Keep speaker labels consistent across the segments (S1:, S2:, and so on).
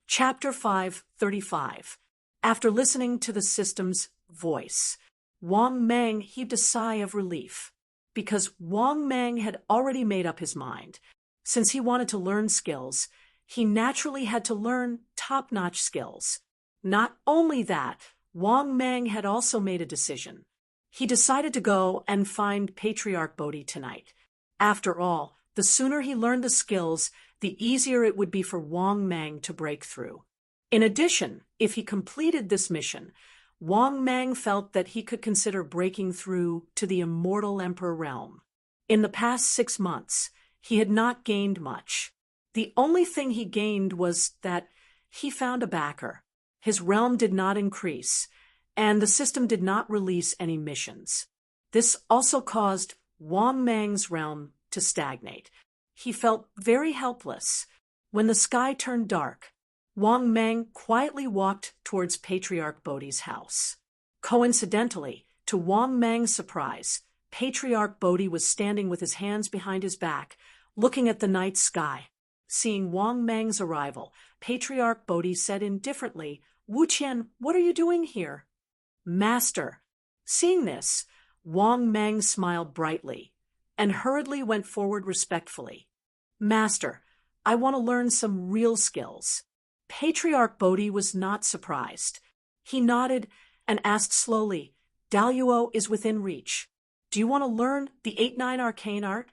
S1: Chapter 5:35. After listening to the system's voice, Wang Mang heaved a sigh of relief, because Wang Mang had already made up his mind. Since he wanted to learn skills, he naturally had to learn top-notch skills. Not only that, Wang Mang had also made a decision. He decided to go and find Patriarch Bodhi tonight. After all, the sooner he learned the skills, the easier it would be for Wang Mang to break through. In addition, if he completed this mission, Wang Mang felt that he could consider breaking through to the immortal emperor realm. In the past 6 months, he had not gained much. The only thing he gained was that he found a backer. His realm did not increase, and the system did not release any missions. This also caused Wang Mang's realm to stagnate. He felt very helpless. When the sky turned dark, Wang Mang quietly walked towards Patriarch Bodhi's house. Coincidentally, to Wang Mang's surprise, Patriarch Bodhi was standing with his hands behind his back, looking at the night sky. Seeing Wang Mang's arrival, Patriarch Bodhi said indifferently, "Wu Qian, what are you doing here?" "Master." Seeing this, Wang Mang smiled brightly and hurriedly went forward respectfully. "Master, I want to learn some real skills." Patriarch Bodhi was not surprised. He nodded and asked slowly, "Daluo is within reach. Do you want to learn the 8-9 arcane art?"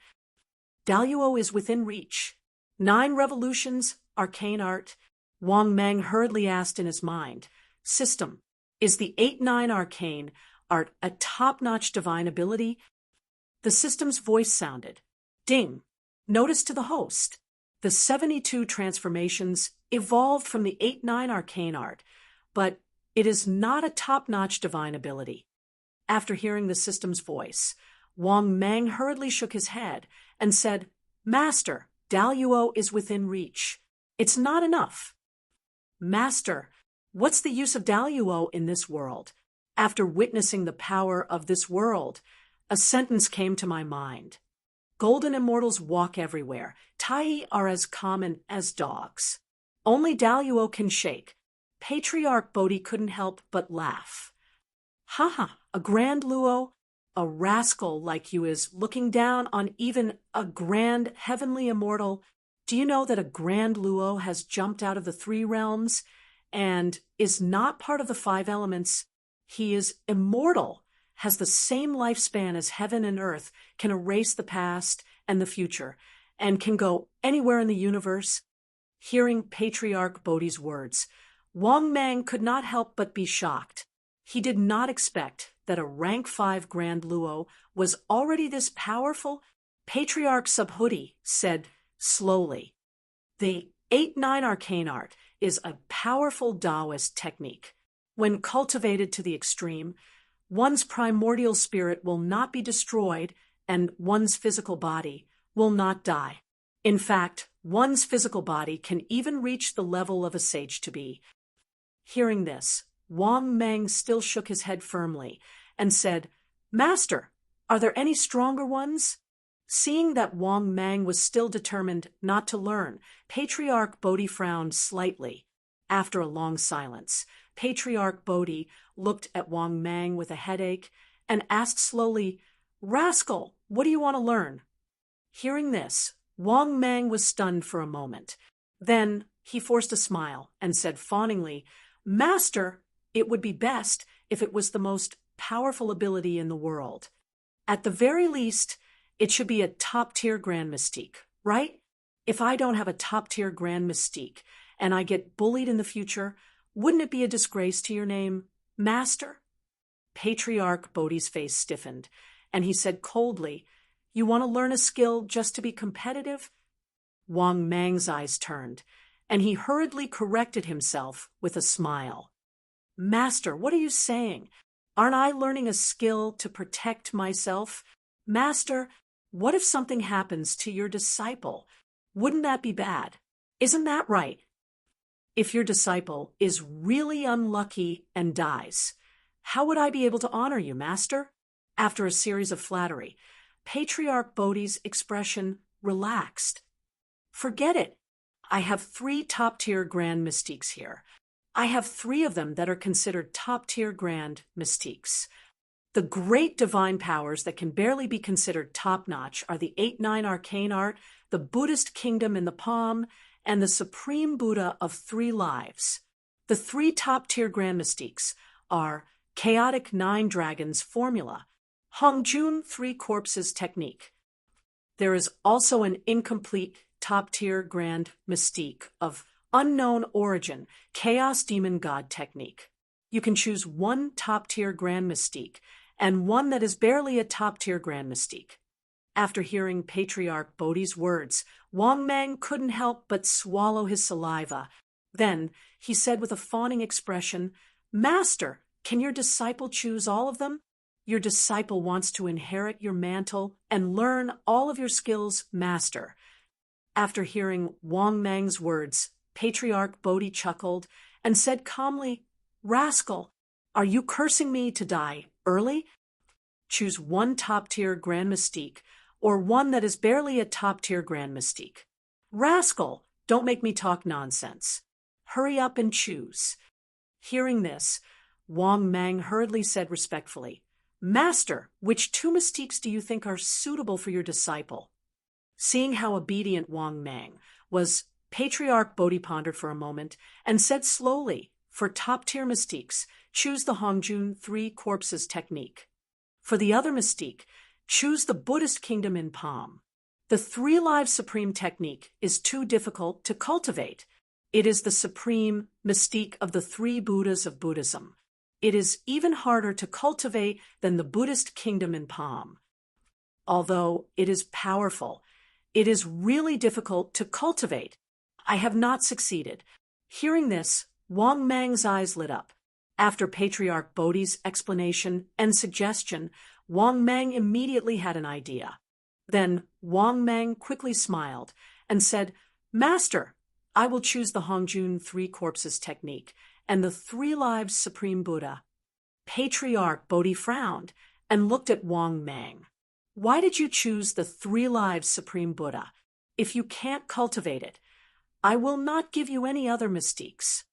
S1: "Daluo is within reach. 9 revolutions, arcane art." Wang Mang hurriedly asked in his mind, "System, is the 8-9 arcane art a top-notch divine ability?" The system's voice sounded. Ding! Notice to the host. The 72 transformations evolved from the 8-9 arcane art, but it is not a top-notch divine ability. After hearing the system's voice, Wang Mang hurriedly shook his head and said, "Master, Daluo is within reach. It's not enough." "Master, what's the use of Daluo in this world?" After witnessing the power of this world, a sentence came to my mind. Golden immortals walk everywhere. Tai are as common as dogs. Only Daluo can shake. Patriarch Bodhi couldn't help but laugh. "Ha, a grand Luo? A rascal like you is looking down on even a grand heavenly immortal. Do you know that a grand Luo has jumped out of the 3 realms and is not part of the 5 elements? He is immortal, has the same lifespan as heaven and earth, can erase the past and the future, and can go anywhere in the universe." Hearing Patriarch Bodhi's words, Wang Mang could not help but be shocked. He did not expect that a rank 5 Grand Luo was already this powerful. Patriarch Subhuti said slowly, "The 8-9 arcane art is a powerful Taoist technique. When cultivated to the extreme, one's primordial spirit will not be destroyed and one's physical body will not die. In fact, one's physical body can even reach the level of a sage-to-be." Hearing this, Wang Mang still shook his head firmly and said, "Master, are there any stronger ones?" Seeing that Wang Mang was still determined not to learn, Patriarch Bodhi frowned slightly. After a long silence, Patriarch Bodhi looked at Wang Mang with a headache and asked slowly, "Rascal, what do you want to learn?" Hearing this, Wang Mang was stunned for a moment. Then he forced a smile and said fawningly, "Master, it would be best if it was the most powerful ability in the world. At the very least, it should be a top-tier Grand Mystique, right? If I don't have a top-tier Grand Mystique and I get bullied in the future, wouldn't it be a disgrace to your name, Master?" Patriarch Bodhi's face stiffened, and he said coldly, "You want to learn a skill just to be competitive?" Wang Mang's eyes turned, and he hurriedly corrected himself with a smile. "Master, what are you saying? Aren't I learning a skill to protect myself? Master, what if something happens to your disciple? Wouldn't that be bad? Isn't that right? If your disciple is really unlucky and dies, how would I be able to honor you, Master?" After a series of flattery, Patriarch Bodhi's expression relaxed. "Forget it. I have 3 top-tier grand mystiques here. I have 3 of them that are considered top-tier grand mystiques. The great divine powers that can barely be considered top-notch are the 8-9 arcane art, the Buddhist kingdom in the palm, and the supreme Buddha of 3 lives. The 3 top-tier grand mystiques are Chaotic 9 Dragons Formula, Hongjun 3 Corpses Technique. There is also an incomplete top-tier grand mystique of Unknown Origin, Chaos Demon God Technique. You can choose one top-tier grand mystique and one that is barely a top-tier grand mystique. After hearing Patriarch Bodhi's words, Wang Mang couldn't help but swallow his saliva. Then he said with a fawning expression, "Master, can your disciple choose all of them? Your disciple wants to inherit your mantle and learn all of your skills, Master." After hearing Wang Mang's words, Patriarch Bodhi chuckled and said calmly, "Rascal, are you cursing me to die early? Choose one top-tier grand mystique or one that is barely a top-tier grand mystique." "Rascal, don't make me talk nonsense. Hurry up and choose." Hearing this, Wang Mang hurriedly said respectfully, "Master, which 2 mystiques do you think are suitable for your disciple?" Seeing how obedient Wang Mang was, Patriarch Bodhi pondered for a moment and said slowly, "For top-tier mystiques, choose the Hongjun 3 Corpses Technique. For the other mystique, choose the Buddhist kingdom in palm. The 3 Lives Supreme Technique is too difficult to cultivate. It is the supreme mystique of the 3 Buddhas of Buddhism. It is even harder to cultivate than the Buddhist kingdom in palm. Although it is powerful, it is really difficult to cultivate. I have not succeeded." Hearing this, Wang Mang's eyes lit up. After Patriarch Bodhi's explanation and suggestion, Wang Mang immediately had an idea. Then Wang Mang quickly smiled and said, "Master, I will choose the Hongjun 3 Corpses Technique and the 3 Lives Supreme Buddha." Patriarch Bodhi frowned and looked at Wang Mang. "Why did you choose the 3 Lives Supreme Buddha? If you can't cultivate it, I will not give you any other mystiques."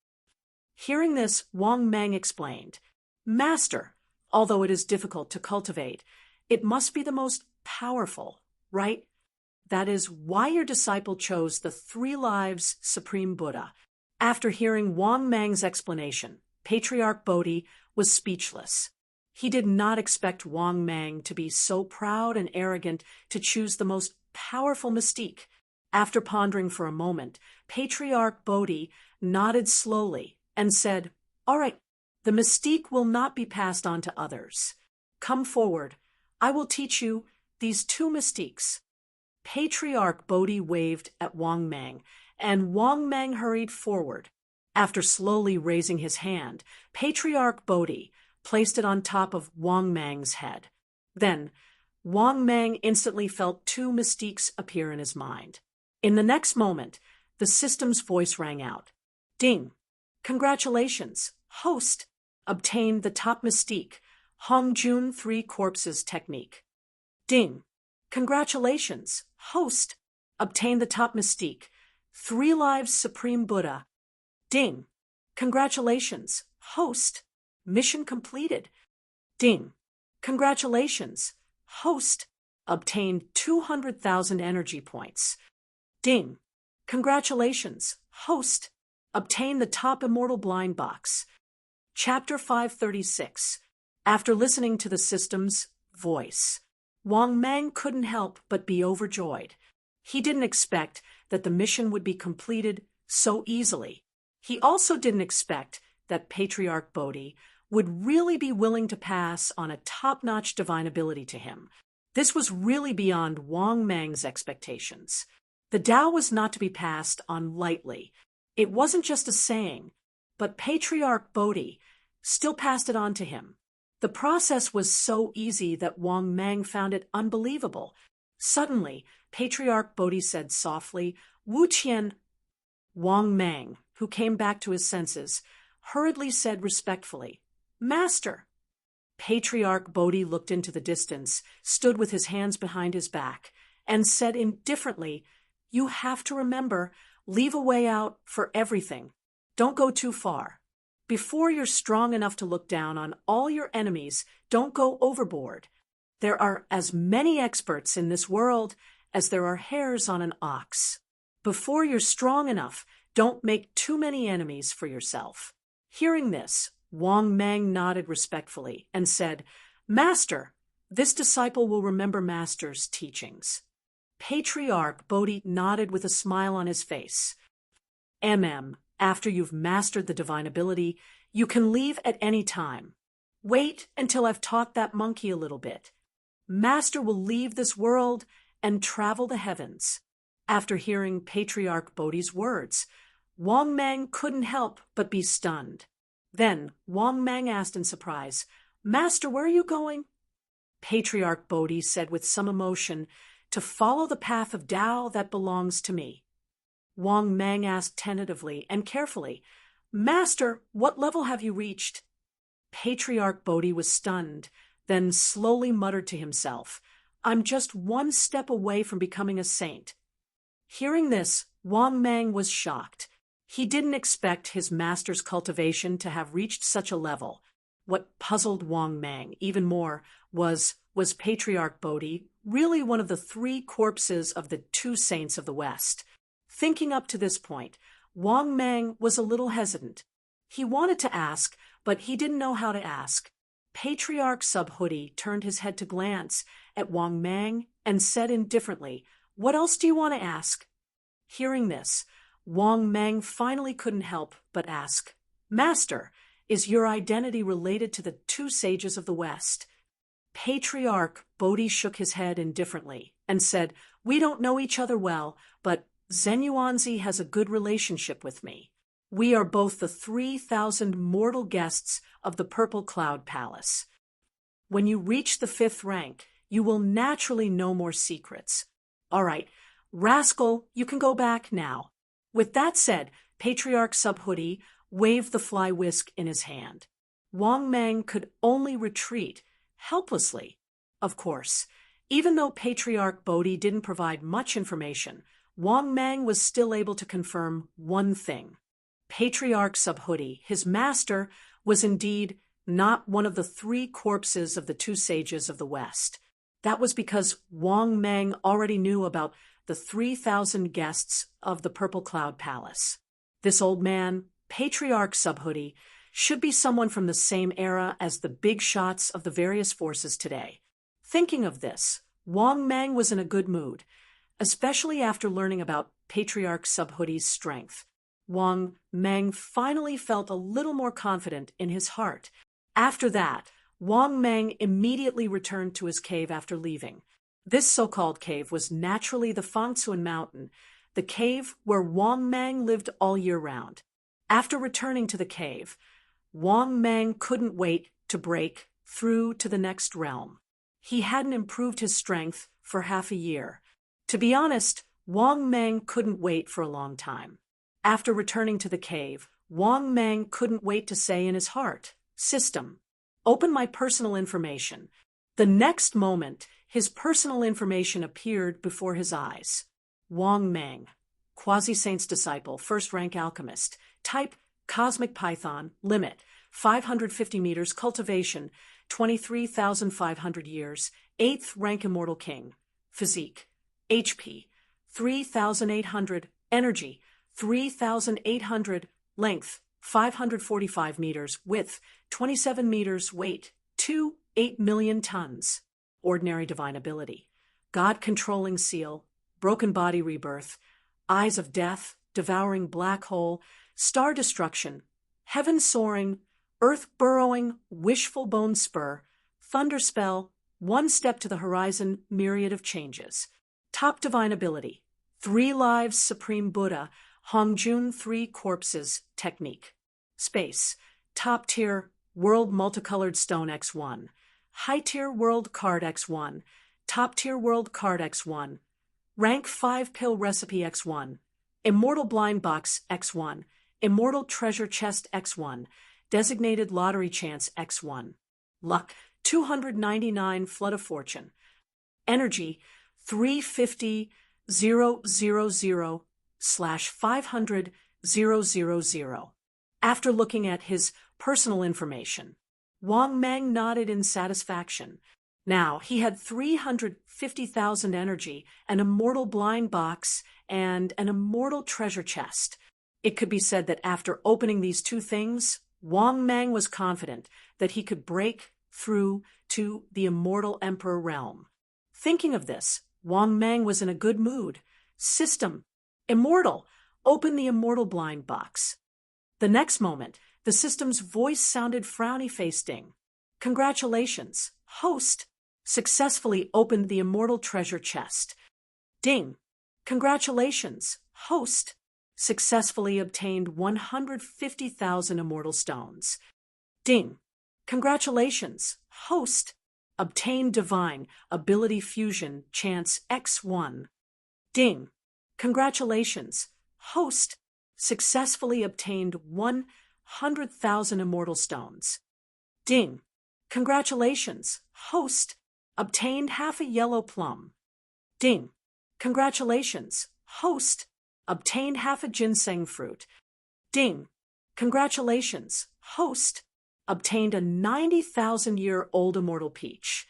S1: Hearing this, Wang Mang explained, "Master, although it is difficult to cultivate, it must be the most powerful, right? That is why your disciple chose the 3 Lives Supreme Buddha." After hearing Wang Mang's explanation, Patriarch Bodhi was speechless. He did not expect Wang Mang to be so proud and arrogant to choose the most powerful mystique. After pondering for a moment, Patriarch Bodhi nodded slowly and said, "All right, the mystique will not be passed on to others. Come forward. I will teach you these 2 mystiques." Patriarch Bodhi waved at Wang Mang, and Wang Mang hurried forward. After slowly raising his hand, Patriarch Bodhi placed it on top of Wang Mang's head. Then, Wang Mang instantly felt 2 mystiques appear in his mind. In the next moment, the system's voice rang out. "Ding! Congratulations, host! Obtained the top mystique, Hongjun 3 Corpses Technique." "Ding! Congratulations, host! Obtained the top mystique, 3 Lives Supreme Buddha." "Ding! Congratulations, host! Mission completed." "Ding! Congratulations, host! Obtained 200,000 energy points." "Ding! Congratulations, host! Obtained the top immortal blind box." Chapter 536. After listening to the system's voice, Wang Mang couldn't help but be overjoyed. He didn't expect that the mission would be completed so easily. He also didn't expect that Patriarch Bodhi would really be willing to pass on a top-notch divine ability to him. This was really beyond Wang Mang's expectations. The Tao was not to be passed on lightly. It wasn't just a saying, but Patriarch Bodhi still passed it on to him. The process was so easy that Wang Mang found it unbelievable. Suddenly, Patriarch Bodhi said softly, "Wu Qian." Wang Mang, who came back to his senses, hurriedly said respectfully, "Master." Patriarch Bodhi looked into the distance, stood with his hands behind his back, and said indifferently, "You have to remember, Leave a way out for everything. Don't go too far. Before you're strong enough to look down on all your enemies, don't go overboard. There are as many experts in this world as there are hairs on an ox. Before you're strong enough, don't make too many enemies for yourself. Hearing this, Wang Mang nodded respectfully and said, Master, this disciple will remember Master's teachings. Patriarch Bodhi nodded with a smile on his face. After you've mastered the divine ability, you can leave at any time. Wait until I've taught that monkey a little bit. Master will leave this world and travel the heavens. After hearing Patriarch Bodhi's words, Wang Mang couldn't help but be stunned. Then Wang Mang asked in surprise, Master, where are you going? Patriarch Bodhi said with some emotion, to follow the path of Tao that belongs to me. Wang Mang asked tentatively and carefully, Master, what level have you reached? Patriarch Bodhi was stunned, then slowly muttered to himself, I'm just one step away from becoming a saint. Hearing this, Wang Mang was shocked. He didn't expect his master's cultivation to have reached such a level. What puzzled Wang Mang even more was Patriarch Bodhi really one of the 3 corpses of the 2 saints of the West? Thinking up to this point, Wang Mang was a little hesitant. He wanted to ask, but he didn't know how to ask. Patriarch Subhuti turned his head to glance at Wang Mang and said indifferently, What else do you want to ask? Hearing this, Wang Mang finally couldn't help but ask, Master, is your identity related to the 2 sages of the West? Patriarch Bodhi shook his head indifferently and said, We don't know each other well, but Zenyuanzi has a good relationship with me. We are both the 3,000 mortal guests of the Purple Cloud Palace. When you reach the 5th rank, you will naturally know more secrets. All right, rascal, you can go back now. With that said, Patriarch Subhuti waved the fly whisk in his hand. Wang Mang could only retreat, helplessly. Of course, even though Patriarch Bodhi didn't provide much information, Wang Mang was still able to confirm one thing. Patriarch Subhuti, his master, was indeed not one of the 3 corpses of the 2 sages of the West. That was because Wang Mang already knew about the 3,000 guests of the Purple Cloud Palace. This old man, Patriarch Subhuti, should be someone from the same era as the big shots of the various forces today. Thinking of this, Wang Mang was in a good mood, especially after learning about Patriarch Subhuti's strength. Wang Mang finally felt a little more confident in his heart. After that, Wang Mang immediately returned to his cave after leaving. This so-called cave was naturally the Fangsuan Mountain, the cave where Wang Mang lived all year round. After returning to the cave, Wang Mang couldn't wait to break through to the next realm. He hadn't improved his strength for half a year. To be honest, Wang Mang couldn't wait for a long time. After returning to the cave, Wang Mang couldn't wait to say in his heart, System, open my personal information. The next moment, his personal information appeared before his eyes. Wang Mang, Quasi-Saint's disciple, 1st rank alchemist, type Cosmic Python, limit 550 meters, cultivation 23,500 years, 8th rank immortal king, physique, HP 3,800, energy 3,800, length 545 meters, width 27 meters, weight 8 million tons. Ordinary divine ability, God-controlling seal, broken body rebirth, eyes of death, devouring black hole, star destruction, heaven soaring, earth burrowing, wishful bone spur, thunder spell, one step to the horizon, myriad of changes. Top divine ability, 3 lives supreme Buddha, Hongjun 3 corpses technique. Space, top tier world multicolored stone X1. High tier world card X1. Top tier world card X1. Rank 5 pill recipe X1. Immortal blind box X1. Immortal treasure chest X1. Designated lottery chance X1. Luck 299, flood of fortune. Energy 350,000, 100,500,000. After looking at his personal information, Wang Mang nodded in satisfaction. Now, he had 350,000 energy, an immortal blind box, and an immortal treasure chest. It could be said that after opening these two things, Wang Mang was confident that he could break through to the immortal emperor realm. Thinking of this, Wang Mang was in a good mood. System, immortal, open the immortal blind box. The next moment, the system's voice sounded frowny-faced. Ding. Congratulations, host. Successfully opened the immortal treasure chest. Ding. Congratulations, host. Successfully obtained 150,000 immortal stones. Ding. Congratulations, host. Obtained divine ability fusion chance X1. Ding. Congratulations, host. Successfully obtained 100,000 immortal stones. Ding. Congratulations, host. Obtained half a yellow plum. Ding. Congratulations, host. Obtained half a ginseng fruit. Ding. Congratulations, host. Obtained a 90,000-year-old immortal peach.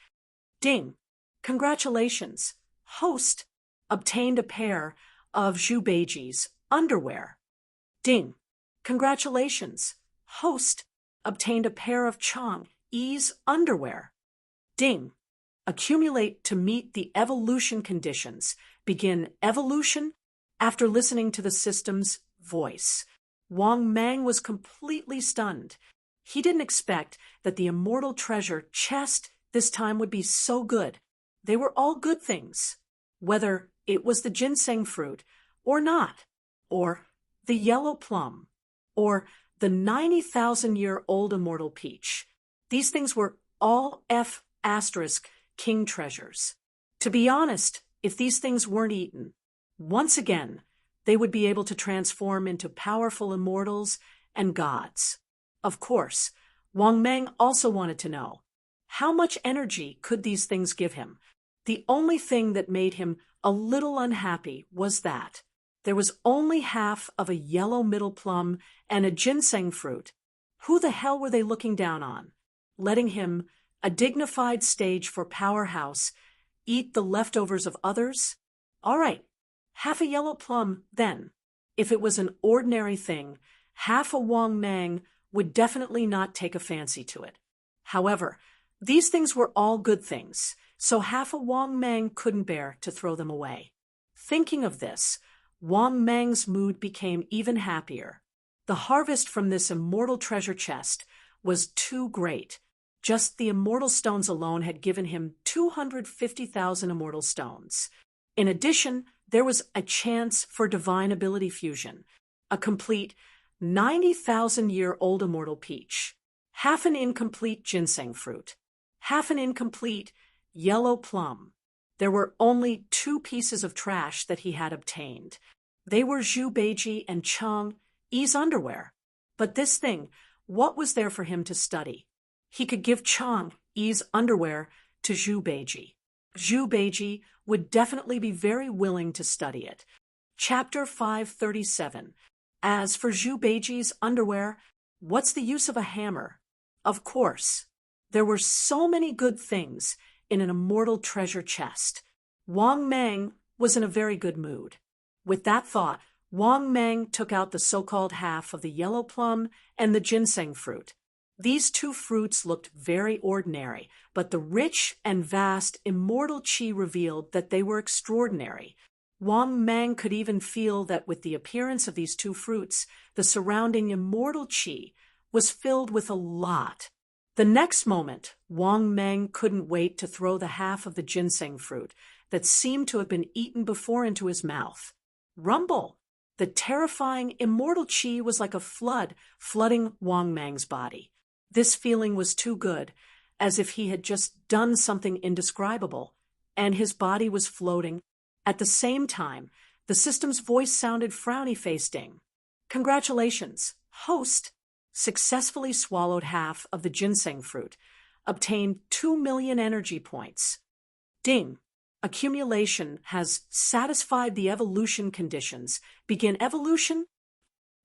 S1: Ding. Congratulations, host. Obtained a pair of Zhubeiji's underwear. Ding. Congratulations, host. Obtained a pair of Chang's underwear. Ding. Accumulate to meet the evolution conditions. Begin evolution. After listening to the system's voice, Wang Mang was completely stunned. He didn't expect that the immortal treasure chest this time would be so good. They were all good things, whether it was the ginseng fruit or not, or the yellow plum, or the 90,000-year-old immortal peach. These things were all F** king treasures. To be honest, if these things weren't eaten, once again, they would be able to transform into powerful immortals and gods. Of course, Wang Mang also wanted to know, how much energy could these things give him? The only thing that made him a little unhappy was that there was only half of a yellow middle plum and a ginseng fruit. Who the hell were they looking down on? Letting him, a dignified stage for powerhouse, eat the leftovers of others? All right, half a yellow plum, then. If it was an ordinary thing, half a Wang Mang would definitely not take a fancy to it. However, these things were all good things, so half a Wang Mang couldn't bear to throw them away. Thinking of this, Wang Mang's mood became even happier. The harvest from this immortal treasure chest was too great. Just the immortal stones alone had given him 250,000 immortal stones. In addition, there was a chance for divine ability fusion, a complete 90,000-year-old immortal peach, half an incomplete ginseng fruit, half an incomplete yellow plum. There were only 2 pieces of trash that he had obtained. They were Zhubeiji and Chang's underwear. But this thing, what was there for him to study? He could give Chang's underwear to Zhubeiji. Zhubeiji would definitely be very willing to study it. Chapter 537. As for Zhubeiji's underwear, what's the use of a hammer? Of course, there were so many good things in an immortal treasure chest. Wang Mang was in a very good mood. With that thought, Wang Mang took out the so-called half of the yellow plum and the ginseng fruit. These 2 fruits looked very ordinary, but the rich and vast immortal qi revealed that they were extraordinary. Wang Mang could even feel that with the appearance of these 2 fruits, the surrounding immortal qi was filled with a lot. The next moment, Wang Mang couldn't wait to throw the half of the ginseng fruit that seemed to have been eaten before into his mouth. Rumble! The terrifying immortal qi was like a flood flooding Wang Mang's body. This feeling was too good, as if he had just done something indescribable, and his body was floating. At the same time, the system's voice sounded frowny-faced. Congratulations, host. Successfully swallowed half of the ginseng fruit. Obtained 2 million energy points. Ding. accumulation has satisfied the evolution conditions. Begin evolution?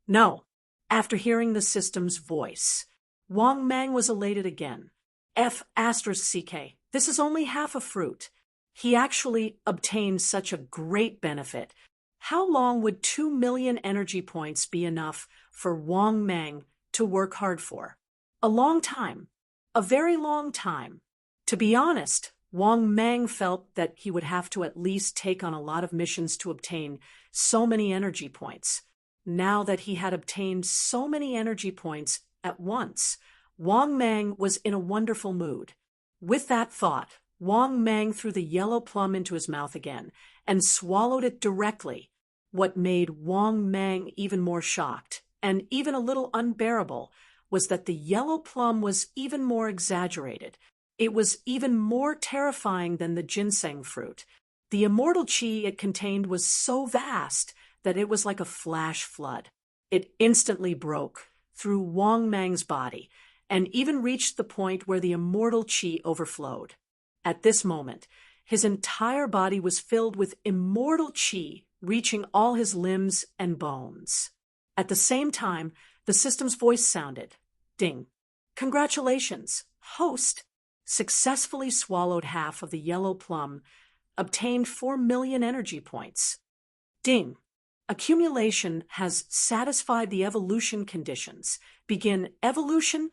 S1: No. After hearing the system's voice, Wang Mang was elated again. F***CK. This is only half a fruit. He actually obtained such a great benefit. How long would 2 million energy points be enough for Wang Mang to work hard for? A long time. A very long time. To be honest, Wang Mang felt that he would have to at least take on a lot of missions to obtain so many energy points. Now that he had obtained so many energy points at once, Wang Mang was in a wonderful mood. With that thought, Wang Mang threw the yellow plum into his mouth again and swallowed it directly. What made Wang Mang even more shocked, and even a little unbearable, was that the yellow plum was even more exaggerated. It was even more terrifying than the ginseng fruit. The immortal chi it contained was so vast that it was like a flash flood. It instantly broke through Wang Mang's body and even reached the point where the immortal chi overflowed. At this moment, his entire body was filled with immortal chi, reaching all his limbs and bones. At the same time, the system's voice sounded. Ding. Congratulations, host. Successfully swallowed half of the yellow plum, obtained 4 million energy points. Ding. Accumulation has satisfied the evolution conditions. Begin evolution?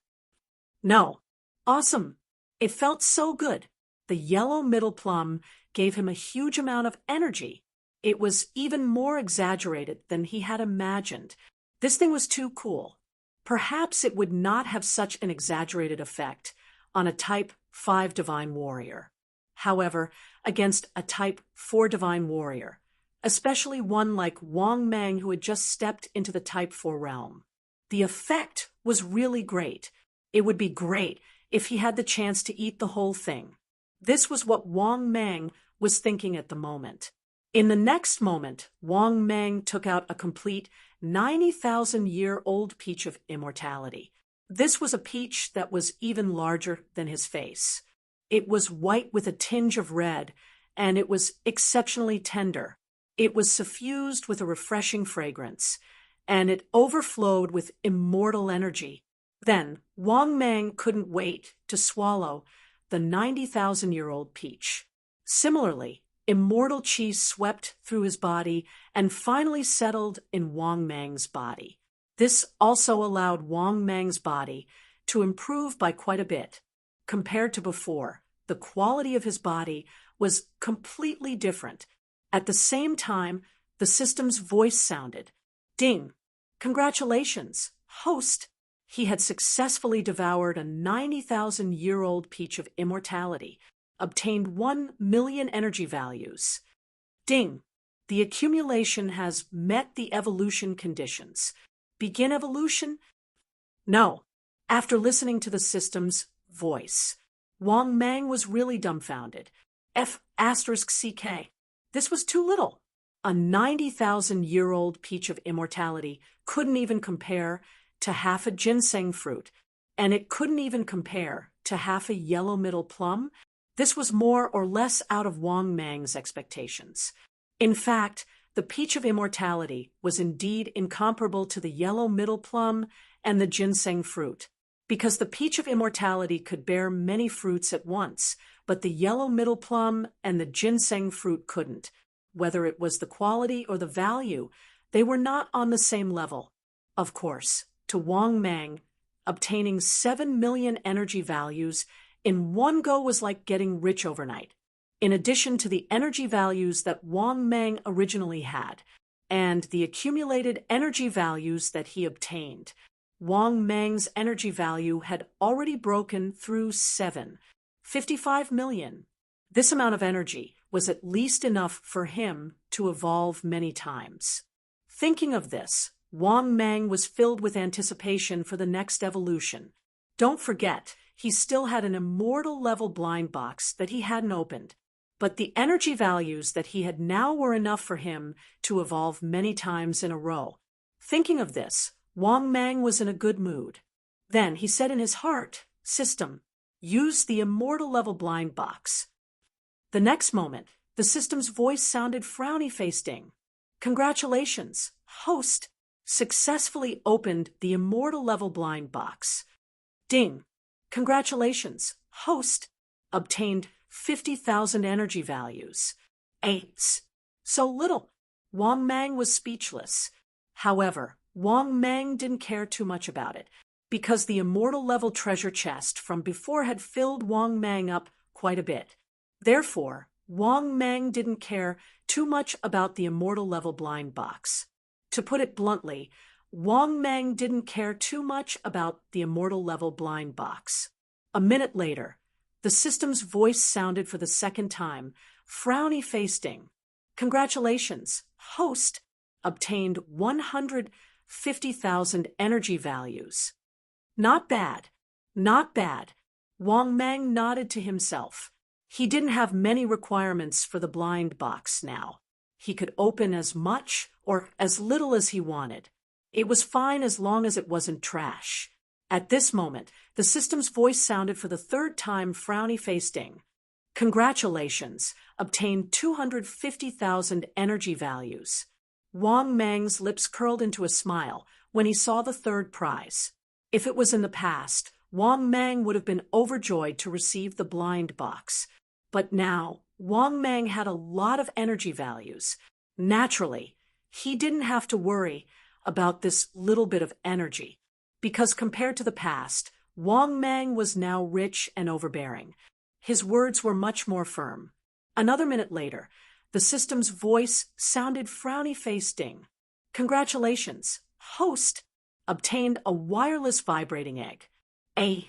S1: No. Awesome. It felt so good. The yellow middle plum gave him a huge amount of energy. It was even more exaggerated than he had imagined. This thing was too cool. Perhaps it would not have such an exaggerated effect on a Type 5 Divine Warrior. However, against a Type 4 Divine Warrior, especially one like Wang Mang who had just stepped into the Type 4 realm, the effect was really great. It would be great if he had the chance to eat the whole thing. This was what Wang Mang was thinking at the moment. In the next moment, Wang Mang took out a complete 90,000-year-old peach of immortality. This was a peach that was even larger than his face. It was white with a tinge of red, and it was exceptionally tender. It was suffused with a refreshing fragrance, and it overflowed with immortal energy. Then Wang Mang couldn't wait to swallow the 90,000-year-old peach. Similarly, immortal chi swept through his body and finally settled in Wang Mang's body. This also allowed Wang Mang's body to improve by quite a bit. Compared to before, the quality of his body was completely different. At the same time, the system's voice sounded. Ding! Congratulations, host! He had successfully devoured a 90,000-year-old peach of immortality, obtained 1 million energy values. Ding! The accumulation has met the evolution conditions. Begin evolution? No. After listening to the system's voice, Wang Mang was really dumbfounded. F***CK. This was too little. A 90,000-year-old peach of immortality couldn't even compare to half a ginseng fruit, and it couldn't even compare to half a yellow middle plum. This was more or less out of Wang Mang's expectations. In fact, the peach of immortality was indeed incomparable to the yellow middle plum and the ginseng fruit, because the peach of immortality could bear many fruits at once, but the yellow middle plum and the ginseng fruit couldn't. Whether it was the quality or the value, they were not on the same level. Of course, to Wang Mang, obtaining 7 million energy values in one go was like getting rich overnight. In addition to the energy values that Wang Mang originally had, and the accumulated energy values that he obtained, Wang Mang's energy value had already broken through 55 million. This amount of energy was at least enough for him to evolve many times. Thinking of this, Wang Mang was filled with anticipation for the next evolution. Don't forget, he still had an immortal level blind box that he hadn't opened, but the energy values that he had now were enough for him to evolve many times in a row. Thinking of this, Wang Mang was in a good mood. Then he said in his heart, "System, use the immortal level blind box." The next moment, The system's voice sounded frowny-faced. Ding. Congratulations, host successfully opened the immortal level blind box. Ding. Congratulations, host obtained 50,000 energy values. Ace. So little. Wang Mang was speechless. However, Wang Mang didn't care too much about it, because the immortal level treasure chest from before had filled Wang Mang up quite a bit. Therefore, Wang Mang didn't care too much about the immortal level blind box. To put it bluntly, Wang Mang didn't care too much about the immortal level blind box. A minute later, the system's voice sounded for the second time, frowny-faced. Congratulations, host obtained 150,000 energy values. Not bad, not bad. Wang Mang nodded to himself. He didn't have many requirements for the blind box now. He could open as much or as little as he wanted. It was fine as long as it wasn't trash. At this moment, the system's voice sounded for the third time, frowny-faced. Congratulations, obtained 250,000 energy values. Wang Mang's lips curled into a smile when he saw the third prize. If it was in the past, Wang Mang would have been overjoyed to receive the blind box. But now, Wang Mang had a lot of energy values. Naturally, he didn't have to worry about this little bit of energy, because compared to the past, Wang Mang was now rich and overbearing. His words were much more firm. Another minute later, the system's voice sounded frowny-faced. Congratulations, host obtained a wireless vibrating egg. A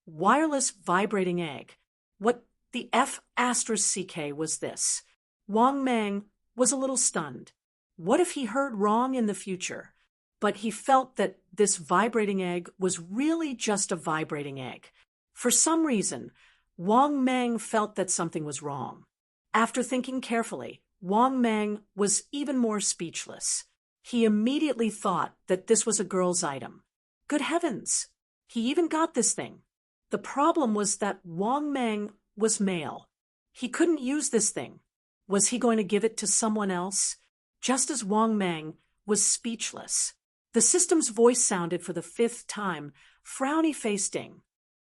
S1: wireless vibrating egg. What the F*** was this? Wang Mang was a little stunned. What if he heard wrong in the future? But he felt that this vibrating egg was really just a vibrating egg. For some reason, Wang Mang felt that something was wrong. After thinking carefully, Wang Mang was even more speechless. He immediately thought that this was a girl's item. Good heavens! He even got this thing. The problem was that Wang Mang was male. He couldn't use this thing. Was he going to give it to someone else? Just as Wang Mang was speechless, the system's voice sounded for the fifth time, frowny-faced.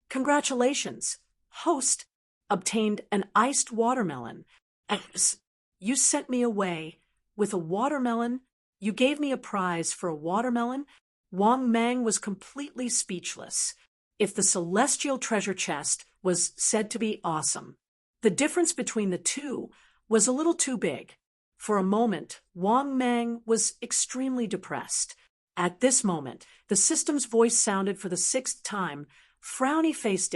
S1: Congratulations, host obtained an iced watermelon. You sent me away with a watermelon? You gave me a prize for a watermelon? Wang Mang was completely speechless. If the celestial treasure chest was said to be awesome, the difference between the two was a little too big. For a moment, Wang Mang was extremely depressed. At this moment, the system's voice sounded for the sixth time, frowny-faced.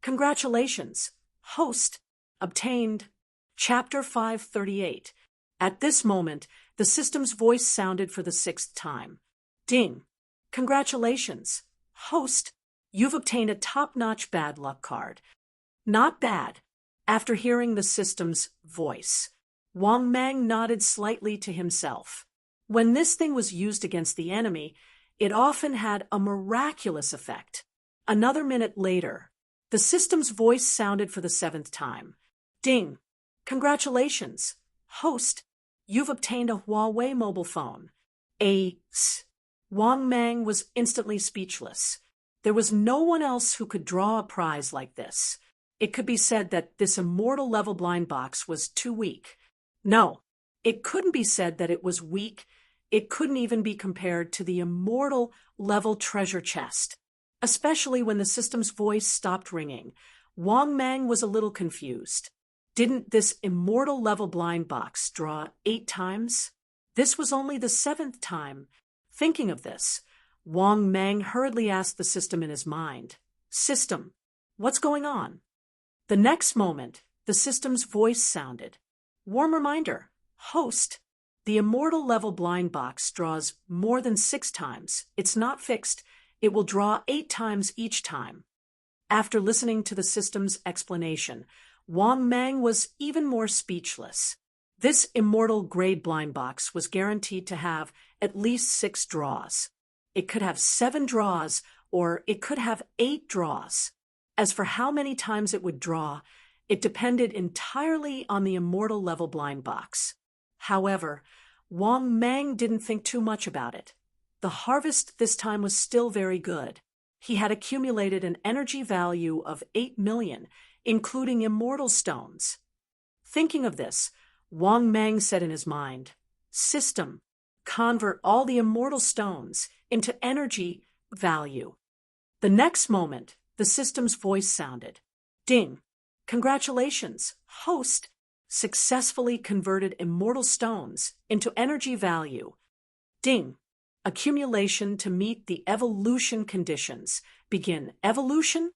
S1: Congratulations, host obtained Chapter 538. At this moment, the system's voice sounded for the sixth time. Ding. Congratulations, host. You've obtained a top-notch bad luck card. Not bad. After hearing the system's voice, Wang Mang nodded slightly to himself. When this thing was used against the enemy, it often had a miraculous effect. Another minute later, the system's voice sounded for the seventh time. Ding. Congratulations, host. You've obtained a Huawei mobile phone. Wang Mang was instantly speechless. There was no one else who could draw a prize like this. It could be said that this immortal level blind box was too weak. No, it couldn't be said that it was weak. It couldn't even be compared to the immortal level treasure chest. Especially when the system's voice stopped ringing, Wang Mang was a little confused. Didn't this immortal level blind box draw 8 times? This was only the 7th time. Thinking of this, Wang Mang hurriedly asked the system in his mind, "System, what's going on?" The next moment, the system's voice sounded. Warm reminder, host, the immortal level blind box draws more than 6 times. It's not fixed. It will draw 8 times each time. After listening to the system's explanation, Wang Mang was even more speechless. This immortal grade blind box was guaranteed to have at least 6 draws. It could have 7 draws, or it could have 8 draws. As for how many times it would draw, It depended entirely on the immortal level blind box. However, Wang Mang didn't think too much about it. The harvest this time was still very good. He had accumulated an energy value of 8 million, including immortal stones. Thinking of this, Wang Mang said in his mind, "System, convert all the immortal stones into energy value." The next moment, the system's voice sounded. "Ding! Congratulations, host successfully converted immortal stones into energy value. Ding! Accumulation to meet the evolution conditions. Begin evolution?"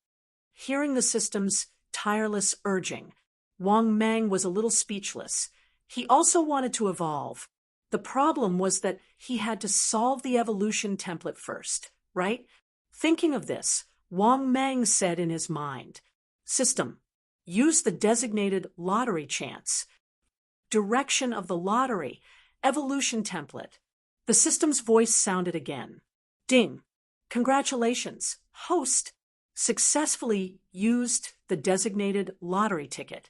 S1: Hearing the system's tireless urging, Wang Mang was a little speechless. He also wanted to evolve. The problem was that he had to solve the evolution template first, right? Thinking of this, Wang Mang said in his mind, "System, use the designated lottery chance. Direction of the lottery, evolution template." The system's voice sounded again. "Ding! Congratulations, host successfully used the designated lottery ticket."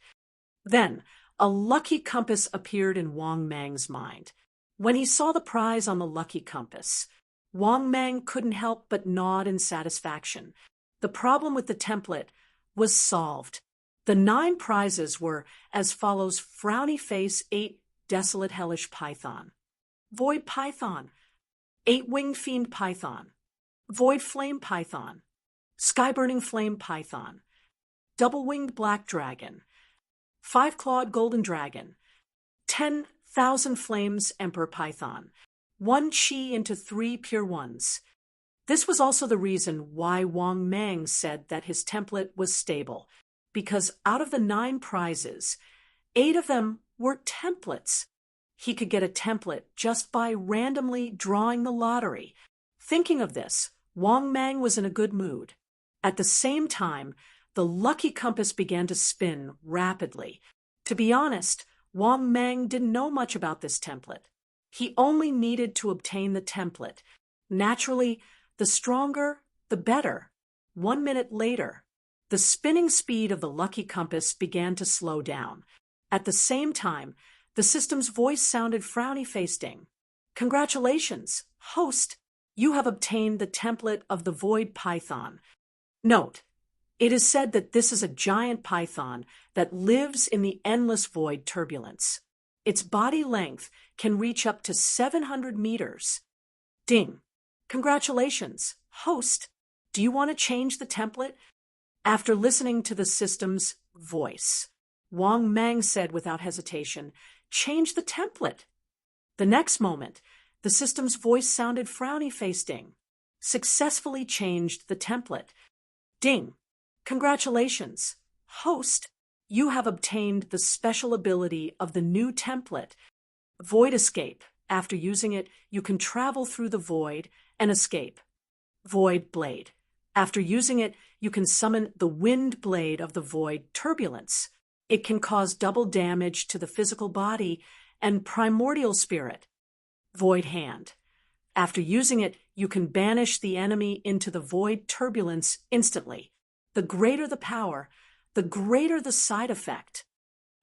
S1: Then, a lucky compass appeared in Wang Mang's mind. When he saw the prize on the lucky compass, Wang Mang couldn't help but nod in satisfaction. The problem with the template was solved. The 9 prizes were as follows: Frowny Face 8, Desolate Hellish Python; Void Python, 8-Winged Fiend Python; Void Flame Python; Sky-Burning Flame Python; Double-Winged Black Dragon; 5-Clawed Golden Dragon; 10,000 Flames Emperor Python; 1 Chi into 3 Pure Ones. This was also the reason why Wang Mang said that his template was stable, because out of the 9 prizes, 8 of them were templates. He could get a template just by randomly drawing the lottery. Thinking of this, Wang Mang was in a good mood. At the same time, the lucky compass began to spin rapidly. To be honest, Wang Mang didn't know much about this template. He only needed to obtain the template. Naturally, the stronger, the better. 1 minute later, the spinning speed of the lucky compass began to slow down. At the same time, the system's voice sounded frowny-faced. "Ding! Congratulations, host! You have obtained the template of the Void Python." Note, it is said that this is a giant python that lives in the endless void turbulence. Its body length can reach up to 700 meters. Ding! Congratulations, host! Do you want to change the template? After listening to the system's voice, Wang Mang said without hesitation, "Change the template." The next moment, the system's voice sounded frowny-faced. "Ding! Successfully changed the template." Ding! Congratulations, host! You have obtained the special ability of the new template, Void Escape. After using it, you can travel through the void and escape. Void Blade. After using it, you can summon the Wind Blade of the Void Turbulence. It can cause double damage to the physical body and primordial spirit. Void Hand. After using it, you can banish the enemy into the void turbulence instantly. The greater the power, the greater the side effect.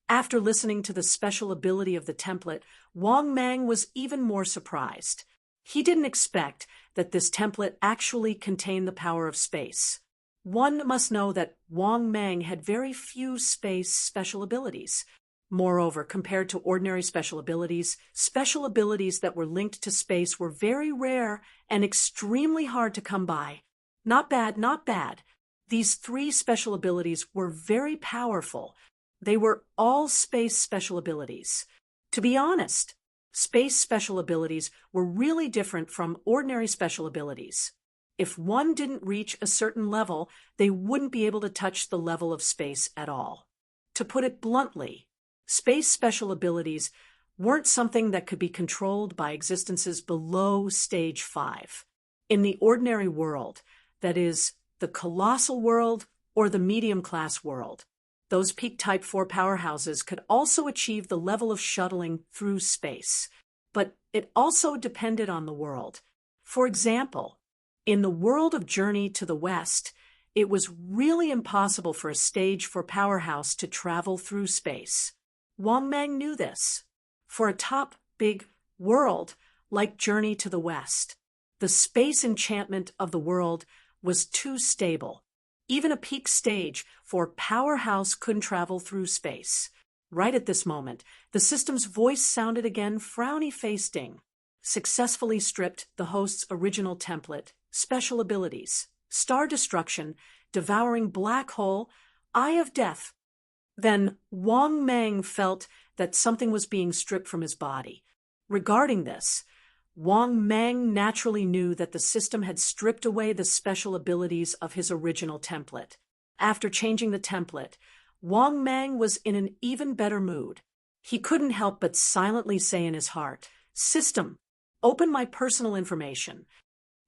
S1: After listening to the special ability of the template, Wang Mang was even more surprised. He didn't expect that this template actually contained the power of space. One must know that Wang Mang had very few space special abilities. Moreover, compared to ordinary special abilities that were linked to space were very rare and extremely hard to come by. Not bad, not bad. These 3 special abilities were very powerful. They were all space special abilities. To be honest, space special abilities were really different from ordinary special abilities. If one didn't reach a certain level, they wouldn't be able to touch the level of space at all. To put it bluntly, space special abilities weren't something that could be controlled by existences below stage 5. In the ordinary world, that is, the colossal world or the medium-class world, those peak Type 4 powerhouses could also achieve the level of shuttling through space. But it also depended on the world. For example, in the world of Journey to the West, it was really impossible for a stage for Powerhouse to travel through space. Wang Mang knew this. For a top, big world like Journey to the West, the space enchantment of the world was too stable. Even a peak stage for Powerhouse couldn't travel through space. Right at this moment, the system's voice sounded again, frowny-faced Ding. Successfully stripped the host's original template, special abilities, star destruction, devouring black hole, eye of death. Then Wang Mang felt that something was being stripped from his body. Regarding this, Wang Mang naturally knew that the system had stripped away the special abilities of his original template. After changing the template, Wang Mang was in an even better mood. He couldn't help but silently say in his heart, "System, open my personal information."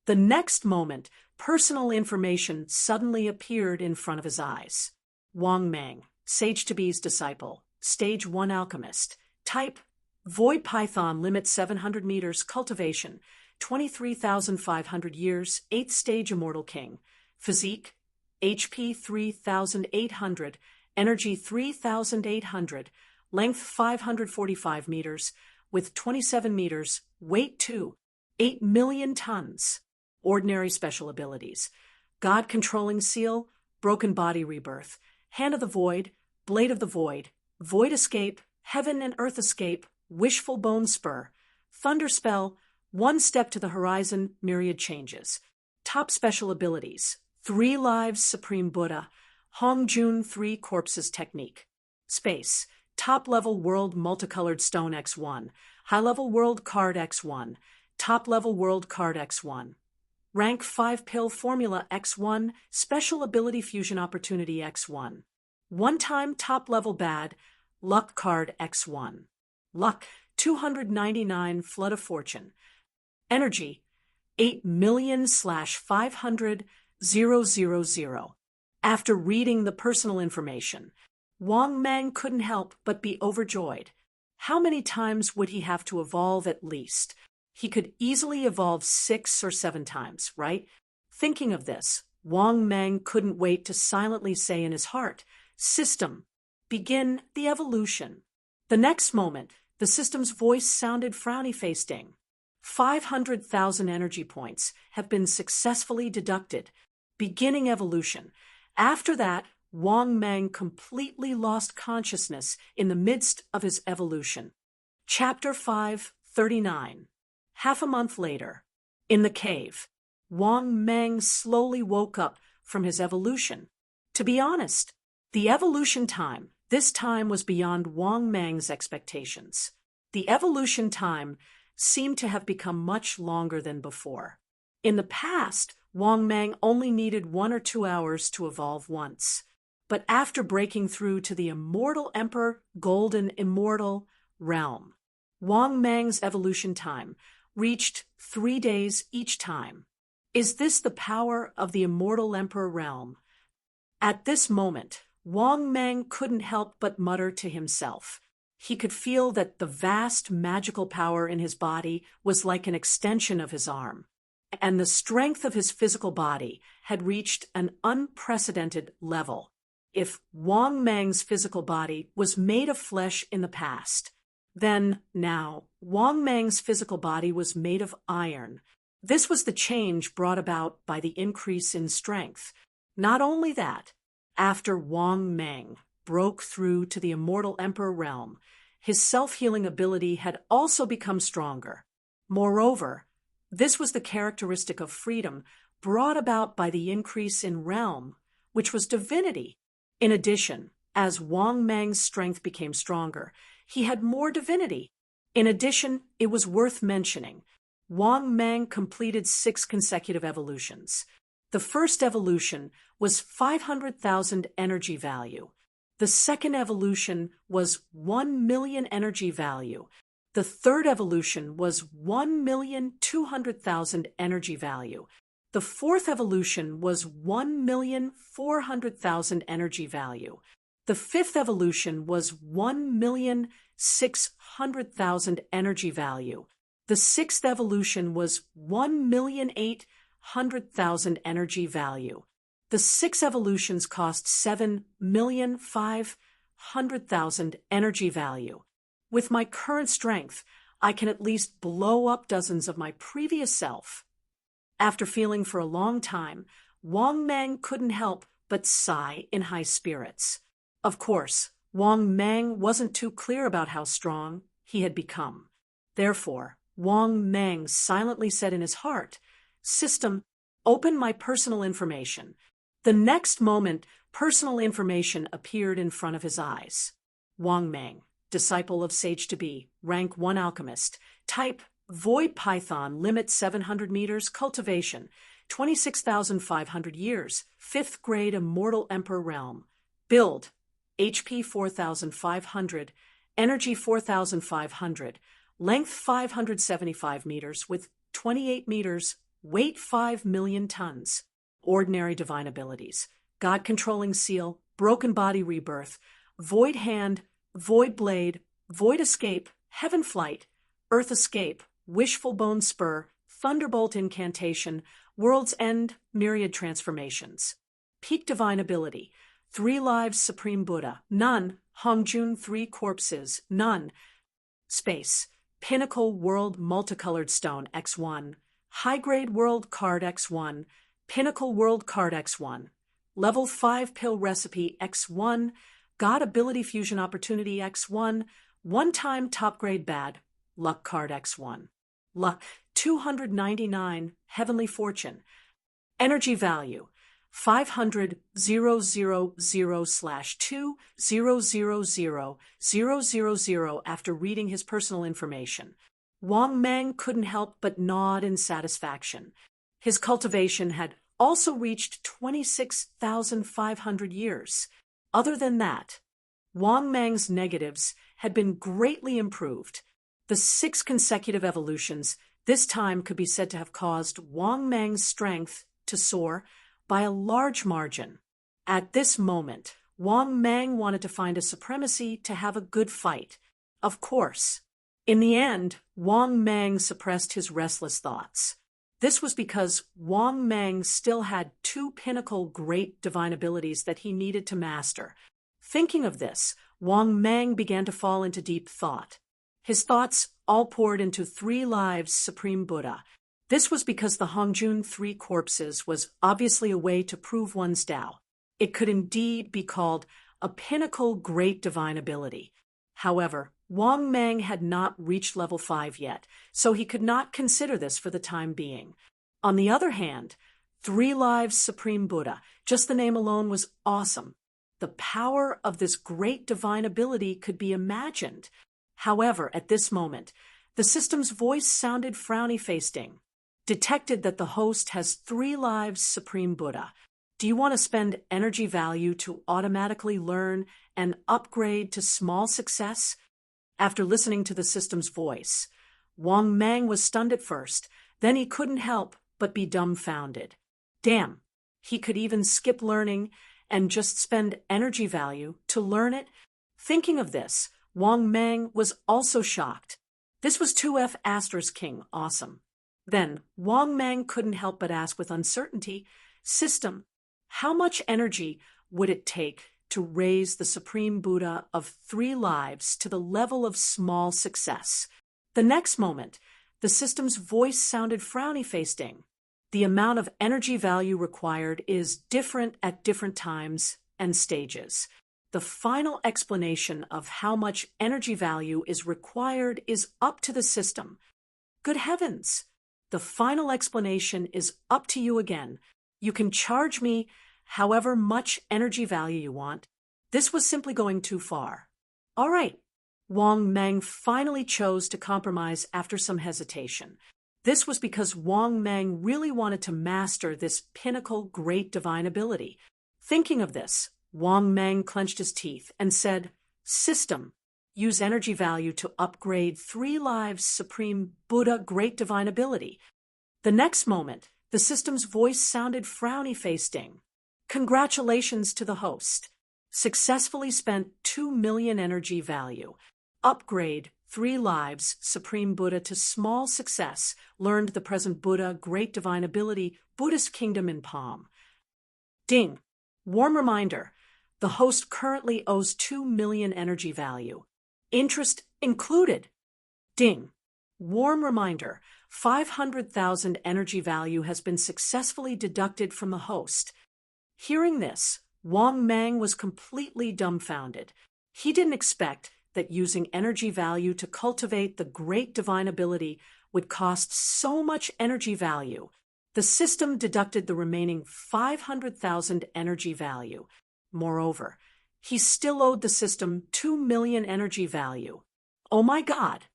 S1: The next moment, personal information suddenly appeared in front of his eyes. Wang Mang, Sage to Be's disciple, Stage 1 alchemist, type Void Python, limit 700 meters, cultivation 23,500 years, 8th stage immortal king, physique HP 3,800, energy 3,800, length 545 meters, width 27 meters, weight 8 million tons. Ordinary special abilities: God controlling seal, broken body rebirth, hand of the void, blade of the void, void escape, heaven and earth escape, wishful bone spur, thunder spell, one step to the horizon, myriad changes. Top special abilities: 3 lives, supreme Buddha, Hong Jun 3 corpses technique. Space: top level world multicolored stone X1, high level world card X1, top level world card X1. Rank 5 pill formula X1, special ability fusion opportunity X1. One-time top-level bad, luck card X1. Luck 299, flood of fortune. Energy 8,000,500,000. After reading the personal information, Wang Mang couldn't help but be overjoyed. How many times would he have to evolve at least? He could easily evolve 6 or 7 times, right? Thinking of this, Wang Mang couldn't wait to silently say in his heart, "System, begin the evolution." The next moment, the system's voice sounded frowny-faced Ding. 500,000 energy points have been successfully deducted. Beginning evolution. After that, Wang Mang completely lost consciousness in the midst of his evolution. Chapter 539. Half a month later, in the cave, Wang Mang slowly woke up from his evolution. To be honest, the evolution time this time was beyond Wang Mang's expectations. The evolution time seemed to have become much longer than before. In the past, Wang Mang only needed 1 or 2 hours to evolve once. But after breaking through to the Immortal Emperor Golden Immortal realm, Wang Mang's evolution time reached 3 days each time. Is this the power of the Immortal Emperor realm? At this moment, Wang Mang couldn't help but mutter to himself. He could feel that the vast magical power in his body was like an extension of his arm, and the strength of his physical body had reached an unprecedented level. If Wang Mang's physical body was made of flesh in the past, then now Wang Mang's physical body was made of iron. This was the change brought about by the increase in strength. Not only that, after Wang Mang broke through to the Immortal Emperor realm, his self-healing ability had also become stronger. Moreover, this was the characteristic of freedom brought about by the increase in realm, which was divinity. In addition, as Wang Mang's strength became stronger, he had more divinity. In addition, it was worth mentioning, Wang Mang completed 6 consecutive evolutions. The first evolution was 500,000 energy value. The second evolution was 1 million energy value. The third evolution was 1,200,000 energy value. The fourth evolution was 1,400,000 energy value. The fifth evolution was 1,600,000 energy value. The sixth evolution was 1,800,000 energy value. The 6 evolutions cost 7,500,000 energy value. With my current strength, I can at least blow up dozens of my previous self. After feeling for a long time, Wang Mang couldn't help but sigh in high spirits. Of course, Wang Mang wasn't too clear about how strong he had become. Therefore, Wang Mang silently said in his heart, "System, open my personal information." The next moment, personal information appeared in front of his eyes. Wang Mang, disciple of Sage to be, rank 1 alchemist, type Void Python, limit 700 meters, cultivation 26,500 years, 5th grade Immortal Emperor realm, build HP 4,500, energy 4,500, length 575 meters with 28 meters, weight 5 million tons. Ordinary divine abilities: God-controlling seal, broken body rebirth, void hand, void blade, void escape, heaven flight, earth escape, wishful bone spur, thunderbolt incantation, world's end, myriad transformations. Peak divine ability: 3 lives supreme Buddha, none. Hongjun 3 corpses, none. Space: pinnacle world multicolored stone x1, high-grade world card x1, Pinnacle World Card x1, Level 5 Pill Recipe x1, God Ability Fusion Opportunity x1, One-Time Top Grade Bad, Luck Card x1, Luck 299, Heavenly Fortune, Energy Value 500,000/2,000,000. After reading his personal information, Wang Mang couldn't help but nod in satisfaction. His cultivation had also reached 26,500 years. Other than that, Wang Mang's negatives had been greatly improved. The 6 consecutive evolutions this time could be said to have caused Wang Mang's strength to soar by a large margin. At this moment, Wang Mang wanted to find a supremacy to have a good fight. Of course. In the end, Wang Mang suppressed his restless thoughts. This was because Wang Mang still had 2 pinnacle great divine abilities that he needed to master. Thinking of this, Wang Mang began to fall into deep thought. His thoughts all poured into 3 lives supreme Buddha. This was because the Hongjun 3 corpses was obviously a way to prove one's Tao. It could indeed be called a pinnacle great divine ability. However, Wang Mang had not reached level 5 yet, so he could not consider this for the time being. On the other hand, 3 lives supreme Buddha, just the name alone was awesome. The power of this great divine ability could be imagined. However, at this moment, the system's voice sounded frowny-faced. Detected that the host has 3 lives supreme Buddha. Do you want to spend energy value to automatically learn and upgrade to small success? After listening to the system's voice, Wang Mang was stunned at first, then he couldn't help but be dumbfounded. Damn, he could even skip learning and just spend energy value to learn it? Thinking of this, Wang Mang was also shocked. This was 2F Asterisk King awesome. Then Wang Mang couldn't help but ask with uncertainty, "System, how much energy would it take to raise the Supreme Buddha of 3 lives to the level of small success?" The next moment, the system's voice sounded frowny-faced. The amount of energy value required is different at different times and stages. The final explanation of how much energy value is required is up to the system. Good heavens! The final explanation is up to you again. You can charge me however much energy value you want. This was simply going too far. All right. Wang Mang finally chose to compromise after some hesitation. This was because Wang Mang really wanted to master this pinnacle great divine ability. Thinking of this, Wang Mang clenched his teeth and said, "System, use energy value to upgrade 3 lives supreme Buddha great divine ability." The next moment, the system's voice sounded frowny-faced. "Congratulations to the host. Successfully spent 2 million energy value. Upgrade 3 lives supreme Buddha to small success. Learned the present Buddha great divine ability Buddhist kingdom in palm." Ding. Warm reminder. The host currently owes 2 million energy value. Interest included. Ding. Warm reminder. 500,000 energy value has been successfully deducted from the host. Hearing this, Wang Mang was completely dumbfounded. He didn't expect that using energy value to cultivate the great divine ability would cost so much energy value. The system deducted the remaining 500,000 energy value. Moreover, he still owed the system 2 million energy value. Oh my God!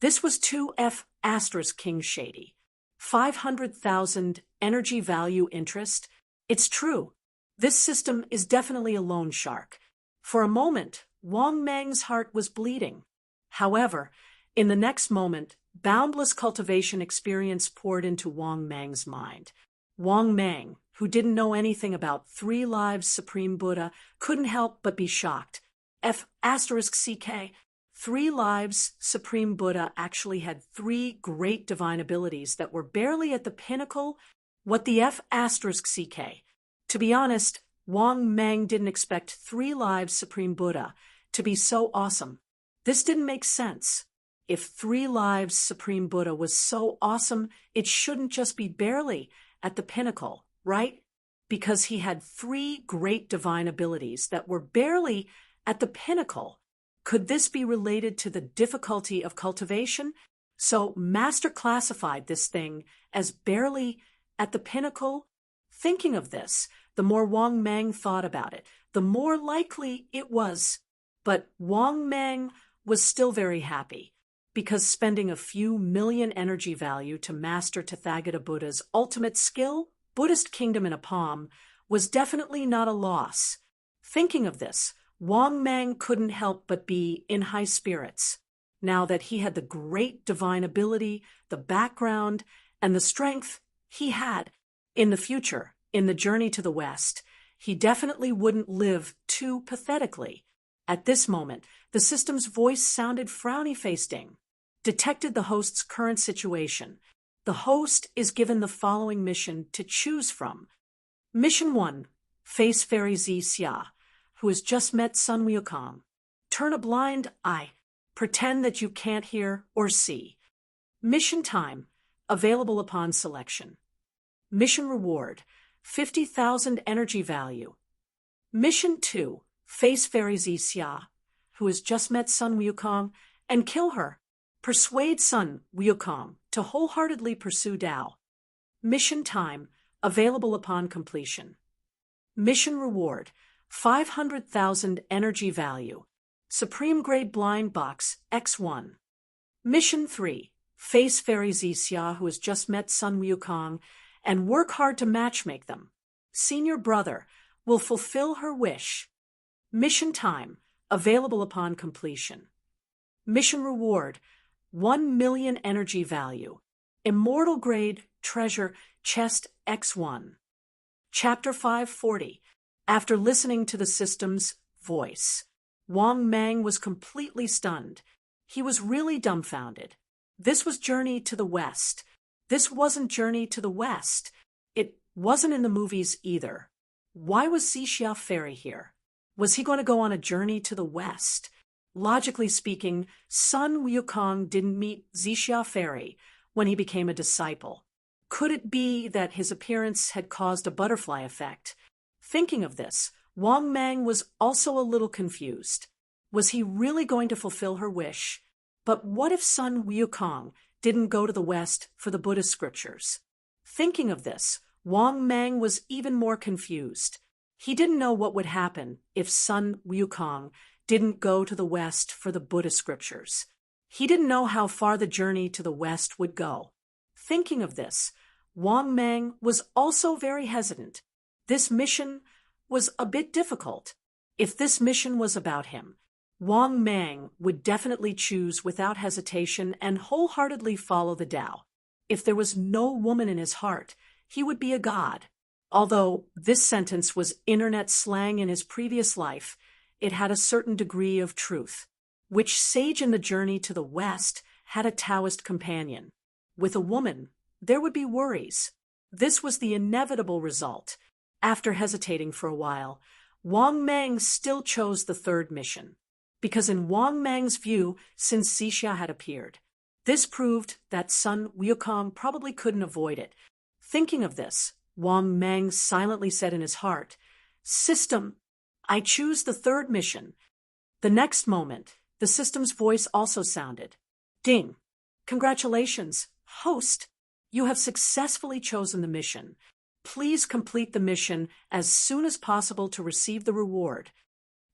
S1: This was 2F asterisk King Shady. 500,000 energy value interest? It's true. This system is definitely a loan shark. For a moment, Wang Mang's heart was bleeding. However, in the next moment, boundless cultivation experience poured into Wang Mang's mind. Wang Mang, who didn't know anything about 3 lives Supreme Buddha, couldn't help but be shocked. F asterisk CK. 3 lives Supreme Buddha actually had 3 great divine abilities that were barely at the pinnacle. What the F asterisk CK? To be honest, Wang Mang didn't expect 3 lives Supreme Buddha to be so awesome. This didn't make sense. If 3 lives Supreme Buddha was so awesome, it shouldn't just be barely at the pinnacle, right? Because he had 3 great divine abilities that were barely at the pinnacle. Could this be related to the difficulty of cultivation? So Master classified this thing as barely at the pinnacle. Thinking of this, the more Wang Mang thought about it, the more likely it was. But Wang Mang was still very happy, because spending a few million energy value to master Tathagata Buddha's ultimate skill, Buddhist kingdom in a palm, was definitely not a loss. Thinking of this, Wang Mang couldn't help but be in high spirits. Now that he had the great divine ability, the background, and the strength he had in the future, in the journey to the West, he definitely wouldn't live too pathetically. At this moment, the system's voice sounded frowny-faced. Detected the host's current situation. The host is given the following mission to choose from. Mission 1. Face Fairy Z Xia, who has just met Sun Wukong. Turn a blind eye. Pretend that you can't hear or see. Mission time. Available upon selection. Mission reward. 50,000 energy value. Mission 2. Face Fairy Z Xia, who has just met Sun Wukong, and kill her. Persuade Sun Wukong to wholeheartedly pursue Tao. Mission time. Available upon completion. Mission reward. 500,000 energy value. Supreme Grade Blind Box X1. Mission 3. Face Fairy Z Xia, who has just met Sun Wukong, and work hard to matchmake them. Senior brother will fulfill her wish. Mission time. Available upon completion. Mission reward. 1 million energy value. Immortal Grade Treasure Chest X1. Chapter 540. After listening to the system's voice, Wang Mang was completely stunned. He was really dumbfounded. This was Journey to the West. This wasn't Journey to the West. It wasn't in the movies either. Why was Xixia Fairy here? Was he going to go on a journey to the West? Logically speaking, Sun Wukong didn't meet Xixia Fairy when he became a disciple. Could it be that his appearance had caused a butterfly effect? Thinking of this, Wang Mang was also a little confused. Was he really going to fulfill her wish? But what if Sun Wukong didn't go to the West for the Buddhist scriptures? Thinking of this, Wang Mang was even more confused. He didn't know what would happen if Sun Wukong didn't go to the West for the Buddhist scriptures. He didn't know how far the journey to the West would go. Thinking of this, Wang Mang was also very hesitant. This mission was a bit difficult. If this mission was about him, Wang Mang would definitely choose without hesitation and wholeheartedly follow the Tao. If there was no woman in his heart, he would be a god. Although this sentence was internet slang in his previous life, it had a certain degree of truth. Which sage in the journey to the West had a Taoist companion? With a woman, there would be worries. This was the inevitable result. After hesitating for a while, Wang Mang still chose the third mission, because in Wang Mang's view, since Zixia had appeared, this proved that Sun Wukong probably couldn't avoid it. Thinking of this, Wang Mang silently said in his heart, "System, I choose the third mission." The next moment, the system's voice also sounded. "Ding! Congratulations, host! You have successfully chosen the mission. Please complete the mission as soon as possible to receive the reward."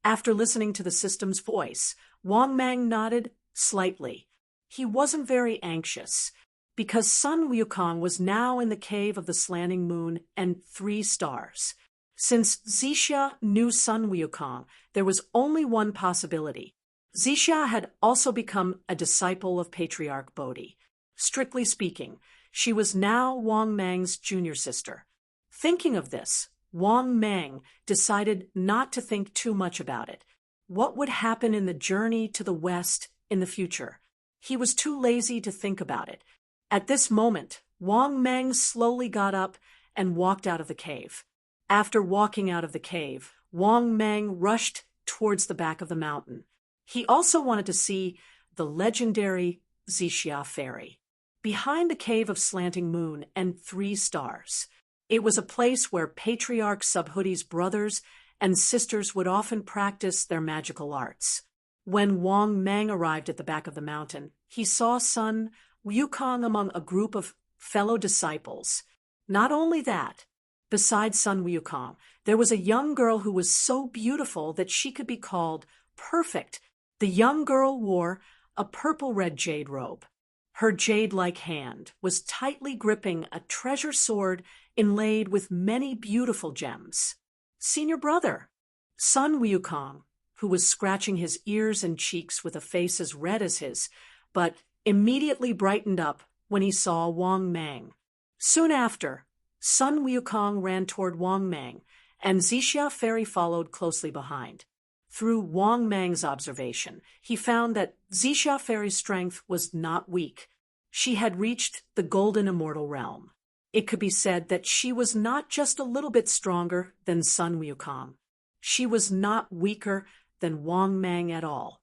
S1: After listening to the system's voice, Wang Mang nodded slightly. He wasn't very anxious, because Sun Wukong was now in the cave of the slanting moon and 3 stars. Since Zixia knew Sun Wukong, there was only one possibility. Zixia had also become a disciple of Patriarch Bodhi. Strictly speaking, she was now Wang Mang's junior sister. Thinking of this, Wang Mang decided not to think too much about it. What would happen in the journey to the west in the future? He was too lazy to think about it. At this moment, Wang Mang slowly got up and walked out of the cave. After walking out of the cave, Wang Mang rushed towards the back of the mountain. He also wanted to see the legendary Zixia Ferry. Behind the cave of slanting moon and 3 stars, it was a place where Patriarch Subhudi's brothers and sisters would often practice their magical arts. When Wang Mang arrived at the back of the mountain, he saw Sun Wukong among a group of fellow disciples. Not only that, besides Sun Wukong, there was a young girl who was so beautiful that she could be called perfect. The young girl wore a purple-red jade robe. Her jade-like hand was tightly gripping a treasure sword inlaid with many beautiful gems. "Senior brother," Sun Wukong, who was scratching his ears and cheeks with a face as red as his, but immediately brightened up when he saw Wang Mang. Soon after, Sun Wukong ran toward Wang Mang, and Zixia Fairy followed closely behind. Through Wang Mang's observation, he found that Zixia Fairy's strength was not weak. She had reached the golden immortal realm. It could be said that she was not just a little bit stronger than Sun Wukong. She was not weaker than Wang Mang at all.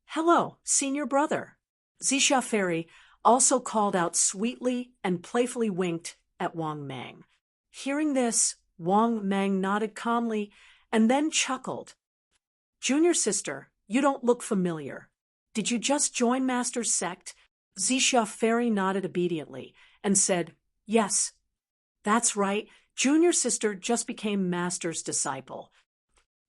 S1: "Hello, senior brother." Zixia Fairy also called out sweetly and playfully winked at Wang Mang. Hearing this, Wang Mang nodded calmly and then chuckled. "Junior sister, you don't look familiar. Did you just join Master's sect?" Zixia Fairy nodded obediently and said, "Yes, that's right. Junior sister just became Master's disciple."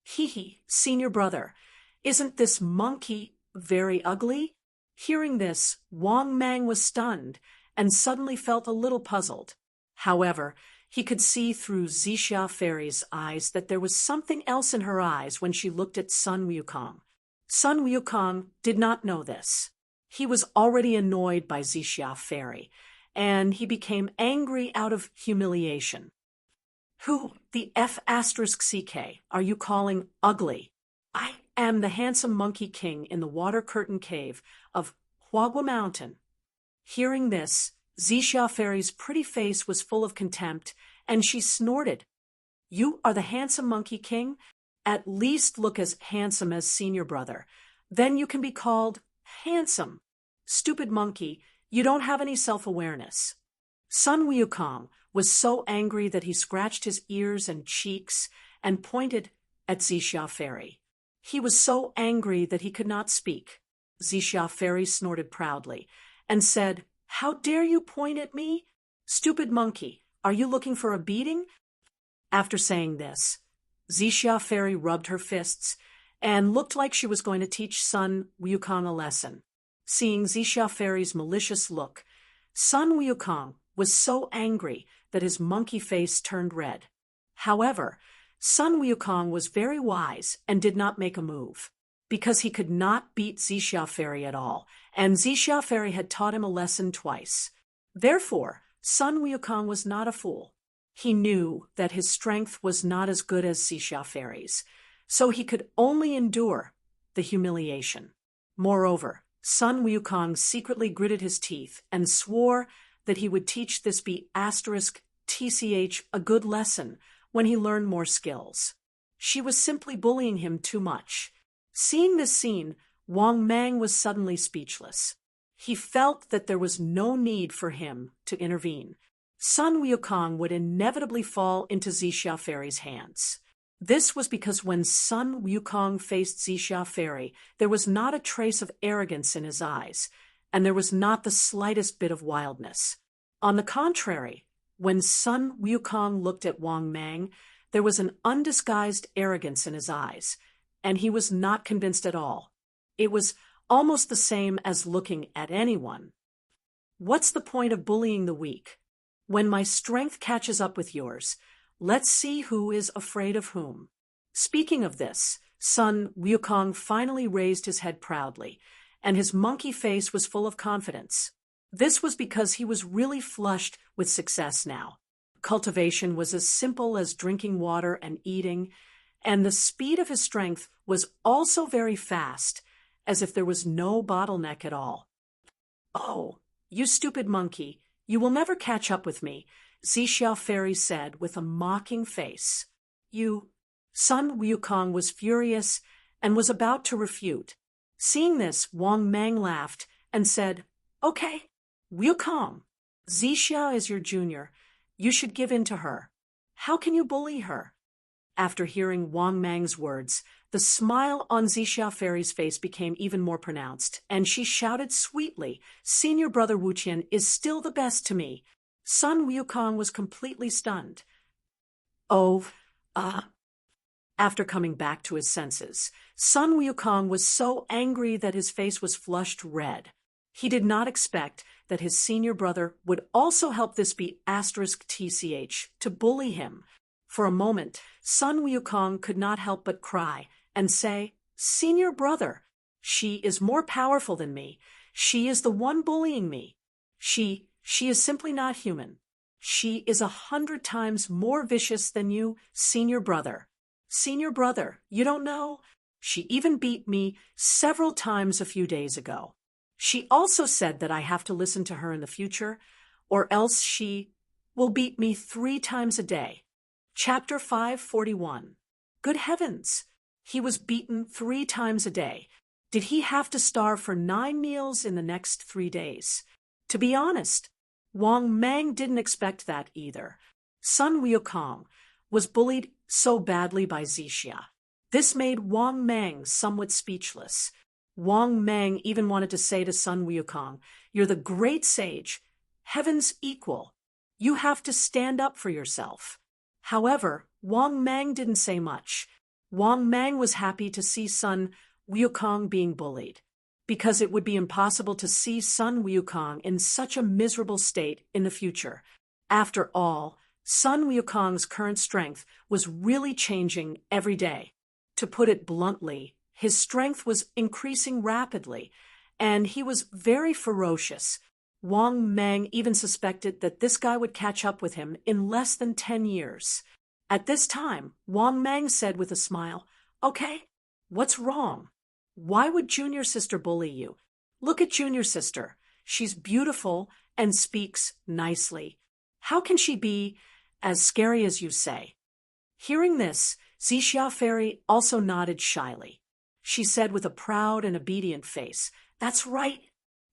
S1: "Hee, senior brother, isn't this monkey very ugly?" Hearing this, Wang Mang was stunned and suddenly felt a little puzzled. However, he could see through Zixia Fairy's eyes that there was something else in her eyes when she looked at Sun Wukong. Sun Wukong did not know this. He was already annoyed by Zixia Fairy, and he became angry out of humiliation. "Who the F***CK are you calling ugly? I am the handsome Monkey King in the Water Curtain Cave of Huagua Mountain." Hearing this, Zixia Fairy's pretty face was full of contempt, and she snorted. "You are the handsome Monkey King? At least look as handsome as senior brother. Then you can be called handsome. Stupid monkey, you don't have any self-awareness." Sun Wukong was so angry that he scratched his ears and cheeks and pointed at Zixia Fairy. He was so angry that he could not speak. Zixia Fairy snorted proudly and said, "How dare you point at me? Stupid monkey, are you looking for a beating?" After saying this, Zixia Fairy rubbed her fists and looked like she was going to teach Sun Wukong a lesson. Seeing Zixia Fairy's malicious look, Sun Wukong was so angry that his monkey face turned red. However, Sun Wukong was very wise and did not make a move, because he could not beat Zixia Fairy at all, and Zixia Fairy had taught him a lesson twice. Therefore, Sun Wukong was not a fool. He knew that his strength was not as good as Zixia Fairy's, so he could only endure the humiliation. Moreover, Sun Wukong secretly gritted his teeth and swore that he would teach this **TCH a good lesson when he learned more skills. She was simply bullying him too much. Seeing this scene, Wang Mang was suddenly speechless. He felt that there was no need for him to intervene. Sun Wukong would inevitably fall into Zixia Fairy's hands. This was because when Sun Wukong faced Zixia Fairy, there was not a trace of arrogance in his eyes, and there was not the slightest bit of wildness. On the contrary, when Sun Wukong looked at Wang Mang, there was an undisguised arrogance in his eyes, and he was not convinced at all. It was almost the same as looking at anyone. What's the point of bullying the weak? When my strength catches up with yours, let's see who is afraid of whom. Speaking of this, Sun Wukong finally raised his head proudly, and his monkey face was full of confidence. This was because he was really flushed with success now. Cultivation was as simple as drinking water and eating, and the speed of his strength was also very fast, as if there was no bottleneck at all. "Oh, you stupid monkey, you will never catch up with me," Zixia Fairy said with a mocking face. Sun Wukong was furious and was about to refute. Seeing this, Wang Mang laughed and said, "Okay, Wukong, Zixia is your junior. You should give in to her. How can you bully her?" After hearing Wang Mang's words, the smile on Zixia Fairy's face became even more pronounced, and she shouted sweetly, "Senior brother Wuqian is still the best to me." Sun Wukong was completely stunned. After coming back to his senses, Sun Wukong was so angry that his face was flushed red. He did not expect that his senior brother would also help this be *TCH to bully him. For a moment, Sun Wukong could not help but cry and say, "Senior brother, she is more powerful than me. She is the one bullying me. She is simply not human. She is 100 times more vicious than you, senior brother. Senior brother, you don't know? She even beat me several times a few days ago. She also said that I have to listen to her in the future, or else she will beat me 3 times a day." Chapter 541. Good heavens! He was beaten 3 times a day. Did he have to starve for 9 meals in the next 3 days? To be honest, Wang Mang didn't expect that either. Sun Wukong was bullied so badly by Zixia. This made Wang Mang somewhat speechless. Wang Mang even wanted to say to Sun Wukong, "You're the great sage, heaven's equal. You have to stand up for yourself." However, Wang Mang didn't say much. Wang Mang was happy to see Sun Wukong being bullied, because it would be impossible to see Sun Wukong in such a miserable state in the future. After all, Sun Wukong's current strength was really changing every day. To put it bluntly, his strength was increasing rapidly, and he was very ferocious. Wang Mang even suspected that this guy would catch up with him in less than 10 years. At this time, Wang Mang said with a smile, "Okay, what's wrong? Why would junior sister bully you? Look at junior sister. She's beautiful and speaks nicely. How can she be as scary as you say?" Hearing this, Zixia Fairy also nodded shyly. She said with a proud and obedient face, "That's right.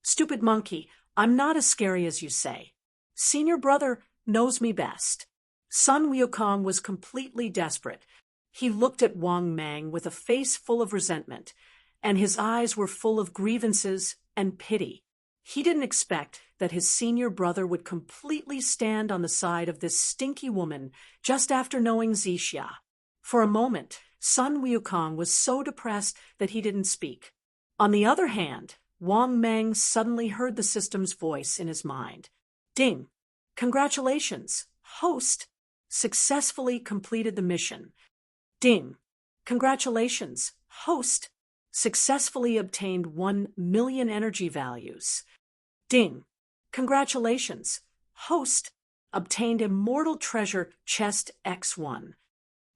S1: Stupid monkey, I'm not as scary as you say. Senior brother knows me best." Sun Wukong was completely desperate. He looked at Wang Mang with a face full of resentment, and his eyes were full of grievances and pity. He didn't expect that his senior brother would completely stand on the side of this stinky woman just after knowing Zixia. For a moment, Sun Wukong was so depressed that he didn't speak. On the other hand, Wang Mang suddenly heard the system's voice in his mind. "Ding! Congratulations, host! Successfully completed the mission. Ding! Congratulations, host! Successfully obtained 1 million energy values. Ding! Congratulations, host! Obtained immortal treasure chest X1.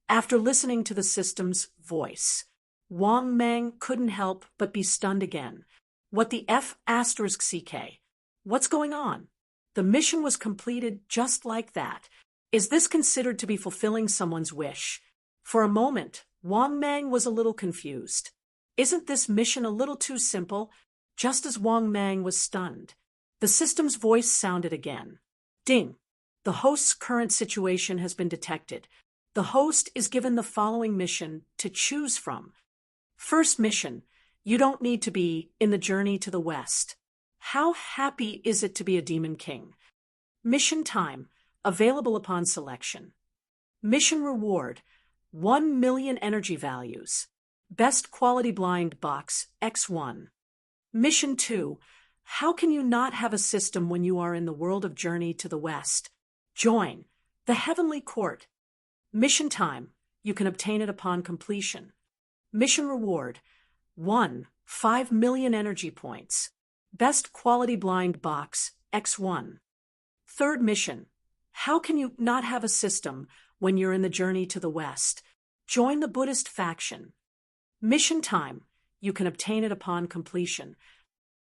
S1: After listening to the system's voice, Wang Mang couldn't help but be stunned again. What the F***CK? What's going on? The mission was completed just like that. Is this considered to be fulfilling someone's wish? For a moment, Wang Mang was a little confused. Isn't this mission a little too simple? Just as Wang Mang was stunned, the system's voice sounded again. Ding! The host's current situation has been detected. The host is given the following mission to choose from. First mission: you don't need to be in the journey to the west. How happy is it to be a demon king? Mission time, available upon selection. Mission reward, 1 million energy values. Best quality blind box, X1. Mission 2, how can you not have a system when you are in the world of Journey to the West? Join the Heavenly Court. Mission time, you can obtain it upon completion. Mission reward, 5 million energy points. Best quality blind box, X1. Third mission, how can you not have a system when you're in the Journey to the West? Join the Buddhist faction. Mission time, you can obtain it upon completion.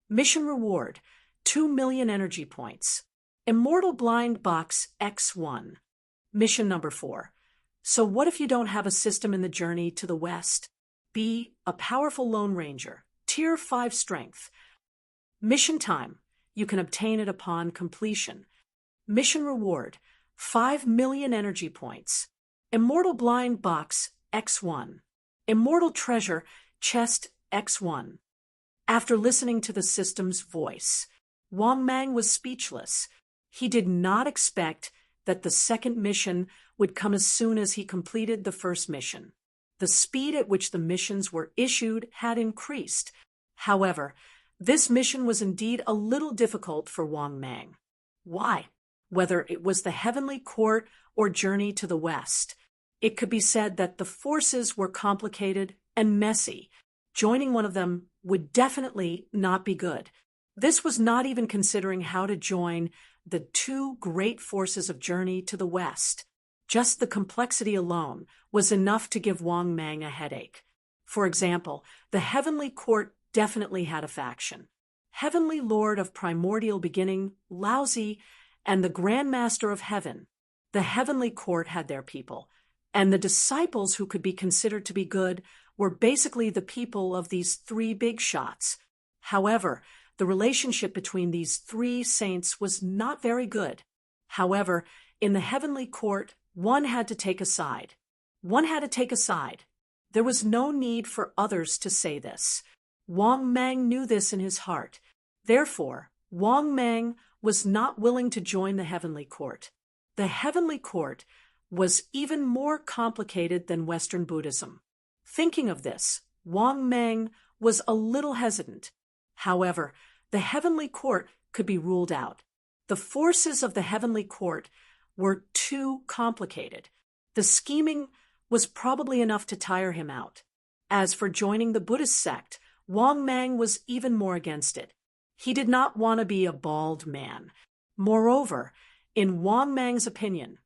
S1: Mission reward, 2 million energy points. Immortal blind box, X1. Mission number 4. So what if you don't have a system in the Journey to the West? Be a powerful Lone Ranger, Tier 5 strength. Mission time, you can obtain it upon completion. Mission reward, 5 million energy points. Immortal blind box, X1. Immortal treasure, chest, X1. After listening to the system's voice, Wang Mang was speechless. He did not expect that the second mission would come as soon as he completed the first mission. The speed at which the missions were issued had increased. However, this mission was indeed a little difficult for Wang Mang. Why? Whether it was the Heavenly Court or Journey to the West, it could be said that the forces were complicated and messy. Joining one of them would definitely not be good. This was not even considering how to join the two great forces of Journey to the West. Just the complexity alone was enough to give Wang Mang a headache. For example, the Heavenly Court definitely had a faction. Heavenly Lord of Primordial Beginning, Laozi, and the Grand Master of Heaven. The Heavenly Court had their people, and the disciples who could be considered to be good were basically the people of these three big shots. However, the relationship between these three saints was not very good. However, in the Heavenly Court, one had to take a side. One had to take a side. There was no need for others to say this. Wang Mang knew this in his heart. Therefore, Wang Mang was not willing to join the Heavenly Court. The Heavenly Court was even more complicated than Western Buddhism. Thinking of this, Wang Mang was a little hesitant. However, the Heavenly Court could be ruled out. The forces of the Heavenly Court were too complicated. The scheming was probably enough to tire him out. As for joining the Buddhist sect, Wang Mang was even more against it. He did not want to be a bald man. Moreover, in Wang Mang's opinion,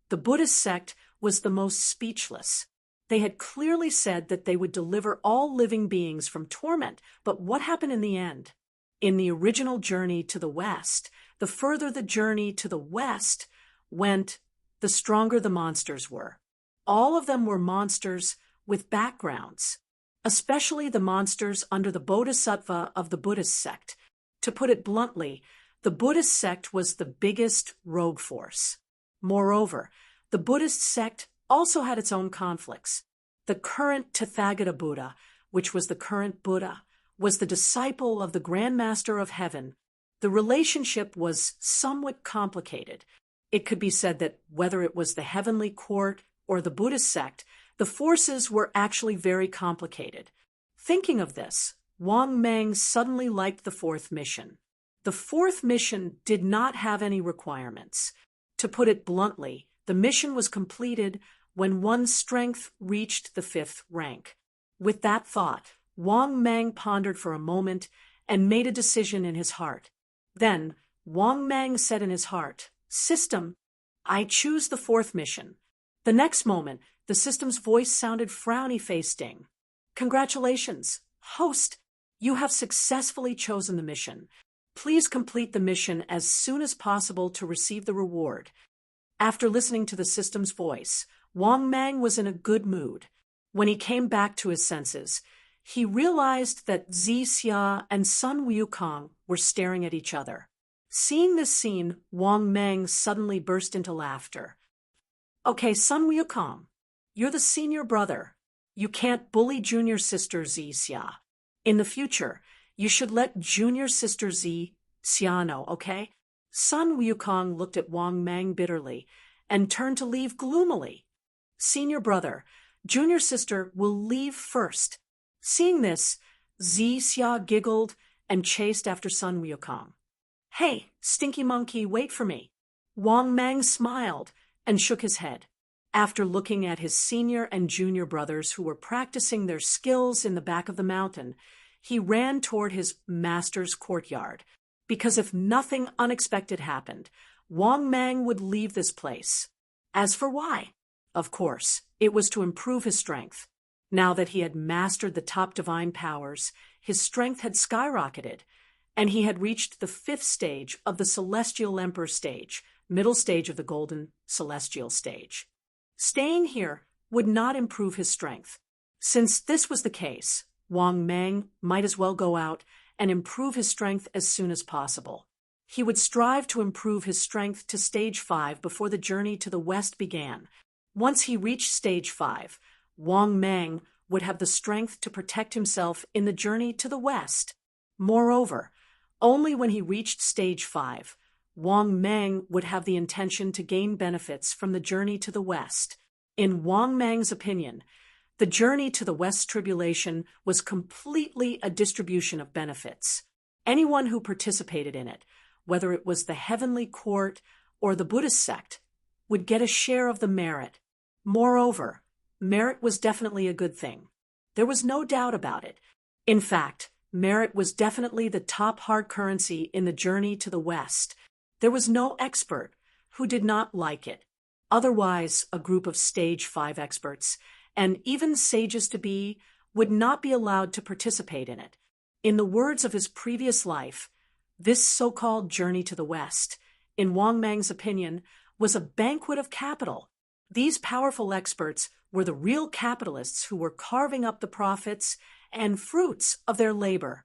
S1: the Buddhist sect was the most speechless. They had clearly said that they would deliver all living beings from torment, but what happened in the end? In the original Journey to the West, the further the journey to the West went, the stronger the monsters were. All of them were monsters with backgrounds, especially the monsters under the Bodhisattva of the Buddhist sect. To put it bluntly, the Buddhist sect was the biggest rogue force. Moreover, the Buddhist sect also had its own conflicts. The current Tathagata Buddha, which was the current Buddha, was the disciple of the Grand Master of Heaven. The relationship was somewhat complicated. It could be said that whether it was the Heavenly Court or the Buddhist sect, the forces were actually very complicated. Thinking of this, Wang Mang suddenly liked the fourth mission. The fourth mission did not have any requirements. To put it bluntly, the mission was completed when one's strength reached the 5th rank. With that thought, Wang Mang pondered for a moment and made a decision in his heart. Then, Wang Mang said in his heart, "System, I choose the fourth mission." The next moment, the system's voice sounded frowny-faced ding. "Congratulations, host, you have successfully chosen the mission. Please complete the mission as soon as possible to receive the reward." After listening to the system's voice, Wang Mang was in a good mood. When he came back to his senses, he realized that Zi Xia and Sun Wukong were staring at each other. Seeing this scene, Wang Mang suddenly burst into laughter. Okay, Sun Wukong, you're the senior brother. You can't bully junior sister Zi Xia. In the future, you should let junior sister Zi Xia know, okay? Sun Wukong looked at Wang Mang bitterly and turned to leave gloomily. Senior brother, junior sister will leave first. Seeing this, Zi Xia giggled and chased after Sun Wukong. Hey, stinky monkey, wait for me. Wang Mang smiled and shook his head. After looking at his senior and junior brothers who were practicing their skills in the back of the mountain, he ran toward his master's courtyard, because if nothing unexpected happened, Wang Mang would leave this place. As for why? Of course, it was to improve his strength. Now that he had mastered the top divine powers, his strength had skyrocketed, and he had reached the 5th stage of the Celestial Emperor stage, middle stage of the Golden Celestial stage. Staying here would not improve his strength. Since this was the case, Wang Mang might as well go out and improve his strength as soon as possible. He would strive to improve his strength to stage 5 before the journey to the west began. Once he reached stage 5, Wang Mang would have the strength to protect himself in the journey to the west. Moreover, only when he reached stage 5, Wang Mang would have the intention to gain benefits from the journey to the west. In Wang Mang's opinion, the journey to the West Tribulation was completely a distribution of benefits. Anyone who participated in it, whether it was the Heavenly Court or the Buddhist sect, would get a share of the merit. Moreover, merit was definitely a good thing. There was no doubt about it. In fact, merit was definitely the top hard currency in the journey to the West. There was no expert who did not like it. Otherwise, a group of stage 5 experts, and even sages-to-be, would not be allowed to participate in it. In the words of his previous life, this so-called journey to the West, in Wang Mang's opinion, was a banquet of capital. These powerful experts were the real capitalists who were carving up the profits and fruits of their labor.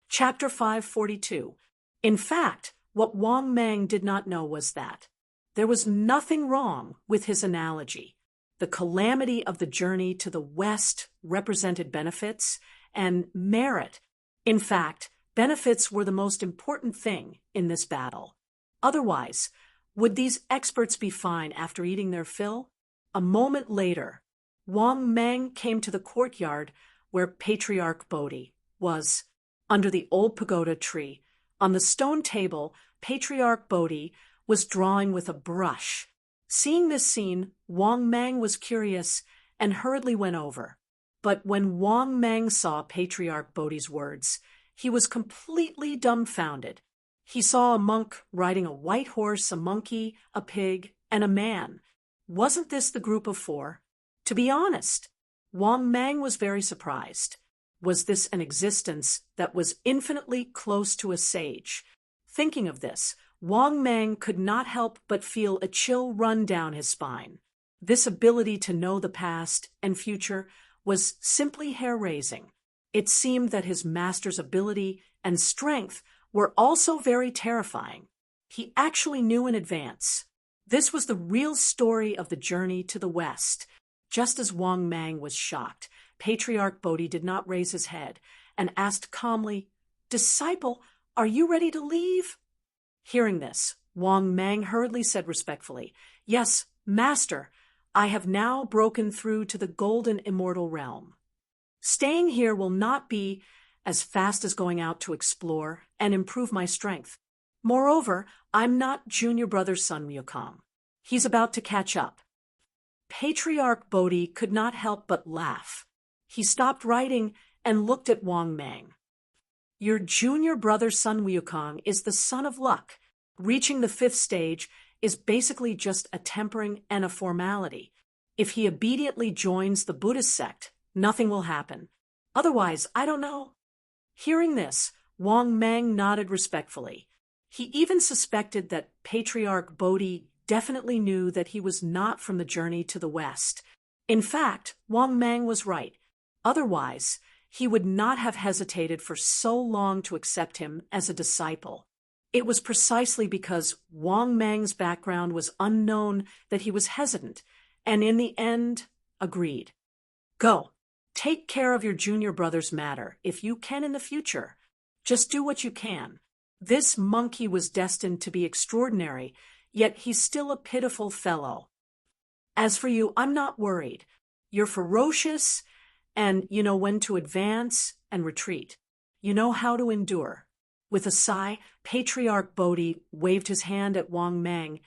S1: Chapter 542. In fact, what Wang Mang did not know was that there was nothing wrong with his analogy. The calamity of the journey to the West represented benefits and merit. In fact, benefits were the most important thing in this battle. Otherwise, would these experts be fine after eating their fill? A moment later, Wang Mang came to the courtyard where Patriarch Bodhi was. Under the old pagoda tree, on the stone table, Patriarch Bodhi was drawing with a brush. Seeing this scene, Wang Mang was curious and hurriedly went over. But when Wang Mang saw Patriarch Bodhi's words, he was completely dumbfounded. He saw a monk riding a white horse, a monkey, a pig, and a man. Wasn't this the group of 4? To be honest, Wang Mang was very surprised. Was this an existence that was infinitely close to a sage? Thinking of this, Wang Mang could not help but feel a chill run down his spine. This ability to know the past and future was simply hair-raising. It seemed that his master's ability and strength were also very terrifying. He actually knew in advance. This was the real story of the journey to the West. Just as Wang Mang was shocked, Patriarch Bodhi did not raise his head and asked calmly, "Disciple, are you ready to leave?" Hearing this, Wang Mang hurriedly said respectfully, "Yes, Master, I have now broken through to the golden immortal realm. Staying here will not be as fast as going out to explore and improve my strength. Moreover, I'm not junior brother Sun Wukong. He's about to catch up." Patriarch Bodhi could not help but laugh. He stopped writing and looked at Wang Mang. "Your junior brother Sun Wukong is the son of luck. Reaching the 5th stage is basically just a tempering and a formality. If he obediently joins the Buddhist sect, nothing will happen. Otherwise, I don't know." Hearing this, Wang Mang nodded respectfully. He even suspected that Patriarch Bodhi definitely knew that he was not from the journey to the west. In fact, Wang Mang was right. Otherwise, he would not have hesitated for so long to accept him as a disciple. It was precisely because Wang Mang's background was unknown that he was hesitant, and in the end, agreed. Go. Take care of your junior brother's matter, if you can in the future. Just do what you can. This monkey was destined to be extraordinary, yet he's still a pitiful fellow. As for you, I'm not worried. You're ferocious, and you know when to advance and retreat. You know how to endure. With a sigh, Patriarch Bodhi waved his hand at Wang Mang,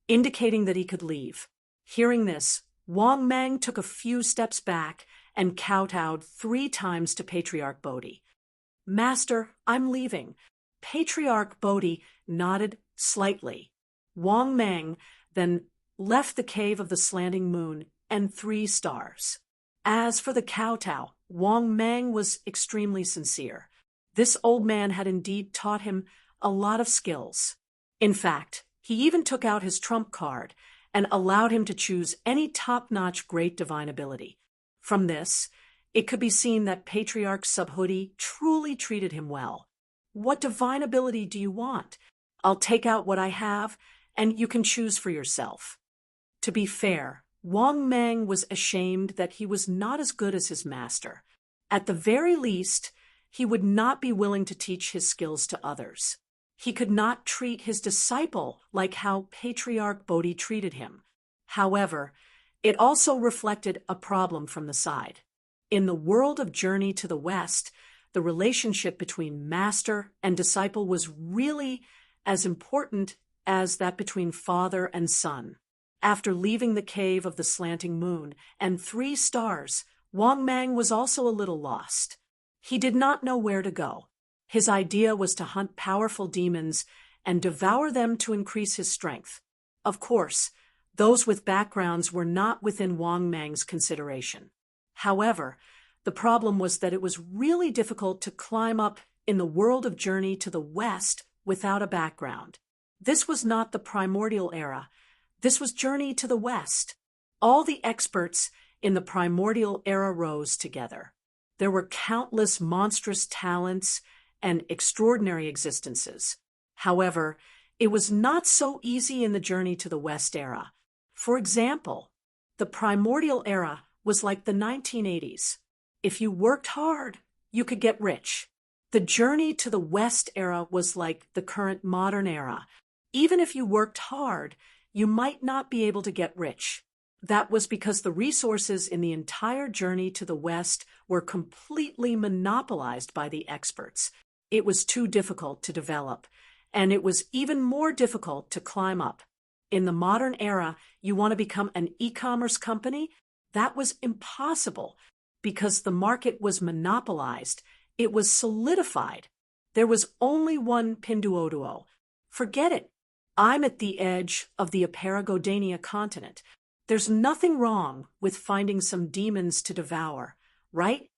S1: indicating that he could leave. Hearing this, Wang Mang took a few steps back and kowtowed 3 times to Patriarch Bodhi. Master, I'm leaving. Patriarch Bodhi nodded slightly. Wang Mang then left the cave of the slanting moon and 3 stars. As for the kowtow, Wang Mang was extremely sincere. This old man had indeed taught him a lot of skills. In fact, he even took out his trump card and allowed him to choose any top-notch great divine ability. From this, it could be seen that Patriarch Subhuti truly treated him well. What divine ability do you want? I'll take out what I have, and you can choose for yourself. To be fair, Wang Mang was ashamed that he was not as good as his master. At the very least, he would not be willing to teach his skills to others. He could not treat his disciple like how Patriarch Bodhi treated him. However, it also reflected a problem from the side. In the world of Journey to the West, the relationship between master and disciple was really as important as that between father and son. After leaving the cave of the slanting moon and 3 stars, Wang Mang was also a little lost. He did not know where to go. His idea was to hunt powerful demons and devour them to increase his strength. Of course, those with backgrounds were not within Wang Mang's consideration. However, the problem was that it was really difficult to climb up in the world of Journey to the West without a background. This was not the primordial era. This was Journey to the West. All the experts in the primordial era rose together. There were countless monstrous talents and extraordinary existences. However, it was not so easy in the Journey to the West era. For example, the primordial era was like the 1980s. If you worked hard, you could get rich. The Journey to the West era was like the current modern era. Even if you worked hard, you might not be able to get rich. That was because the resources in the entire Journey to the West were completely monopolized by the experts. It was too difficult to develop, and it was even more difficult to climb up. In the modern era, you want to become an e-commerce company? That was impossible because the market was monopolized. It was solidified. There was only one Pinduoduo. Forget it. I'm at the edge of the Aparagodania continent. There's nothing wrong with finding some demons to devour, right?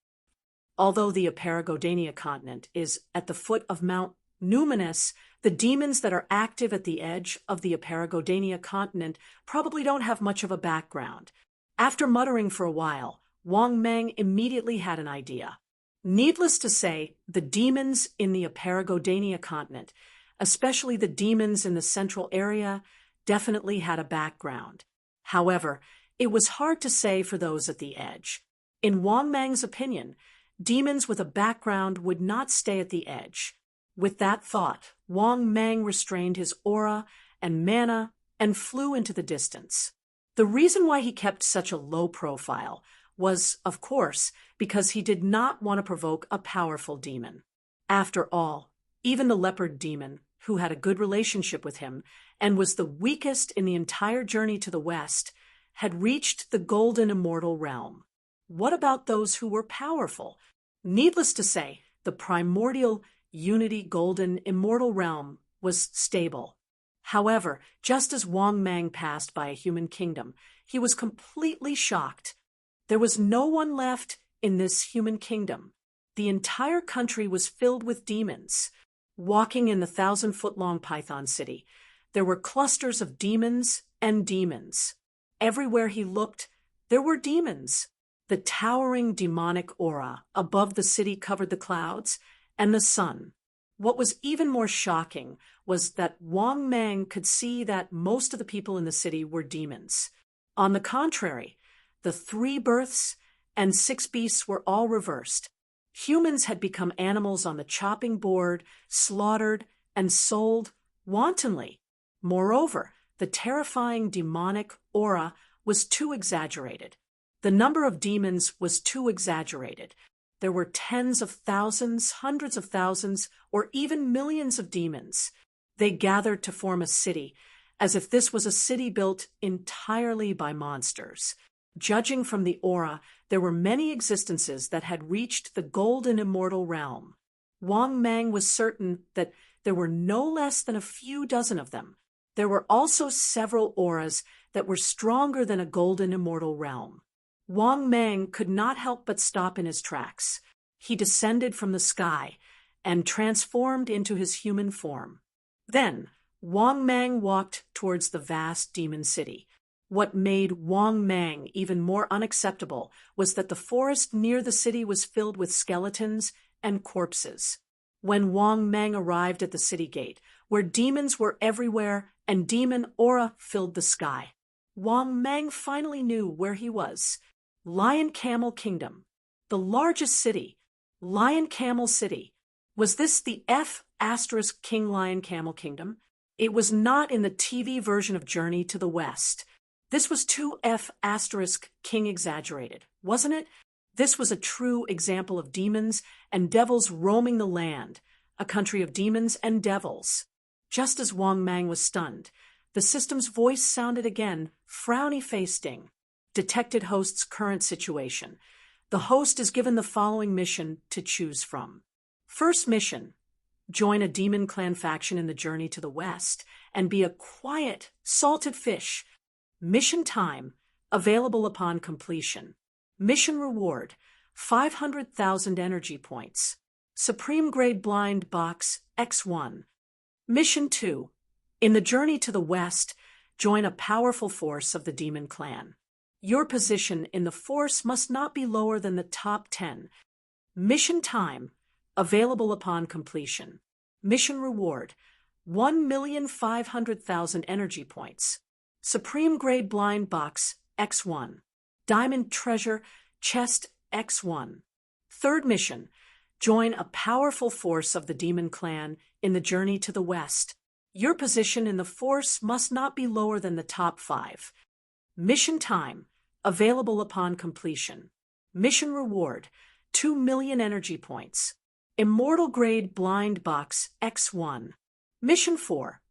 S1: Although the Aparagodania continent is at the foot of Mount Numinous, the demons that are active at the edge of the Aparagodania continent probably don't have much of a background. After muttering for a while, Wang Mang immediately had an idea. Needless to say, the demons in the Aparagodania continent, especially the demons in the central area, definitely had a background. However, it was hard to say for those at the edge. In Wang Mang's opinion, demons with a background would not stay at the edge. With that thought, Wang Mang restrained his aura and mana and flew into the distance. The reason why he kept such a low profile was, of course, because he did not want to provoke a powerful demon. After all, even the leopard demon, who had a good relationship with him and was the weakest in the entire Journey to the West, had reached the golden immortal realm. What about those who were powerful? Needless to say, the primordial unity golden immortal realm was stable. However, just as Wang Mang passed by a human kingdom, he was completely shocked. There was no one left in this human kingdom. The entire country was filled with demons. Walking in the 1,000-foot-long Python city, there were clusters of demons and demons. Everywhere he looked, there were demons. The towering demonic aura above the city covered the clouds and the sun. What was even more shocking was that Wang Mang could see that most of the people in the city were demons. On the contrary, the 3 births and 6 beasts were all reversed. Humans had become animals on the chopping board, slaughtered and sold wantonly. Moreover, the terrifying demonic aura was too exaggerated. The number of demons was too exaggerated. There were tens of thousands, hundreds of thousands, or even millions of demons. They gathered to form a city, as if this was a city built entirely by monsters. Judging from the aura, there were many existences that had reached the golden immortal realm. Wang Mang was certain that there were no less than a few dozen of them. There were also several auras that were stronger than a golden immortal realm. Wang Mang could not help but stop in his tracks. He descended from the sky and transformed into his human form. Then, Wang Mang walked towards the vast demon city. What made Wang Mang even more unacceptable was that the forest near the city was filled with skeletons and corpses. When Wang Mang arrived at the city gate, where demons were everywhere and demon aura filled the sky, Wang Mang finally knew where he was. Lion Camel Kingdom, the largest city, Lion Camel City. Was this the F** King Lion Camel Kingdom? It was not in the TV version of Journey to the West. This was too F** King exaggerated, wasn't it? This was a true example of demons and devils roaming the land, a country of demons and devils. Just as Wang Mang was stunned, the system's voice sounded again, frowny-faced Ding. Detected host's current situation. The host is given the following mission to choose from. First mission: join a demon clan faction in the Journey to the West and be a quiet, salted fish. Mission time, available upon completion. Mission reward, 500,000 energy points. Supreme Grade Blind Box X1. Mission 2. In the Journey to the West, join a powerful force of the Demon Clan. Your position in the force must not be lower than the top 10. Mission time, available upon completion. Mission reward, 1,500,000 energy points. Supreme Grade Blind Box X1. Diamond Treasure Chest X1. Third mission, join a powerful force of the Demon Clan in the Journey to the West. Your position in the force must not be lower than the top 5. Mission time, available upon completion. Mission reward, 2 million energy points. Immortal Grade Blind Box X1. Mission 4.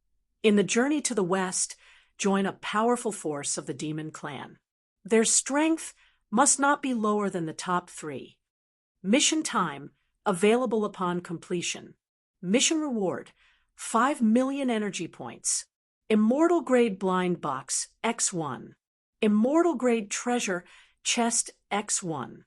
S1: In the Journey to the West, join a powerful force of the Demon Clan. Their strength must not be lower than the top 3. Mission time, available upon completion. Mission reward, 5 million energy points. Immortal Grade Blind Box X1. Immortal Grade Treasure Chest X1.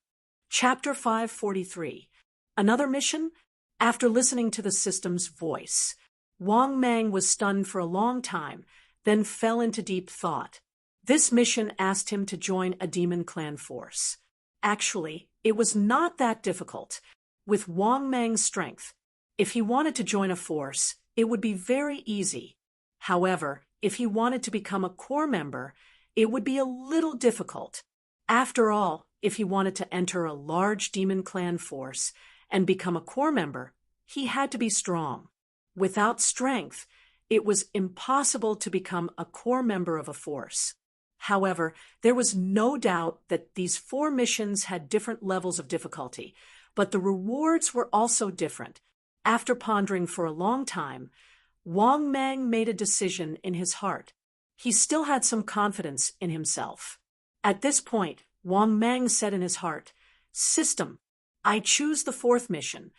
S1: Chapter 543. Another mission? After listening to the system's voice, Wang Mang was stunned for a long time, then fell into deep thought. This mission asked him to join a Demon Clan force. Actually, it was not that difficult. With Wang Mang's strength, if he wanted to join a force, it would be very easy. However, if he wanted to become a core member, it would be a little difficult. After all, if he wanted to enter a large Demon Clan force and become a core member, he had to be strong. Without strength, it was impossible to become a core member of a force. However, there was no doubt that these 4 missions had different levels of difficulty, but the rewards were also different. After pondering for a long time, Wang Mang made a decision in his heart. He still had some confidence in himself. At this point, Wang Mang said in his heart, "System, I choose the 4th mission."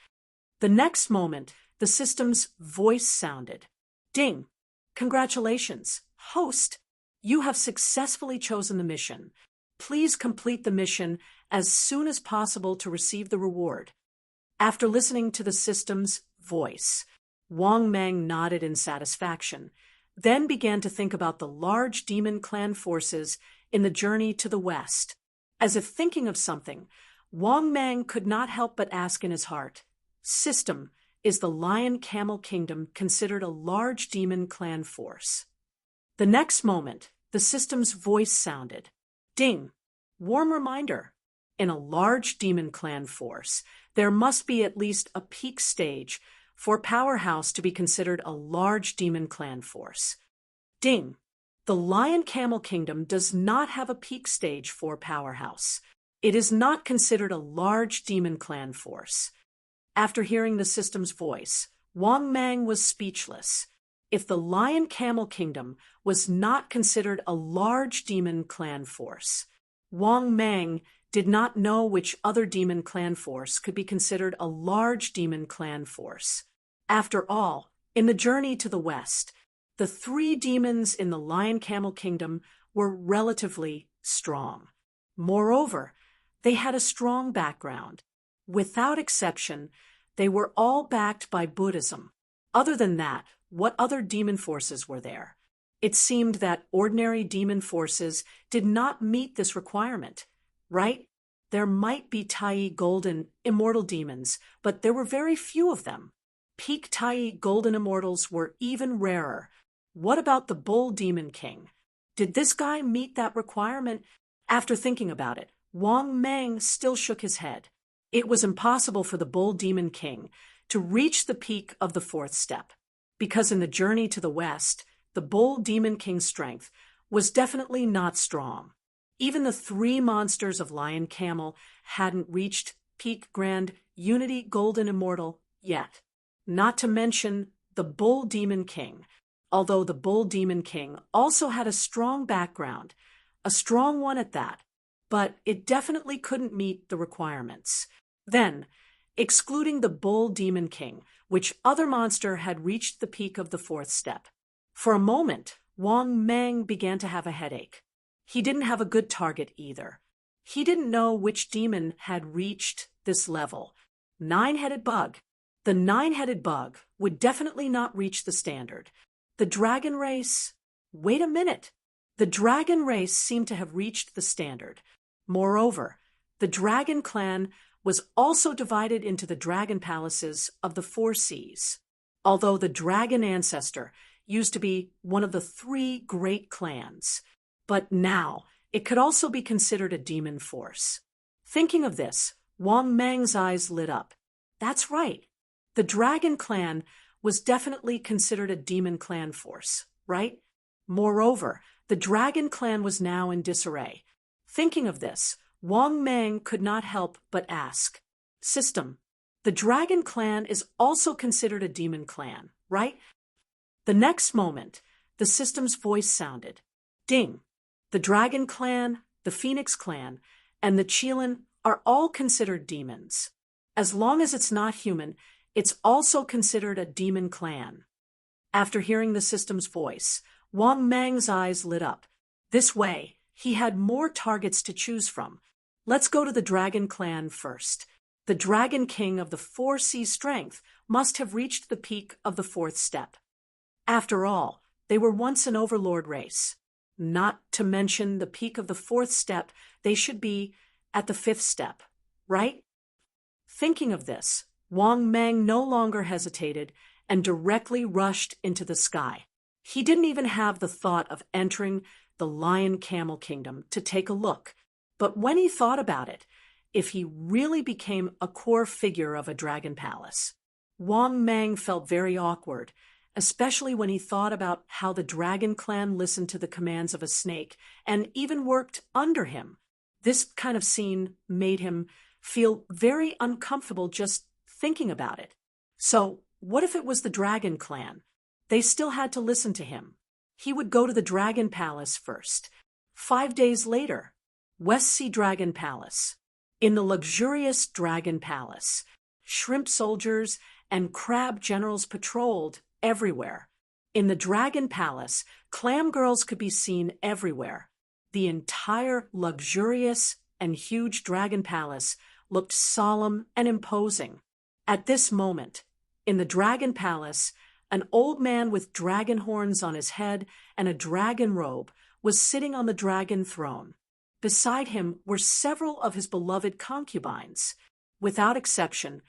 S1: The next moment, the system's voice sounded. "Ding! Congratulations, host! You have successfully chosen the mission. Please complete the mission as soon as possible to receive the reward." After listening to the system's voice, Wang Mang nodded in satisfaction. then began to think about the large demon clan forces in the journey to the west. As if thinking of something, Wang Mang could not help but ask in his heart, "System, is the Lion Camel Kingdom considered a large demon clan force?" The next moment, the system's voice sounded. Ding! Warm reminder. In a large demon clan force, there must be at least a peak stage for Powerhouse to be considered a large demon clan force. Ding! The Lion Camel Kingdom does not have a peak stage for Powerhouse. It is not considered a large demon clan force. After hearing the system's voice, Wang Mang was speechless. If the Lion Camel Kingdom was not considered a large demon clan force, Wang Mang did not know which other demon clan force could be considered a large demon clan force. After all, in the journey to the west, the 3 demons in the Lion Camel Kingdom were relatively strong. Moreover, they had a strong background. Without exception, they were all backed by Buddhism. Other than that, what other demon forces were there? It seemed that ordinary demon forces did not meet this requirement, right? There might be Tai Golden Immortal demons, but there were very few of them. Peak Tai Golden Immortals were even rarer. What about the Bull Demon King? Did this guy meet that requirement? After thinking about it, Wang Mang still shook his head. It was impossible for the Bull Demon King to reach the peak of the 4th step, because in the journey to the west, the Bull Demon King's strength was definitely not strong. Even the 3 monsters of Lion Camel hadn't reached peak Grand Unity Golden Immortal yet. Not to mention the Bull Demon King, although the Bull Demon King also had a strong background, a strong one at that, but it definitely couldn't meet the requirements. Then, excluding the Bull Demon King, which other monster had reached the peak of the 4th step? For a moment, Wang Mang began to have a headache. He didn't have a good target either. He didn't know which demon had reached this level. 9-headed bug. The 9-headed bug would definitely not reach the standard. The dragon race... Wait a minute. The dragon race seemed to have reached the standard. Moreover, the dragon clan was also divided into the dragon palaces of the 4 seas. Although the dragon ancestor used to be one of the 3 great clans, but now it could also be considered a demon force. Thinking of this, Wang Mang's eyes lit up. That's right. The dragon clan was definitely considered a demon clan force, right? Moreover, the dragon clan was now in disarray. Thinking of this, Wang Mang could not help but ask, "System, the dragon clan is also considered a demon clan, right?" The next moment, the system's voice sounded. Ding! The dragon clan, the phoenix clan, and the Qilin are all considered demons. As long as it's not human, it's also considered a demon clan. After hearing the system's voice, Wang Mang's eyes lit up. This way, he had more targets to choose from. Let's go to the dragon clan first. The dragon king of the 4 seas strength must have reached the peak of the 4th step. After all, they were once an overlord race. Not to mention the peak of the 4th step, they should be at the 5th step, right? Thinking of this, Wang Mang no longer hesitated and directly rushed into the sky. He didn't even have the thought of entering the Lion Camel Kingdom to take a look. But when he thought about it, if he really became a core figure of a dragon palace, Wang Mang felt very awkward, especially when he thought about how the dragon clan listened to the commands of a snake and even worked under him. This kind of scene made him feel very uncomfortable just thinking about it. So, what if it was the dragon clan? They still had to listen to him. He would go to the dragon palace first. 5 days later, West Sea Dragon Palace. In the luxurious dragon palace, shrimp soldiers and crab generals patrolled everywhere. In the dragon palace, clam girls could be seen everywhere. The entire luxurious and huge dragon palace looked solemn and imposing. At this moment, in the dragon palace, An old man with dragon horns on his head and a dragon robe was sitting on the dragon throne. Beside him were several of his beloved concubines. Without exception,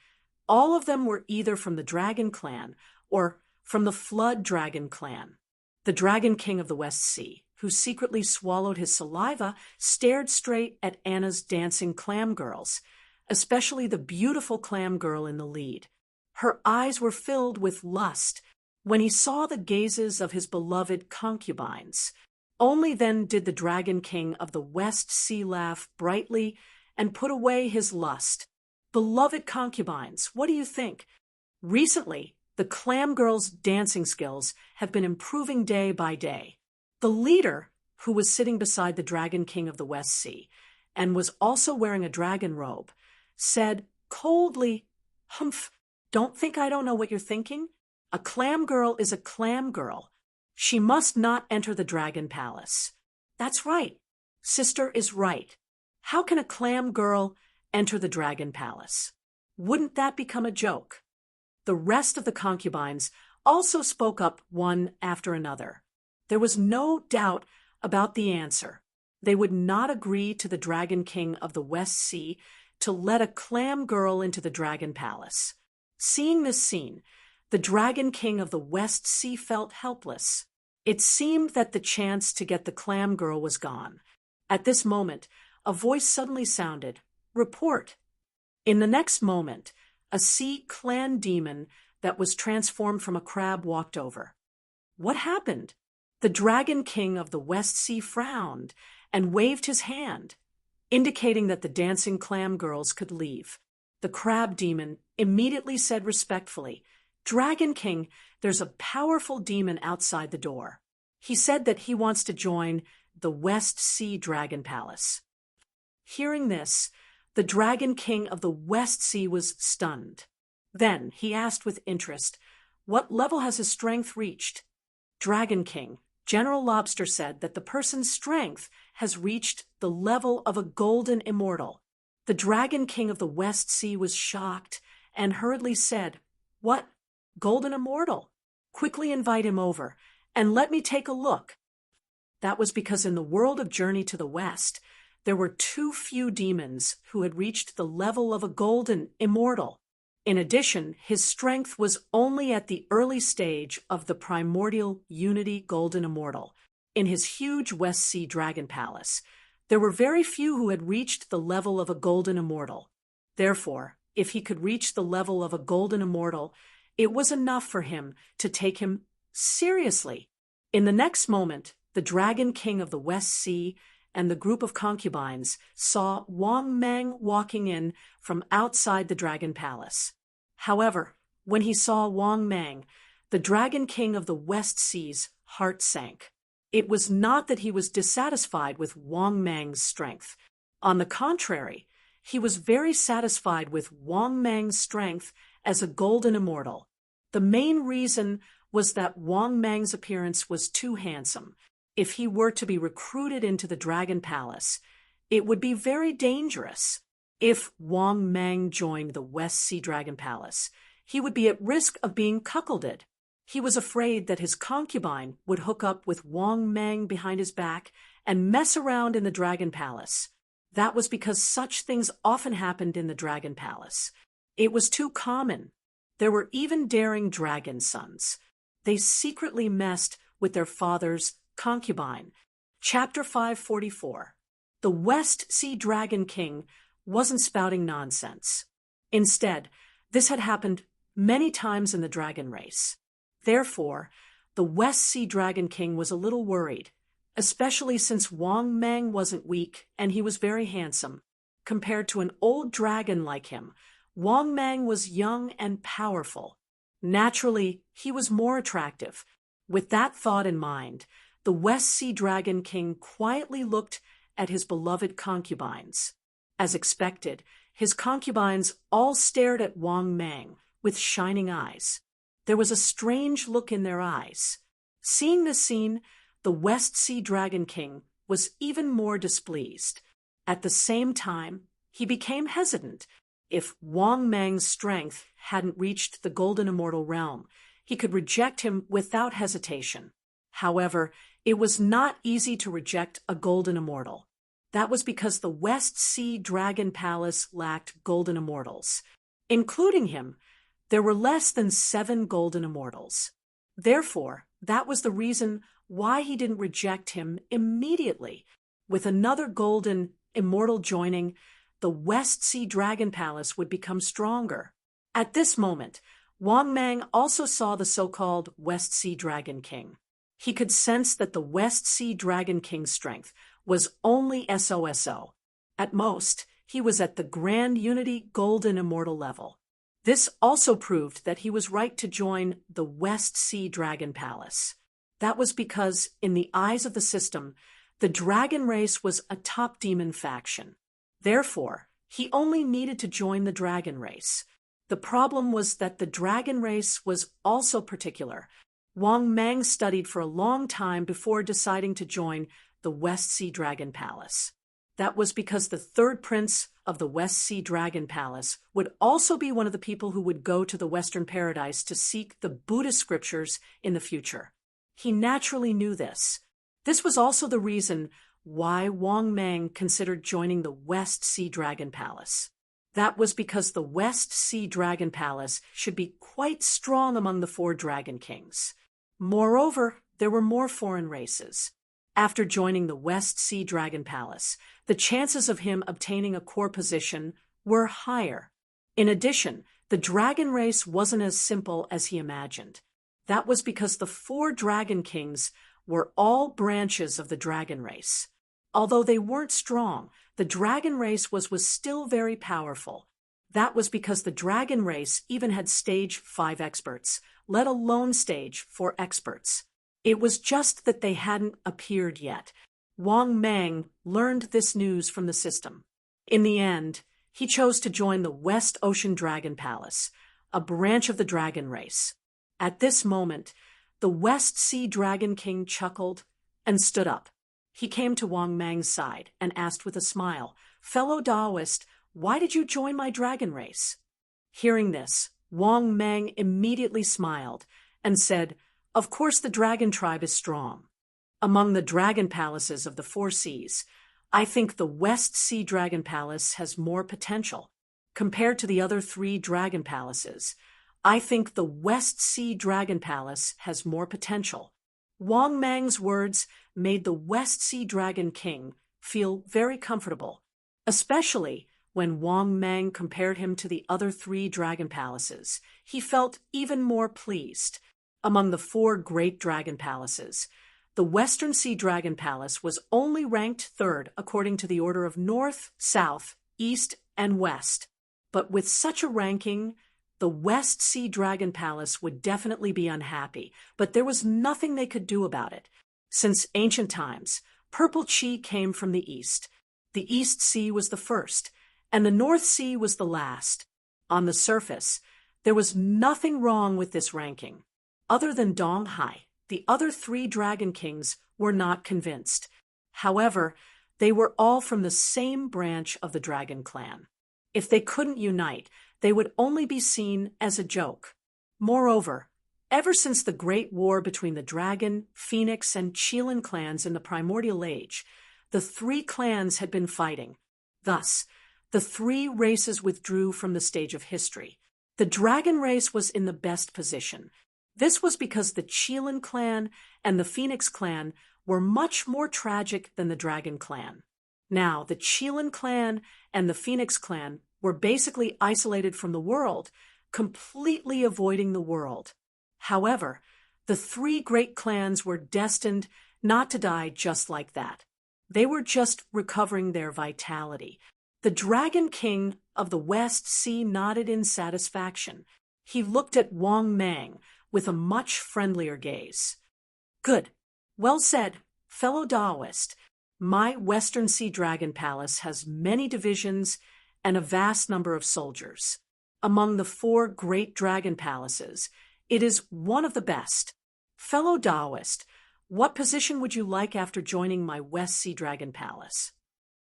S1: all of them were either from the dragon clan or from the flood dragon clan. The dragon king of the West Sea, who secretly swallowed his saliva, stared straight at Anna's dancing clam girls, especially the beautiful clam girl in the lead. Her eyes were filled with lust when he saw the gazes of his beloved concubines. Only then did the dragon king of the West Sea laugh brightly and put away his lust. Beloved concubines, what do you think? Recently, the clam girl's dancing skills have been improving day by day. The leader, who was sitting beside the dragon king of the West Sea and was also wearing a dragon robe, said coldly, "Humph, don't think I don't know what you're thinking. A clam girl is a clam girl. She must not enter the dragon palace." That's right. Sister is right. How can a clam girl enter the dragon palace? Wouldn't that become a joke? The rest of the concubines also spoke up one after another. There was no doubt about the answer. They would not agree to the dragon king of the West Sea to let a clam girl into the dragon palace. Seeing this scene, the dragon king of the West Sea felt helpless. It seemed that the chance to get the clam girl was gone. At this moment, a voice suddenly sounded, "Report." In the next moment, a sea clan demon that was transformed from a crab walked over. What happened? The dragon king of the West Sea frowned and waved his hand, indicating that the dancing clam girls could leave. The crab demon immediately said respectfully, "Dragon King, there's a powerful demon outside the door. He said that he wants to join the West Sea Dragon Palace." Hearing this, the Dragon King of the West Sea was stunned. Then he asked with interest, "What level has his strength reached?" "Dragon King, General Lobster said that the person's strength has reached the level of a golden immortal." The Dragon King of the West Sea was shocked and hurriedly said, "What? Golden immortal? Quickly invite him over, and let me take a look." That was because in the world of Journey to the West, there were too few demons who had reached the level of a golden immortal. In addition, his strength was only at the early stage of the primordial Unity Golden Immortal. In his huge West Sea Dragon Palace, there were very few who had reached the level of a golden immortal. Therefore, if he could reach the level of a golden immortal, it was enough for him to take him seriously. In the next moment, the Dragon King of the West Sea and the group of concubines saw Wang Mang walking in from outside the Dragon Palace. However, when he saw Wang Mang, the Dragon King of the West Sea's heart sank. It was not that he was dissatisfied with Wang Mang's strength. On the contrary, he was very satisfied with Wang Mang's strength as a golden immortal. The main reason was that Wang Mang's appearance was too handsome. If he were to be recruited into the Dragon Palace, it would be very dangerous. If Wang Mang joined the West Sea Dragon Palace, he would be at risk of being cuckolded. He was afraid that his concubine would hook up with Wang Mang behind his back and mess around in the Dragon Palace. That was because such things often happened in the Dragon Palace. It was too common. There were even daring dragon sons. They secretly messed with their father's concubine. Chapter 544. The West Sea Dragon King wasn't spouting nonsense. Instead, this had happened many times in the dragon race. Therefore, the West Sea Dragon King was a little worried, especially since Wang Mang wasn't weak and he was very handsome. Compared to an old dragon like him, Wang Mang was young and powerful. Naturally, he was more attractive. With that thought in mind, the West Sea Dragon King quietly looked at his beloved concubines. As expected, his concubines all stared at Wang Mang with shining eyes. There was a strange look in their eyes. Seeing this scene, the West Sea Dragon King was even more displeased. At the same time, he became hesitant. If Wang Mang's strength hadn't reached the Golden Immortal realm, he could reject him without hesitation. However, it was not easy to reject a golden immortal. That was because the West Sea Dragon Palace lacked golden immortals. Including him, there were less than 7 golden immortals. Therefore, that was the reason why he didn't reject him immediately. With another golden immortal joining, the West Sea Dragon Palace would become stronger. At this moment, Wang Mang also saw the so-called West Sea Dragon King. He could sense that the West Sea Dragon King's strength was only SOSO. At most, he was at the Grand Unity Golden Immortal level. This also proved that he was right to join the West Sea Dragon Palace. That was because, in the eyes of the system, the dragon race was a top demon faction. Therefore, he only needed to join the dragon race. The problem was that the dragon race was also particular. Wang Mang studied for a long time before deciding to join the West Sea Dragon Palace. That was because the third prince of the West Sea Dragon Palace would also be one of the people who would go to the Western Paradise to seek the Buddhist scriptures in the future. He naturally knew this. This was also the reason why Wang Mang considered joining the West Sea Dragon Palace. That was because the West Sea Dragon Palace should be quite strong among the 4 Dragon Kings. Moreover, there were more foreign races. After joining the West Sea Dragon Palace, the chances of him obtaining a core position were higher. In addition, the dragon race wasn't as simple as he imagined. That was because the 4 Dragon Kings were all branches of the dragon race. Although they weren't strong, the dragon race was still very powerful. That was because the dragon race even had stage 5 experts, let alone stage 4 experts. It was just that they hadn't appeared yet. Wang Mang learned this news from the system. In the end, he chose to join the West Ocean Dragon Palace, a branch of the dragon race. At this moment, the West Sea Dragon King chuckled and stood up. He came to Wang Mang's side and asked with a smile, "Fellow Taoist, why did you join my dragon race?" Hearing this, Wang Mang immediately smiled and said, "Of course the dragon tribe is strong. Among the dragon palaces of the 4 seas, I think the West Sea Dragon Palace has more potential. Compared to the other 3 dragon palaces, I think the West Sea Dragon Palace has more potential." Wang Mang's words made the West Sea Dragon King feel very comfortable, especially when Wang Mang compared him to the other 3 dragon palaces. He felt even more pleased. Among the 4 great dragon palaces, the Western Sea Dragon Palace was only ranked 3rd according to the order of North, South, East, and West. But with such a ranking, the West Sea Dragon Palace would definitely be unhappy, but there was nothing they could do about it. Since ancient times, purple chi came from the east. The East Sea was the first, and the North Sea was the last. On the surface, there was nothing wrong with this ranking. Other than Dong Hai, the other 3 Dragon Kings were not convinced. However, they were all from the same branch of the Dragon Clan. If they couldn't unite, they would only be seen as a joke. Moreover, ever since the Great War between the Dragon, Phoenix, and Qilin clans in the Primordial Age, the 3 clans had been fighting. Thus, the 3 races withdrew from the stage of history. The Dragon race was in the best position. This was because the Qilin clan and the Phoenix clan were much more tragic than the Dragon clan. Now, the Qilin clan and the Phoenix clan were basically isolated from the world, completely avoiding the world. However, the 3 great clans were destined not to die just like that. They were just recovering their vitality. The Dragon King of the West Sea nodded in satisfaction. He looked at Wang Mang with a much friendlier gaze. "Good. Well said, fellow Taoist. My Western Sea Dragon Palace has many divisions and a vast number of soldiers. Among the 4 great dragon palaces, it is one of the best. Fellow Taoist, what position would you like after joining my West Sea Dragon Palace?"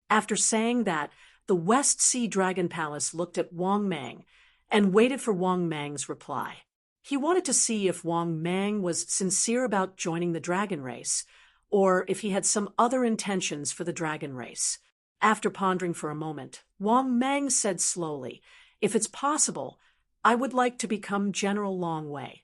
S1: After saying that, the West Sea Dragon Palace looked at Wang Mang and waited for Wang Mang's reply. He wanted to see if Wang Mang was sincere about joining the dragon race, or if he had some other intentions for the dragon race. After pondering for a moment, Wang Mang said slowly, "If it's possible, I would like to become General Longwei.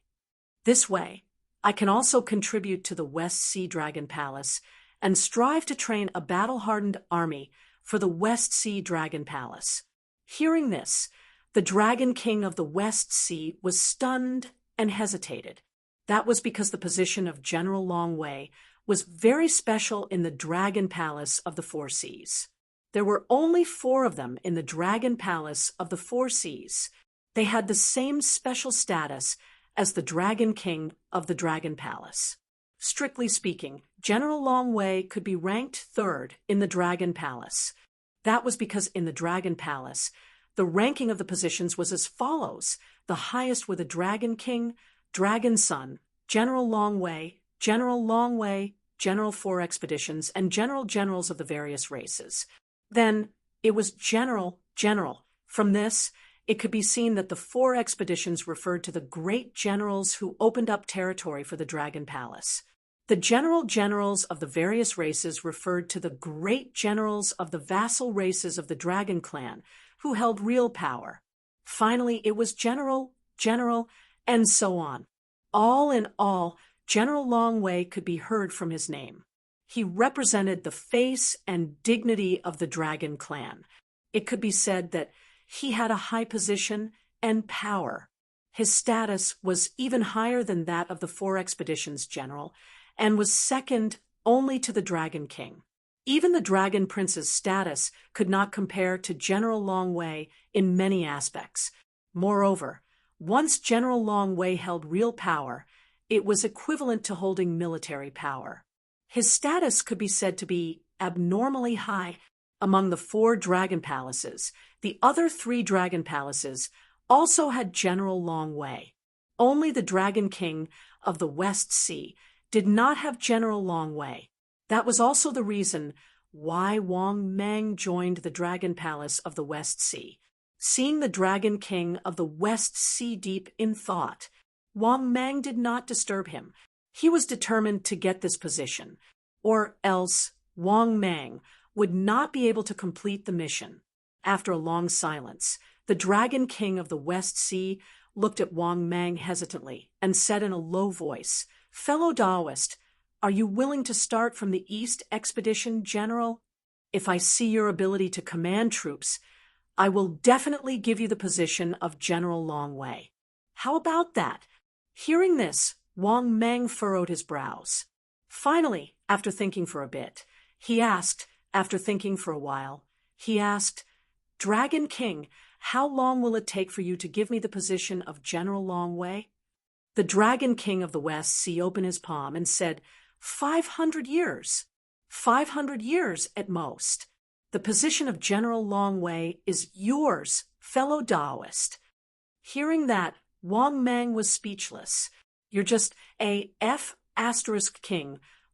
S1: This way, I can also contribute to the West Sea Dragon Palace and strive to train a battle-hardened army for the West Sea Dragon Palace." Hearing this, the Dragon King of the West Sea was stunned and hesitated. That was because the position of General Longwei was very special in the Dragon Palace of the Four Seas. There were only 4 of them in the Dragon Palace of the Four Seas. They had the same special status as the Dragon King of the Dragon Palace. Strictly speaking, General Longwei could be ranked 3rd in the Dragon Palace. That was because in the Dragon Palace, the ranking of the positions was as follows. The highest were the Dragon King, Dragon Son, General Longwei, General 4 Expeditions, and Generals of the various races. Then it was General. From this, it could be seen that the 4 expeditions referred to the great generals who opened up territory for the Dragon Palace. The generals of the various races referred to the great generals of the vassal races of the Dragon Clan, who held real power. Finally, it was General, and so on. All in all, General Longwei could be heard from his name. He represented the face and dignity of the Dragon Clan. It could be said that he had a high position and power. His status was even higher than that of the 4 expeditions general, and was second only to the Dragon King. Even the Dragon Prince's status could not compare to General Longwei in many aspects. Moreover, once General Longwei held real power, it was equivalent to holding military power. His status could be said to be abnormally high among the 4 dragon palaces. The other 3 dragon palaces also had General Longwei. Only the Dragon King of the West Sea did not have General Longwei. That was also the reason why Wang Mang joined the Dragon Palace of the West Sea. Seeing the Dragon King of the West Sea deep in thought, Wang Mang did not disturb him. He was determined to get this position, or else Wang Mang would not be able to complete the mission. After a long silence, the Dragon King of the West Sea looked at Wang Mang hesitantly and said in a low voice, "Fellow Taoist, are you willing to start from the East Expedition, General? If I see your ability to command troops, I will definitely give you the position of General Longwei. How about that?" Hearing this, Wang Mang furrowed his brows. Finally, after thinking for a bit, he asked, "Dragon King, how long will it take for you to give me the position of General Longwei?" The Dragon King of the West Sea opened his palm and said, 500 years. 500 years at most. The position of General Longwei is yours, fellow Taoist. Hearing that, Wang Mang was speechless. You're just a F***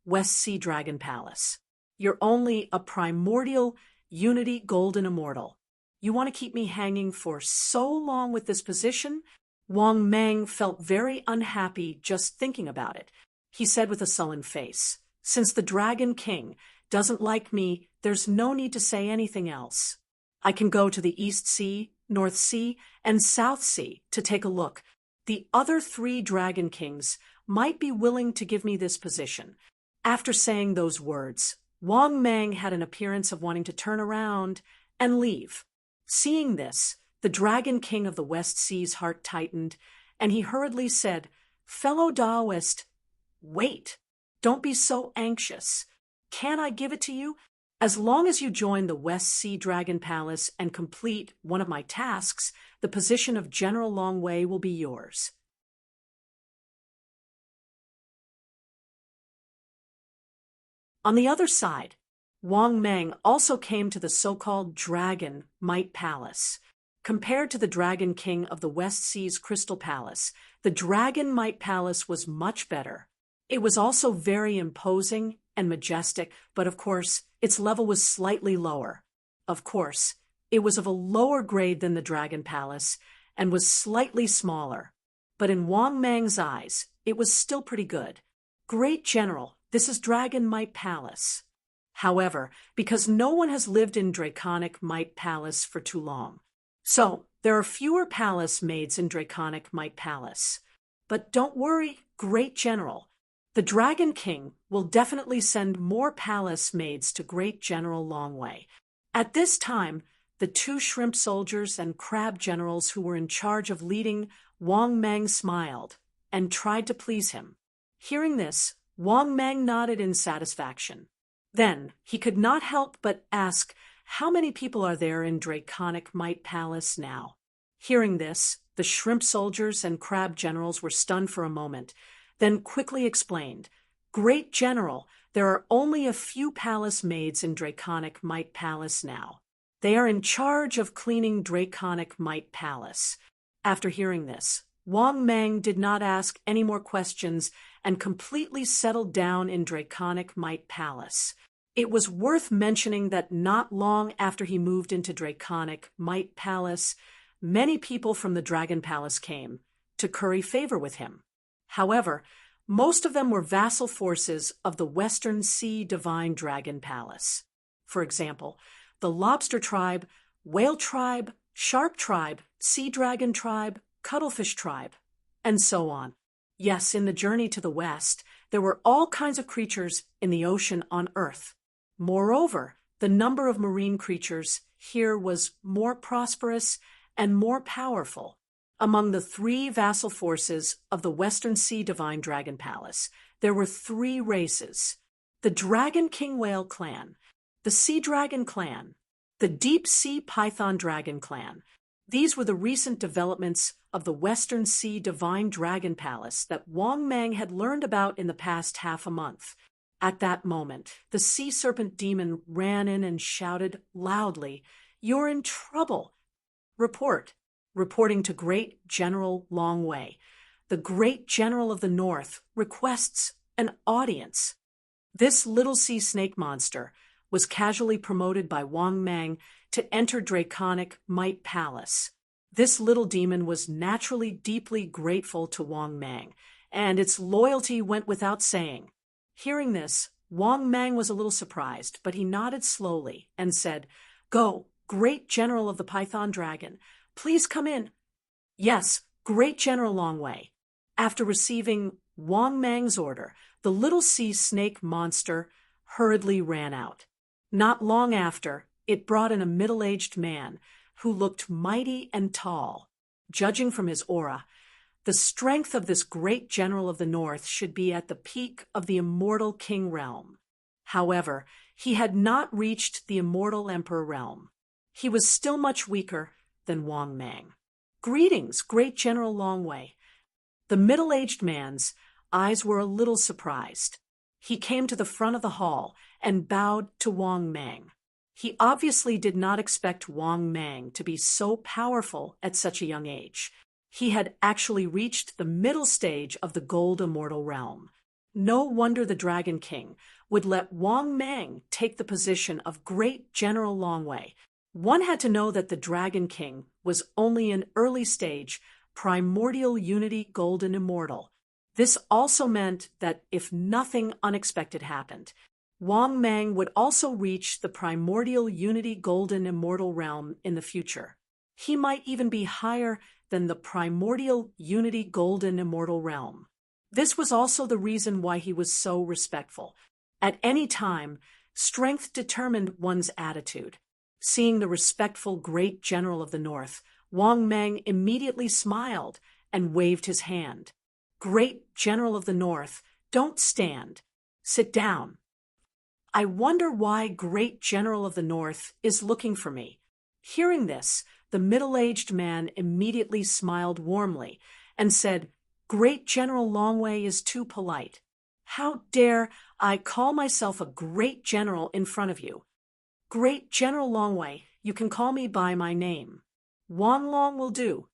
S1: West Sea Dragon Palace. You're only a primordial, unity, golden immortal. You want to keep me hanging for so long with this position? Wang Mang felt very unhappy just thinking about it. He said with a sullen face, "Since the Dragon King doesn't like me, there's no need to say anything else. I can go to the East Sea, North Sea, and South Sea to take a look. The other 3 Dragon Kings might be willing to give me this position." After saying those words, Wang Mang had an appearance of wanting to turn around and leave. Seeing this, the Dragon King of the West Sea's heart tightened, and he hurriedly said, "Fellow Taoist, wait. Don't be so anxious. Can I give it to you? As long as you join the West Sea Dragon Palace and complete one of my tasks, the position of General Longwei will be yours." On the other side, Wang Mang also came to the so-called Dragon Might Palace. Compared to the Dragon King of the West Sea's Crystal Palace, the Dragon Might Palace was much better. It was also very imposing and majestic, but of course, its level was slightly lower. Of course, it was of a lower grade than the Dragon Palace and was slightly smaller. but in Wang Mang's eyes, it was still pretty good. Great General, this is Dragon Might Palace. However, because no one has lived in Draconic Might Palace for too long, so there are fewer palace maids in Draconic Might Palace. But don't worry, Great General. The Dragon King will definitely send more palace maids to Great General Longway. At this time, the two shrimp soldiers and crab generals who were in charge of leading Wang Mang smiled and tried to please him. Hearing this, Wang Mang nodded in satisfaction. Then he could not help but ask, how many people are there in Draconic Might Palace now? Hearing this, the shrimp soldiers and crab generals were stunned for a moment, then quickly explained, Great General, there are only a few palace maids in Draconic Might Palace now. They are in charge of cleaning Draconic Might Palace. After hearing this, Wang Mang did not ask any more questions and completely settled down in Draconic Might Palace. It was worth mentioning that not long after he moved into Draconic Might Palace, many people from the Dragon Palace came to curry favor with him. However, most of them were vassal forces of the Western Sea Divine Dragon Palace. For example, the Lobster Tribe, Whale Tribe, Shark Tribe, Sea Dragon Tribe, Cuttlefish Tribe, and so on. Yes, in the journey to the west, there were all kinds of creatures in the ocean on Earth. Moreover, the number of marine creatures here was more prosperous and more powerful. Among the three vassal forces of the Western Sea Divine Dragon Palace, there were three races: the Dragon King Whale Clan, the Sea Dragon Clan, the Deep Sea Python Dragon Clan. These were the recent developments of the Western Sea Divine Dragon Palace that Wang Mang had learned about in the past half a month. At that moment, the sea serpent demon ran in and shouted loudly, "You're in trouble! Reporting to Great General Longway. The Great General of the North requests an audience." This little sea snake monster was casually promoted by Wang Mang to enter Draconic Might Palace. This little demon was naturally deeply grateful to Wang Mang, and its loyalty went without saying. Hearing this, Wang Mang was a little surprised, but he nodded slowly and said, "Go, Great General of the Python Dragon. Please come in." "Yes, Great General Longway." After receiving Wang Mang's order, the little sea snake monster hurriedly ran out. Not long after, it brought in a middle-aged man who looked mighty and tall. Judging from his aura, the strength of this Great General of the North should be at the peak of the immortal king realm. However, he had not reached the immortal emperor realm. He was still much weaker than Wang Mang. "Greetings, Great General Longway." The middle-aged man's eyes were a little surprised. He came to the front of the hall and bowed to Wang Mang. He obviously did not expect Wang Mang to be so powerful at such a young age. He had actually reached the middle stage of the Gold Immortal Realm. No wonder the Dragon King would let Wang Mang take the position of Great General Longway. One had to know that the Dragon King was only an early stage, primordial unity golden immortal. This also meant that if nothing unexpected happened, Wang Mang would also reach the primordial unity golden immortal realm in the future. He might even be higher than the primordial unity golden immortal realm. This was also the reason why he was so respectful. At any time, strength determined one's attitude. Seeing the respectful Great General of the North, Wang Mang immediately smiled and waved his hand. "Great General of the North, don't stand. Sit down. I wonder why Great General of the North is looking for me." Hearing this, the middle-aged man immediately smiled warmly and said, "Great General Longway is too polite. How dare I call myself a great general in front of you? Great General Longway, you can call me by my name. Wang Long will do."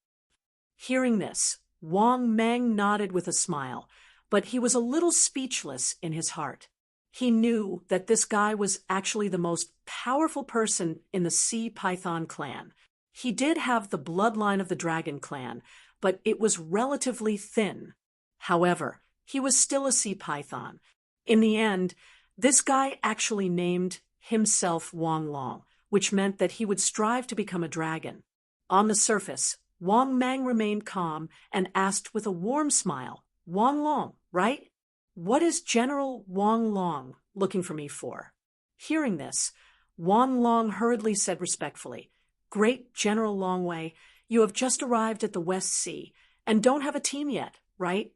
S1: Hearing this, Wang Mang nodded with a smile, but he was a little speechless in his heart. He knew that this guy was actually the most powerful person in the Sea Python clan. He did have the bloodline of the Dragon clan, but it was relatively thin. However, he was still a sea python. In the end, this guy actually named himself Wang Long, which meant that he would strive to become a dragon. On the surface, Wang Mang remained calm and asked with a warm smile, "Wang Long, right? What is General Wang Long looking for me for?" Hearing this, Wang Long hurriedly said respectfully, "Great General Longwei, you have just arrived at the West Sea and don't have a team yet, right?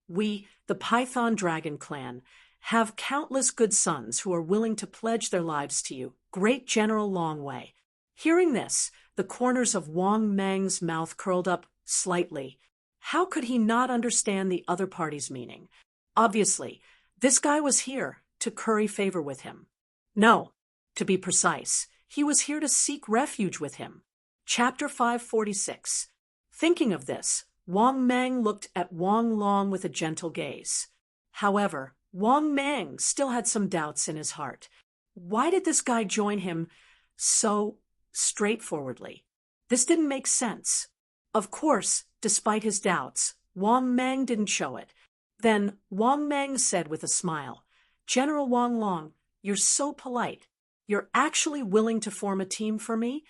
S1: We, the Python Dragon Clan, have countless good sons who are willing to pledge their lives to you, Great General Longwei." Hearing this, the corners of Wang Mang's mouth curled up slightly. How could he not understand the other party's meaning? Obviously, this guy was here to curry favor with him. No, to be precise, he was here to seek refuge with him. Chapter 546. Thinking of this, Wang Mang looked at Wang Long with a gentle gaze. However, Wang Mang still had some doubts in his heart. Why did this guy join him so straightforwardly? This didn't make sense. Of course, despite his doubts, Wang Mang didn't show it. Then Wang Mang said with a smile, "General Wang Long, you're so polite. You're actually willing to form a team for me?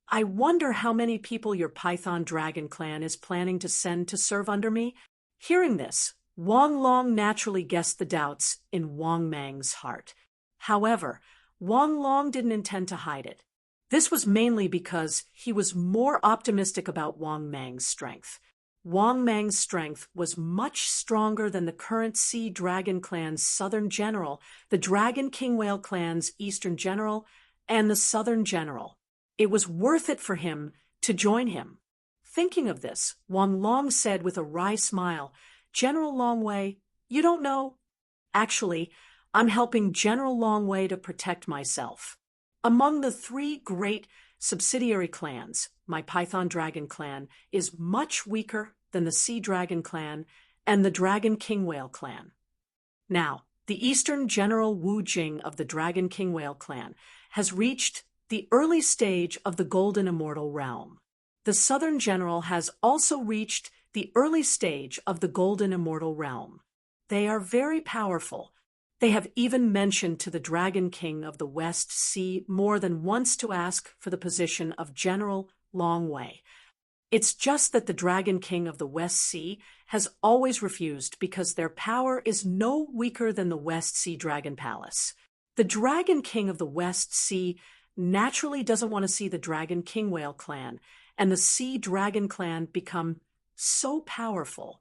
S1: I wonder how many people your Python Dragon Clan is planning to send to serve under me?" Hearing this, Wang Long naturally guessed the doubts in Wang Mang's heart. However, Wang Long didn't intend to hide it. This was mainly because he was more optimistic about Wang Mang's strength. Wang Mang's strength was much stronger than the current Sea Dragon Clan's Southern General, the Dragon King Whale Clan's Eastern General, and the Southern General. It was worth it for him to join him. Thinking of this, Wang Long said with a wry smile, "General Longwei, you don't know? Actually, I'm helping General Longwei to protect myself. Among the three great subsidiary clans, my Python Dragon Clan is much weaker than the Sea Dragon Clan and the Dragon King Whale Clan. Now, the Eastern General Wu Jing of the Dragon King Whale Clan has reached the early stage of the Golden Immortal Realm. The Southern General has also reached the early stage of the Golden Immortal Realm. They are very powerful. They have even mentioned to the Dragon King of the West Sea more than once to ask for the position of General Longwei. It's just that the Dragon King of the West Sea has always refused because their power is no weaker than the West Sea Dragon Palace. The Dragon King of the West Sea naturally doesn't want to see the Dragon King Whale Clan and the Sea Dragon Clan become so powerful.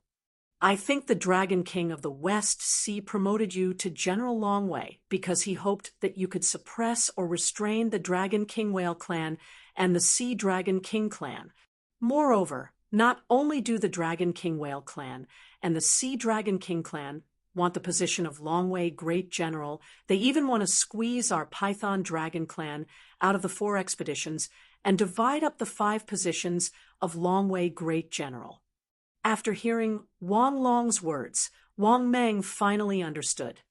S1: I think the Dragon King of the West Sea promoted you to General Longwei because he hoped that you could suppress or restrain the Dragon King Whale Clan and the Sea Dragon King Clan. Moreover, not only do the Dragon King Whale Clan and the Sea Dragon King Clan want the position of Longwei Great General, they even want to squeeze our Python Dragon Clan out of the 4 expeditions and divide up the 5 positions of Longwei Great General. After hearing Wang Long's words, Wang Mang finally understood.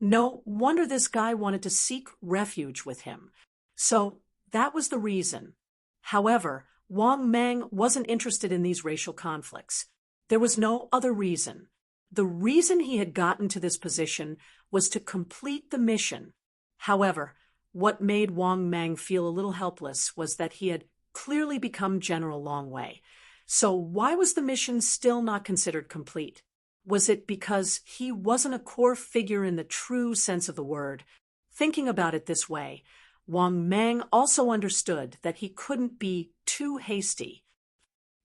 S1: No wonder this guy wanted to seek refuge with him. So that was the reason. However, Wang Mang wasn't interested in these racial conflicts. There was no other reason. The reason he had gotten to this position was to complete the mission. However, what made Wang Mang feel a little helpless was that he had clearly become General Longwei. So why was the mission still not considered complete? Was it because he wasn't a core figure in the true sense of the word? Thinking about it this way, Wang Mang also understood that he couldn't be too hasty.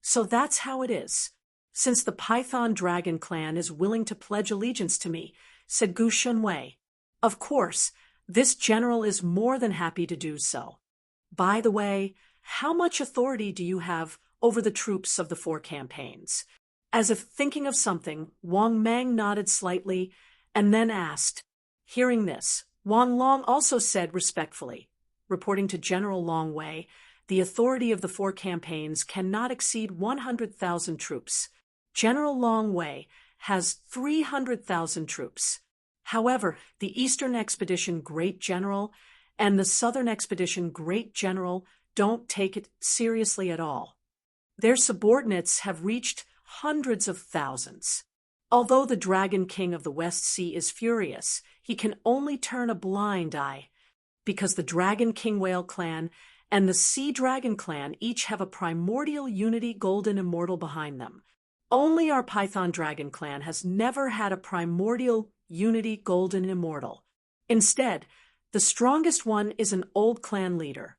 S1: So that's how it is. Since the Python Dragon Clan is willing to pledge allegiance to me, said Gu Shunwei. Of course, this general is more than happy to do so. By the way, how much authority do you have over the troops of the 4 campaigns? As if thinking of something, Wang Mang nodded slightly and then asked. Hearing this, Wang Long also said respectfully, reporting to General Longwei, the authority of the 4 campaigns cannot exceed 100,000 troops. General Longwei has 300,000 troops. However, the Eastern Expedition Great General and the Southern Expedition Great General don't take it seriously at all. Their subordinates have reached hundreds of thousands. Although the Dragon King of the West Sea is furious, he can only turn a blind eye, because the Dragon King Whale clan and the Sea Dragon clan each have a primordial unity golden immortal behind them. Only our Python Dragon clan has never had a primordial unity golden immortal. Instead, the strongest one is an old clan leader.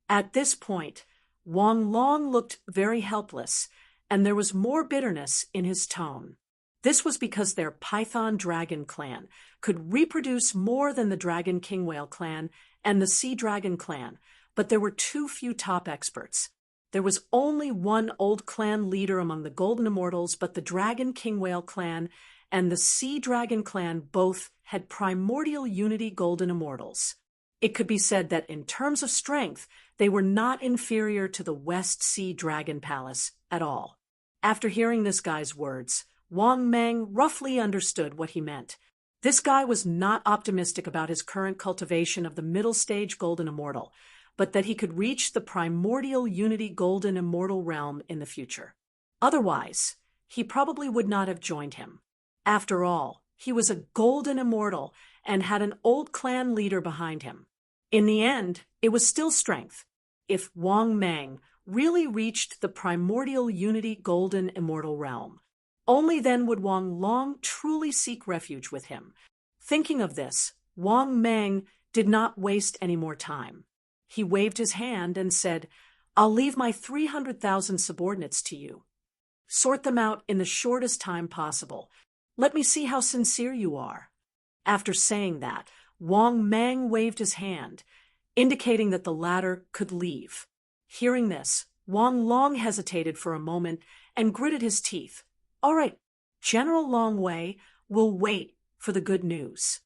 S1: At this point, Wang Long looked very helpless, and there was more bitterness in his tone. This was because their Python Dragon clan could reproduce more than the Dragon King Whale clan and the Sea Dragon clan, but there were too few top experts. There was only one old clan leader among the Golden Immortals, but the Dragon King Whale clan and the Sea Dragon clan both had primordial unity Golden Immortals. It could be said that in terms of strength, they were not inferior to the West Sea Dragon Palace at all. After hearing this guy's words, Wang Mang roughly understood what he meant. This guy was not optimistic about his current cultivation of the middle stage Golden Immortal, but that he could reach the primordial unity Golden Immortal realm in the future. Otherwise, he probably would not have joined him. After all, he was a Golden Immortal and had an old clan leader behind him. In the end, it was still strength. If Wang Mang really reached the primordial unity Golden Immortal realm, only then would Wang Long truly seek refuge with him. Thinking of this, Wang Mang did not waste any more time. He waved his hand and said, "I'll leave my 300,000 subordinates to you. Sort them out in the shortest time possible. Let me see how sincere you are." After saying that, Wang Mang waved his hand, indicating that the latter could leave. Hearing this, Wang Long hesitated for a moment and gritted his teeth. "All right, General Longwei will wait for the good news."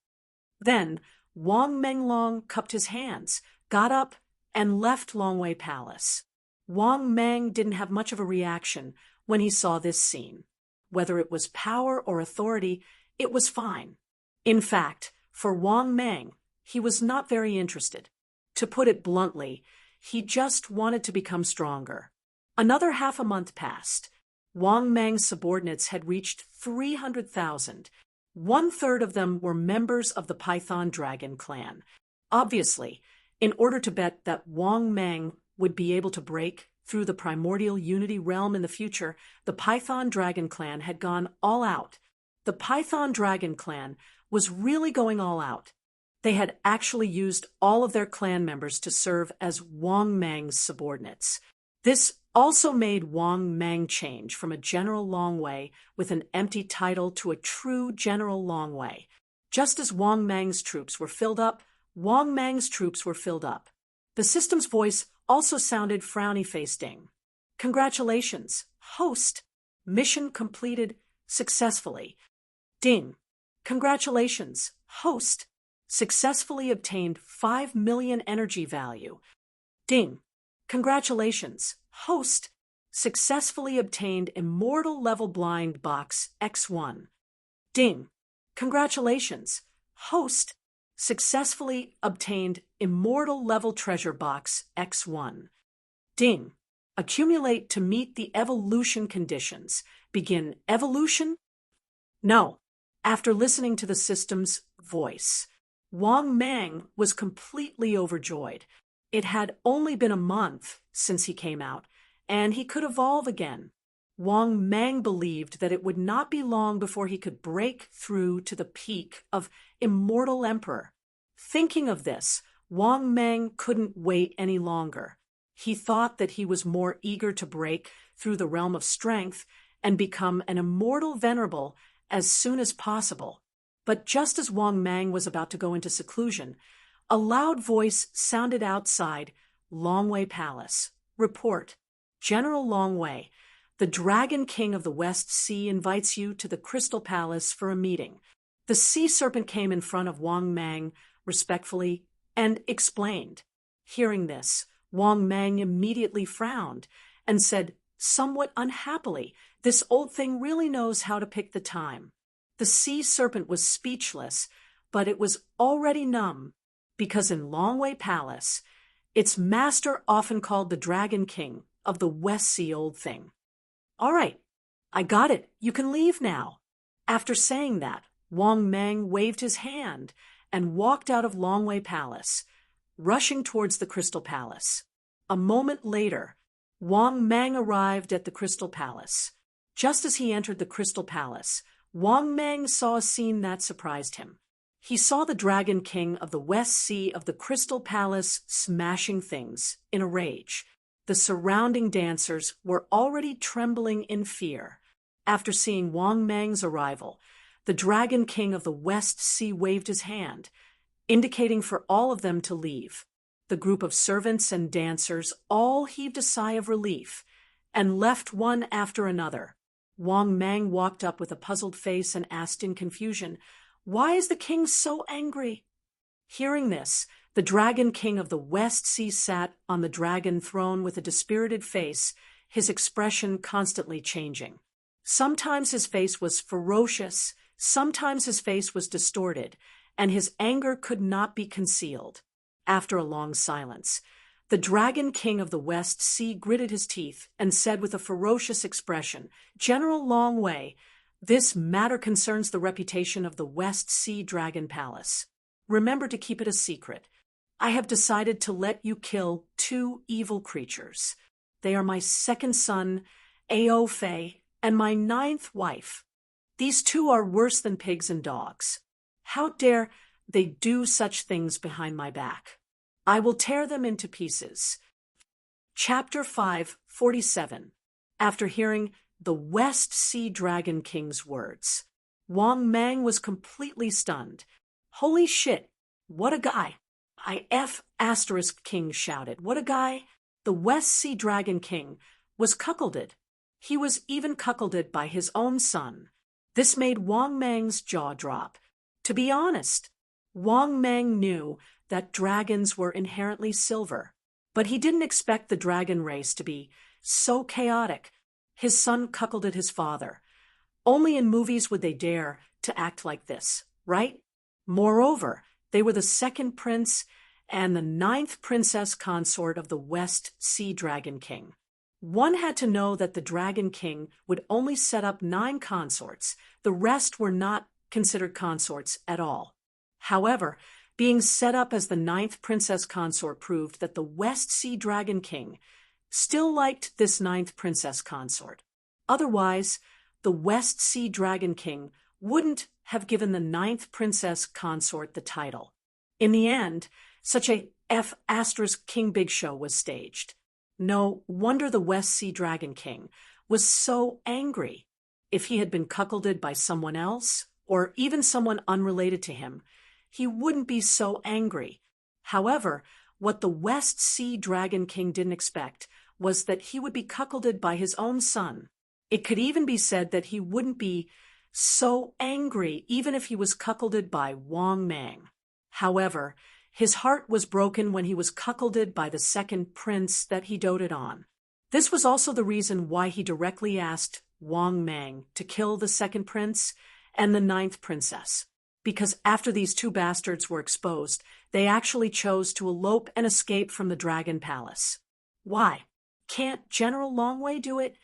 S1: Then Wang Menglong cupped his hands, got up, and left Longwei Palace. Wang Mang didn't have much of a reaction when he saw this scene. Whether it was power or authority, it was fine. In fact, for Wang Mang, he was not very interested. To put it bluntly, he just wanted to become stronger. Another half a month passed. Wang Mang's subordinates had reached 300,000. 1/3 of them were members of the Python Dragon clan. Obviously, in order to bet that Wang Mang would be able to break through the primordial unity realm in the future, the Python Dragon clan had gone all out. The Python Dragon clan was really going all out. They had actually used all of their clan members to serve as Wang Mang's subordinates. This also made Wang Mang change from a General Longwei with an empty title to a true General Longwei. Just as Wang Mang's troops were filled up, Wang Mang's troops were filled up. The system's voice also sounded frowny-faced ding. "Congratulations, host. Mission completed successfully. Ding. Congratulations, host. Successfully obtained 5 million energy value. Ding. Congratulations, host. Successfully obtained Immortal Level Blind Box X1. Ding. Congratulations, host. Successfully obtained Immortal Level Treasure Box X1. Ding. Accumulate to meet the evolution conditions. Begin evolution?" No. After listening to the system's voice, Wang Mang was completely overjoyed. It had only been a month since he came out, and he could evolve again. Wang Mang believed that it would not be long before he could break through to the peak of Immortal Emperor. Thinking of this, Wang Mang couldn't wait any longer. He thought that he was more eager to break through the realm of strength and become an Immortal Venerable as soon as possible. But just as Wang Mang was about to go into seclusion, a loud voice sounded outside Longwei Palace. "Report. General Longwei, the Dragon King of the West Sea invites you to the Crystal Palace for a meeting." The sea serpent came in front of Wang Mang respectfully and explained. Hearing this, Wang Mang immediately frowned and said, somewhat unhappily, "This old thing really knows how to pick the time." The sea serpent was speechless, but it was already numb, because in Longwei Palace, its master, often called the Dragon King of the West Sea Old Thing. All right, I got it. You can leave now. After saying that, Wang Mang waved his hand and walked out of Longwei Palace, rushing towards the Crystal Palace. A moment later, Wang Mang arrived at the Crystal Palace. Just as he entered the Crystal Palace, Wang Mang saw a scene that surprised him. He saw the Dragon King of the West Sea of the Crystal Palace smashing things in a rage. The surrounding dancers were already trembling in fear. After seeing Wang Mang's arrival, the Dragon King of the West Sea waved his hand, indicating for all of them to leave. The group of servants and dancers all heaved a sigh of relief and left one after another. Wang Mang walked up with a puzzled face and asked in confusion, "Why is the king so angry?" Hearing this, the Dragon King of the West Sea sat on the dragon throne with a dispirited face, his expression constantly changing. Sometimes his face was ferocious, sometimes his face was distorted, and his anger could not be concealed. After a long silence, the Dragon King of the West Sea gritted his teeth and said with a ferocious expression, "General Longwei, this matter concerns the reputation of the West Sea Dragon Palace. Remember to keep it a secret. I have decided to let you kill 2 evil creatures. They are my second son, Ao Fei, and my 9th wife. These 2 are worse than pigs and dogs. How dare they do such things behind my back? I will tear them into pieces." Chapter 5:47. After hearing the West Sea Dragon King's words, Wang Mang was completely stunned. "Holy shit, what a guy!" King shouted. "What a guy!" The West Sea Dragon King was cuckolded. He was even cuckolded by his own son. This made Wang Mang's jaw drop. To be honest, Wang Mang knew that dragons were inherently silver, but he didn't expect the dragon race to be so chaotic. His son cuckolded his father. Only in movies would they dare to act like this, right? Moreover, they were the 2nd prince and the 9th princess consort of the West Sea Dragon King. One had to know that the Dragon King would only set up 9 consorts. The rest were not considered consorts at all. However, being set up as the 9th princess consort proved that the West Sea Dragon King still liked this 9th princess consort. Otherwise, the West Sea Dragon King wouldn't have given the 9th princess consort the title. In the end, such a King Big Show was staged. No wonder the West Sea Dragon King was so angry. If he had been cuckolded by someone else, or even someone unrelated to him, he wouldn't be so angry. However, what the West Sea Dragon King didn't expect was that he would be cuckolded by his own son. It could even be said that he wouldn't be so angry even if he was cuckolded by Wang Mang. However, his heart was broken when he was cuckolded by the 2nd prince that he doted on. This was also the reason why he directly asked Wang Mang to kill the 2nd prince and the 9th princess. Because after these 2 bastards were exposed, they actually chose to elope and escape from the Dragon Palace. Why? Can't General Longwei do it?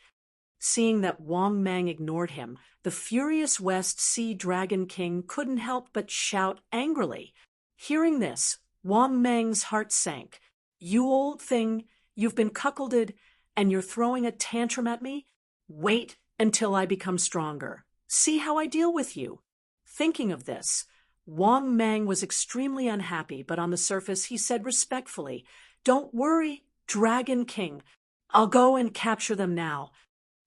S1: Seeing that Wang Mang ignored him, the furious West Sea Dragon King couldn't help but shout angrily. Hearing this, Wang Mang's heart sank. "You old thing, you've been cuckolded, and you're throwing a tantrum at me? Wait until I become stronger. See how I deal with you." Thinking of this, Wang Mang was extremely unhappy, but on the surface he said respectfully, "Don't worry, Dragon King. I'll go and capture them now."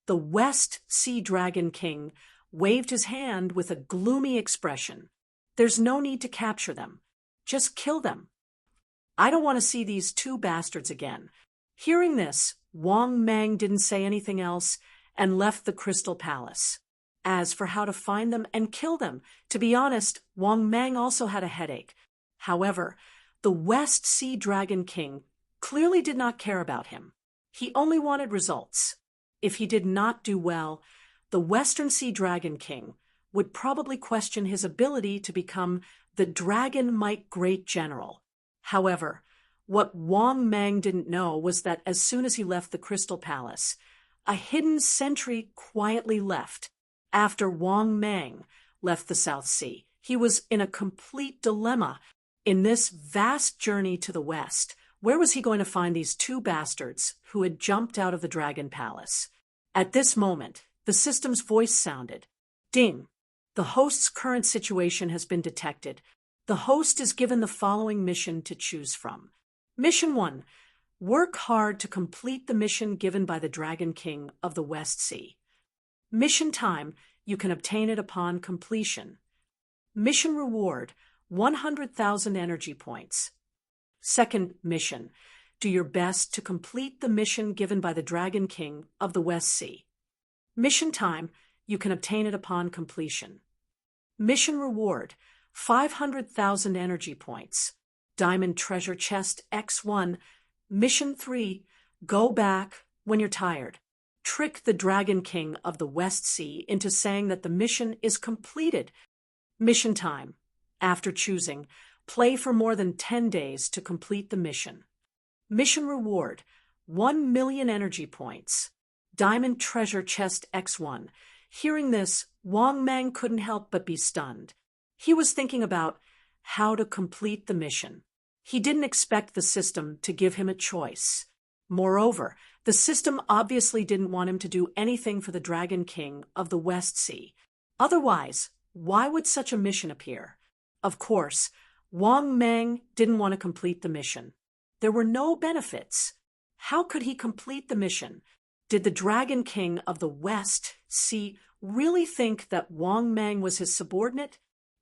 S1: The West Sea Dragon King waved his hand with a gloomy expression. "There's no need to capture them. Just kill them. I don't want to see these 2 bastards again." Hearing this, Wang Mang didn't say anything else and left the Crystal Palace. As for how to find them and kill them, to be honest, Wang Mang also had a headache. However, the West Sea Dragon King clearly did not care about him. He only wanted results. If he did not do well, the Western Sea Dragon King would probably question his ability to become the Dragon Might Great General. However, What Wang Mang didn't know was that as soon as he left the Crystal Palace, a hidden sentry quietly left. After Wang Mang left the South Sea, he was in a complete dilemma. In this vast journey to the west, where was he going to find these two bastards who had jumped out of the Dragon Palace? At this moment, the system's voice sounded. Ding! The host's current situation has been detected. The host is given the following mission to choose from. Mission 1. Work hard to complete the mission given by the Dragon King of the West Sea. Mission time, you can obtain it upon completion. Mission reward, 100,000 energy points. Second mission, do your best to complete the mission given by the Dragon King of the West Sea. Mission time, you can obtain it upon completion. Mission reward, 500,000 energy points. Diamond treasure chest X1. Mission 3, go back when you're tired. Trick the Dragon King of the West Sea into saying that the mission is completed. Mission time. After choosing, play for more than 10 days to complete the mission. Mission reward, 1 million energy points. Diamond treasure chest X1. Hearing this, Wang Mang couldn't help but be stunned. He was thinking about how to complete the mission. He didn't expect the system to give him a choice. Moreover, the system obviously didn't want him to do anything for the Dragon King of the West Sea. Otherwise, why would such a mission appear? Of course, Wang Mang didn't want to complete the mission. There were no benefits. How could he complete the mission? Did the Dragon King of the West Sea really think that Wang Mang was his subordinate?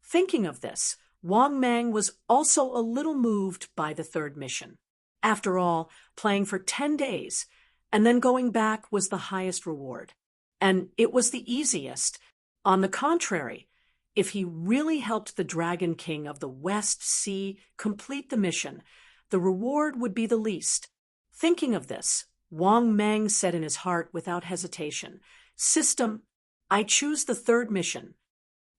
S1: Thinking of this, Wang Mang was also a little moved by the third mission. After all, playing for 10 days and then going back was the highest reward. And it was the easiest. On the contrary, if he really helped the Dragon King of the West Sea complete the mission, the reward would be the least. Thinking of this, Wang Mang said in his heart without hesitation, "System, I choose the third mission."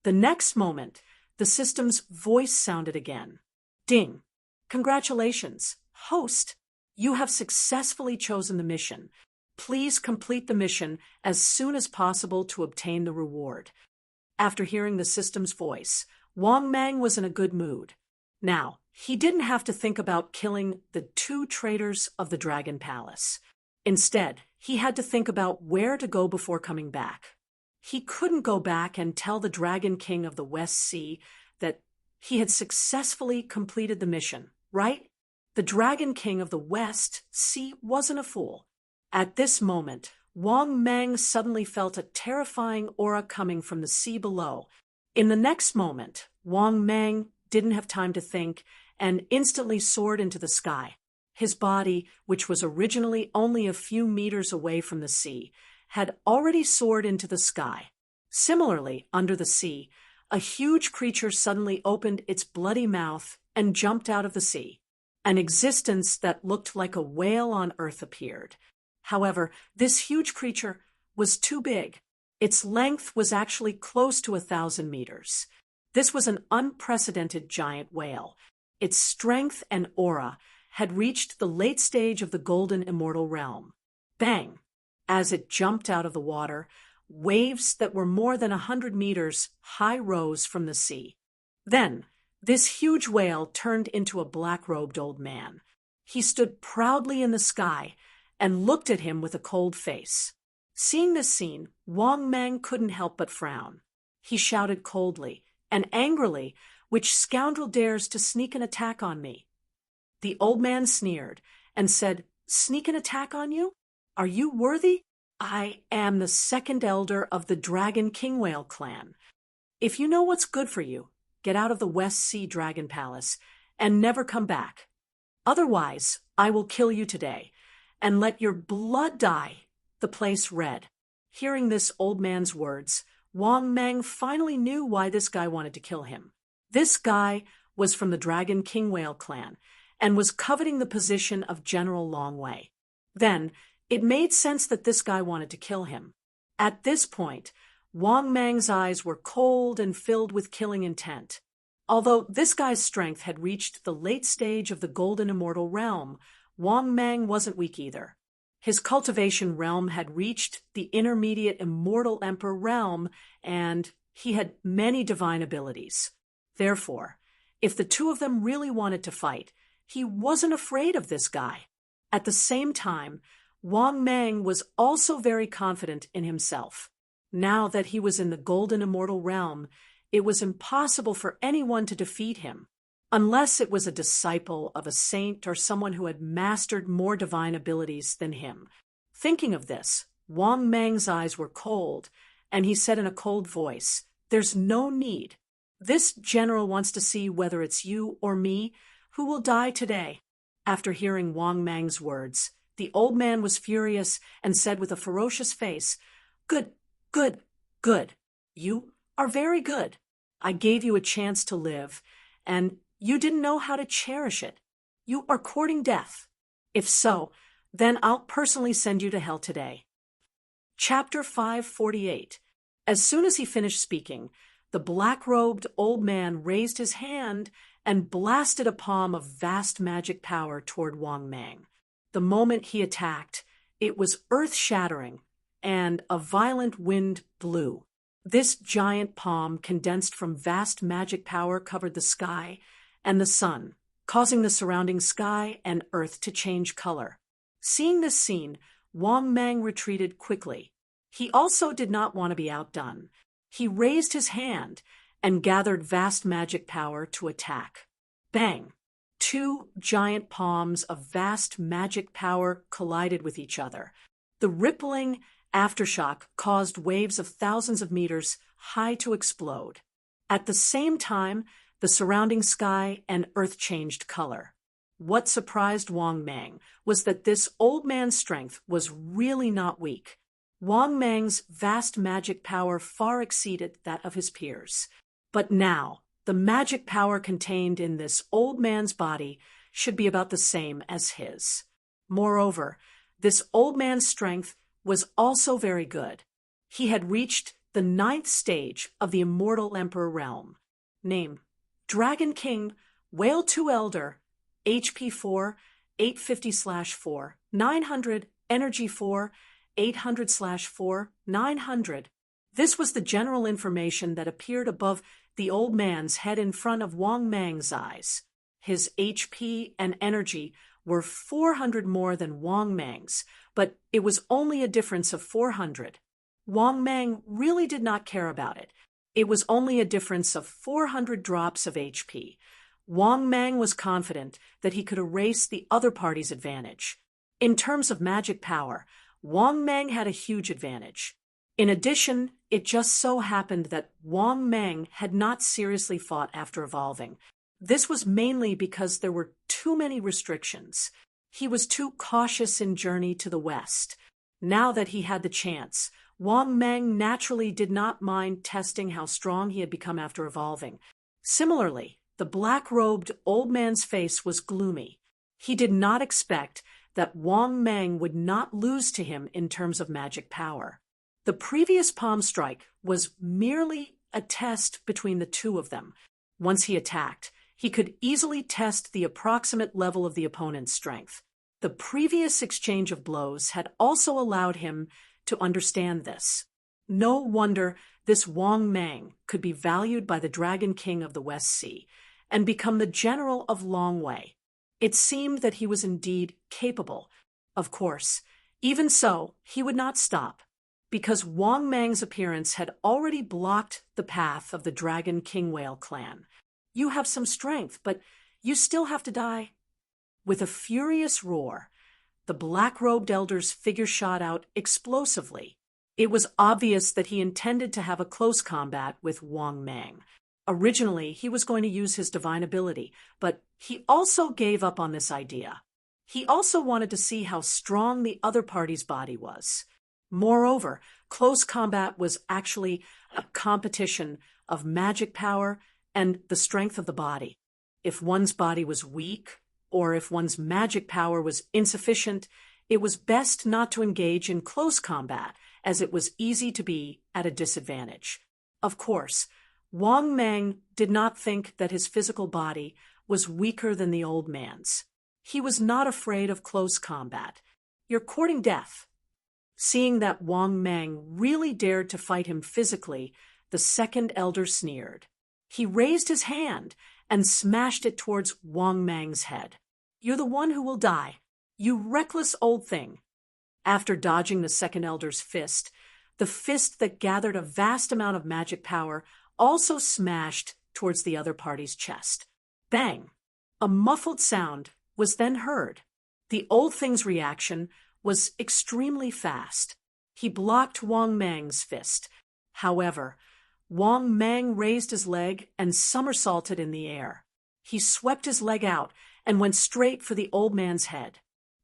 S1: The next moment, the system's voice sounded again. Ding! Congratulations, host! You have successfully chosen the mission. Please complete the mission as soon as possible to obtain the reward. After hearing the system's voice, Wang Mang was in a good mood. Now, he didn't have to think about killing the two traitors of the Dragon Palace. Instead, he had to think about where to go before coming back. He couldn't go back and tell the Dragon King of the West Sea that he had successfully completed the mission, right? The Dragon King of the West Sea wasn't a fool. At this moment, Wang Mang suddenly felt a terrifying aura coming from the sea below. In the next moment, Wang Mang didn't have time to think and instantly soared into the sky. His body, which was originally only a few meters away from the sea, had already soared into the sky. Similarly, under the sea, a huge creature suddenly opened its bloody mouth and jumped out of the sea. An existence that looked like a whale on earth appeared. However, this huge creature was too big. Its length was actually close to 1,000 meters. This was an unprecedented giant whale. Its strength and aura had reached the late stage of the golden immortal realm. Bang! As it jumped out of the water, waves that were more than 100 meters high rose from the sea. Then, this huge whale turned into a black-robed old man. He stood proudly in the sky and looked at him with a cold face. Seeing this scene, Wang Mang couldn't help but frown. He shouted coldly and angrily, "Which scoundrel dares to sneak an attack on me?" The old man sneered and said, "Sneak an attack on you? Are you worthy? I am the second elder of the Dragon King Whale clan. If you know what's good for you, get out of the West Sea Dragon Palace and never come back. Otherwise, I will kill you today and let your blood dye the place red." Hearing this old man's words, Wang Mang finally knew why this guy wanted to kill him. This guy was from the Dragon King Whale clan and was coveting the position of General Longway. Then, it made sense that this guy wanted to kill him. At this point, Wang Mang's eyes were cold and filled with killing intent. Although this guy's strength had reached the late stage of the golden immortal realm, Wang Mang wasn't weak either. His cultivation realm had reached the intermediate immortal emperor realm, and he had many divine abilities. Therefore, if the two of them really wanted to fight, he wasn't afraid of this guy. At the same time, Wang Mang was also very confident in himself. Now that he was in the golden immortal realm, it was impossible for anyone to defeat him, unless it was a disciple of a saint or someone who had mastered more divine abilities than him. Thinking of this, Wang Mang's eyes were cold, and he said in a cold voice, "There's no need. This general wants to see whether it's you or me who will die today." After hearing Wang Mang's words, the old man was furious and said with a ferocious face, "Good, good, good. You are very good. I gave you a chance to live, and you didn't know how to cherish it. You are courting death. If so, then I'll personally send you to hell today." Chapter 548. As soon as he finished speaking, the black-robed old man raised his hand and blasted a palm of vast magic power toward Wang Mang. The moment he attacked, it was earth-shattering, and a violent wind blew. This giant palm condensed from vast magic power covered the sky and the sun, causing the surrounding sky and earth to change color. Seeing this scene, Wang Mang retreated quickly. He also did not want to be outdone. He raised his hand and gathered vast magic power to attack. Bang! Two giant palms of vast magic power collided with each other. The rippling aftershock caused waves of thousands of meters high to explode. At the same time, the surrounding sky and earth changed color. What surprised Wang Mang was that this old man's strength was really not weak. Wang Mang's vast magic power far exceeded that of his peers. But now, the magic power contained in this old man's body should be about the same as his. Moreover, this old man's strength was also very good. He had reached the 9th stage of the immortal emperor realm. Name: Dragon King, Whale 2 Elder, HP 4, 850/4, 900, Energy 4, 800/4, 900. This was the general information that appeared above the old man's head in front of Wang Mang's eyes. His HP and energy were 400 more than Wang Mang's, but it was only a difference of 400. Wang Mang really did not care about it. It was only a difference of 400 drops of HP. Wang Mang was confident that he could erase the other party's advantage. In terms of magic power, Wang Mang had a huge advantage. In addition, it just so happened that Wang Mang had not seriously fought after evolving. This was mainly because there were too many restrictions. He was too cautious in journey to the west. Now that he had the chance, Wang Mang naturally did not mind testing how strong he had become after evolving. Similarly, the black-robed old man's face was gloomy. He did not expect that Wang Mang would not lose to him in terms of magic power. The previous palm strike was merely a test between the two of them. Once he attacked, he could easily test the approximate level of the opponent's strength. The previous exchange of blows had also allowed him to understand this. No wonder this Wang Mang could be valued by the Dragon King of the West Sea and become the general of Longwei. It seemed that he was indeed capable. Of course, even so, he would not stop, because Wang Mang's appearance had already blocked the path of the Dragon King Whale clan. "You have some strength, but you still have to die." With a furious roar, the black-robed elder's figure shot out explosively. It was obvious that he intended to have a close combat with Wang Mang. Originally, he was going to use his divine ability, but he also gave up on this idea. He also wanted to see how strong the other party's body was. Moreover, close combat was actually a competition of magic power and the strength of the body. If one's body was weak, or if one's magic power was insufficient, it was best not to engage in close combat, as it was easy to be at a disadvantage. Of course, Wang Mang did not think that his physical body was weaker than the old man's. He was not afraid of close combat. "You're courting death." Seeing that Wang Mang really dared to fight him physically, the second elder sneered. He raised his hand and smashed it towards Wang Mang's head. "You're the one who will die, you reckless old thing." After dodging the second elder's fist, the fist that gathered a vast amount of magic power also smashed towards the other party's chest. Bang! A muffled sound was then heard. The old thing's reaction was extremely fast. He blocked Wang Mang's fist. However, Wang Mang raised his leg and somersaulted in the air. He swept his leg out and went straight for the old man's head.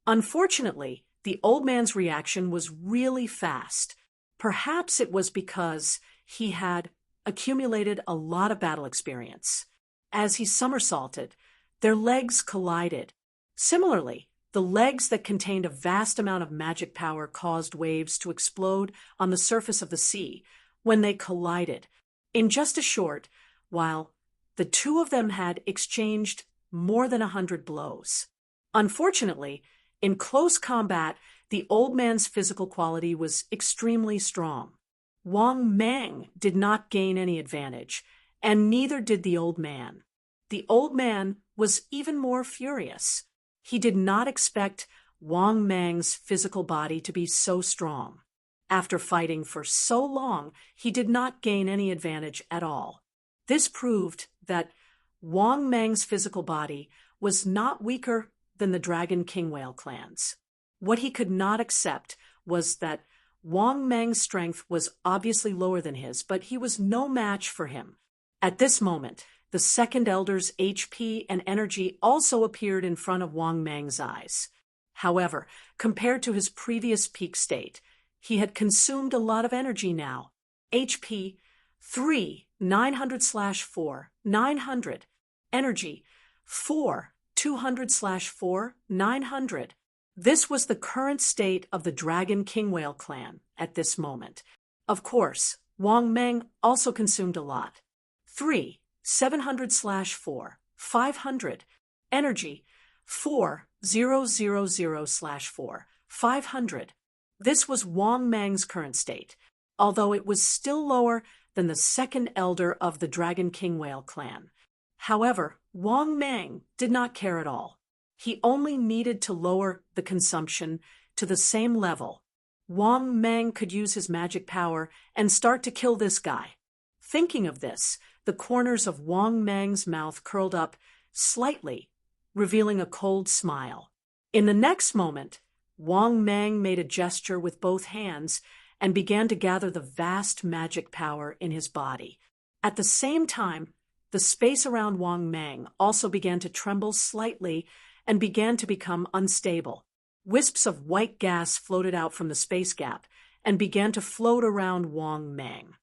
S1: Unfortunately, the old man's reaction was really fast. Perhaps it was because he had accumulated a lot of battle experience. As he somersaulted, their legs collided. Similarly, the legs that contained a vast amount of magic power caused waves to explode on the surface of the sea when they collided. In just a short while, the two of them had exchanged more than 100 blows. Unfortunately, in close combat, the old man's physical quality was extremely strong. Wang Mang did not gain any advantage, and neither did the old man. The old man was even more furious. He did not expect Wang Mang's physical body to be so strong. After fighting for so long, he did not gain any advantage at all. This proved that Wang Mang's physical body was not weaker than the Dragon King Whale clans. What he could not accept was that Wang Mang's strength was obviously lower than his, but he was no match for him. At this moment, the second elder's HP and energy also appeared in front of Wang Mang's eyes. However, compared to his previous peak state, he had consumed a lot of energy now. HP 3, 900/4, 900. Energy 4, 200/4, 900. This was the current state of the Dragon King Whale clan at this moment. Of course, Wang Mang also consumed a lot. 3, 700/4, 500. Energy 4,000/4, 500. This was Wang Mang's current state, although it was still lower than the second elder of the Dragon King Whale clan. However, Wang Mang did not care at all. He only needed to lower the consumption to the same level. Wang Mang could use his magic power and start to kill this guy. Thinking of this, the corners of Wang Mang's mouth curled up slightly, revealing a cold smile. In the next moment, Wang Mang made a gesture with both hands and began to gather the vast magic power in his body. At the same time, the space around Wang Mang also began to tremble slightly and began to become unstable. Wisps of white gas floated out from the space gap and began to float around Wang Mang.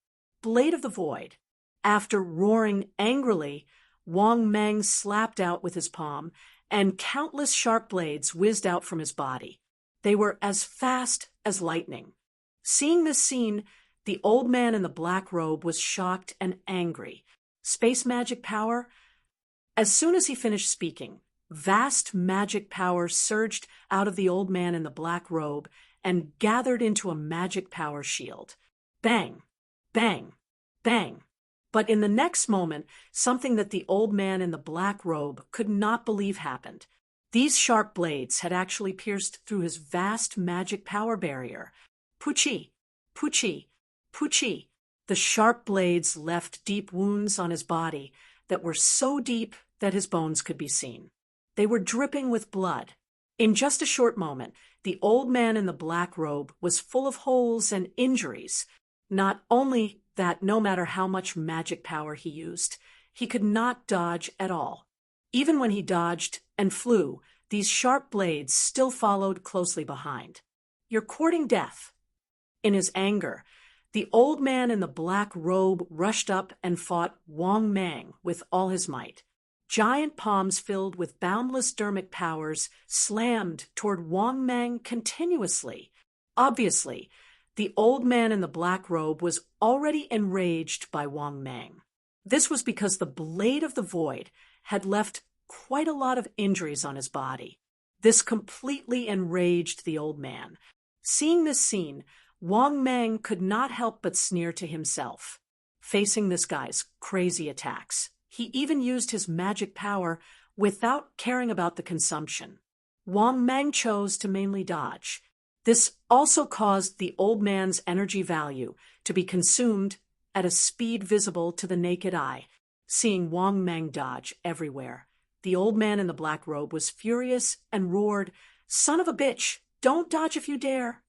S1: Blade of the Void. After roaring angrily, Wang Mang slapped out with his palm, and countless sharp blades whizzed out from his body. They were as fast as lightning. Seeing this scene, the old man in the black robe was shocked and angry. Space magic power? As soon as he finished speaking, vast magic power surged out of the old man in the black robe and gathered into a magic power shield. Bang! Bang! Bang! But in the next moment, something that the old man in the black robe could not believe happened. These sharp blades had actually pierced through his vast magic power barrier. Poochie! Poochie! Poochie! The sharp blades left deep wounds on his body that were so deep that his bones could be seen. They were dripping with blood. In just a short moment, the old man in the black robe was full of holes and injuries. Not only that, no matter how much magic power he used, he could not dodge at all. Even when he dodged and flew, these sharp blades still followed closely behind. "You're courting death." In his anger, the old man in the black robe rushed up and fought Wang Mang with all his might. Giant palms filled with boundless dermic powers slammed toward Wang Mang continuously. Obviously, the old man in the black robe was already enraged by Wang Mang. This was because the blade of the void had left quite a lot of injuries on his body. This completely enraged the old man. Seeing this scene, Wang Mang could not help but sneer to himself. Facing this guy's crazy attacks, he even used his magic power without caring about the consumption. Wang Mang chose to mainly dodge. This also caused the old man's energy value to be consumed at a speed visible to the naked eye. Seeing Wang Mang dodge everywhere, the old man in the black robe was furious and roared, "Son of a bitch, don't dodge if you dare."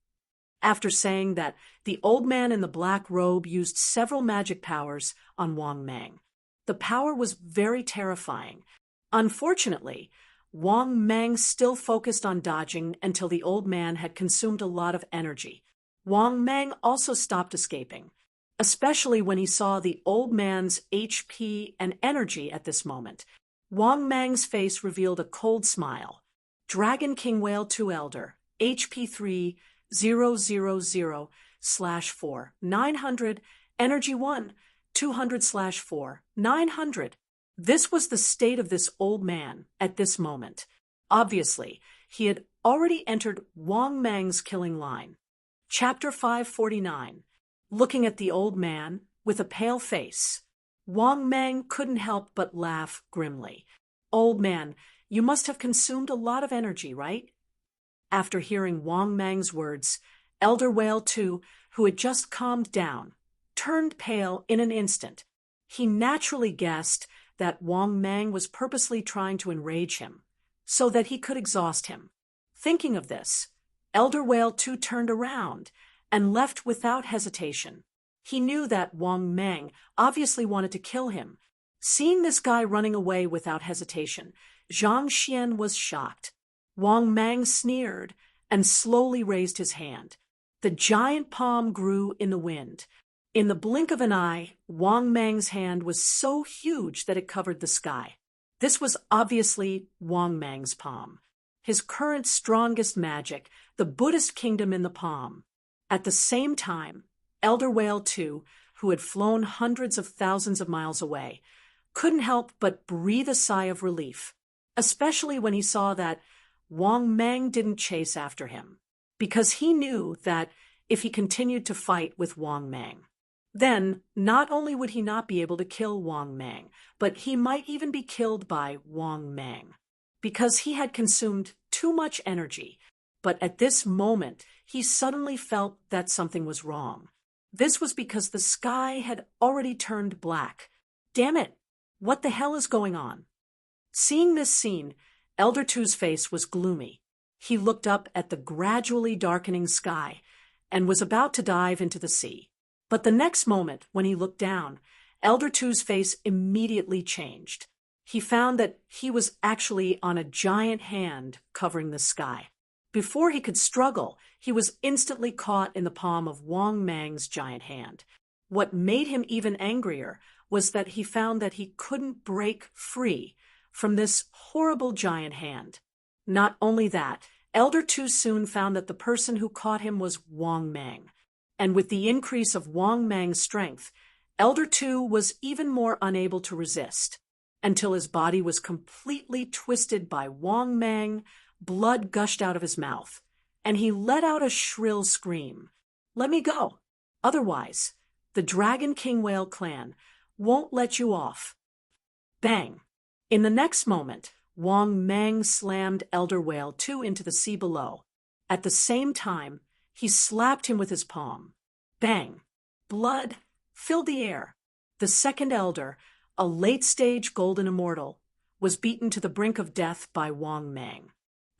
S1: After saying that, the old man in the black robe used several magic powers on Wang Mang. The power was very terrifying. Unfortunately, Wang Mang still focused on dodging until the old man had consumed a lot of energy. Wang Mang also stopped escaping, especially when he saw the old man's HP and energy at this moment. Wang Mang's face revealed a cold smile. Dragon King Whale 2 Elder, HP 3000/4, 900, Energy 1, 200/4, 900. This was the state of this old man at this moment. Obviously, he had already entered Wang Mang's killing line. Chapter 549. Looking at the old man with a pale face, Wang Mang couldn't help but laugh grimly. "Old man, you must have consumed a lot of energy, right?" After hearing Wang Mang's words, Elder Whale 2, who had just calmed down, turned pale in an instant. He naturally guessed that Wang Mang was purposely trying to enrage him, so that he could exhaust him. Thinking of this, Elder Whale 2 turned around and left without hesitation. He knew that Wang Mang obviously wanted to kill him. Seeing this guy running away without hesitation, Zhang Xian was shocked. Wang Mang sneered and slowly raised his hand. The giant palm grew in the wind. In the blink of an eye, Wang Mang's hand was so huge that it covered the sky. This was obviously Wang Mang's palm, his current strongest magic, the Buddhist kingdom in the palm. At the same time, Elder Whale 2, who had flown hundreds of thousands of miles away, couldn't help but breathe a sigh of relief, especially when he saw that Wang Mang didn't chase after him, because he knew that if he continued to fight with Wang Mang, then not only would he not be able to kill Wang Mang, but he might even be killed by Wang Mang, because he had consumed too much energy. But at this moment, he suddenly felt that something was wrong. This was because the sky had already turned black. Damn it! What the hell is going on? Seeing this scene, Elder Two's face was gloomy. He looked up at the gradually darkening sky and was about to dive into the sea. But the next moment, when he looked down, Elder Two's face immediately changed. He found that he was actually on a giant hand covering the sky. Before he could struggle, he was instantly caught in the palm of Wang Mang's giant hand. What made him even angrier was that he found that he couldn't break free from this horrible giant hand. Not only that, Elder Two soon found that the person who caught him was Wang Mang. And with the increase of Wang Mang's strength, Elder Two was even more unable to resist, until his body was completely twisted by Wang Mang. Blood gushed out of his mouth, and he let out a shrill scream. "Let me go. Otherwise, the Dragon King Whale clan won't let you off." Bang! In the next moment, Wang Mang slammed Elder Whale 2 into the sea below. At the same time, he slapped him with his palm. Bang! Blood filled the air. The second elder, a late-stage golden immortal, was beaten to the brink of death by Wang Mang.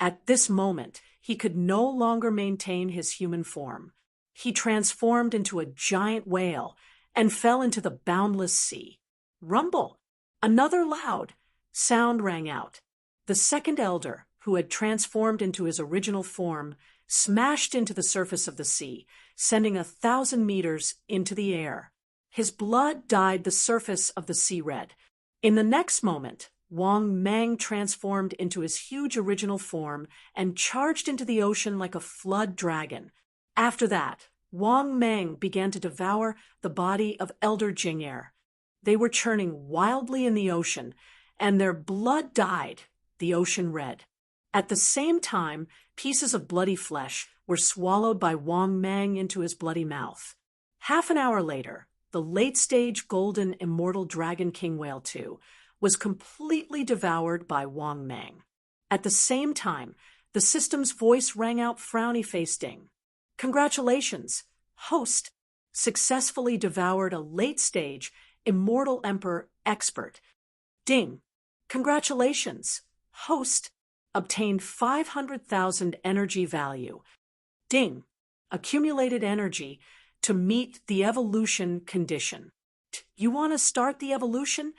S1: At this moment, he could no longer maintain his human form. He transformed into a giant whale and fell into the boundless sea. Rumble! Another loud sound rang out. The second elder, who had transformed into his original form, smashed into the surface of the sea, sending 1,000 meters into the air. His blood dyed the surface of the sea red. In the next moment, Wang Mang transformed into his huge original form and charged into the ocean like a flood dragon. After that, Wang Mang began to devour the body of Elder Jing'er. They were churning wildly in the ocean, and their blood dyed the ocean red. At the same time, pieces of bloody flesh were swallowed by Wang Mang into his bloody mouth. Half an hour later, the late-stage golden immortal Dragon King Whale 2 was completely devoured by Wang Mang. At the same time, the system's voice rang out frowny-faced ding. Congratulations, host successfully devoured a late-stage immortal emperor expert. Ding. Congratulations, host obtained 500,000 energy value. Ding. Accumulated energy to meet the evolution condition. You want to start the evolution?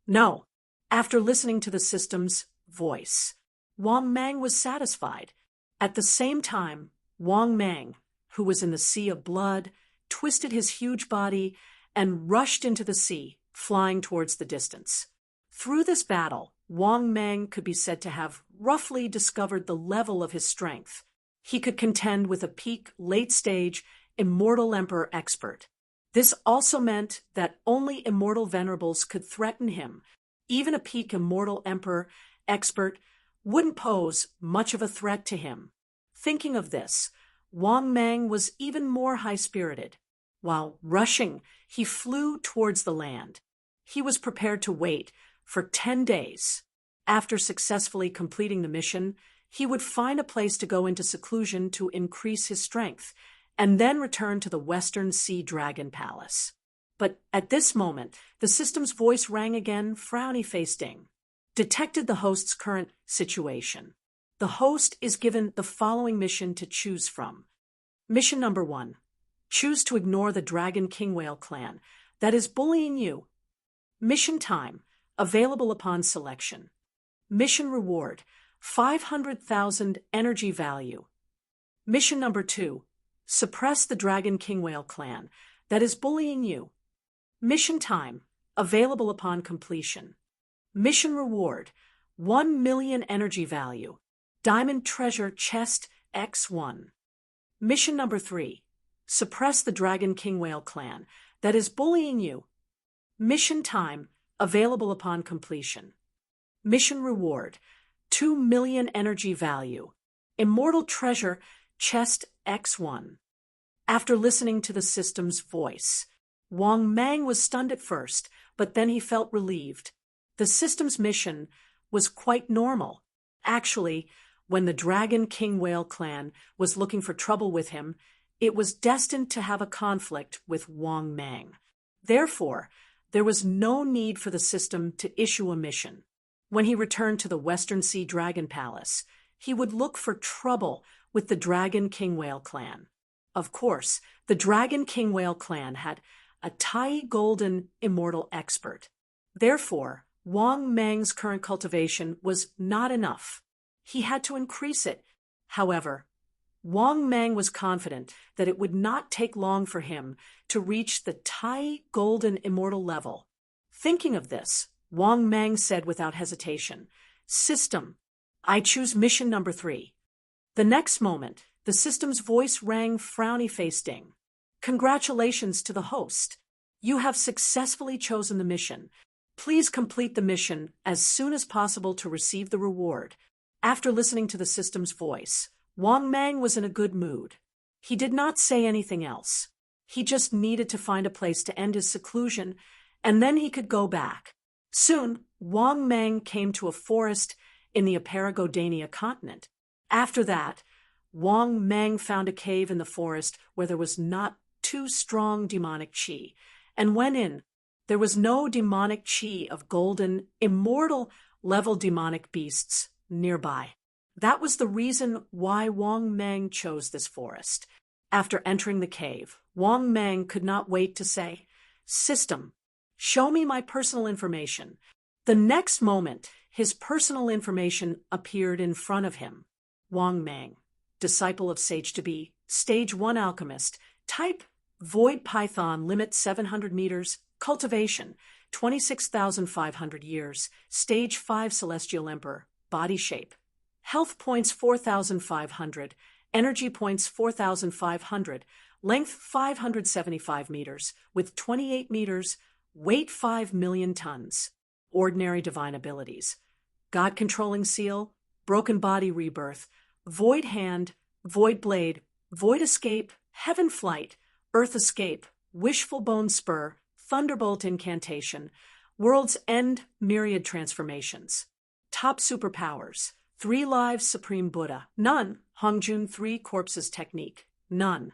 S1: No. After listening to the system's voice, Wang Mang was satisfied. At the same time, Wang Mang, who was in the sea of blood, twisted his huge body and rushed into the sea, flying towards the distance. Through this battle, Wang Mang could be said to have roughly discovered the level of his strength. He could contend with a peak late-stage immortal emperor expert. This also meant that only immortal venerables could threaten him. Even a peak immortal emperor expert wouldn't pose much of a threat to him. Thinking of this, Wang Mang was even more high-spirited. While rushing, he flew towards the land. He was prepared to wait for 10 days. After successfully completing the mission, he would find a place to go into seclusion to increase his strength, and then return to the Western Sea Dragon Palace. But at this moment, the system's voice rang again, frowny-faced ding. Detected the host's current situation. The host is given the following mission to choose from. Mission number 1. Choose to ignore the Dragon King Whale clan that is bullying you. Mission time, available upon selection. Mission reward, 500,000 energy value. Mission number 2. Suppress the Dragon King Whale clan that is bullying you. Mission time, available upon completion. Mission reward, 1 million energy value. Diamond treasure chest X1. Mission number 3. Suppress the Dragon King Whale clan that is bullying you. Mission time, available upon completion. Mission reward, 2 million energy value. Immortal treasure chest X1. After listening to the system's voice, Wang Mang was stunned at first, but then he felt relieved. The system's mission was quite normal. Actually, when the Dragon King Whale clan was looking for trouble with him, it was destined to have a conflict with Wang Mang. Therefore, there was no need for the system to issue a mission. When he returned to the Western Sea Dragon Palace, he would look for trouble with the Dragon King Whale clan. Of course, the Dragon King Whale clan had a Tai Golden Immortal expert. Therefore, Wang Mang's current cultivation was not enough. He had to increase it. However, Wang Mang was confident that it would not take long for him to reach the Tai Golden Immortal level. Thinking of this, Wang Mang said without hesitation, "System, I choose mission number 3. The next moment, the system's voice rang frowny-faced ding. Congratulations to the host. You have successfully chosen the mission. Please complete the mission as soon as possible to receive the reward. After listening to the system's voice, Wang Mang was in a good mood. He did not say anything else. He just needed to find a place to end his seclusion, and then he could go back. Soon, Wang Mang came to a forest in the Aparagodania continent. After that, Wang Mang found a cave in the forest where there was not too strong demonic qi, and went in. There was no demonic qi of golden, immortal level demonic beasts nearby. That was the reason why Wang Mang chose this forest. After entering the cave, Wang Mang could not wait to say, "System, show me my personal information." The next moment, his personal information appeared in front of him. Wang Mang, disciple of Sage to be, Stage 1 alchemist, type Void Python, limit 700 meters, cultivation 26,500 years, Stage 5 celestial emperor, body shape. Health points 4,500, energy points 4,500, length 575 meters, width 28 meters, weight 5 million tons, ordinary divine abilities, God-controlling seal, broken body rebirth, void hand, void blade, void escape, heaven flight, earth escape, wishful bone spur, thunderbolt incantation, world's end myriad transformations, top superpowers, 3 lives supreme Buddha, none, Hongjun 3 corpses technique, none,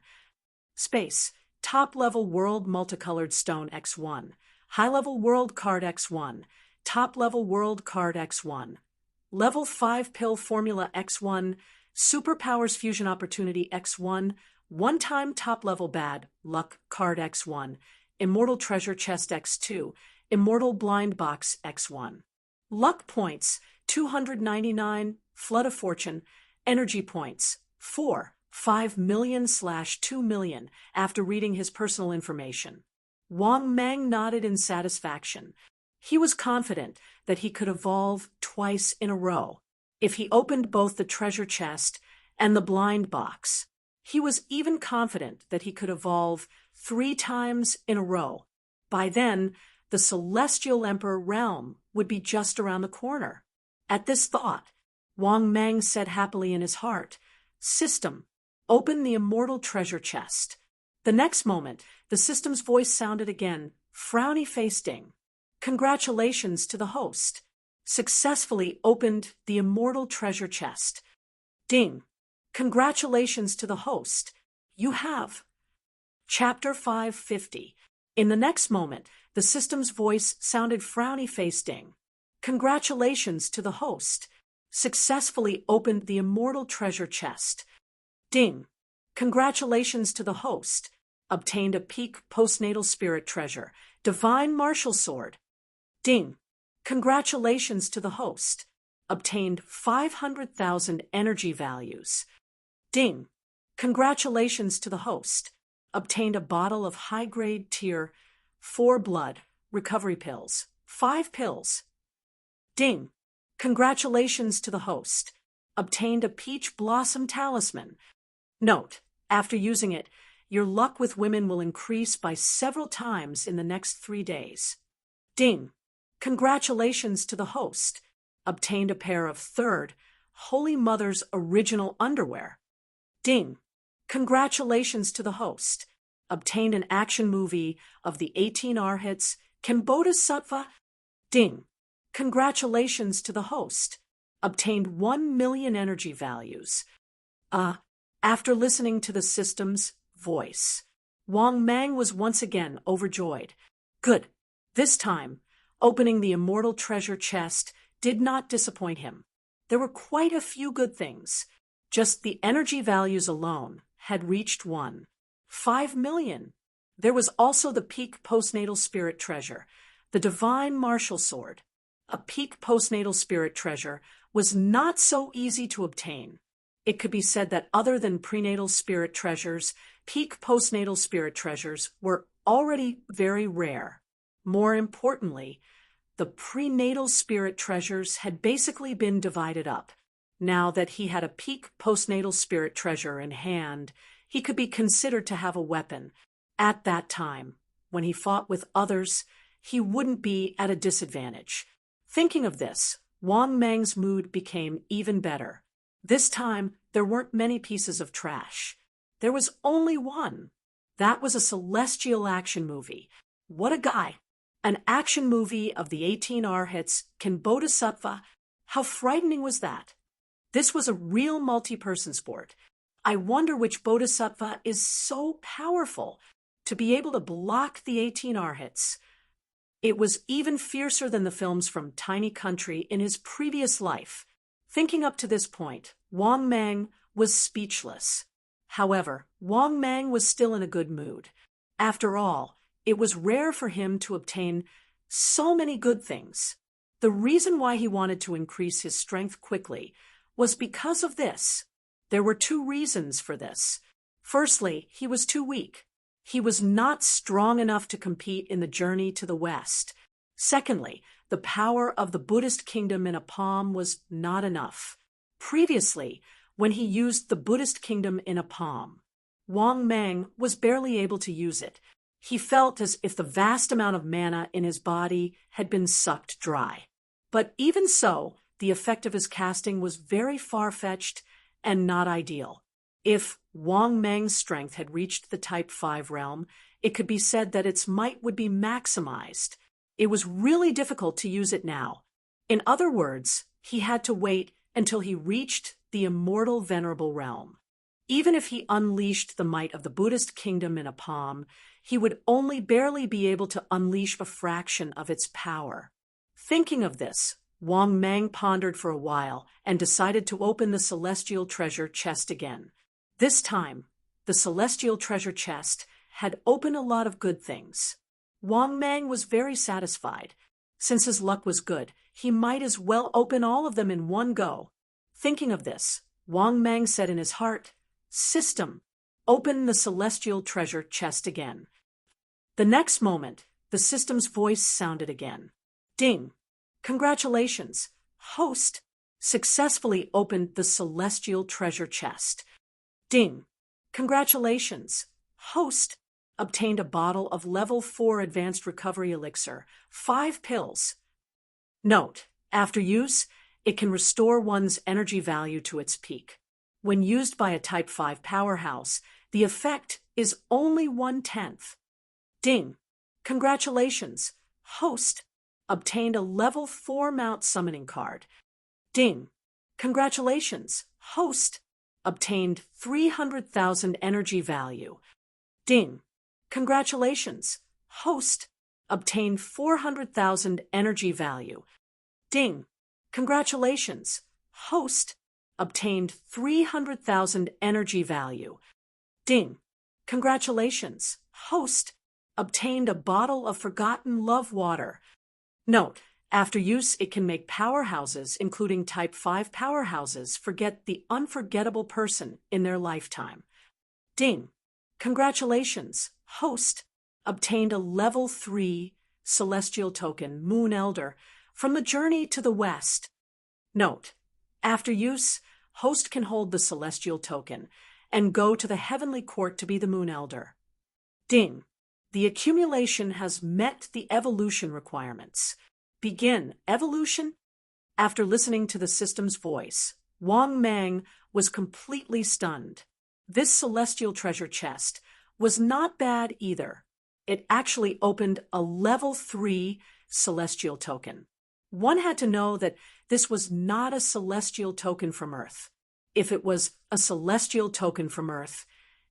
S1: space, top-level world multicolored stone X1, high-level world card X1, top-level world card X1, level 5 pill formula X1, superpowers fusion opportunity X1, one-time top-level bad luck card X1, immortal treasure chest X2, immortal blind box X1. Luck points 299, flood of fortune, energy points 5 million/2 million after reading his personal information. Wang Mang nodded in satisfaction. He was confident that he could evolve twice in a row if he opened both the treasure chest and the blind box. He was even confident that he could evolve 3 times in a row. By then, the Celestial Emperor realm would be just around the corner. At this thought, Wang Mang said happily in his heart, "System, open the immortal treasure chest." The next moment, the system's voice sounded again, frowny-faced ding. "Congratulations to the host. Successfully opened the immortal treasure chest." Ding. "Congratulations to the host. You have." Chapter 550. In the next moment, the system's voice sounded frowny-faced ding. "Congratulations to the host. Successfully opened the immortal treasure chest." Ding. "Congratulations to the host. Obtained a peak postnatal spirit treasure, divine martial sword." Ding. "Congratulations to the host. Obtained 500,000 energy values." Ding. "Congratulations to the host. Obtained a bottle of high-grade tier 4 blood recovery pills, 5 pills." Ding. "Congratulations to the host. Obtained a peach blossom talisman." Note, after using it, your luck with women will increase by several times in the next 3 days. Ding. "Congratulations to the host. Obtained a pair of 3rd Holy Mother's original underwear." Ding. "Congratulations to the host. Obtained an action movie of the 18 Arhats, Bodhisattva." Ding. "Congratulations to the host. Obtained 1 million energy values." After listening to the system's voice, Wang Mang was once again overjoyed. Good. This time, opening the immortal treasure chest did not disappoint him. There were quite a few good things. Just the energy values alone had reached 5 million. There was also the peak postnatal spirit treasure, the divine martial sword. A peak postnatal spirit treasure was not so easy to obtain. It could be said that other than prenatal spirit treasures, peak postnatal spirit treasures were already very rare. More importantly, the prenatal spirit treasures had basically been divided up. Now that he had a peak postnatal spirit treasure in hand, he could be considered to have a weapon. At that time, when he fought with others, he wouldn't be at a disadvantage. Thinking of this, Wang Mang's mood became even better. This time, there weren't many pieces of trash. There was only one. That was a celestial action movie. What a guy! An action movie of the 18 Arhats, Bodhisattva. How frightening was that? This was a real multi-person sport. I wonder which Bodhisattva is so powerful to be able to block the 18 Arhats. It was even fiercer than the films from Tiny Country in his previous life. Thinking up to this point, Wang Mang was speechless. However, Wang Mang was still in a good mood. After all, it was rare for him to obtain so many good things. The reason why he wanted to increase his strength quickly was because of this. There were 2 reasons for this. Firstly, he was too weak. He was not strong enough to compete in the journey to the West. Secondly, the power of the Buddhist kingdom in a palm was not enough. Previously, when he used the Buddhist kingdom in a palm, Wang Mang was barely able to use it. He felt as if the vast amount of mana in his body had been sucked dry. But even so, the effect of his casting was very far-fetched and not ideal. If Wang Meng's strength had reached the Type 5 realm, it could be said that its might would be maximized. It was really difficult to use it now. In other words, he had to wait until he reached the immortal venerable realm. Even if he unleashed the might of the Buddhist kingdom in a palm, he would only barely be able to unleash a fraction of its power. Thinking of this, Wang Meng pondered for a while and decided to open the celestial treasure chest again. This time, the celestial treasure chest had opened a lot of good things. Wang Meng was very satisfied. Since his luck was good, he might as well open all of them in one go. Thinking of this, Wang Meng said in his heart, "System, open the celestial treasure chest again." The next moment, the system's voice sounded again. "Ding! Congratulations! Host successfully opened the celestial treasure chest." "Ding! Congratulations! Host obtained a bottle of level 4 advanced recovery elixir, 5 pills." Note: after use, it can restore one's energy value to its peak. When used by a Type 5 powerhouse, the effect is only 1/10. "Ding! Congratulations! Host obtained a level 4 mount summoning card." "Ding! Congratulations! Host obtained 300,000 energy value." "Ding! Congratulations! Host obtained 400,000 energy value." "Ding! Congratulations! Host obtained 300,000 energy value." "Ding! Congratulations! Host obtained a bottle of forgotten love water." Note: after use, it can make powerhouses, including Type 5 powerhouses, forget the unforgettable person in their lifetime. "Ding! Congratulations! Host obtained a level 3 celestial token, Moon Elder, from the Journey to the West." Note: after use, host can hold the celestial token and go to the heavenly court to be the Moon Elder. "Ding! The accumulation has met the evolution requirements. Begin evolution." After listening to the system's voice, Wang Meng was completely stunned. This celestial treasure chest was not bad either. It actually opened a level 3 celestial token. One had to know that this was not a celestial token from Earth. If it was a celestial token from Earth,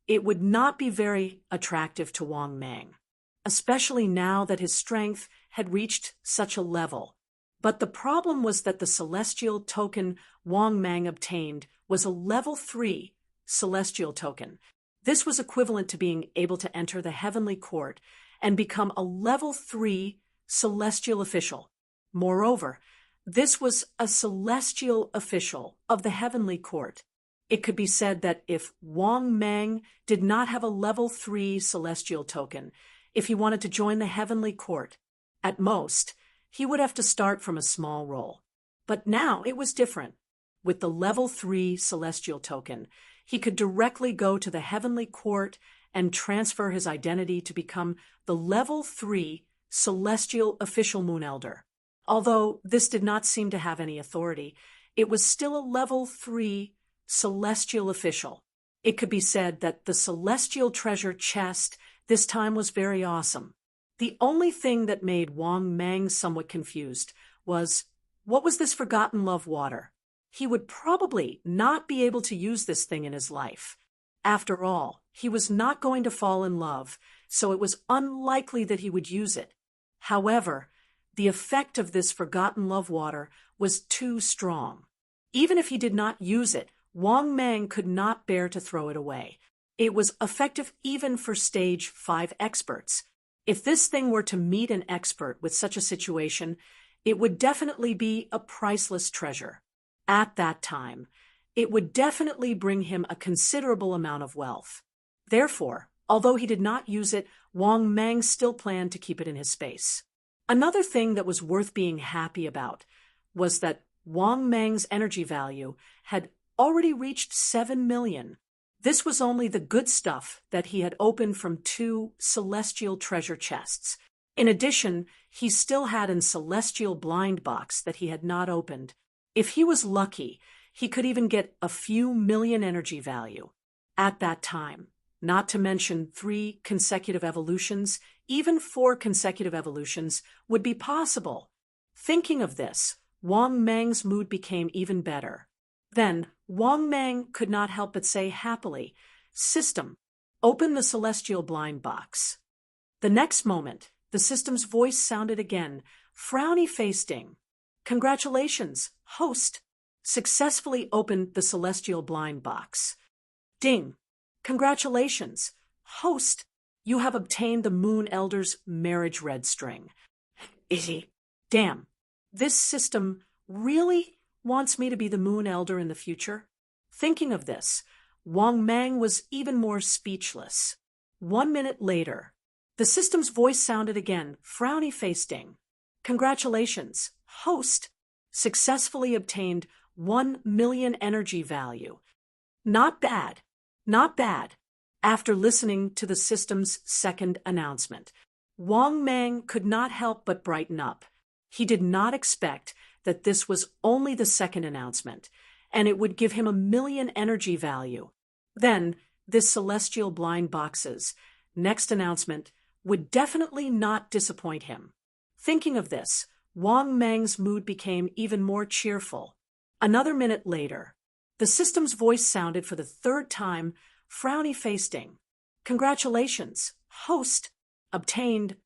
S1: it would not be very attractive to Wang Meng, especially now that his strength had reached such a level. But the problem was that the celestial token Wang Meng obtained was a level 3 celestial token. This was equivalent to being able to enter the heavenly court and become a level 3 celestial official. Moreover, this was a celestial official of the heavenly court. It could be said that if Wang Meng did not have a level 3 celestial token, if he wanted to join the heavenly court, at most, he would have to start from a small role. But now it was different. With the level 3 celestial token, he could directly go to the heavenly court and transfer his identity to become the level 3 celestial official Moon Elder. Although this did not seem to have any authority, it was still a level 3 celestial official. It could be said that the celestial treasure chest this time was very awesome. The only thing that made Wang Meng somewhat confused was, what was this forgotten love water? He would probably not be able to use this thing in his life. After all, he was not going to fall in love, so it was unlikely that he would use it. However, the effect of this forgotten love water was too strong. Even if he did not use it, Wang Meng could not bear to throw it away. It was effective even for stage 5 experts. If this thing were to meet an expert with such a situation, it would definitely be a priceless treasure. At that time, it would definitely bring him a considerable amount of wealth. Therefore, although he did not use it, Wang Meng still planned to keep it in his space. Another thing that was worth being happy about was that Wang Meng's energy value had already reached 7 million. This was only the good stuff that he had opened from 2 celestial treasure chests. In addition, he still had a celestial blind box that he had not opened. If he was lucky, he could even get a few million energy value. At that time, not to mention 3 consecutive evolutions, even 4 consecutive evolutions would be possible. Thinking of this, Wang Meng's mood became even better. Then, Wang Meng could not help but say happily, "System, open the celestial blind box." The next moment, the system's voice sounded again, frowny-faced Ding. "Congratulations, host. Successfully opened the celestial blind box." Ding. "Congratulations, host. You have obtained the Moon Elder's marriage red string." Easy. Damn. This system really wants me to be the Moon Elder in the future? Thinking of this, Wang Meng was even more speechless. 1 minute later, the system's voice sounded again, frowny-faced Ding. "Congratulations, host. Successfully obtained 1 million energy value." Not bad. Not bad. After listening to the system's second announcement, Wang Meng could not help but brighten up. He did not expect that this was only the second announcement, and it would give him 1 million energy value. Then, this celestial blind box's next announcement would definitely not disappoint him. Thinking of this, Wang Meng's mood became even more cheerful. Another minute later, the system's voice sounded for the 3rd time, frowny-faced Ding. "Congratulations, host. Obtained."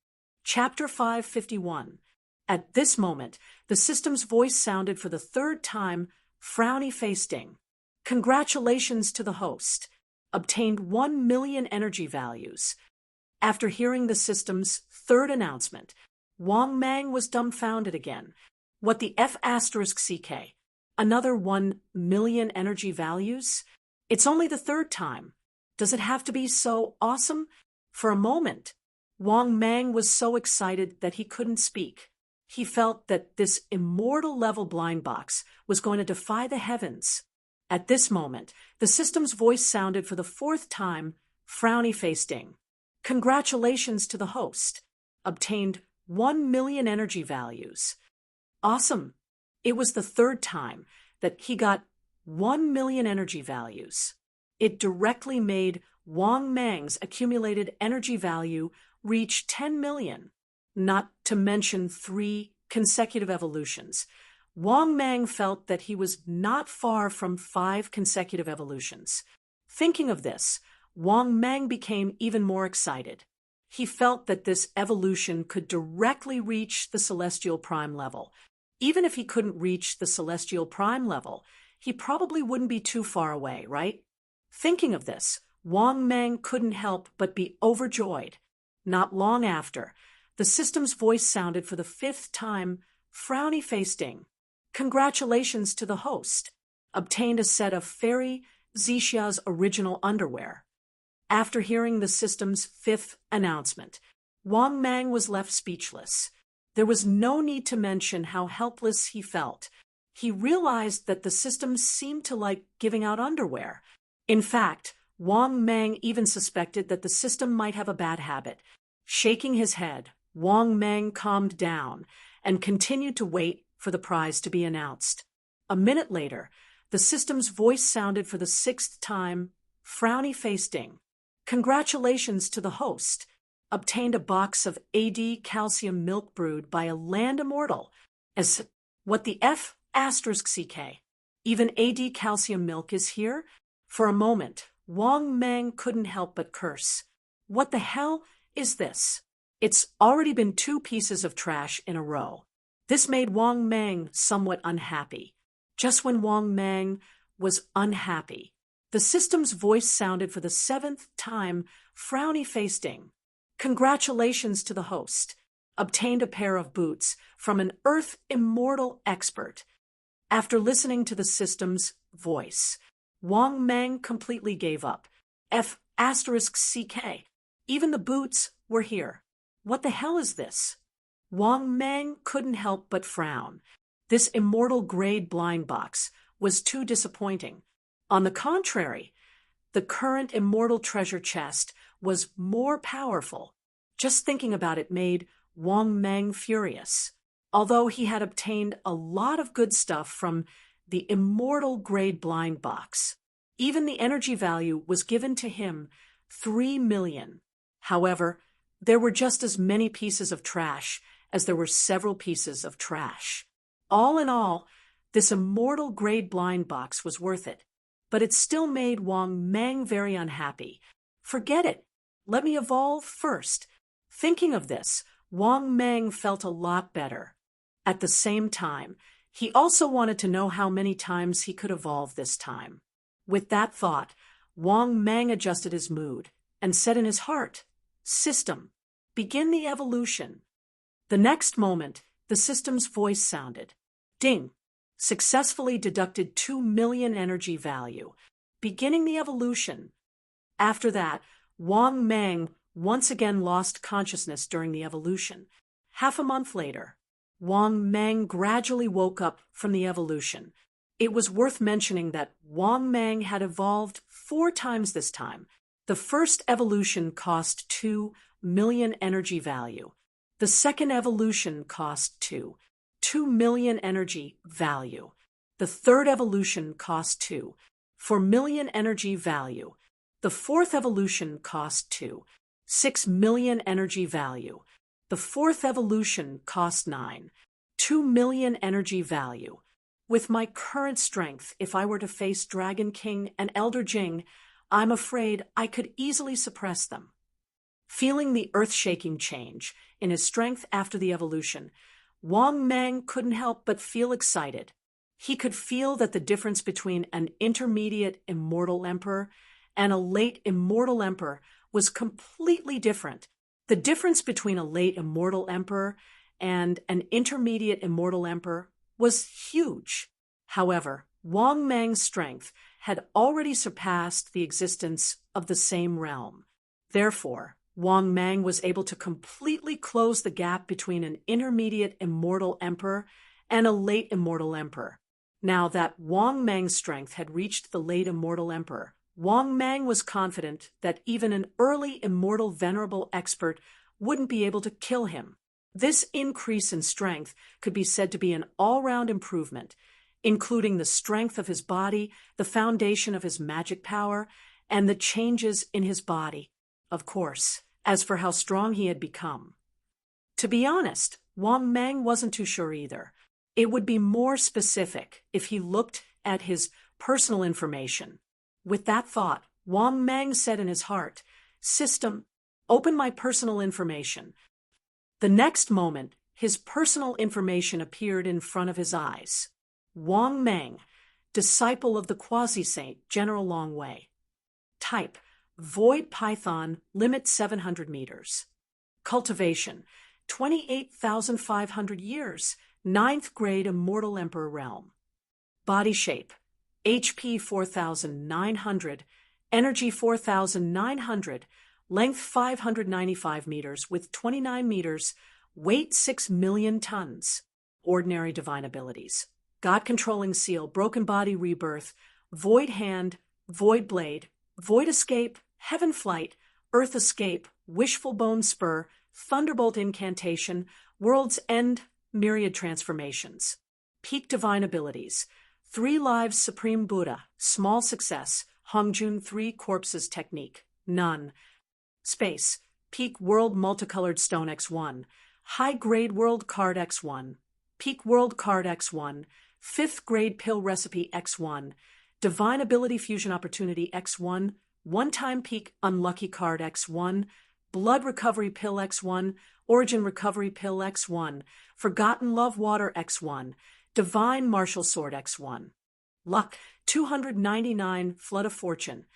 S1: Chapter 551. At this moment, the system's voice sounded for the 3rd time, frowny-faced Ding. "Congratulations to the host. Obtained 1 million energy values." After hearing the system's 3rd announcement, Wang Meng was dumbfounded again. What the F***CK? Another 1 million energy values? It's only the 3rd time. Does it have to be so awesome? For a moment, Wang Meng was so excited that he couldn't speak. He felt that this immortal level blind box was going to defy the heavens. At this moment, the system's voice sounded for the 4th time, frowny-faced Ding. "Congratulations to the host. Obtained 1 million energy values." Awesome. It was the 3rd time that he got 1 million energy values. It directly made Wang Meng's accumulated energy value reach 10 million. Not to mention 3 consecutive evolutions. Wang Meng felt that he was not far from 5 consecutive evolutions. Thinking of this, Wang Meng became even more excited. He felt that this evolution could directly reach the Celestial Prime level. Even if he couldn't reach the Celestial Prime level, he probably wouldn't be too far away, right? Thinking of this, Wang Meng couldn't help but be overjoyed. Not long after, the system's voice sounded for the 5th time, frowny-faced Ding. "Congratulations to the host. Obtained a set of Fairy Xixia's original underwear." After hearing the system's 5th announcement, Wang Meng was left speechless. There was no need to mention how helpless he felt. He realized that the system seemed to like giving out underwear. In fact, Wang Meng even suspected that the system might have a bad habit. Shaking his head, Wang Meng calmed down and continued to wait for the prize to be announced. A minute later, the system's voice sounded for the 6th time, frowny-faced Ding. "Congratulations to the host. Obtained a box of AD calcium milk brewed by a land immortal." As what the F***CK? Even AD calcium milk is here? For a moment, Wang Meng couldn't help but curse. What the hell is this? It's already been 2 pieces of trash in a row. This made Wang Meng somewhat unhappy. Just when Wang Meng was unhappy, the system's voice sounded for the 7th time, frowny-faced Ding. "Congratulations to the host. Obtained a pair of boots from an Earth Immortal expert." After listening to the system's voice, Wang Meng completely gave up. F***CK. Even the boots were here. What the hell is this? Wang Meng couldn't help but frown. This immortal grade blind box was too disappointing. On the contrary, The current immortal treasure chest was more powerful. Just thinking about it made Wang Mang furious. Although he had obtained a lot of good stuff from the immortal grade blind box, even the energy value was given to him 3 million. However, there were just as many pieces of trash as there were several pieces of trash. All in all, this immortal grade blind box was worth it, but it still made Wang Mang very unhappy. Forget it. Let me evolve first. Thinking of this, Wang Mang felt a lot better. At the same time, he also wanted to know how many times he could evolve this time. With that thought, Wang Mang adjusted his mood and said in his heart, "System, begin the evolution." The next moment, the system's voice sounded. Ding! Successfully deducted 2 million energy value, beginning the evolution. After that, Wang Mang once again lost consciousness during the evolution. Half a month later, Wang Mang gradually woke up from the evolution. It was worth mentioning that Wang Mang had evolved 4 times this time. The first evolution cost 2 million energy value. The second evolution cost 2 million energy value. The third evolution cost 4 million energy value. The fourth evolution cost 6 million energy value. The fourth evolution cost 2 million energy value. With my current strength, if I were to face Dragon King and Elder Jing, I'm afraid I could easily suppress them. Feeling the earth-shaking change in his strength after the evolution, Wang Mang couldn't help but feel excited. He could feel that the difference between an intermediate immortal emperor and a late immortal emperor was completely different. The difference between a late immortal emperor and an intermediate immortal emperor was huge. However, Wang Mang's strength had already surpassed the existence of the same realm. Therefore, Wang Mang was able to completely close the gap between an intermediate immortal emperor and a late immortal emperor. Now that Wang Mang's strength had reached the late immortal emperor, Wang Mang was confident that even an early immortal venerable expert wouldn't be able to kill him. This increase in strength could be said to be an all-round improvement, including the strength of his body, the foundation of his magic power, and the changes in his body. Of course, as for how strong he had become. To be honest, Wang Mang wasn't too sure either. It would be more specific if he looked at his personal information. With that thought, Wang Mang said in his heart, "System, open my personal information." The next moment, his personal information appeared in front of his eyes. Wang Mang, disciple of the quasi-saint General Long Wei. Type: Void Python, limit 700 meters. Cultivation: 28,500 years, 9th grade Immortal Emperor realm. Body shape: HP 4,900, energy 4,900, length 595 meters with 29 meters, weight 6 million tons. Ordinary divine abilities: God controlling seal, broken body rebirth, void hand, void blade, void escape, heaven flight, earth escape, wishful bone spur, thunderbolt incantation, world's end, myriad transformations. Peak divine abilities: 3 lives supreme Buddha, small success, Hongjun 3 corpses technique, none. Space: peak world multicolored stone X1, high grade world card X1, peak world card X1, 5th grade pill recipe X1, divine ability fusion opportunity X1, one-time peak unlucky card X1, blood recovery pill X1, origin recovery pill X1, forgotten love water X1, divine martial sword X1. Luck: 299, flood of fortune.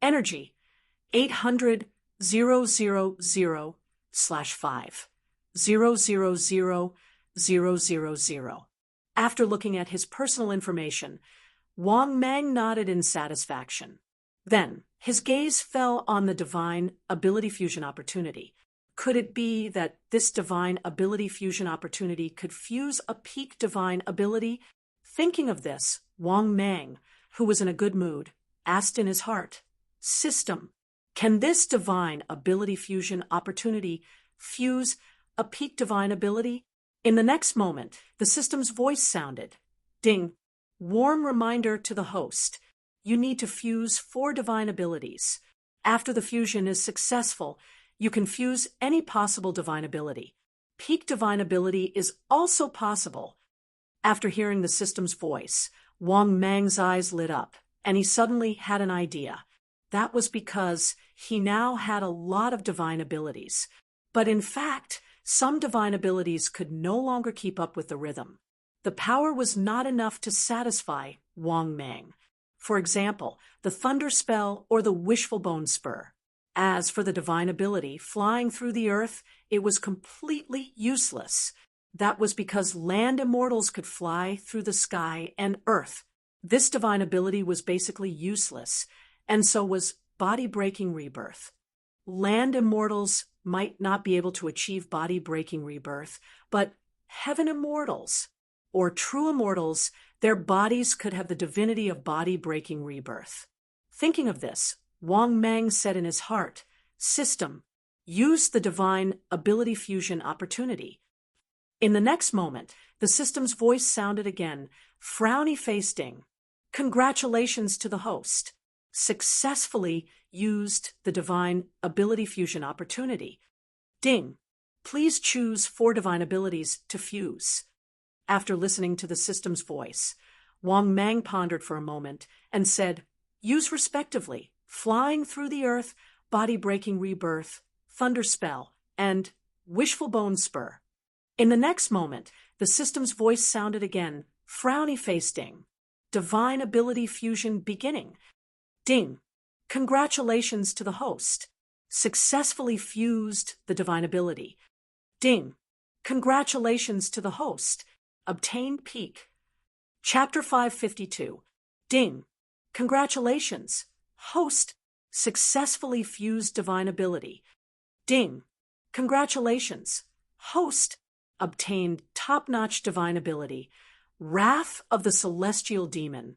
S1: Energy: 800 000 /5 000 000. After looking at his personal information, Wang Mang nodded in satisfaction. Then, his gaze fell on the divine ability fusion opportunity. Could it be that this divine ability fusion opportunity could fuse a peak divine ability? Thinking of this, Wang Mang, who was in a good mood, asked in his heart, System, can this divine ability fusion opportunity fuse a peak divine ability? In the next moment, the system's voice sounded. Ding. Warm reminder to the host. You need to fuse 4 divine abilities. After the fusion is successful, you can fuse any possible divine ability. Peak divine ability is also possible. After hearing the system's voice, Wang Mang's eyes lit up, and he suddenly had an idea. That was because he now had a lot of divine abilities. But in fact, some divine abilities could no longer keep up with the rhythm. The power was not enough to satisfy Wang Mang. For example, the Thunder Spell or the Wishful Bone Spur. As for the divine ability, flying through the earth, it was completely useless. That was because land immortals could fly through the sky and earth. This divine ability was basically useless, and so was body-breaking rebirth. Land immortals might not be able to achieve body-breaking rebirth, but heaven immortals, or true immortals, their bodies could have the divinity of body-breaking rebirth. Thinking of this, Wang Mang said in his heart, System, use the divine ability fusion opportunity. In the next moment, the system's voice sounded again, frowny-faced Ding. Congratulations to the host. Successfully used the divine ability fusion opportunity. Ding. Please choose 4 divine abilities to fuse. After listening to the system's voice, Wang Mang pondered for a moment and said, use respectively flying through the earth, body-breaking rebirth, thunder spell, and wishful bone spur. In the next moment, the system's voice sounded again, frowny-faced Ding. Divine ability fusion beginning. Ding. Congratulations to the host. Successfully fused the divine ability. Ding. Congratulations to the host. Obtained peak. Chapter 552. Ding. Congratulations. Host. Successfully fused divine ability. Ding. Congratulations. Host. Obtained top-notch divine ability. Wrath of the Celestial Demon.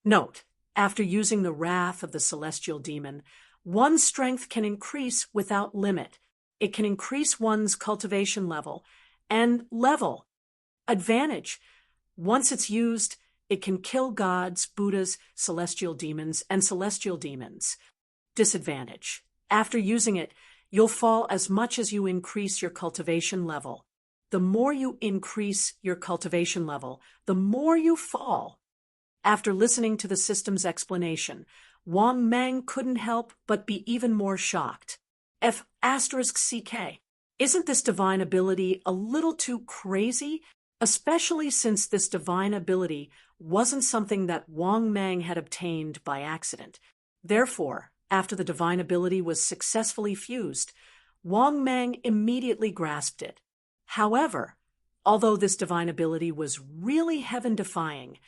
S1: Note, after using the Wrath of the Celestial Demon, one's strength can increase without limit. It can increase one's cultivation level and level. Advantage. Once it's used, it can kill gods, Buddhas, celestial demons, and celestial demons. Disadvantage. After using it, you'll fall as much as you increase your cultivation level. The more you increase your cultivation level, the more you fall. After listening to the system's explanation, Wang Mang couldn't help but be even more shocked. F***CK. Isn't this divine ability a little too crazy? Especially since this divine ability wasn't something that Wang Mang had obtained by accident. Therefore, after the divine ability was successfully fused, Wang Mang immediately grasped it. However, although this divine ability was really heaven-defying,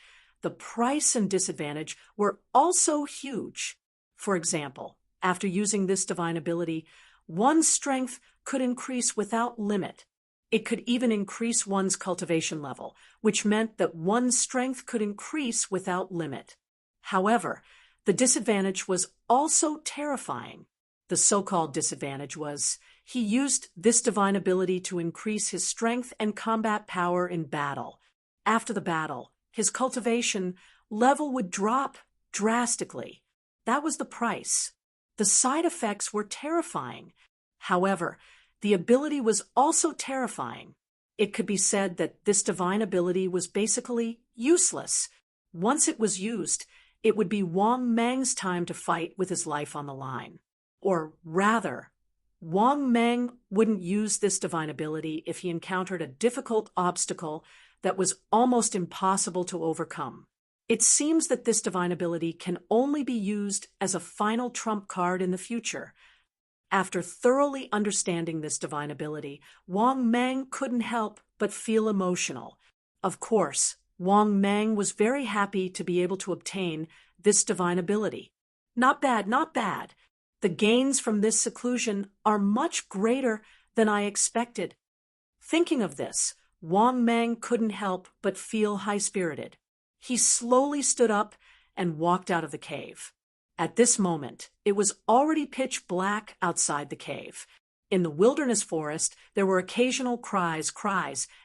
S1: the price and disadvantage were also huge. For example, after using this divine ability, one's strength could increase without limit. It could even increase one's cultivation level, which meant that one's strength could increase without limit. However, the disadvantage was also terrifying. The so-called disadvantage was he used this divine ability to increase his strength and combat power in battle. After the battle, his cultivation level would drop drastically. That was the price. The side effects were terrifying. However, the ability was also terrifying. It could be said that this divine ability was basically useless. Once it was used, it would be Wang Mang's time to fight with his life on the line. Or rather, Wang Mang wouldn't use this divine ability if he encountered a difficult obstacle that was almost impossible to overcome. It seems that this divine ability can only be used as a final trump card in the future. After thoroughly understanding this divine ability, Wang Mang couldn't help but feel emotional. Of course, Wang Mang was very happy to be able to obtain this divine ability. Not bad, not bad. The gains from this seclusion are much greater than I expected. Thinking of this, Wang Mang couldn't help but feel high-spirited. He slowly stood up and walked out of the cave. At this moment, it was already pitch black outside the cave. In the wilderness forest, there were occasional cries,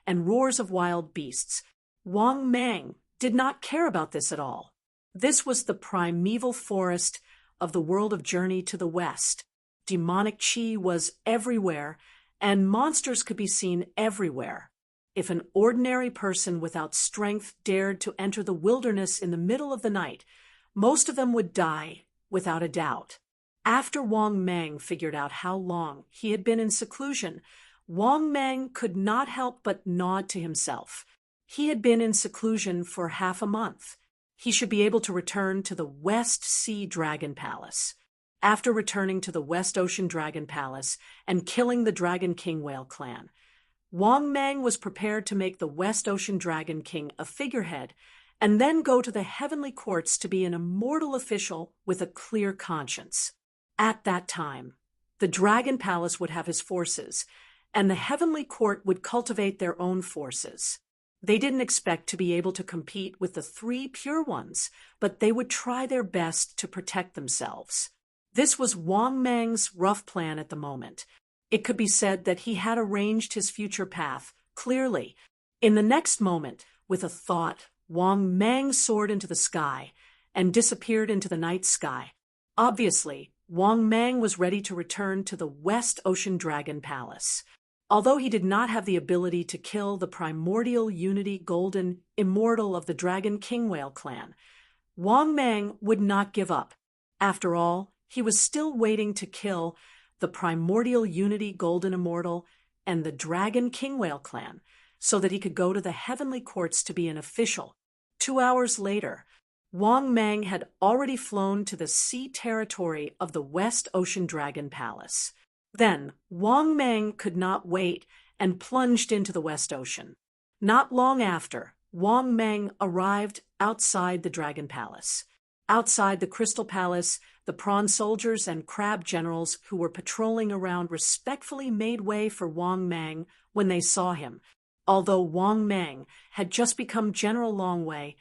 S1: and roars of wild beasts. Wang Mang did not care about this at all. This was the primeval forest of the world of Journey to the West. Demonic chi was everywhere, and monsters could be seen everywhere. If an ordinary person without strength dared to enter the wilderness in the middle of the night, most of them would die without a doubt. After Wang Mang figured out how long he had been in seclusion, Wang Mang could not help but nod to himself. He had been in seclusion for half a month. He should be able to return to the West Sea Dragon Palace. After returning to the West Ocean Dragon Palace and killing the Dragon King Whale clan, Wang Mang was prepared to make the West Ocean Dragon King a figurehead and then go to the heavenly courts to be an immortal official with a clear conscience. At that time, the Dragon Palace would have his forces, and the heavenly court would cultivate their own forces. They didn't expect to be able to compete with the three pure ones, but they would try their best to protect themselves. This was Wang Mang's rough plan at the moment. It could be said that he had arranged his future path clearly. In the next moment, with a thought, Wang Mang soared into the sky and disappeared into the night sky. Obviously, Wang Mang was ready to return to the West Ocean Dragon Palace. Although he did not have the ability to kill the primordial unity golden immortal of the Dragon King Whale clan, Wang Mang would not give up. After all, he was still waiting to kill the primordial unity golden immortal and the Dragon King Whale clan so that he could go to the heavenly courts to be an official. 2 hours later, Wang Mang had already flown to the sea territory of the West Ocean Dragon Palace. Then, Wang Mang could not wait and plunged into the West Ocean. Not long after, Wang Mang arrived outside the Dragon Palace. Outside the Crystal Palace, the prawn soldiers and crab generals who were patrolling around respectfully made way for Wang Mang when they saw him. Although Wang Mang had just become General Longway,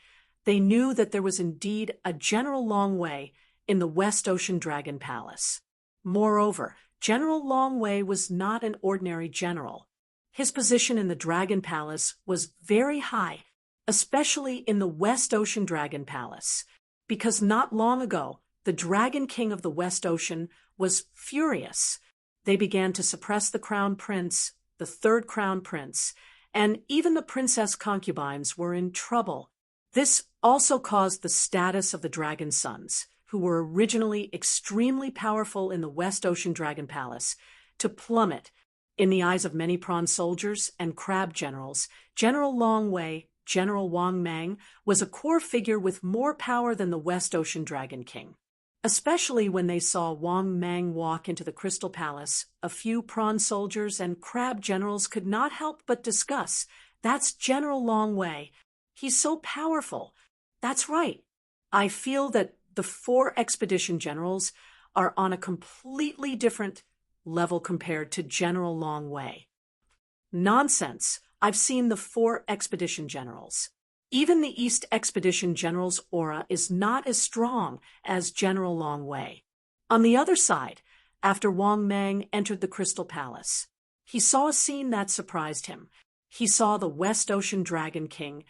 S1: they knew that there was indeed a General Longway in the West Ocean Dragon Palace. Moreover, General Longway was not an ordinary general. His position in the Dragon Palace was very high, especially in the West Ocean Dragon Palace, because not long ago, the Dragon King of the West Ocean was furious. They began to suppress the Crown Prince, the third Crown Prince, and even the princess concubines were in trouble. This also caused the status of the Dragon Sons, who were originally extremely powerful in the West Ocean Dragon Palace, to plummet. In the eyes of many prawn soldiers and crab generals, General Longway, General Wang Mang, was a core figure with more power than the West Ocean Dragon King. Especially when they saw Wang Mang walk into the Crystal Palace, a few prawn soldiers and crab generals could not help but discuss, "That's General Longway. He's so powerful." That's right. I feel that the 4 expedition generals are on a completely different level compared to General Longway. Nonsense. I've seen the 4 expedition generals. Even the East Expedition General's aura is not as strong as General Longway. On the other side, after Wang Mang entered the Crystal Palace, he saw a scene that surprised him. He saw the West Ocean Dragon King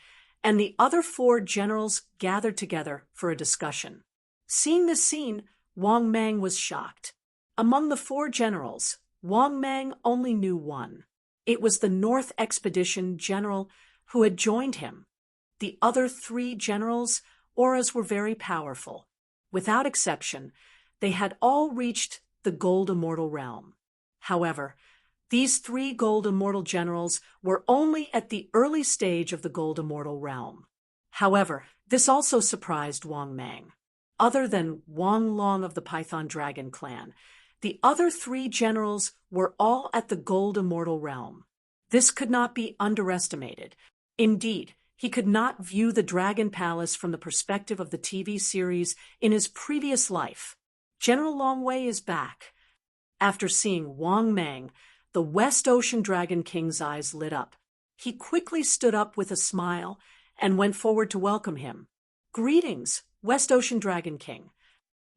S1: and the other 4 generals gathered together for a discussion. Seeing this scene, Wang Mang was shocked. Among the 4 generals, Wang Mang only knew one. It was the North Expedition General who had joined him. The other 3 generals' auras were very powerful. Without exception, they had all reached the Gold Immortal realm. However, these 3 Gold Immortal generals were only at the early stage of the Gold Immortal realm. However, this also surprised Wang Mang. Other than Wang Long of the Python Dragon clan, the other 3 generals were all at the Gold Immortal realm. This could not be underestimated. Indeed, he could not view the Dragon Palace from the perspective of the TV series in his previous life. General Longway is back. After seeing Wang Mang, the West Ocean Dragon King's eyes lit up. He quickly stood up with a smile and went forward to welcome him. "Greetings, West Ocean Dragon King."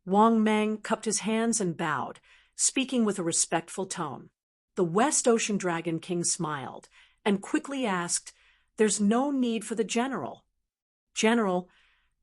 S1: Wang Mang cupped his hands and bowed, speaking with a respectful tone. The West Ocean Dragon King smiled and quickly asked, "There's no need for the general." "General,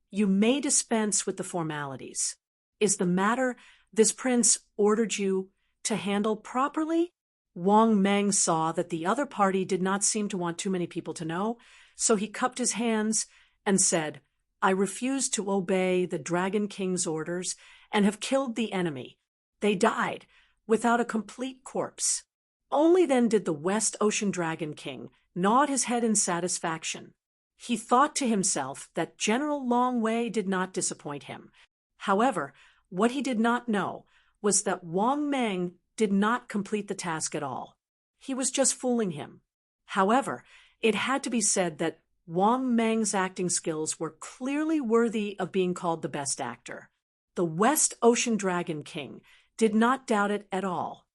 S1: you may dispense with the formalities. Is the matter this prince ordered you to handle properly?" Wang Mang saw that the other party did not seem to want too many people to know, so he cupped his hands and said, "I refuse to obey the Dragon King's orders and have killed the enemy. They died without a complete corpse." Only then did the West Ocean Dragon King nod his head in satisfaction. He thought to himself that General Long Wei did not disappoint him. However, what he did not know was that Wang Mang did not complete the task at all. He was just fooling him. However, it had to be said that Wang Mang's acting skills were clearly worthy of being called the best actor. The West Ocean Dragon King did not doubt it at all.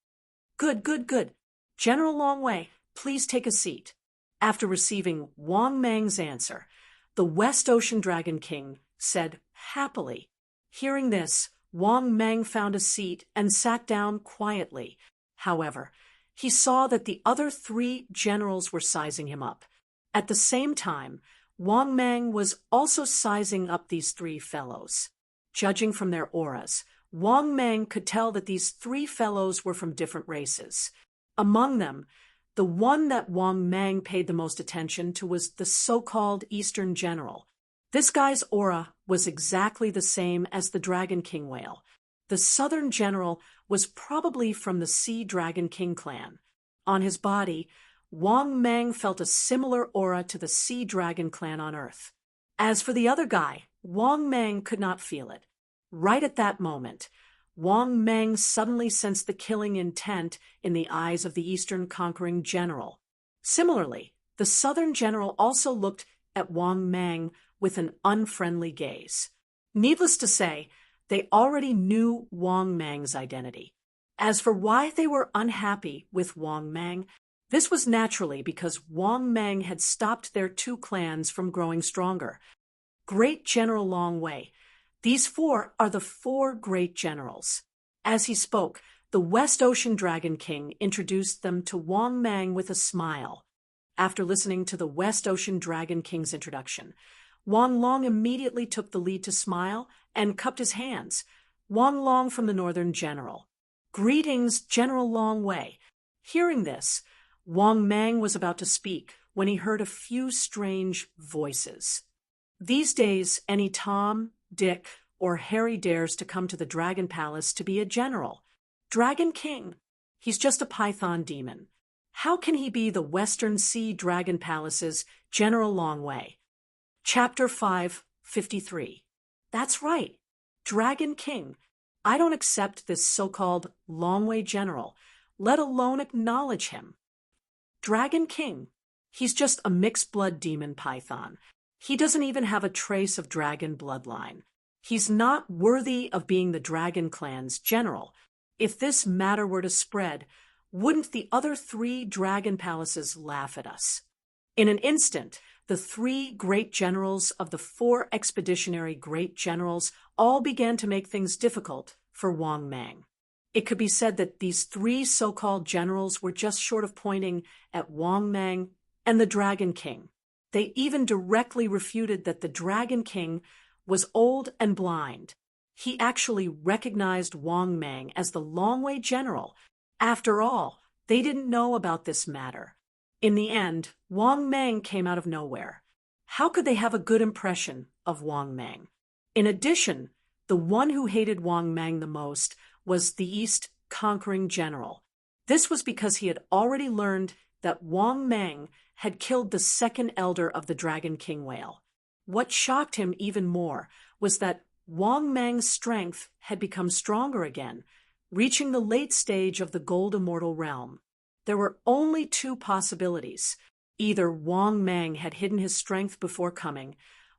S1: "Good, good, good. General Long Wei, please take a seat." After receiving Wang Mang's answer, the West Ocean Dragon King said happily. Hearing this, Wang Mang found a seat and sat down quietly. However, he saw that the other 3 generals were sizing him up. At the same time, Wang Mang was also sizing up these 3 fellows. Judging from their auras, Wang Mang could tell that these 3 fellows were from different races. Among them, the one that Wang Mang paid the most attention to was the so-called Eastern General. This guy's aura was exactly the same as the Dragon King whale. The Southern General was probably from the Sea Dragon King clan. On his body, Wang Mang felt a similar aura to the Sea Dragon clan on Earth. As for the other guy, Wang Mang could not feel it. Right at that moment, Wang Mang suddenly sensed the killing intent in the eyes of the Eastern conquering general. Similarly, the Southern General also looked at Wang Mang with an unfriendly gaze. Needless to say, they already knew Wang Mang's identity. As for why they were unhappy with Wang Mang, this was naturally because Wang Mang had stopped their 2 clans from growing stronger. Great General Long Wei. These 4 are the 4 great generals. As he spoke, the West Ocean Dragon King introduced them to Wang Mang with a smile. After listening to the West Ocean Dragon King's introduction, Wang Long immediately took the lead to smile and cupped his hands. Wang Long from the Northern General. "Greetings, General Long Wei." Hearing this, Wang Mang was about to speak when he heard a few strange voices. These days, any Tom, Dick, or Harry dares to come to the Dragon Palace to be a general. Dragon King. He's just a python demon. How can he be the Western Sea Dragon Palace's General Long Wei? Chapter 553. That's right. Dragon King. I don't accept this so-called Long Wei general, let alone acknowledge him. Dragon King. He's just a mixed-blood demon python. He doesn't even have a trace of dragon bloodline. He's not worthy of being the Dragon Clan's general. If this matter were to spread, wouldn't the other 3 dragon palaces laugh at us? In an instant, the 3 great generals of the 4 expeditionary great generals all began to make things difficult for Wang Mang. It could be said that these 3 so-called generals were just short of pointing at Wang Mang and the Dragon King. They even directly refuted that the Dragon King was old and blind. He actually recognized Wang Mang as the Long Wei general. After all, they didn't know about this matter. In the end, Wang Mang came out of nowhere. How could they have a good impression of Wang Mang? In addition, the one who hated Wang Mang the most was the East conquering general. This was because he had already learned that Wang Mang had killed the 2nd elder of the Dragon King whale. What shocked him even more was that Wang Mang's strength had become stronger again, reaching the late stage of the Gold Immortal realm. There were only 2 possibilities. Either Wang Mang had hidden his strength before coming,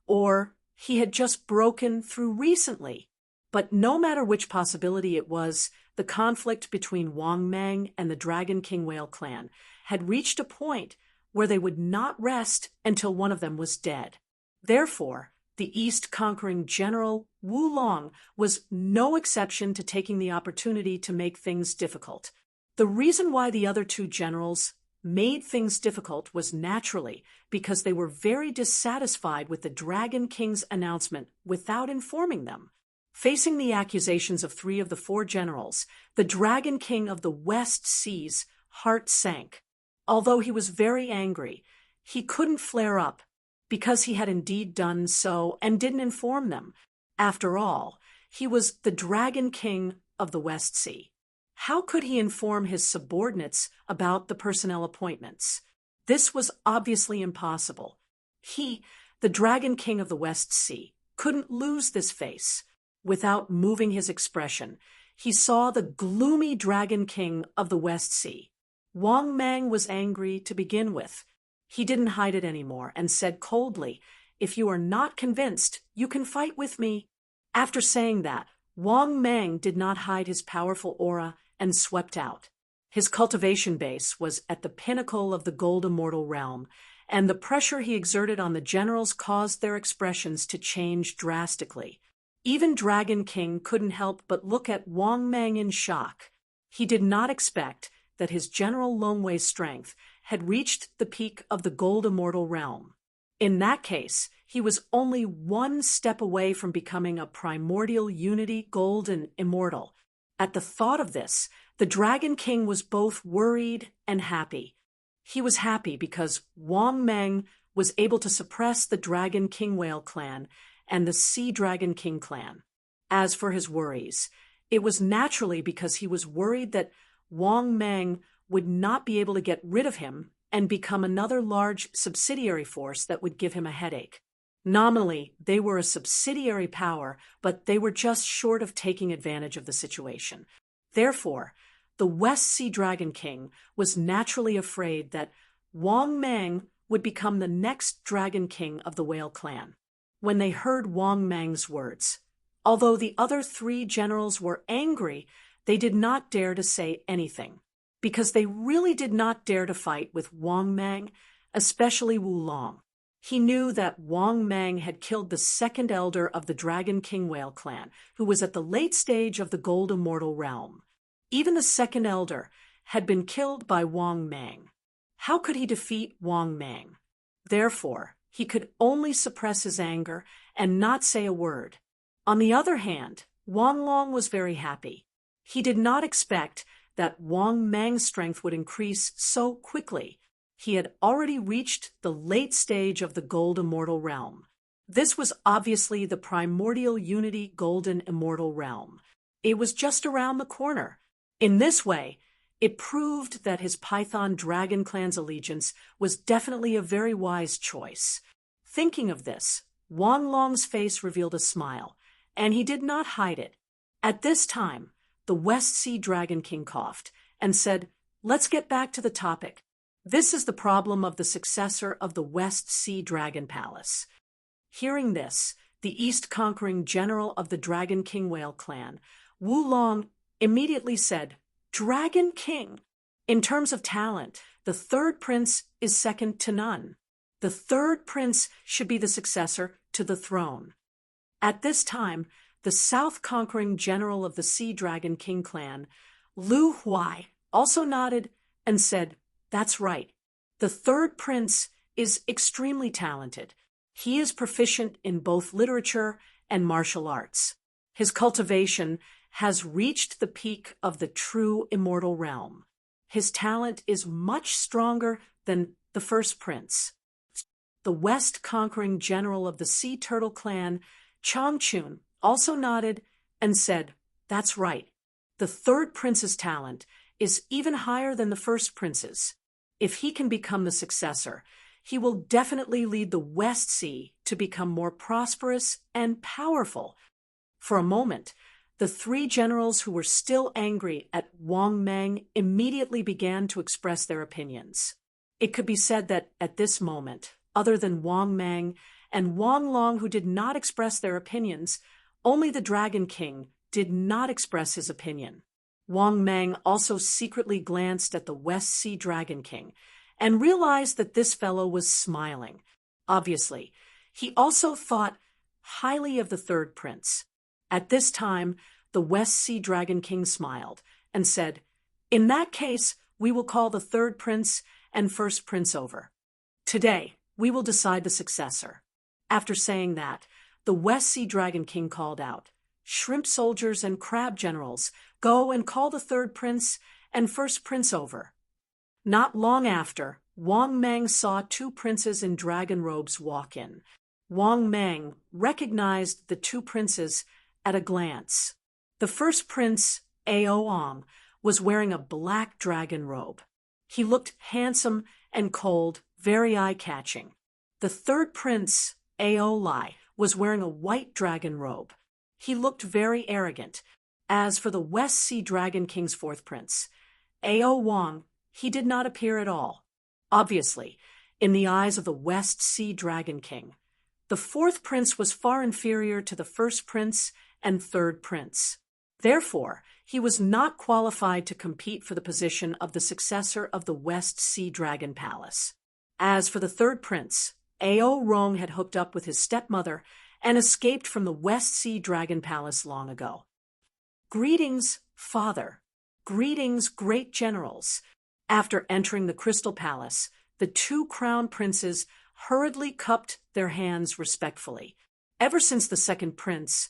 S1: or he had just broken through recently. But no matter which possibility it was, the conflict between Wang Mang and the Dragon King whale clan had reached a point where they would not rest until one of them was dead. Therefore, The East-conquering general Wu Long was no exception to taking the opportunity to make things difficult. The reason why the other two generals made things difficult was naturally because they were very dissatisfied with the Dragon King's announcement without informing them. Facing the accusations of 3 of the 4 generals, the Dragon King of the West Sea's heart sank. Although he was very angry, he couldn't flare up because he had indeed done so and didn't inform them. After all, he was the Dragon King of the West Sea. How could he inform his subordinates about the personnel appointments? This was obviously impossible. He, the Dragon King of the West Sea, couldn't lose this face. Without moving his expression, he saw the gloomy Dragon King of the West Sea. Wang Mang was angry to begin with. He didn't hide it anymore and said coldly, "If you are not convinced, you can fight with me." After saying that, Wang Mang did not hide his powerful aura and swept out. His cultivation base was at the pinnacle of the Gold Immortal realm, and the pressure he exerted on the generals caused their expressions to change drastically. Even Dragon King couldn't help but look at Wang Mang in shock. He did not expect that his General Longwei's strength had reached the peak of the Gold Immortal realm. In that case, he was only one step away from becoming a primordial unity golden immortal. At the thought of this, the Dragon King was both worried and happy. He was happy because Wang Mang was able to suppress the Dragon King Whale clan and the Sea Dragon King clan. As for his worries, it was naturally because he was worried that Wang Mang would not be able to get rid of him and become another large subsidiary force that would give him a headache. Nominally, they were a subsidiary power, but they were just short of taking advantage of the situation. Therefore, the West Sea Dragon King was naturally afraid that Wang Mang would become the next Dragon King of the Whale clan. When they heard Wang Mang's words, although the other 3 generals were angry, they did not dare to say anything, because they really did not dare to fight with Wang Mang, especially Wu Long. He knew that Wang Mang had killed the 2nd elder of the Dragon King Whale clan, who was at the late stage of the Gold Immortal realm. Even the 2nd elder had been killed by Wang Mang. How could he defeat Wang Mang? Therefore, he could only suppress his anger and not say a word. On the other hand, Wang Long was very happy. He did not expect that Wang Mang's strength would increase so quickly. He had already reached the late stage of the Gold Immortal realm. This was obviously the primordial unity golden immortal realm. It was just around the corner. In this way, it proved that his Python Dragon Clan's allegiance was definitely a very wise choice. Thinking of this, Wang Long's face revealed a smile, and he did not hide it. At this time, the West Sea Dragon King coughed and said, "Let's get back to the topic. This is the problem of the successor of the West Sea Dragon Palace." Hearing this, the East-conquering general of the Dragon King Whale clan, Wu Long, immediately said, "Dragon King. In terms of talent, the 3rd prince is second to none. The 3rd prince should be the successor to the throne." At this time, the south-conquering general of the Sea Dragon King clan, Lu Huai, also nodded and said, "That's right. The 3rd prince is extremely talented. He is proficient in both literature and martial arts. His cultivation has reached the peak of the true immortal realm. His talent is much stronger than the 1st prince." The west-conquering general of the Sea Turtle clan, Changchun, also nodded and said, "That's right. The 3rd prince's talent is even higher than the 1st prince's. If he can become the successor, he will definitely lead the West Sea to become more prosperous and powerful." For a moment, the 3 generals who were still angry at Wang Mang immediately began to express their opinions. It could be said that at this moment, other than Wang Mang and Wang Long, who did not express their opinions, only the Dragon King did not express his opinion. Wang Mang also secretly glanced at the West Sea Dragon King and realized that this fellow was smiling. Obviously, he also thought highly of the third prince. At this time, the West Sea Dragon King smiled and said, "In that case, we will call the third prince and first prince over. Today, we will decide the successor." After saying that, the West Sea Dragon King called out, "Shrimp soldiers and crab generals, go and call the third prince and first prince over." Not long after, Wang Mang saw two princes in dragon robes walk in. Wang Mang recognized the two princes at a glance. The first prince, Aoang, was wearing a black dragon robe. He looked handsome and cold, very eye-catching. The third prince, Aolai, was wearing a white dragon robe. He looked very arrogant. As for the West Sea Dragon King's fourth prince, Aoang, he did not appear at all. Obviously, in the eyes of the West Sea Dragon King, the fourth prince was far inferior to the first prince and third prince. Therefore, he was not qualified to compete for the position of the successor of the West Sea Dragon Palace. As for the third prince, Ao Rong had hooked up with his stepmother and escaped from the West Sea Dragon Palace long ago. "Greetings, father. Greetings, great generals." After entering the Crystal Palace, the two crown princes hurriedly cupped their hands respectfully. Ever since the second prince,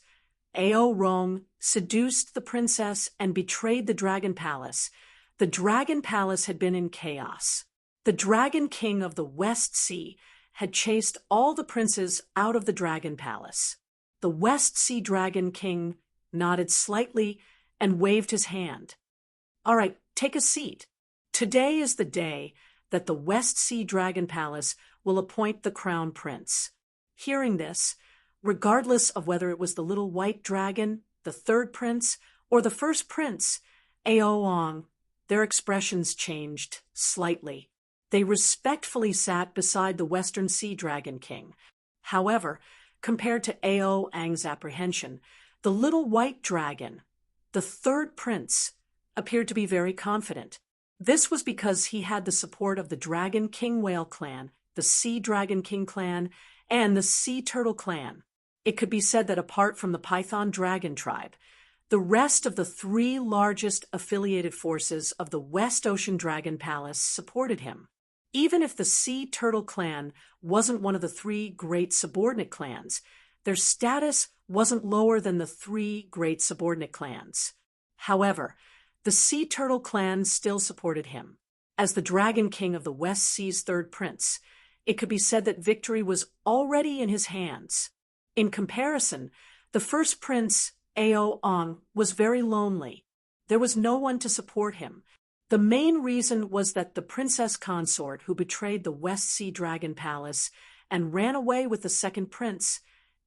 S1: Ao Rong, seduced the princess and betrayed the Dragon Palace, the Dragon Palace had been in chaos. The Dragon King of the West Sea had chased all the princes out of the Dragon Palace. The West Sea Dragon King nodded slightly and waved his hand. "All right, take a seat. Today is the day that the West Sea Dragon Palace will appoint the crown prince." Hearing this, regardless of whether it was the little white dragon, the third prince, or the first prince, Aoang, their expressions changed slightly. They respectfully sat beside the Western Sea Dragon King. However, compared to Aoang's apprehension, the little white dragon, the third prince, appeared to be very confident. This was because he had the support of the Dragon King Whale clan, the Sea Dragon King clan, and the Sea Turtle clan. It could be said that apart from the Python Dragon tribe, the rest of the three largest affiliated forces of the West Ocean Dragon Palace supported him. Even if the Sea Turtle clan wasn't one of the three great subordinate clans, their status wasn't lower than the three great subordinate clans. However, the Sea Turtle clan still supported him. As the Dragon King of the West Sea's third prince, it could be said that victory was already in his hands. In comparison, the first prince, Aoang, was very lonely. There was no one to support him. The main reason was that the princess consort who betrayed the West Sea Dragon Palace and ran away with the second prince,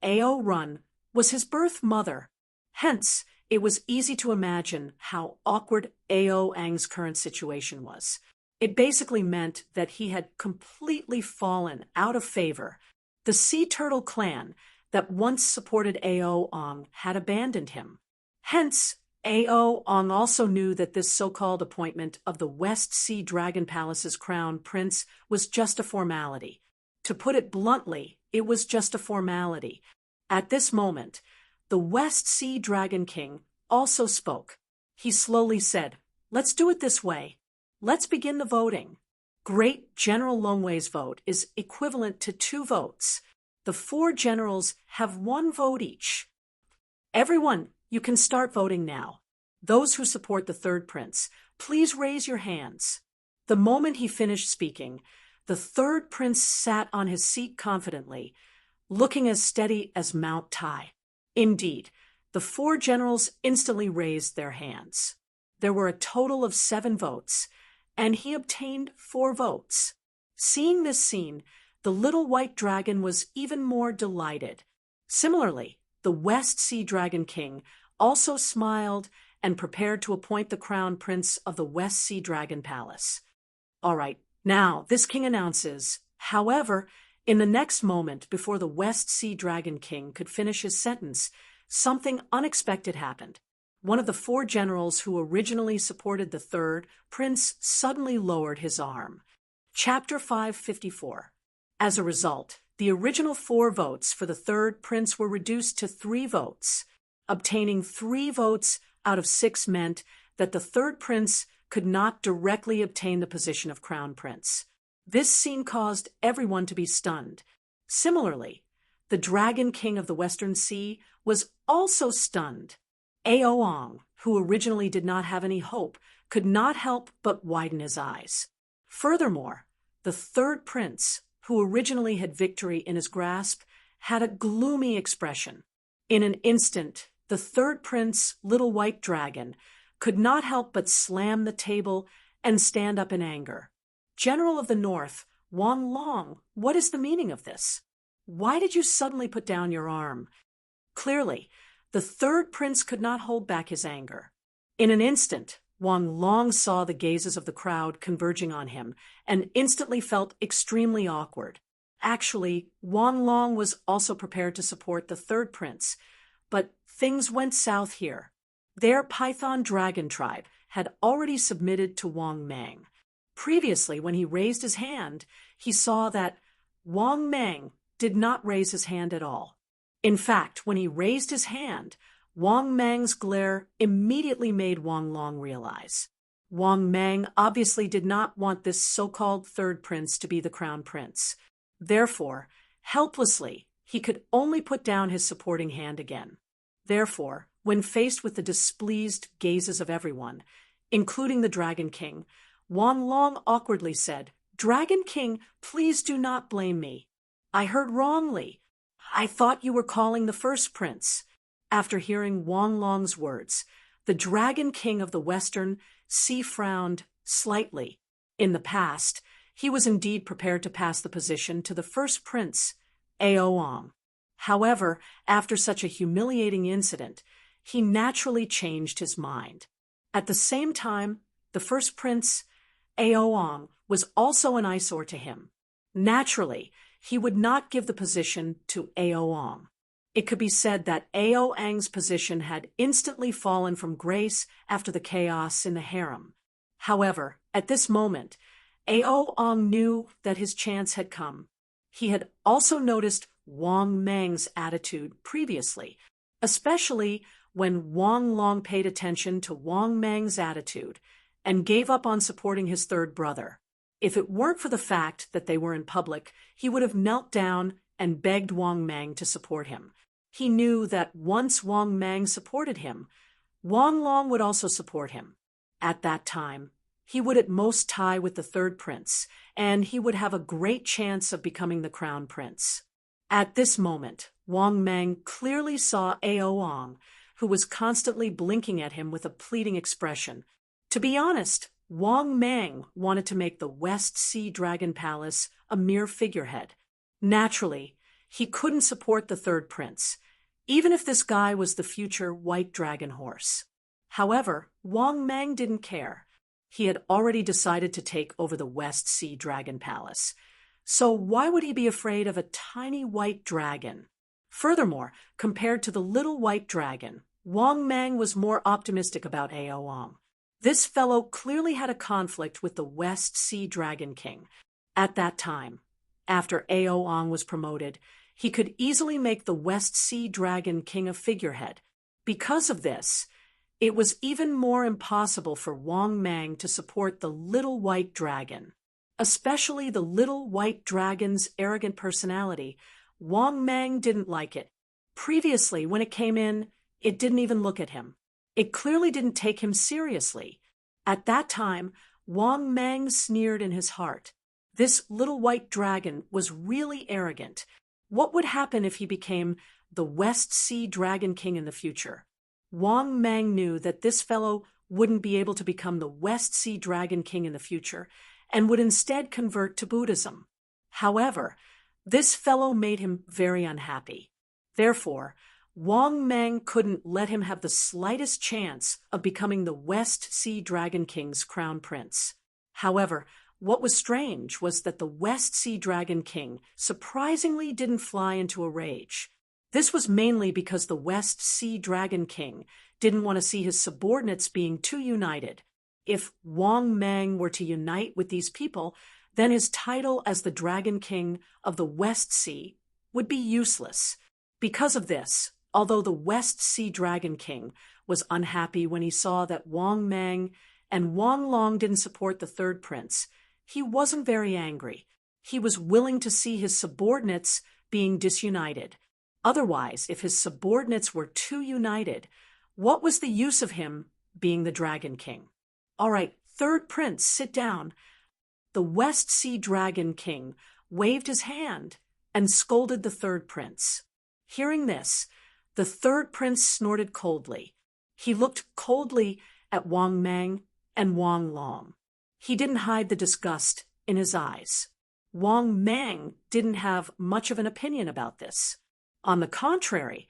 S1: Ao Run, was his birth mother. Hence, it was easy to imagine how awkward Aoang's current situation was. It basically meant that he had completely fallen out of favor. The Sea Turtle clan that once supported Aoang had abandoned him. Hence, Aoang also knew that this so-called appointment of the West Sea Dragon Palace's crown prince was just a formality. To put it bluntly, it was just a formality. At this moment, the West Sea Dragon King also spoke. He slowly said, "Let's do it this way. Let's begin the voting. Great General Longwei's vote is equivalent to 2 votes. The 4 generals have 1 vote each. Everyone, you can start voting now. Those who support the third prince, please raise your hands." The moment he finished speaking, the third prince sat on his seat confidently, looking as steady as Mount Tai. Indeed, the 4 generals instantly raised their hands. There were a total of 7 votes, and he obtained 4 votes. Seeing this scene, the little white dragon was even more delighted. Similarly, the West Sea Dragon King also smiled and prepared to appoint the crown prince of the West Sea Dragon Palace. All right, now this king announces, however, in the next moment before the West Sea Dragon King could finish his sentence, something unexpected happened. One of the 4 generals who originally supported the third prince suddenly lowered his arm. Chapter 554. As a result, The original 4 votes for the third prince were reduced to 3 votes. Obtaining 3 votes out of 6 meant that the third prince could not directly obtain the position of crown prince. This scene caused everyone to be stunned. Similarly, the Dragon King of the Western Sea was also stunned. Aoang, who originally did not have any hope, could not help but widen his eyes. Furthermore, the third prince, who originally had victory in his grasp, had a gloomy expression. In an instant, the third prince, Little White Dragon, could not help but slam the table and stand up in anger. General of the North, Wang Long, what is the meaning of this? Why did you suddenly put down your arm? Clearly, the third prince could not hold back his anger. In an instant, Wang Long saw the gazes of the crowd converging on him and instantly felt extremely awkward. Actually, Wang Long was also prepared to support the third prince, but things went south here. Their Python Dragon tribe had already submitted to Wang Mang. Previously, when he raised his hand, he saw that Wang Mang did not raise his hand at all. In fact, when he raised his hand, Wang Mang's glare immediately made Wang Long realize. Wang Mang obviously did not want this so-called third prince to be the crown prince. Therefore, helplessly, he could only put down his supporting hand again. Therefore, when faced with the displeased gazes of everyone, including the Dragon King, Wang Long awkwardly said, "Dragon King, please do not blame me. I heard wrongly. I thought you were calling the first prince." After hearing Wang Long's words, the Dragon King of the Western Sea frowned slightly. In the past, he was indeed prepared to pass the position to the first prince, Aoang. However, after such a humiliating incident, he naturally changed his mind. At the same time, the first prince, Aoang, was also an eyesore to him. Naturally, he would not give the position to Aoang. It could be said that Aoang's position had instantly fallen from grace after the chaos in the harem. However, at this moment, Aoang knew that his chance had come. He had also noticed Wang Mang's attitude previously, especially when Wang Long paid attention to Wang Mang's attitude and gave up on supporting his third brother. If it weren't for the fact that they were in public, he would have knelt down and begged Wang Mang to support him. He knew that once Wang Mang supported him, Wang Long would also support him. At that time, he would at most tie with the third prince, and he would have a great chance of becoming the crown prince. At this moment, Wang Mang clearly saw Aoang, who was constantly blinking at him with a pleading expression. To be honest, Wang Mang wanted to make the West Sea Dragon Palace a mere figurehead. Naturally, he couldn't support the third prince, even if this guy was the future White Dragon horse. However, Wang Mang didn't care. He had already decided to take over the West Sea Dragon Palace. So why would he be afraid of a tiny white dragon? Furthermore, compared to the little white dragon, Wang Mang was more optimistic about Aoang. This fellow clearly had a conflict with the West Sea Dragon King. At that time, after Aoang was promoted, he could easily make the West Sea Dragon King a figurehead. Because of this, it was even more impossible for Wang Mang to support the little white dragon. Especially the little white dragon's arrogant personality, Wang Mang didn't like it. Previously, when it came in, it didn't even look at him. It clearly didn't take him seriously. At that time, Wang Mang sneered in his heart. This little white dragon was really arrogant. What would happen if he became the West Sea Dragon King in the future? Wang Mang knew that this fellow wouldn't be able to become the West Sea Dragon King in the future, and would instead convert to Buddhism. However, this fellow made him very unhappy. Therefore, Wang Mang couldn't let him have the slightest chance of becoming the West Sea Dragon King's crown prince. However, what was strange was that the West Sea Dragon King surprisingly didn't fly into a rage. This was mainly because the West Sea Dragon King didn't want to see his subordinates being too united. If Wang Mang were to unite with these people, then his title as the Dragon King of the West Sea would be useless. Because of this, although the West Sea Dragon King was unhappy when he saw that Wang Mang and Wang Long didn't support the third prince, he wasn't very angry. He was willing to see his subordinates being disunited. Otherwise, if his subordinates were too united, what was the use of him being the Dragon King? All right, third prince, sit down. The West Sea Dragon King waved his hand and scolded the third prince. Hearing this, the third prince snorted coldly. He looked coldly at Wang Mang and Wang Long. He didn't hide the disgust in his eyes. Wang Mang didn't have much of an opinion about this. On the contrary,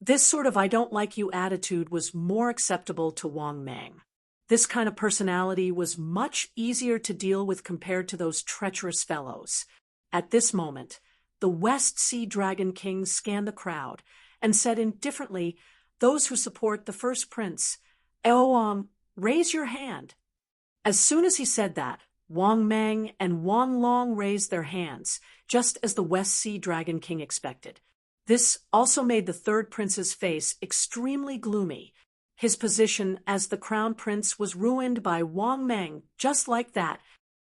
S1: this sort of "I don't like you" attitude was more acceptable to Wang Mang. This kind of personality was much easier to deal with compared to those treacherous fellows. At this moment, the West Sea Dragon King scanned the crowd and said indifferently, "Those who support the first prince, Aowang, raise your hand." As soon as he said that, Wang Mang and Wang Long raised their hands, just as the West Sea Dragon King expected. This also made the third prince's face extremely gloomy. His position as the crown prince was ruined by Wang Mang just like that.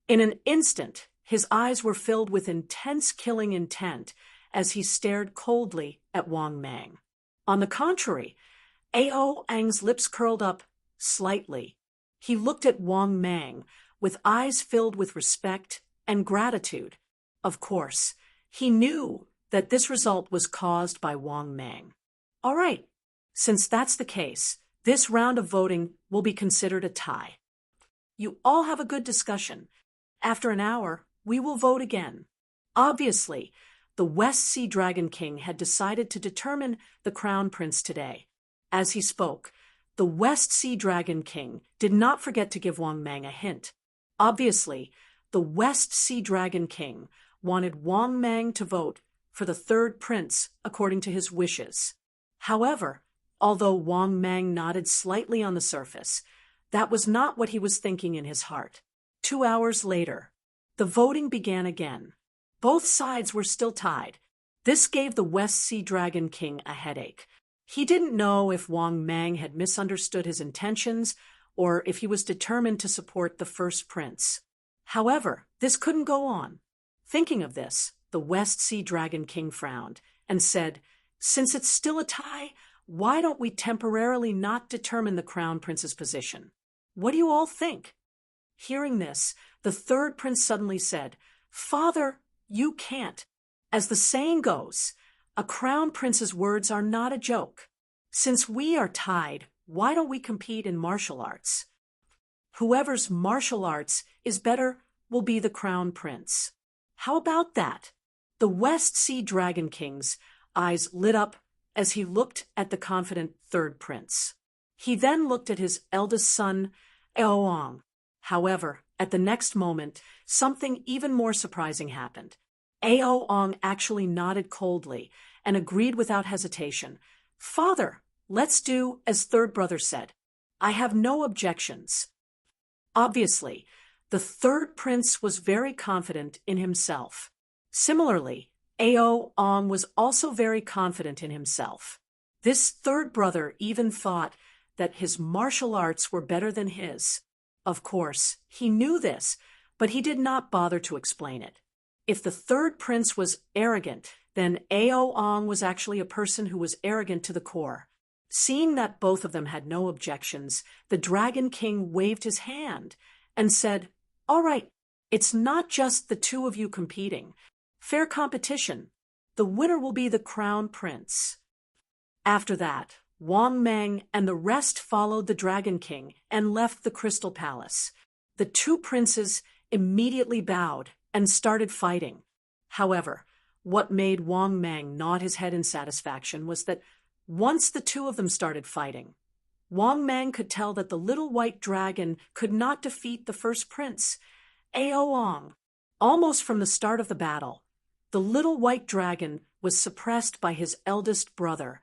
S1: In an instant, his eyes were filled with intense killing intent as he stared coldly at Wang Mang. On the contrary, Aowang's lips curled up slightly. He looked at Wang Mang with eyes filled with respect and gratitude. Of course, he knew that this result was caused by Wang Mang. All right, since that's the case, this round of voting will be considered a tie. You all have a good discussion. After an hour, we will vote again. Obviously, the West Sea Dragon King had decided to determine the crown prince today. As he spoke, the West Sea Dragon King did not forget to give Wang Mang a hint. Obviously, the West Sea Dragon King wanted Wang Mang to vote for the third prince according to his wishes. However, although Wang Mang nodded slightly on the surface, that was not what he was thinking in his heart. 2 hours later, the voting began again. Both sides were still tied. This gave the West Sea Dragon King a headache. He didn't know if Wang Mang had misunderstood his intentions or if he was determined to support the first prince. However, this couldn't go on. Thinking of this, the West Sea Dragon King frowned and said, "Since it's still a tie, why don't we temporarily not determine the crown prince's position? What do you all think?" Hearing this, the third prince suddenly said, "Father, you can't. As the saying goes, a crown prince's words are not a joke. Since we are tied, why don't we compete in martial arts? Whoever's martial arts is better will be the crown prince. How about that?" The West Sea Dragon King's eyes lit up as he looked at the confident third prince. He then looked at his eldest son, Aowang. However, at the next moment, something even more surprising happened. Aowang actually nodded coldly and agreed without hesitation. "Father, let's do as third brother said. I have no objections." Obviously, the third prince was very confident in himself. Similarly, Aowang was also very confident in himself. This third brother even thought that his martial arts were better than his. Of course, he knew this, but he did not bother to explain it. If the third prince was arrogant, then Aowang was actually a person who was arrogant to the core. Seeing that both of them had no objections, the Dragon King waved his hand and said, "All right, it's not just the two of you competing. Fair competition. The winner will be the crown prince." After that, Wang Mang and the rest followed the Dragon King and left the Crystal Palace. The two princes immediately bowed and started fighting. However, what made Wang Mang nod his head in satisfaction was that once the two of them started fighting, Wang Mang could tell that the little white dragon could not defeat the first prince, Aowang. Almost from the start of the battle, the little white dragon was suppressed by his eldest brother,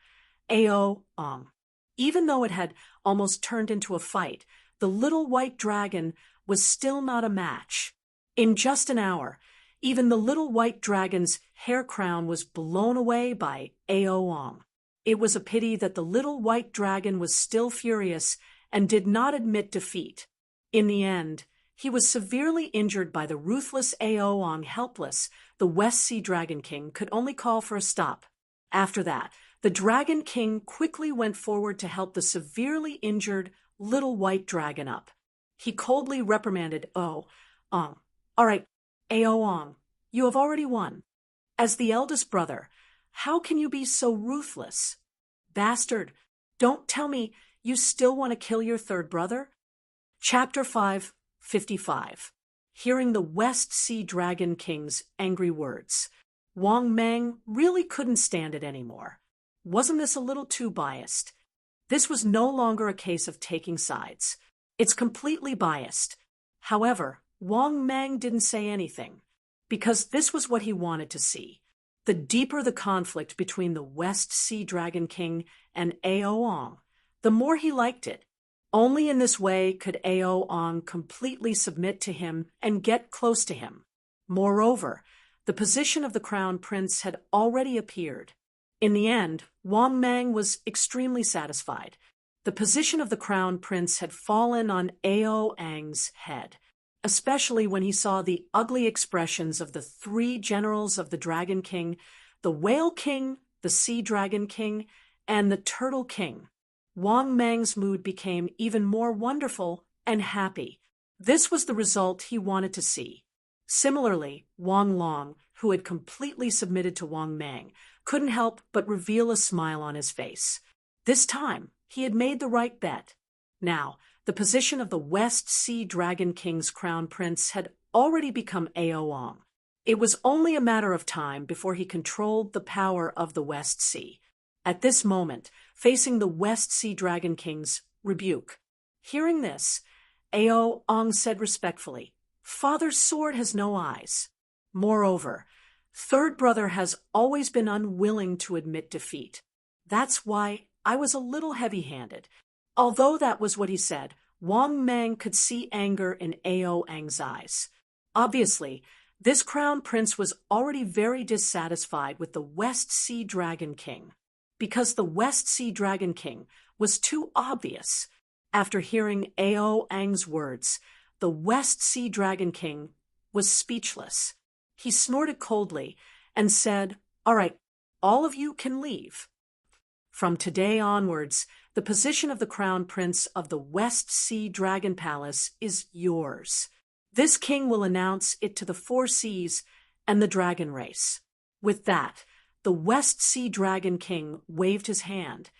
S1: Aowang. Even though it had almost turned into a fight, the little white dragon was still not a match. In just an hour, even the little white dragon's hair crown was blown away by Aoang. It was a pity that the little white dragon was still furious and did not admit defeat. In the end, he was severely injured by the ruthless Aoang. Helpless, the West Sea Dragon King could only call for a stop. After that, the Dragon King quickly went forward to help the severely injured little white dragon up. He coldly reprimanded Aoang. All right, Aoang, you have already won. As the eldest brother, how can you be so ruthless? Bastard, don't tell me you still want to kill your third brother? Chapter 5:55. Hearing the West Sea Dragon King's angry words, Wang Mang really couldn't stand it anymore. Wasn't this a little too biased? This was no longer a case of taking sides. It's completely biased. However, Wang Mang didn't say anything, because this was what he wanted to see. The deeper the conflict between the West Sea Dragon King and Aoang, the more he liked it. Only in this way could Aoang completely submit to him and get close to him. Moreover, the position of the crown prince had already appeared. In the end, Wang Mang was extremely satisfied. The position of the crown prince had fallen on Aoang's head, especially when he saw the ugly expressions of the three generals of the Dragon King, the Whale King, the Sea Dragon King, and the Turtle King. Wang Mang's mood became even more wonderful and happy. This was the result he wanted to see. Similarly, Wang Long, who had completely submitted to Wang Mang, couldn't help but reveal a smile on his face. This time, he had made the right bet. Now, the position of the West Sea Dragon King's crown prince had already become Aoang. It was only a matter of time before he controlled the power of the West Sea. At this moment, facing the West Sea Dragon King's rebuke. Hearing this, Aoang said respectfully, "Father's sword has no eyes. Moreover, third brother has always been unwilling to admit defeat. That's why I was a little heavy-handed." Although that was what he said, Wang Mang could see anger in Aoang's eyes. Obviously, this crown prince was already very dissatisfied with the West Sea Dragon King, because the West Sea Dragon King was too obvious. After hearing Aoang's words, the West Sea Dragon King was speechless. He snorted coldly and said, "All right, all of you can leave. From today onwards, the position of the crown prince of the West Sea Dragon Palace is yours. This king will announce it to the four seas and the dragon race." With that, the West Sea Dragon King waved his hand,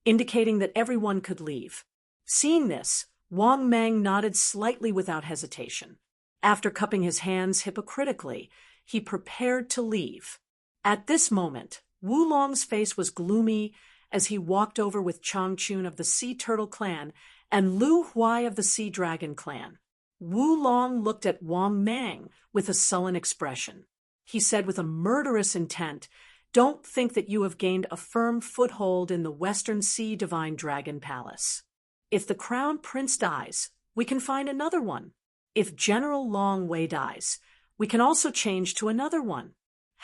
S1: indicating that everyone could leave. Seeing this, Wang Mang nodded slightly without hesitation. After cupping his hands hypocritically, he prepared to leave. At this moment, Wu Long's face was gloomy as he walked over with Chang Chun of the Sea Turtle clan and Lu Huai of the Sea Dragon clan. Wu Long looked at Wang Mang with a sullen expression. He said with a murderous intent, "Don't think that you have gained a firm foothold in the Western Sea Divine Dragon Palace. If the crown prince dies, we can find another one. If General Long Wei dies, we can also change to another one.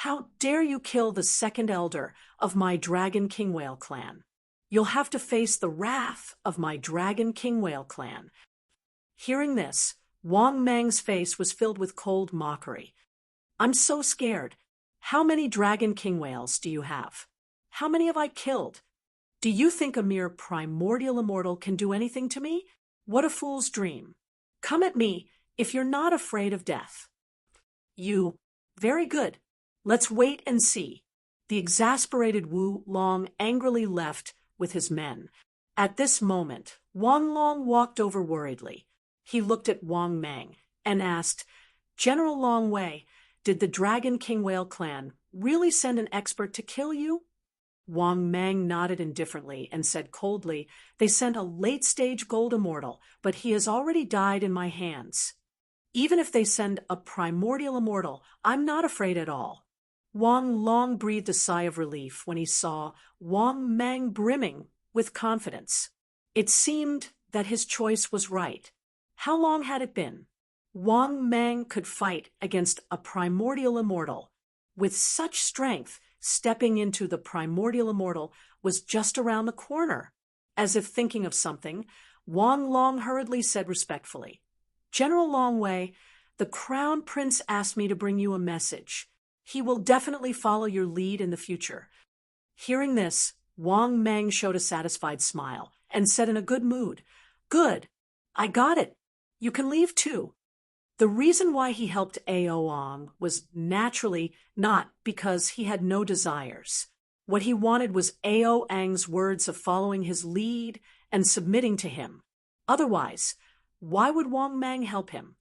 S1: How dare you kill the second elder of my Dragon King Whale clan? You'll have to face the wrath of my Dragon King Whale clan." Hearing this, Wang Mang's face was filled with cold mockery. "I'm so scared. How many Dragon King Whales do you have? How many have I killed? Do you think a mere primordial immortal can do anything to me? What a fool's dream. Come at me if you're not afraid of death." Very good. Let's wait and see." The exasperated Wu Long angrily left with his men. At this moment, Wang Long walked over worriedly. He looked at Wang Mang and asked, "General Long Wei, did the Dragon King Whale clan really send an expert to kill you?" Wang Mang nodded indifferently and said coldly, "They sent a late-stage gold immortal, but he has already died in my hands. Even if they send a primordial immortal, I'm not afraid at all." Wang Long breathed a sigh of relief when he saw Wang Mang brimming with confidence. It seemed that his choice was right. How long had it been? Wang Mang could fight against a primordial immortal. With such strength, stepping into the primordial immortal was just around the corner. As if thinking of something, Wang Long hurriedly said respectfully, "General Longwei, the Crown Prince asked me to bring you a message. He will definitely follow your lead in the future." Hearing this, Wang Mang showed a satisfied smile and said in a good mood, "Good. I got it. You can leave too." The reason why he helped Aoang was naturally not because he had no desires. What he wanted was Aoang's words of following his lead and submitting to him. Otherwise, why would Wang Mang help him?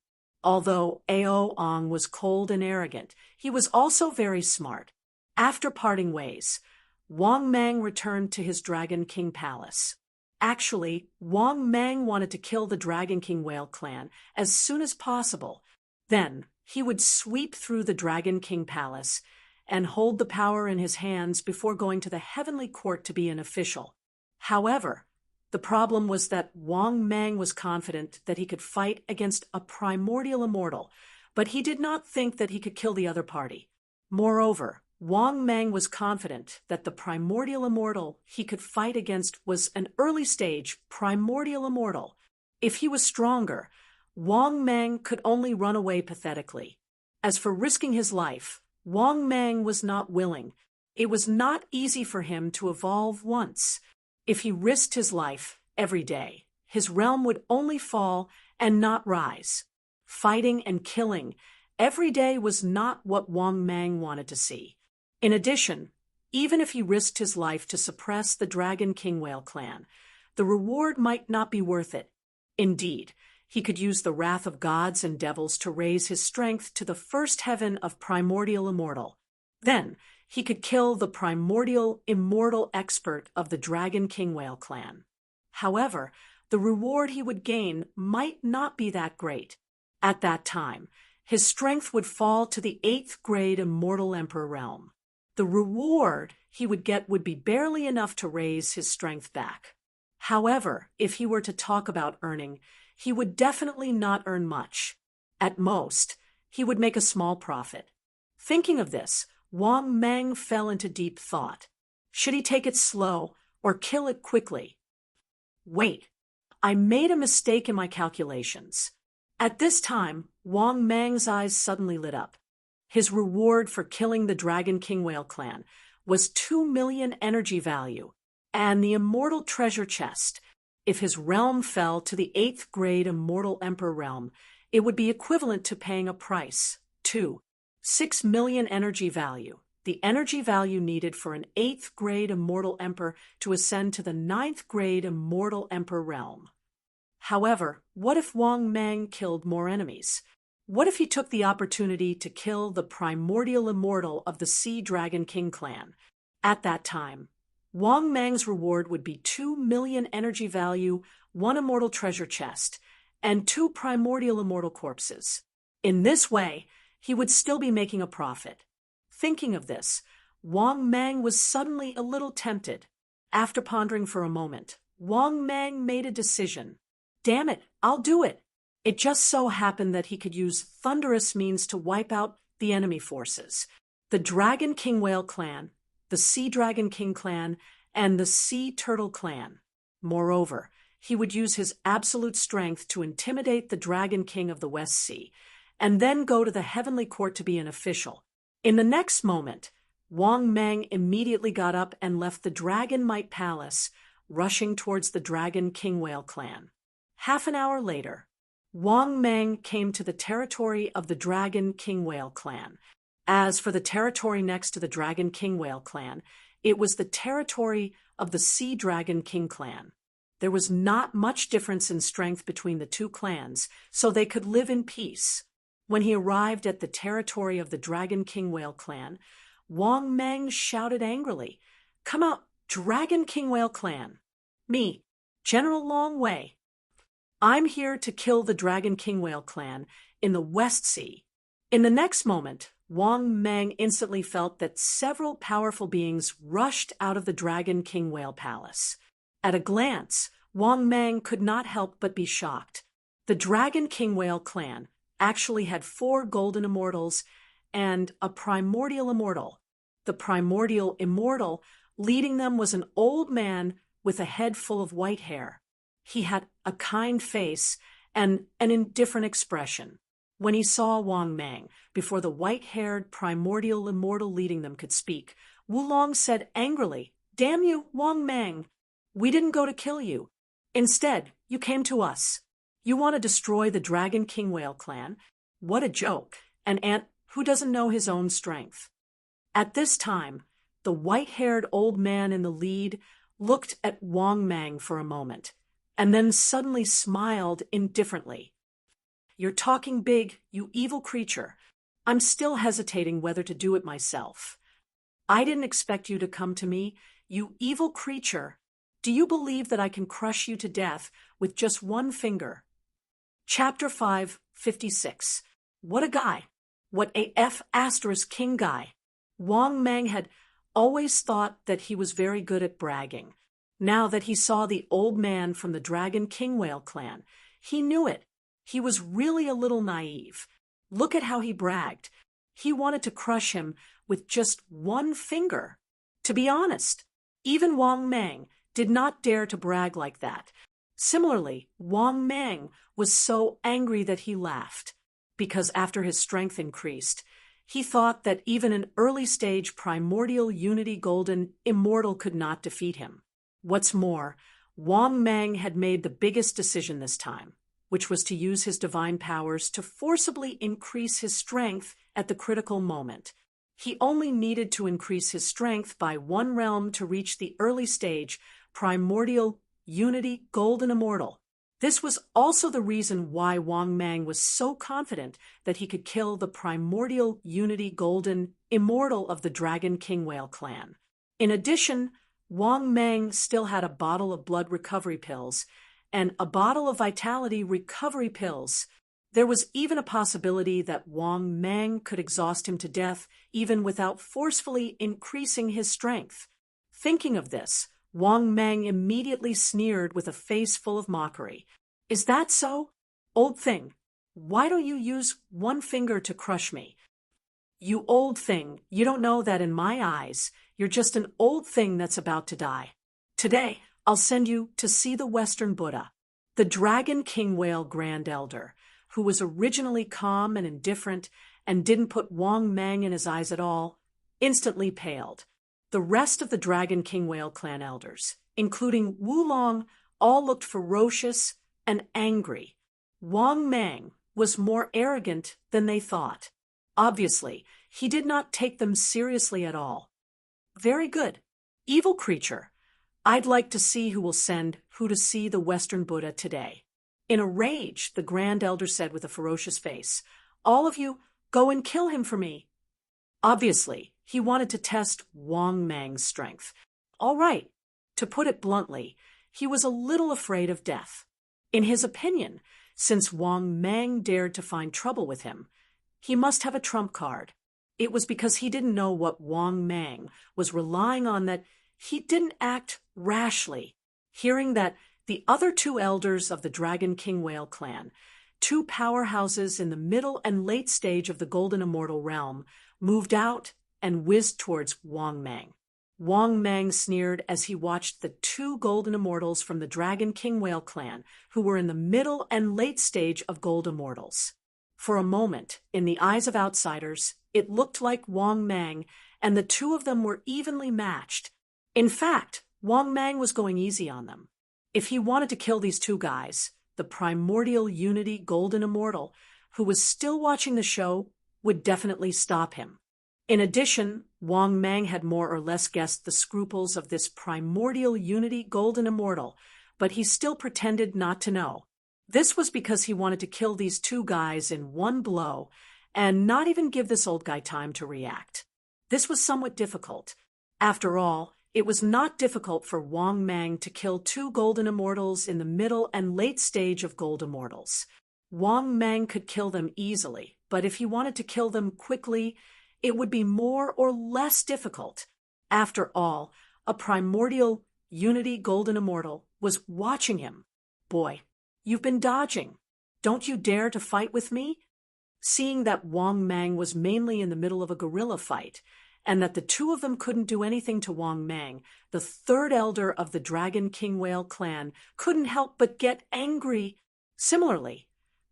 S1: Although Aoang was cold and arrogant, he was also very smart. After parting ways, Wang Mang returned to his Dragon King palace. Actually, Wang Mang wanted to kill the Dragon King whale clan as soon as possible. Then, he would sweep through the Dragon King palace and hold the power in his hands before going to the heavenly court to be an official. However, the problem was that Wang Mang was confident that he could fight against a primordial immortal, but he did not think that he could kill the other party. Moreover, Wang Mang was confident that the primordial immortal he could fight against was an early-stage primordial immortal. If he was stronger, Wang Mang could only run away pathetically. As for risking his life, Wang Mang was not willing. It was not easy for him to evolve once. If he risked his life every day, his realm would only fall and not rise. Fighting and killing every day was not what Wang Mang wanted to see. In addition, even if he risked his life to suppress the Dragon King whale clan, the reward might not be worth it. Indeed, he could use the wrath of gods and devils to raise his strength to the first heaven of primordial immortal. Then, he could kill the primordial immortal expert of the Dragon King whale clan. However, the reward he would gain might not be that great. At that time, his strength would fall to the 8th grade immortal emperor realm. The reward he would get would be barely enough to raise his strength back. However, if he were to talk about earning, he would definitely not earn much. At most, he would make a small profit. Thinking of this, Wang Mang fell into deep thought. Should he take it slow or kill it quickly? Wait, I made a mistake in my calculations. At this time, Wang Mang's eyes suddenly lit up. His reward for killing the Dragon King whale clan was 2 million energy value, and the immortal treasure chest. If his realm fell to the 8th grade immortal emperor realm, it would be equivalent to paying a price, 6 million energy value, the energy value needed for an 8th grade immortal emperor to ascend to the 9th grade immortal emperor realm. However, what if Wang Mang killed more enemies? What if he took the opportunity to kill the primordial immortal of the Sea Dragon King clan? At that time, Wang Mang's reward would be 2 million energy value, 1 immortal treasure chest, and 2 primordial immortal corpses. In this way, he would still be making a profit. Thinking of this, Wang Mang was suddenly a little tempted. After pondering for a moment, Wang Mang made a decision. Damn it, I'll do it. It just so happened that he could use thunderous means to wipe out the enemy forces. The Dragon King whale clan, the Sea Dragon King clan, and the Sea Turtle clan. Moreover, he would use his absolute strength to intimidate the Dragon King of the West Sea, and then go to the heavenly court to be an official. In the next moment, Wang Mang immediately got up and left the Dragon Might Palace, rushing towards the Dragon King whale clan. Half an hour later, Wang Mang came to the territory of the Dragon King whale clan. As for the territory next to the Dragon King whale clan, it was the territory of the Sea Dragon King clan. There was not much difference in strength between the two clans, so they could live in peace. When he arrived at the territory of the Dragon King whale clan, Wang Mang shouted angrily, "Come out, Dragon King whale clan! Me, General Longwei. I'm here to kill the Dragon King whale clan in the West Sea." In the next moment, Wang Mang instantly felt that several powerful beings rushed out of the Dragon King whale palace. At a glance, Wang Mang could not help but be shocked. The Dragon King whale clan, actually had 4 golden immortals and a primordial immortal. The primordial immortal leading them was an old man with a head full of white hair. He had a kind face and an indifferent expression. When he saw Wang Mang, before the white-haired primordial immortal leading them could speak, Wulong said angrily, "Damn you, Wang Mang! We didn't go to kill you. Instead, you came to us. You want to destroy the Dragon King Whale clan? What a joke! An ant who doesn't know his own strength." At this time, the white-haired old man in the lead looked at Wang Mang for a moment, and then suddenly smiled indifferently. "You're talking big, you evil creature. I'm still hesitating whether to do it myself. I didn't expect you to come to me, you evil creature. Do you believe that I can crush you to death with just one finger?" Chapter 556. What a guy. What a F***king guy. Wang Mang had always thought that he was very good at bragging. Now that he saw the old man from the Dragon King Whale clan, he knew it. He was really a little naive. Look at how he bragged. He wanted to crush him with just one finger. To be honest, even Wang Mang did not dare to brag like that. Similarly, Wang Mang was so angry that he laughed, because after his strength increased, he thought that even an early-stage primordial unity golden immortal could not defeat him. What's more, Wang Mang had made the biggest decision this time, which was to use his divine powers to forcibly increase his strength at the critical moment. He only needed to increase his strength by 1 realm to reach the early-stage primordial unity golden immortal. This was also the reason why Wang Mang was so confident that he could kill the primordial unity golden immortal of the Dragon King Whale clan. In addition, Wang Mang still had a bottle of blood recovery pills and a bottle of vitality recovery pills. There was even a possibility that Wang Mang could exhaust him to death even without forcefully increasing his strength. Thinking of this, Wang Mang immediately sneered with a face full of mockery. "Is that so? Old thing, why don't you use one finger to crush me? You old thing, you don't know that in my eyes, you're just an old thing that's about to die. Today, I'll send you to see the Western Buddha." The Dragon King Whale Grand Elder, who was originally calm and indifferent and didn't put Wang Mang in his eyes at all, instantly paled. The rest of the Dragon King Whale clan elders, including Wulong, all looked ferocious and angry. Wang Mang was more arrogant than they thought. Obviously, he did not take them seriously at all. "Very good. Evil creature. I'd like to see who will send who to see the Western Buddha today." In a rage, the Grand Elder said with a ferocious face, "All of you, go and kill him for me." Obviously, he wanted to test Wang Mang's strength. All right, to put it bluntly, he was a little afraid of death. In his opinion, since Wang Mang dared to find trouble with him, he must have a trump card. It was because he didn't know what Wang Mang was relying on that he didn't act rashly. Hearing that the other 2 elders of the Dragon King Whale clan, 2 powerhouses in the middle and late stage of the Golden Immortal realm, moved out and whizzed towards Wang Mang. Wang Mang sneered as he watched the 2 Golden Immortals from the Dragon King Whale clan, who were in the middle and late stage of Gold Immortals. For a moment, in the eyes of outsiders, it looked like Wang Mang and the 2 of them were evenly matched. In fact, Wang Mang was going easy on them. If he wanted to kill these 2 guys, the primordial unity golden immortal, who was still watching the show, would definitely stop him. In addition, Wang Mang had more or less guessed the scruples of this primordial unity golden immortal, but he still pretended not to know. This was because he wanted to kill these 2 guys in one blow and not even give this old guy time to react. This was somewhat difficult. After all, it was not difficult for Wang Mang to kill 2 golden immortals in the middle and late stage of Gold Immortals. Wang Mang could kill them easily, but if he wanted to kill them quickly, it would be more or less difficult. After all, a primordial unity golden immortal was watching him. "Boy, you've been dodging. Don't you dare to fight with me? Seeing that Wang Mang was mainly in the middle of a guerrilla fight, and that the two of them couldn't do anything to Wang Mang, the third elder of the Dragon King Whale clan couldn't help but get angry. Similarly,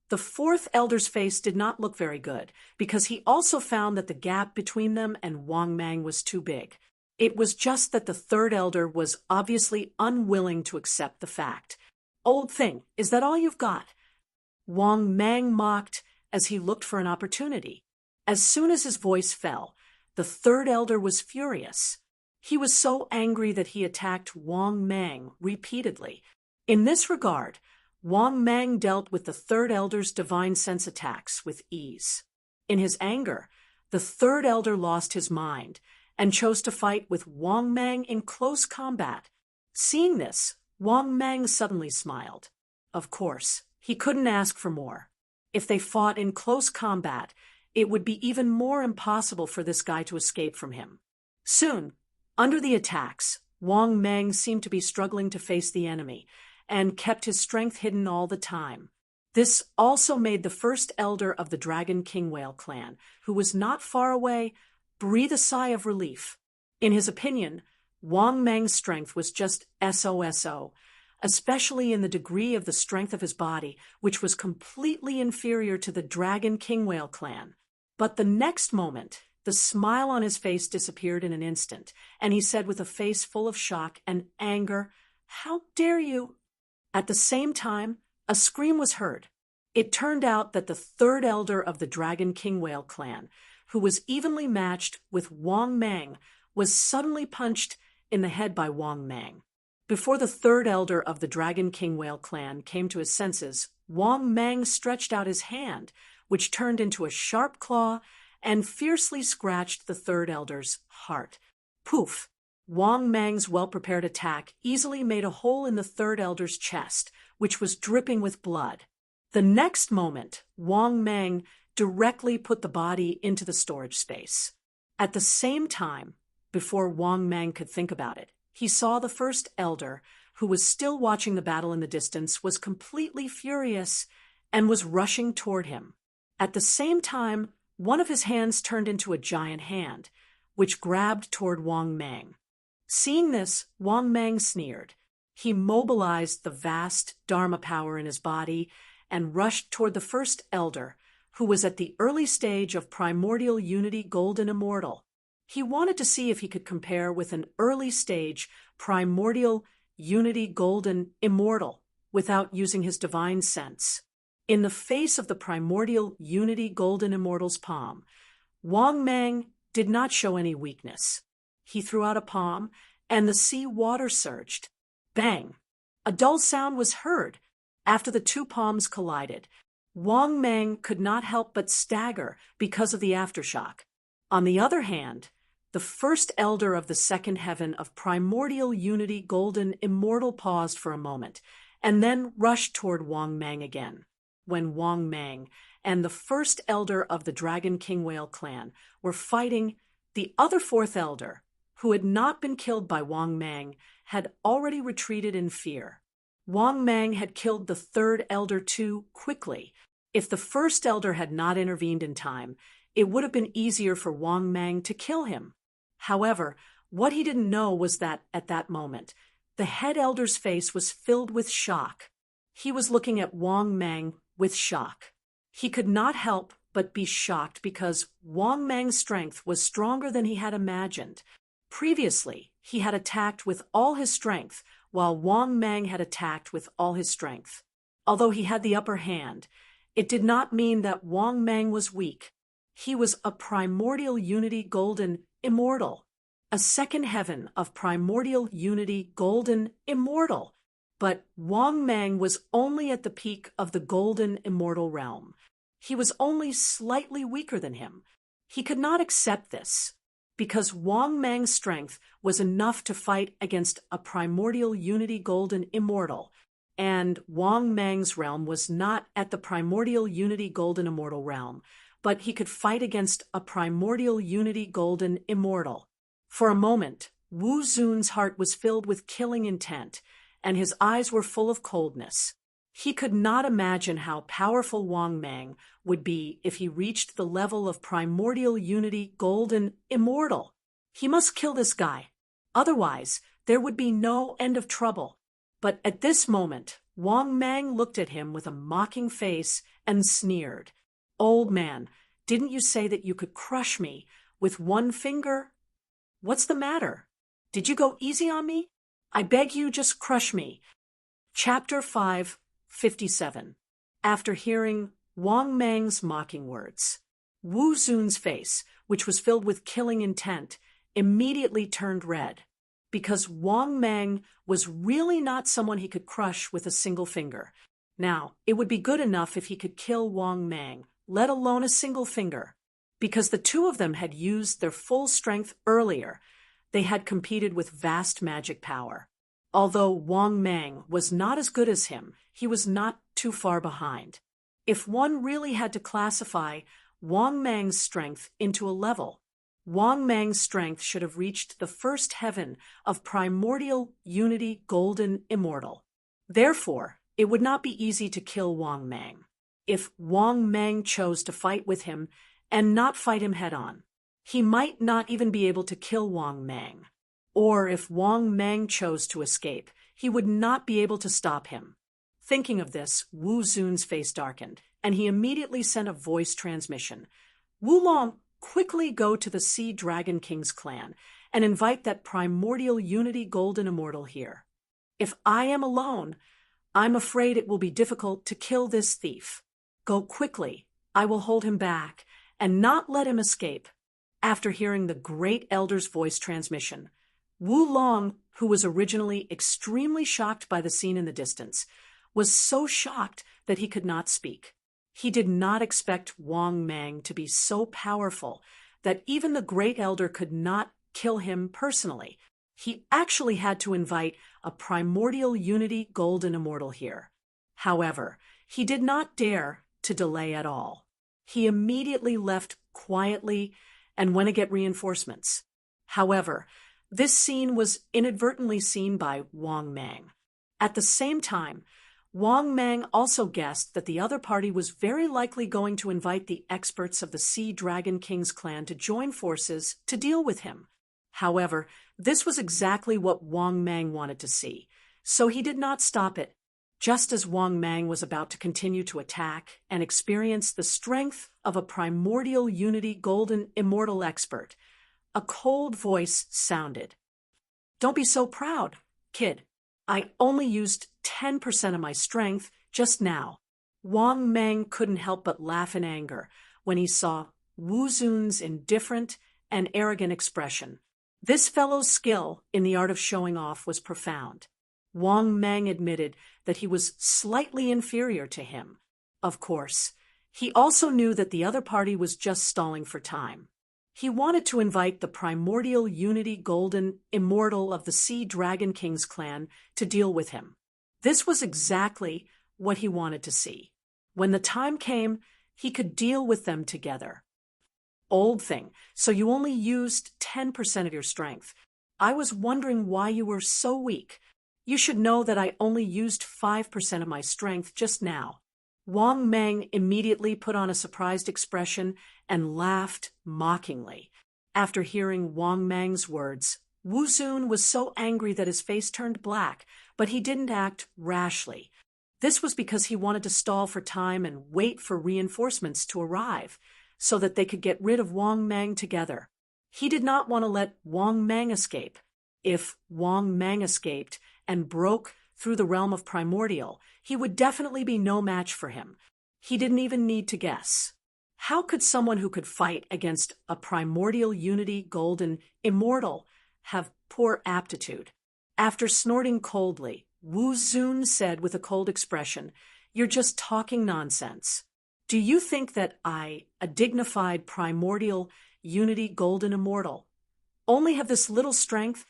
S1: the fourth elder's face did not look very good, because he also found that the gap between them and Wang Mang was too big. It was just that the third elder was obviously unwilling to accept the fact. "Old thing, is that all you've got?" Wang Mang mocked as he looked for an opportunity. As soon as his voice fell, the third elder was furious. He was so angry that he attacked Wang Mang repeatedly. In this regard, Wang Mang dealt with the third elder's divine sense attacks with ease. In his anger, the third elder lost his mind and chose to fight with Wang Mang in close combat. Seeing this, Wang Mang suddenly smiled. Of course, he couldn't ask for more. If they fought in close combat, it would be even more impossible for this guy to escape from him. Soon, under the attacks, Wang Mang seemed to be struggling to face the enemy, and kept his strength hidden all the time. This also made the first elder of the Dragon King Whale clan, who was not far away, breathe a sigh of relief. In his opinion, Wang Mang's strength was just SOSO, especially in the degree of the strength of his body, which was completely inferior to the Dragon King Whale clan. But the next moment, the smile on his face disappeared in an instant, and he said with a face full of shock and anger, "How dare you?" At the same time, a scream was heard. It turned out that the third elder of the Dragon King Whale clan, who was evenly matched with Wang Mang, was suddenly punched in the head by Wang Mang. Before the third elder of the Dragon King Whale clan came to his senses, Wang Mang stretched out his hand, which turned into a sharp claw and fiercely scratched the third elder's heart. Poof! Wang Mang's well-prepared attack easily made a hole in the third elder's chest, which was dripping with blood. The next moment, Wang Mang directly put the body into the storage space. At the same time, before Wang Mang could think about it, he saw the first elder, who was still watching the battle in the distance, was completely furious and was rushing toward him. At the same time, one of his hands turned into a giant hand, which grabbed toward Wang Mang. Seeing this, Wang Mang sneered. He mobilized the vast Dharma power in his body and rushed toward the first elder, who was at the early stage of primordial unity golden immortal. He wanted to see if he could compare with an early stage primordial unity golden immortal without using his divine sense. In the face of the primordial unity golden immortal's palm, Wang Mang did not show any weakness. He threw out a palm, and the sea water surged. Bang! A dull sound was heard. After the two palms collided, Wang Mang could not help but stagger because of the aftershock. On the other hand, the first elder of the second heaven of primordial unity golden immortal paused for a moment, and then rushed toward Wang Mang again. When Wang Mang and the first elder of the Dragon King Whale clan were fighting, the other fourth elder, who had not been killed by Wang Mang, had already retreated in fear. Wang Mang had killed the third elder too quickly. If the first elder had not intervened in time, it would have been easier for Wang Mang to kill him. However, what he didn't know was that, at that moment, the head elder's face was filled with shock. He was looking at Wang Mang with shock. He could not help but be shocked because Wang Mang's strength was stronger than he had imagined. Previously, he had attacked with all his strength, while Wang Mang had attacked with all his strength. Although he had the upper hand, it did not mean that Wang Mang was weak. He was a primordial unity golden immortal, a second heaven of primordial unity golden immortal. But Wang Mang was only at the peak of the golden immortal realm. He was only slightly weaker than him. He could not accept this, because Wang Mang's strength was enough to fight against a primordial unity golden immortal, and Wang Mang's realm was not at the primordial unity golden immortal realm, but he could fight against a primordial unity golden immortal. For a moment, Wu Zun's heart was filled with killing intent, and his eyes were full of coldness. He could not imagine how powerful Wang Mang would be if he reached the level of primordial unity, golden, immortal. He must kill this guy. Otherwise, there would be no end of trouble. But at this moment, Wang Mang looked at him with a mocking face and sneered. "Old man, didn't you say that you could crush me with one finger? What's the matter? Did you go easy on me? I beg you, just crush me." Chapter 5:57. After hearing Wang Mang's mocking words, Wu Zun's face, which was filled with killing intent, immediately turned red, because Wang Mang was really not someone he could crush with a single finger. Now, it would be good enough if he could kill Wang Mang, let alone a single finger. Because the two of them had used their full strength earlier, they had competed with vast magic power. Although Wang Mang was not as good as him, he was not too far behind. If one really had to classify Wang Mang's strength into a level, Wang Mang's strength should have reached the first heaven of primordial unity, golden, immortal. Therefore, it would not be easy to kill Wang Mang. If Wang Mang chose to fight with him and not fight him head-on, he might not even be able to kill Wang Mang. Or if Wang Mang chose to escape, he would not be able to stop him. Thinking of this, Wu Zun's face darkened, and he immediately sent a voice transmission. "Wulong, quickly go to the Sea Dragon King's clan and invite that primordial unity golden immortal here. If I am alone, I'm afraid it will be difficult to kill this thief. Go quickly, I will hold him back and not let him escape." After hearing the great elder's voice transmission, Wu Long, who was originally extremely shocked by the scene in the distance, was so shocked that he could not speak. He did not expect Wang Mang to be so powerful that even the great elder could not kill him personally. He actually had to invite a primordial unity golden immortal here. However, he did not dare to delay at all. He immediately left quietly and went to get reinforcements. However, this scene was inadvertently seen by Wang Mang. At the same time, Wang Mang also guessed that the other party was very likely going to invite the experts of the Sea Dragon King's clan to join forces to deal with him. However, this was exactly what Wang Mang wanted to see, so he did not stop it. Just as Wang Mang was about to continue to attack and experience the strength of a primordial unity golden immortal expert, a cold voice sounded. "Don't be so proud, kid. I only used 10% of my strength just now." Wang Mang couldn't help but laugh in anger when he saw Wu Zun's indifferent and arrogant expression. This fellow's skill in the art of showing off was profound. Wang Mang admitted that he was slightly inferior to him. Of course, he also knew that the other party was just stalling for time. He wanted to invite the primordial unity golden immortal of the Sea Dragon King's clan to deal with him. This was exactly what he wanted to see. When the time came, he could deal with them together. "Old thing, so you only used 10% of your strength. I was wondering why you were so weak. You should know that I only used 5% of my strength just now." Wang Mang immediately put on a surprised expression and laughed mockingly. After hearing Wang Mang's words, Wu Zun was so angry that his face turned black, but he didn't act rashly. This was because he wanted to stall for time and wait for reinforcements to arrive, so that they could get rid of Wang Mang together. He did not want to let Wang Mang escape. If Wang Mang escaped and broke through the realm of primordial, he would definitely be no match for him. He didn't even need to guess. How could someone who could fight against a primordial unity golden immortal have poor aptitude? After snorting coldly, Wu Zun said with a cold expression, "You're just talking nonsense. Do you think that I, a dignified primordial unity golden immortal, only have this little strength?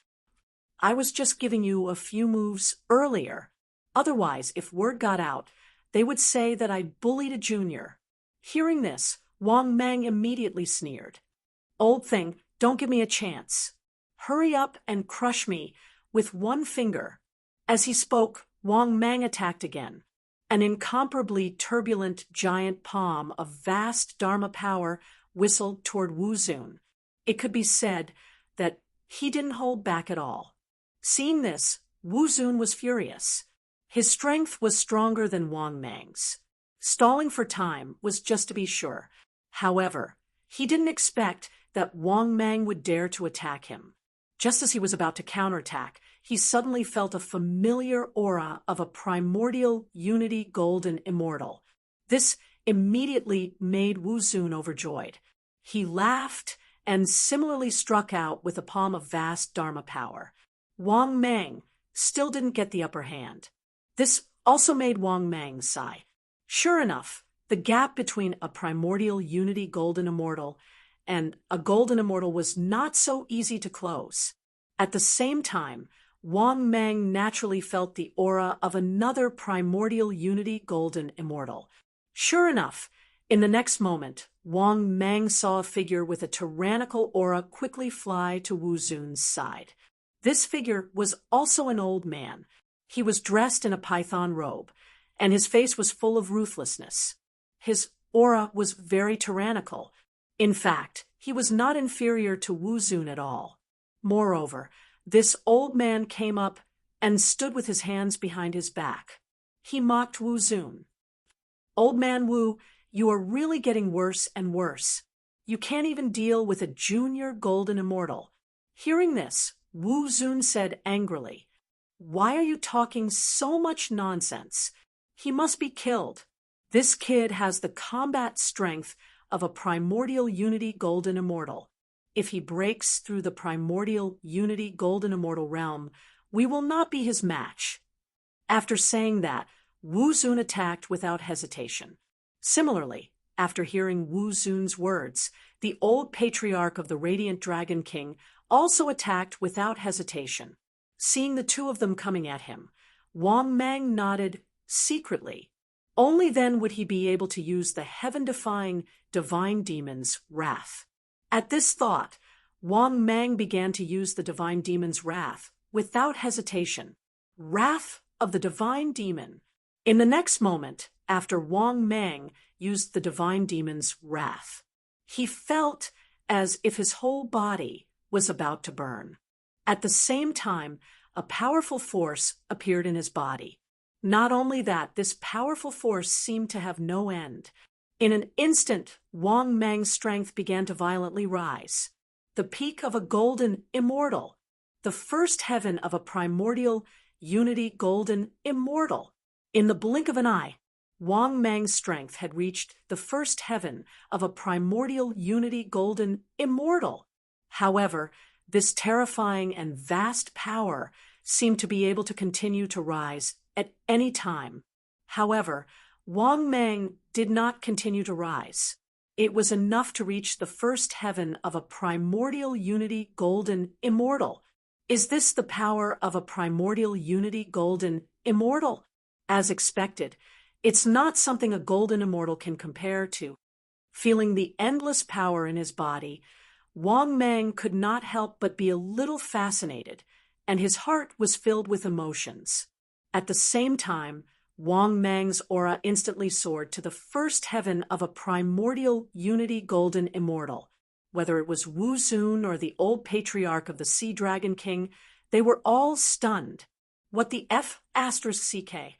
S1: I was just giving you a few moves earlier. Otherwise, if word got out, they would say that I bullied a junior." Hearing this, Wang Mang immediately sneered. "Old thing, don't give me a chance. Hurry up and crush me with one finger." As he spoke, Wang Mang attacked again. An incomparably turbulent giant palm of vast Dharma power whistled toward Wu Zun. It could be said that he didn't hold back at all. Seeing this, Wu Zun was furious. His strength was stronger than Wang Mang's. Stalling for time was just to be sure. However, he didn't expect that Wang Mang would dare to attack him. Just as he was about to counterattack, he suddenly felt a familiar aura of a primordial unity golden immortal. This immediately made Wu Zun overjoyed. He laughed and similarly struck out with a palm of vast Dharma power. Wang Mang still didn't get the upper hand. This also made Wang Mang sigh. Sure enough, the gap between a primordial unity golden immortal and a golden immortal was not so easy to close. At the same time, Wang Mang naturally felt the aura of another primordial unity golden immortal. Sure enough, in the next moment, Wang Mang saw a figure with a tyrannical aura quickly fly to Wu Zun's side. This figure was also an old man. He was dressed in a python robe, and his face was full of ruthlessness. His aura was very tyrannical. In fact, he was not inferior to Wu Zun at all. Moreover, this old man came up and stood with his hands behind his back. He mocked Wu Zun. "Old man Wu, you are really getting worse and worse. You can't even deal with a junior golden immortal." Hearing this, Wu Zun said angrily, "Why are you talking so much nonsense? He must be killed. This kid has the combat strength of a primordial unity golden immortal. If he breaks through the primordial unity golden immortal realm, we will not be his match." After saying that, Wu Zun attacked without hesitation. Similarly, after hearing Wu Zun's words, the old patriarch of the Radiant Dragon King also attacked without hesitation. Seeing the two of them coming at him, Wang Mang nodded secretly. Only then would he be able to use the heaven-defying divine demon's wrath. At this thought, Wang Mang began to use the divine demon's wrath without hesitation. Wrath of the divine demon. In the next moment, after Wang Mang used the divine demon's wrath, he felt as if his whole body was about to burn. At the same time, a powerful force appeared in his body. Not only that, this powerful force seemed to have no end. In an instant, Wang Mang's strength began to violently rise. The peak of a golden immortal. The first heaven of a primordial unity golden immortal. In the blink of an eye, Wang Mang's strength had reached the first heaven of a primordial unity golden immortal. However, this terrifying and vast power seemed to be able to continue to rise at any time. However, Wang Mang did not continue to rise. It was enough to reach the first heaven of a primordial unity golden immortal. Is this the power of a primordial unity golden immortal? As expected, it's not something a golden immortal can compare to. Feeling the endless power in his body, Wang Mang could not help but be a little fascinated, and his heart was filled with emotions. At the same time, Wang Mang's aura instantly soared to the first heaven of a primordial unity golden immortal. Whether it was Wu Zun or the old patriarch of the Sea Dragon King, they were all stunned. What the F***CK?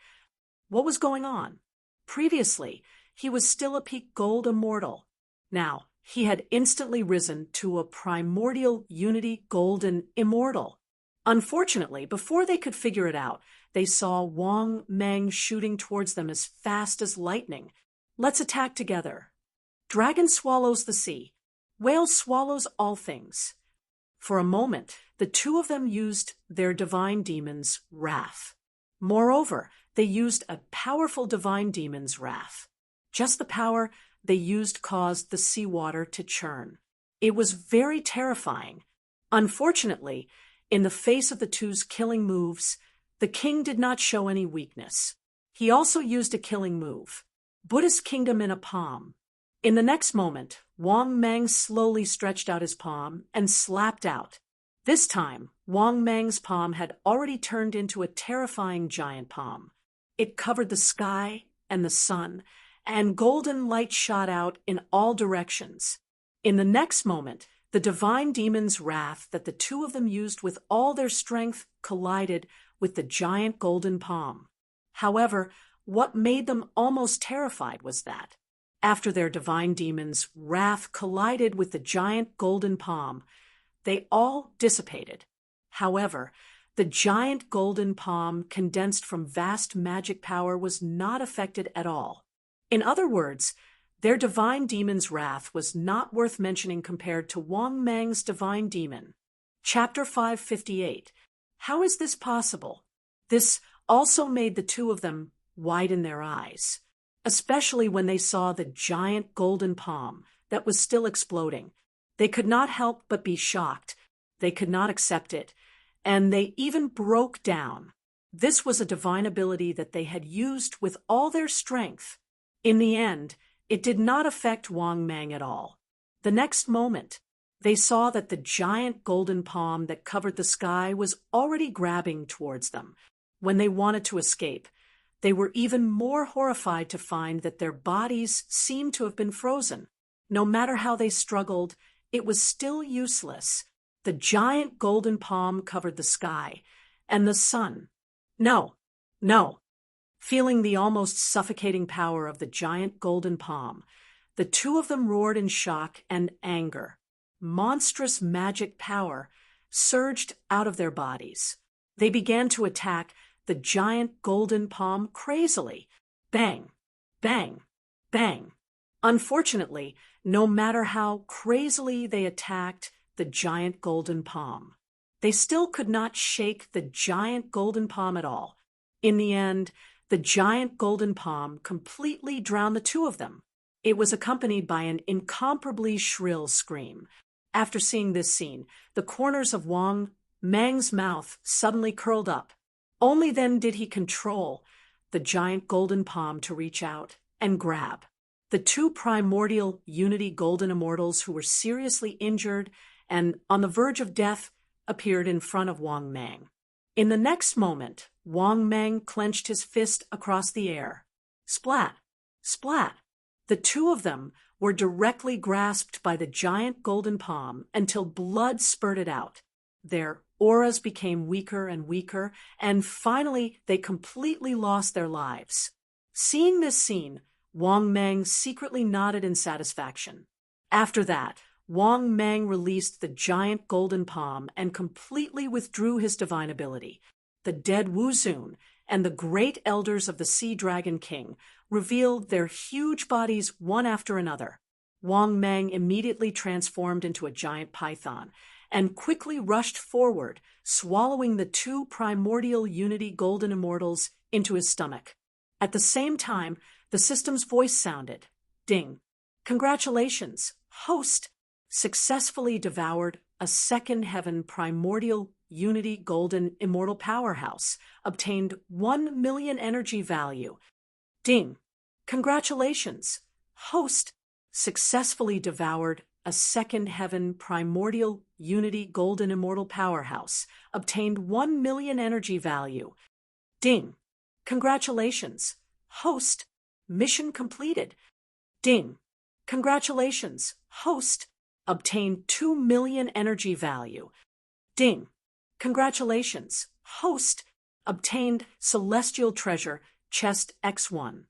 S1: What was going on? Previously, he was still a peak gold immortal. Now, he had instantly risen to a primordial unity golden immortal. Unfortunately, before they could figure it out, they saw Wang Mang shooting towards them as fast as lightning. "Let's attack together." Dragon swallows the sea. Whale swallows all things. For a moment, the two of them used their divine demon's wrath. Moreover, they used a powerful divine demon's wrath. Just the power they used caused the seawater to churn. It was very terrifying. Unfortunately, in the face of the two's killing moves, the king did not show any weakness. He also used a killing move, Buddhist Kingdom in a palm. In the next moment, Wang Mang slowly stretched out his palm and slapped out. This time, Wang Mang's palm had already turned into a terrifying giant palm. It covered the sky and the sun, and golden light shot out in all directions. In the next moment, the divine demon's wrath that the two of them used with all their strength collided with the giant golden palm. However, what made them almost terrified was that, after their divine demon's wrath collided with the giant golden palm, they all dissipated. However, the giant golden palm condensed from vast magic power was not affected at all. In other words, their divine demon's wrath was not worth mentioning compared to Wang Mang's divine demon. Chapter 558. How is this possible? This also made the two of them widen their eyes, especially when they saw the giant golden palm that was still exploding. They could not help but be shocked. They could not accept it, and they even broke down. This was a divine ability that they had used with all their strength. In the end, it did not affect Wang Mang at all. The next moment, they saw that the giant golden palm that covered the sky was already grabbing towards them. When they wanted to escape, they were even more horrified to find that their bodies seemed to have been frozen. No matter how they struggled, it was still useless. The giant golden palm covered the sky, and the sun. No. Feeling the almost suffocating power of the giant golden palm, the two of them roared in shock and anger. Monstrous magic power surged out of their bodies. They began to attack the giant golden palm crazily. Bang, bang, bang. Unfortunately, no matter how crazily they attacked the giant golden palm, they still could not shake the giant golden palm at all. In the end, the giant golden palm completely drowned the two of them. It was accompanied by an incomparably shrill scream. After seeing this scene, the corners of Wang Mang's mouth suddenly curled up. Only then did he control the giant golden palm to reach out and grab. The two primordial Unity Golden Immortals who were seriously injured and on the verge of death appeared in front of Wang Mang. In the next moment, Wang Mang clenched his fist across the air. Splat! Splat! The two of them were directly grasped by the giant golden palm until blood spurted out. Their auras became weaker and weaker, and finally they completely lost their lives. Seeing this scene, Wang Mang secretly nodded in satisfaction. After that, Wang Mang released the giant golden palm and completely withdrew his divine ability. The dead Wu Zun and the great elders of the Sea Dragon King revealed their huge bodies one after another. Wang Mang immediately transformed into a giant python and quickly rushed forward, swallowing the two primordial Unity Golden Immortals into his stomach. At the same time, the system's voice sounded. Ding! Congratulations, host! Successfully devoured a second heaven primordial Unity Golden Immortal Powerhouse, obtained 1 million energy value. Ding! Congratulations! Host successfully devoured a second heaven primordial Unity Golden Immortal Powerhouse, obtained 1 million energy value. Ding! Congratulations! Host mission completed. Ding! Congratulations! Host obtained 2 million energy value. Ding! Congratulations! Host obtained Celestial Treasure Chest X1.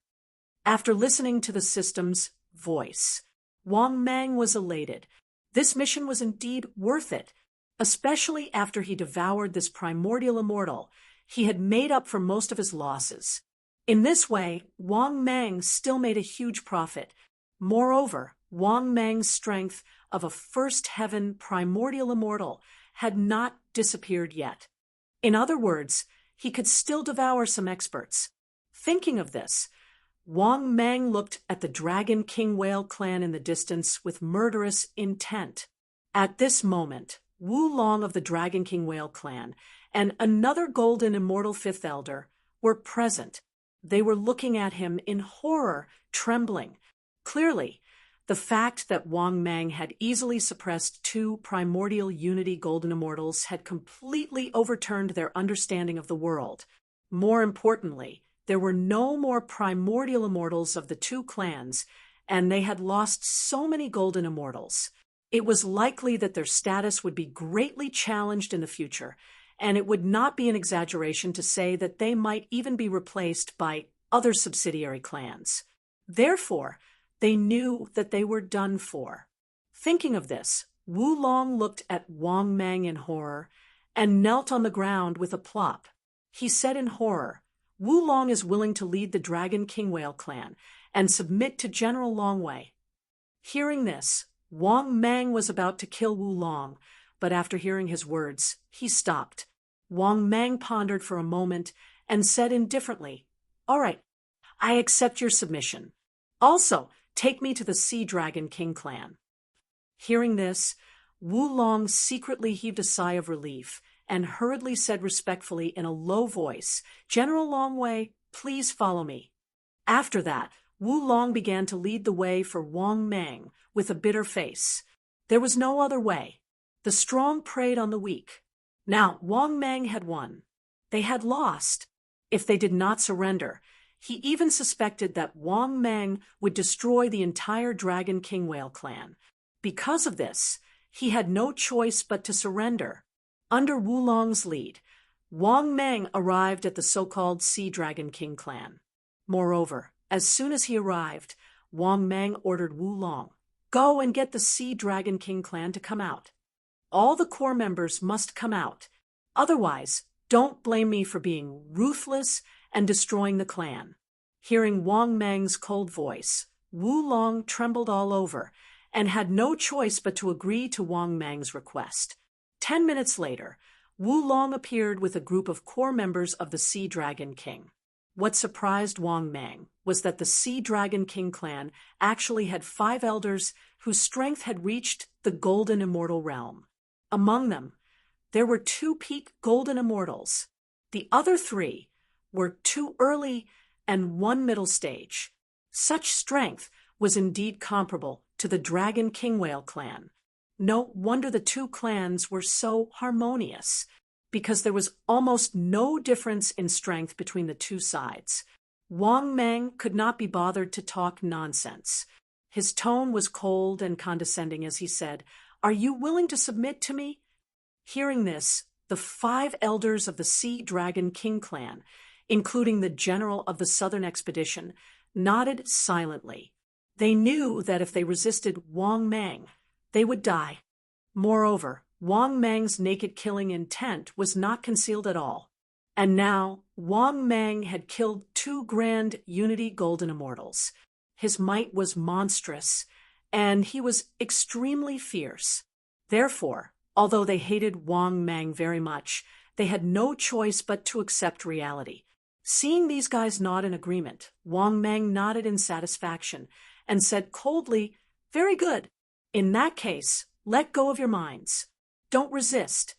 S1: After listening to the system's voice, Wang Mang was elated. This mission was indeed worth it, especially after he devoured this primordial immortal. He had made up for most of his losses. In this way, Wang Mang still made a huge profit. Moreover, Wang Mang's strength of a first heaven primordial immortal had not disappeared yet. In other words, he could still devour some experts. Thinking of this, Wang Mang looked at the Dragon King Whale clan in the distance with murderous intent. At this moment, Wu Long of the Dragon King Whale clan and another golden immortal fifth elder were present. They were looking at him in horror, trembling. Clearly, the fact that Wang Mang had easily suppressed two primordial Unity Golden Immortals had completely overturned their understanding of the world. More importantly, There were no more primordial immortals of the two clans, and they had lost so many golden immortals. It was likely that their status would be greatly challenged in the future, and it would not be an exaggeration to say that they might even be replaced by other subsidiary clans. Therefore, they knew that they were done for. Thinking of this, Wu Long looked at Wang Mang in horror and knelt on the ground with a plop. He said in horror, "Wu Long is willing to lead the Dragon King Whale clan and submit to General Longwei." Hearing this, Wang Mang was about to kill Wu Long, but after hearing his words, he stopped. Wang Mang pondered for a moment and said indifferently, "All right, I accept your submission. Also, take me to the Sea Dragon King clan." Hearing this, Wu Long secretly heaved a sigh of relief and hurriedly said respectfully in a low voice, "General Longwei, please follow me." After that, Wu Long began to lead the way for Wang Mang with a bitter face. There was no other way. The strong preyed on the weak. Now, Wang Mang had won. They had lost. If they did not surrender, he even suspected that Wang Mang would destroy the entire Dragon King Whale clan. Because of this, he had no choice but to surrender. Under Wu Long's lead, Wang Mang arrived at the so-called Sea Dragon King clan. Moreover, as soon as he arrived, Wang Mang ordered Wu Long, "Go and get the Sea Dragon King clan to come out. All the core members must come out. Otherwise, don't blame me for being ruthless and destroying the clan." Hearing Wang Mang's cold voice, Wu Long trembled all over and had no choice but to agree to Wang Mang's request. 10 minutes later, Wu Long appeared with a group of core members of the Sea Dragon King. What surprised Wang Mang was that the Sea Dragon King clan actually had 5 elders whose strength had reached the Golden Immortal realm. Among them, there were 2 peak Golden Immortals. The other 3 were 2 early and 1 middle stage. Such strength was indeed comparable to the Dragon King Whale clan. No wonder the 2 clans were so harmonious, because there was almost no difference in strength between the 2 sides. Wang Mang could not be bothered to talk nonsense. His tone was cold and condescending as he said, "Are you willing to submit to me?" Hearing this, the 5 elders of the Sea Dragon King clan, including the general of the southern expedition, nodded silently. They knew that if they resisted Wang Mang, they would die. Moreover, Wang Mang's naked killing intent was not concealed at all. And now, Wang Mang had killed 2 grand Unity Golden Immortals. His might was monstrous, and he was extremely fierce. Therefore, although they hated Wang Mang very much, they had no choice but to accept reality. Seeing these guys nod in agreement, Wang Mang nodded in satisfaction and said coldly, "Very good. In that case, let go of your minds. Don't resist."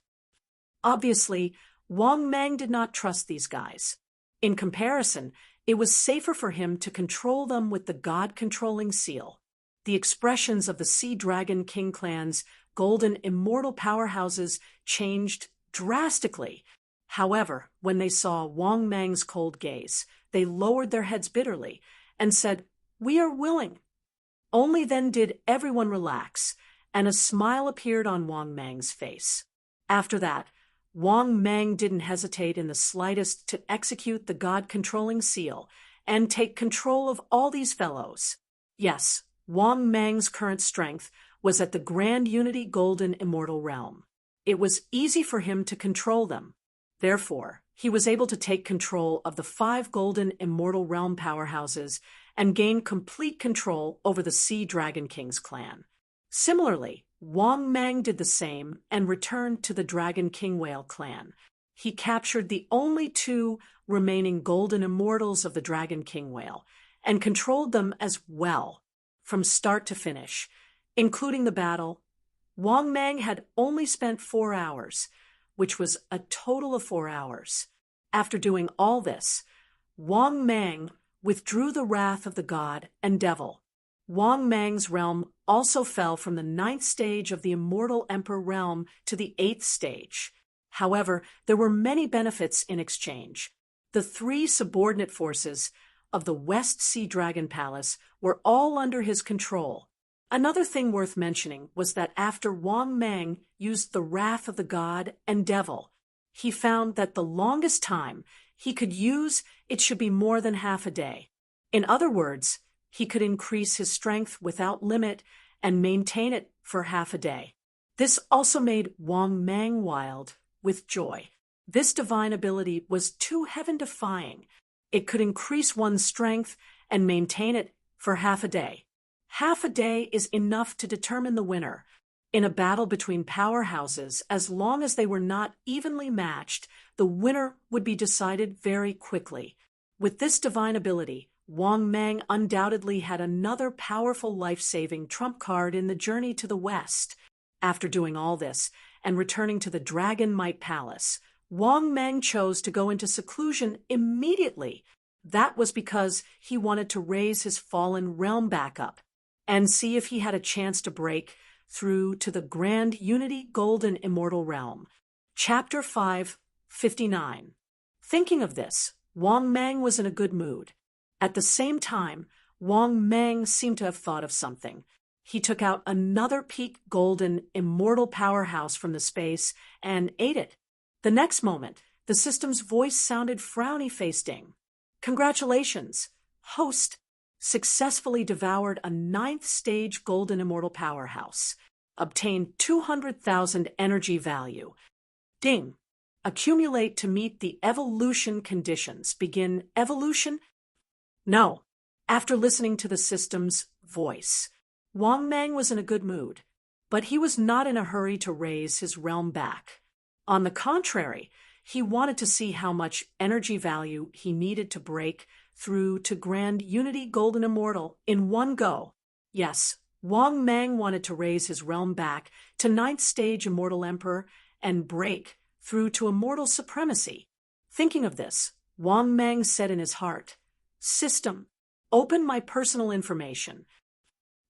S1: Obviously, Wang Mang did not trust these guys. In comparison, it was safer for him to control them with the God-controlling seal. The expressions of the Sea Dragon King clan's golden immortal powerhouses changed drastically. However, when they saw Wang Mang's cold gaze, they lowered their heads bitterly and said, "We are willing." Only then did everyone relax, and a smile appeared on Wang Mang's face. After that, Wang Mang didn't hesitate in the slightest to execute the God-controlling seal and take control of all these fellows. Yes, Wang Mang's current strength was at the Grand Unity Golden Immortal Realm. It was easy for him to control them. Therefore, he was able to take control of the 5 Golden Immortal Realm powerhouses and gain complete control over the Sea Dragon King's clan. Similarly, Wang Mang did the same and returned to the Dragon King Whale clan. He captured the only 2 remaining Golden Immortals of the Dragon King Whale and controlled them as well, from start to finish, including the battle. Wang Mang had only spent 4 hours, which was a total of 4 hours. After doing all this, Wang Mang withdrew the wrath of the god and devil. Wang Mang's realm also fell from the 9th stage of the Immortal Emperor realm to the 8th stage. However, there were many benefits in exchange. The three subordinate forces of the West Sea Dragon Palace were all under his control. Another thing worth mentioning was that after Wang Mang used the wrath of the god and devil, he found that the longest time he could use it should be more than half a day. In other words, he could increase his strength without limit and maintain it for half a day. This also made Wang Mang wild with joy. This divine ability was too heaven-defying. It could increase one's strength and maintain it for half a day. Half a day is enough to determine the winner. In a battle between powerhouses, as long as they were not evenly matched, the winner would be decided very quickly. With this divine ability, Wang Mang undoubtedly had another powerful life-saving trump card in the journey to the West. After doing all this and returning to the Dragon Might Palace, Wang Mang chose to go into seclusion immediately. That was because he wanted to raise his fallen realm back up and see if he had a chance to break through to the Grand Unity Golden Immortal Realm. Chapter 5:59. Thinking of this, Wang Mang was in a good mood. At the same time, Wang Mang seemed to have thought of something. He took out another peak golden immortal powerhouse from the space and ate it. The next moment, the system's voice sounded frowny-faced. Congratulations, host successfully devoured a 9th stage golden immortal powerhouse. Obtained 200,000 energy value. Ding. Accumulate to meet the evolution conditions. Begin evolution? No. After listening to the system's voice, Wang Mang was in a good mood, but he was not in a hurry to raise his realm back. On the contrary, he wanted to see how much energy value he needed to break through to Grand Unity Golden Immortal in one go. Yes, Wang Mang wanted to raise his realm back to 9th stage Immortal Emperor and break through to Immortal Supremacy. Thinking of this, Wang Mang said in his heart, "System, open my personal information."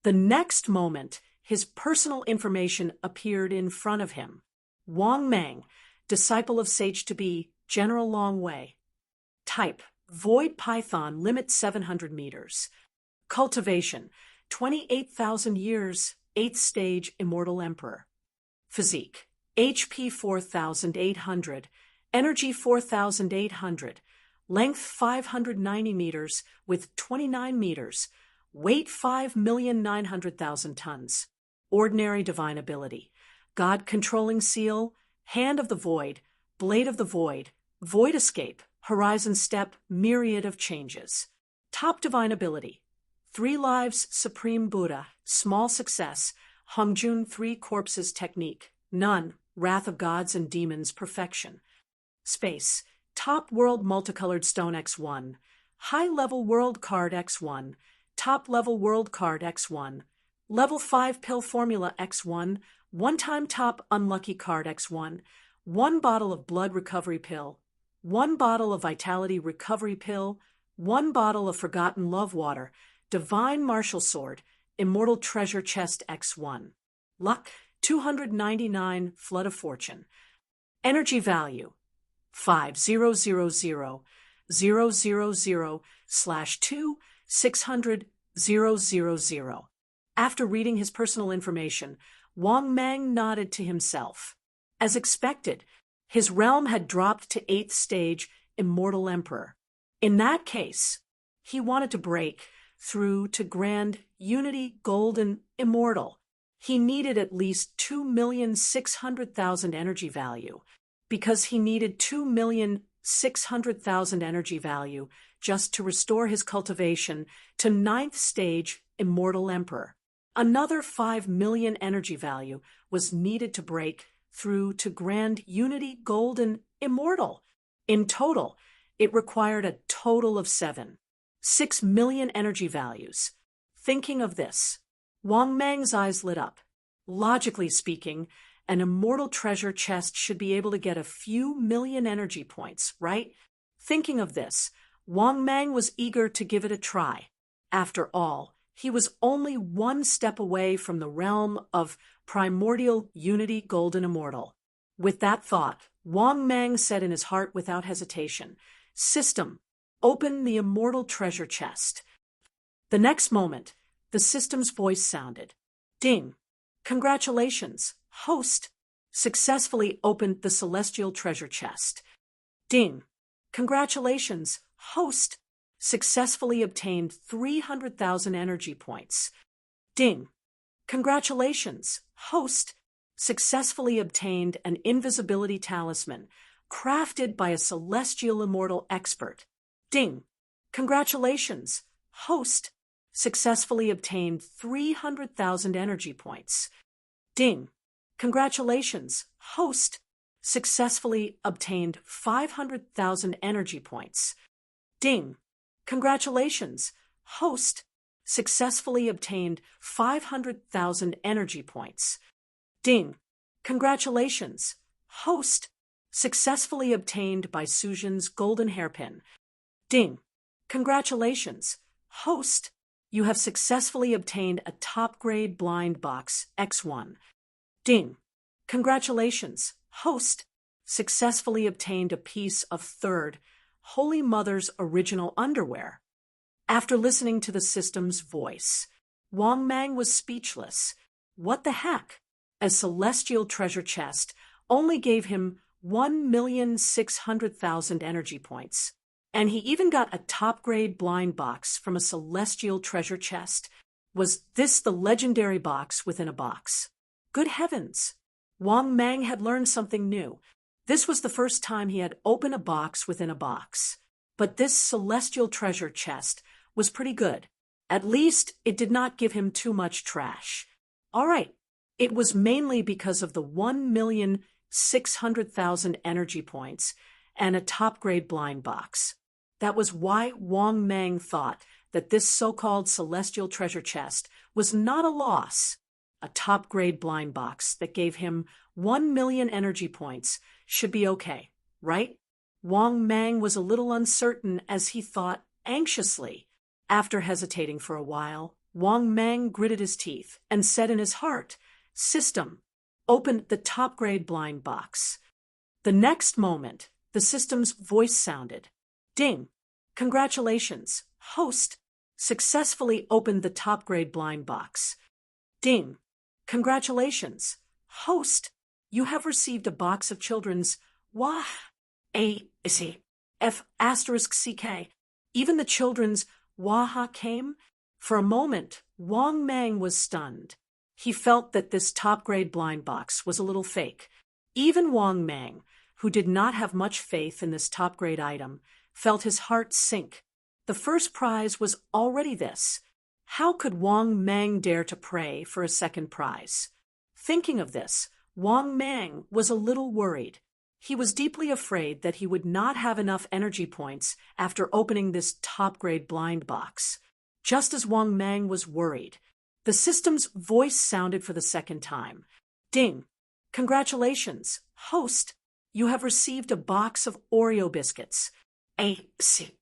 S1: The next moment, his personal information appeared in front of him. Wang Mang, disciple of Sage to be, General Long Wei. Type, Void Python, limit 700 meters. Cultivation, 28,000 years, 8th stage Immortal Emperor. Physique, HP 4,800, Energy 4,800, Length 590 meters with 29 meters, Weight 5,900,000 tons. Ordinary divine ability. God Controlling Seal, Hand of the Void, Blade of the Void, Void Escape, Horizon Step, Myriad of Changes. Top divine ability. 3 lives, Supreme Buddha, Small Success, Hongjun 3 Corpses Technique, None, Wrath of Gods and Demons, Perfection. Space. Top World Multicolored Stone X1, High Level World Card X1, Top Level World Card X1, Level 5 Pill Formula X1, One-Time Top Unlucky Card X1, 1 bottle of Blood Recovery Pill, 1 bottle of Vitality Recovery Pill, 1 bottle of Forgotten Love Water, Divine Martial Sword, Immortal Treasure Chest X1. Luck, 299, Flood of Fortune. Energy value, 5,000,000/2,600,000. After reading his personal information, Wang Mang nodded to himself. As expected, his realm had dropped to 8th stage Immortal Emperor. In that case, he wanted to break through to Grand Unity Golden Immortal. He needed at least 2,600,000 energy value, because he needed 2,600,000 energy value just to restore his cultivation to 9th stage Immortal Emperor. Another 5 million energy value was needed to break through to Grand Unity Golden Immortal. In total, it required a total of 6 million energy values. Thinking of this, Wang Mang's eyes lit up. Logically speaking, an immortal treasure chest should be able to get a few million energy points, right? Thinking of this, Wang Mang was eager to give it a try. After all, he was only 1 step away from the realm of Primordial Unity Golden Immortal. With that thought, Wang Mang said in his heart without hesitation, System, open the immortal treasure chest. The next moment, the system's voice sounded. Ding! Congratulations, host! Successfully opened the celestial treasure chest. Ding! Congratulations, host! Successfully obtained 300,000 energy points. Ding! Congratulations, host! Successfully obtained an invisibility talisman, crafted by a celestial immortal expert. Ding! Congratulations, host! Successfully obtained 300,000 energy points. Ding! Congratulations, host! Successfully obtained 500,000 energy points. Ding! Congratulations, host! Successfully obtained 500,000 energy points. Ding! Congratulations, host! Successfully obtained by Sujin's golden hairpin. Ding! Congratulations, host! You have successfully obtained a top-grade blind box X1. Ding! Congratulations, host! Successfully obtained a piece of third Holy Mother's original underwear. After listening to the system's voice, Wang Mang was speechless. What the heck? A celestial treasure chest only gave him 1,600,000 energy points. And he even got a top-grade blind box from a celestial treasure chest. Was this the legendary box within a box? Good heavens! Wang Mang had learned something new. This was the first time he had opened a box within a box. But this celestial treasure chest was pretty good. At least it did not give him too much trash. All right, it was mainly because of the 1,600,000 energy points and a top-grade blind box. That was why Wang Mang thought that this so-called celestial treasure chest was not a loss. A top-grade blind box that gave him 1 million energy points should be okay, right? Wang Mang was a little uncertain as he thought anxiously. After hesitating for a while, Wang Mang gritted his teeth and said in his heart, "System, open the top-grade blind box." The next moment, the system's voice sounded. Ding! Congratulations, host! Successfully opened the top-grade blind box. Ding! Congratulations, host! You have received a box of children's F***ck. Even the children's Waha came? For a moment, Wang Mang was stunned. He felt that this top-grade blind box was a little fake. Even Wang Mang, who did not have much faith in this top-grade item, felt his heart sink. The first prize was already this. How could Wang Mang dare to pray for a second prize? Thinking of this, Wang Mang was a little worried. He was deeply afraid that he would not have enough energy points after opening this top-grade blind box. Just as Wang Mang was worried, the system's voice sounded for the second time. Ding! Congratulations, host! You have received a box of Oreo biscuits. F***ck.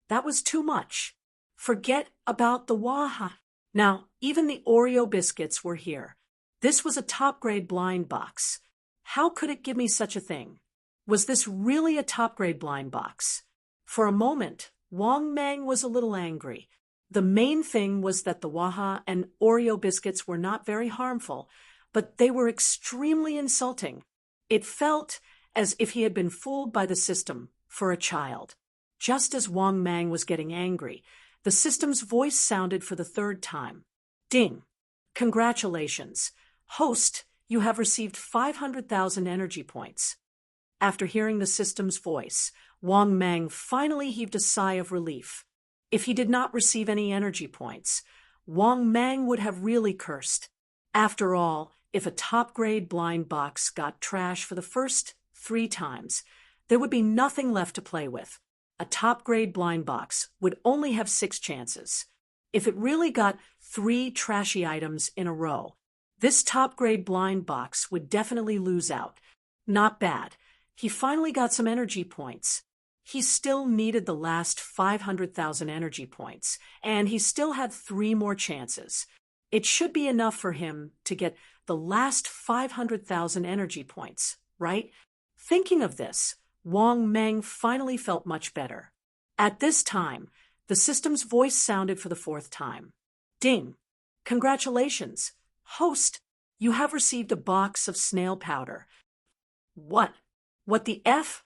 S1: That was too much. Forget about the Waha. Now, even the Oreo biscuits were here. This was a top-grade blind box. How could it give me such a thing? Was this really a top-grade blind box? For a moment, Wang Mang was a little angry. The main thing was that the Waha and Oreo biscuits were not very harmful, but they were extremely insulting. It felt as if he had been fooled by the system for a child. Just as Wang Mang was getting angry, the system's voice sounded for the third time. Ding! Congratulations, host! You have received 500,000 energy points. After hearing the system's voice, Wang Mang finally heaved a sigh of relief. If he did not receive any energy points, Wang Mang would have really cursed. After all, if a top-grade blind box got trash for the first 3 times, there would be nothing left to play with. A top-grade blind box would only have 6 chances. If it really got 3 trashy items in a row, this top-grade blind box would definitely lose out. Not bad. He finally got some energy points. He still needed the last 500,000 energy points, and he still had 3 more chances. It should be enough for him to get the last 500,000 energy points, right? Thinking of this, Wang Meng finally felt much better. At this time, the system's voice sounded for the fourth time. Ding! Congratulations, host! You have received a box of snail powder. What? What the F***?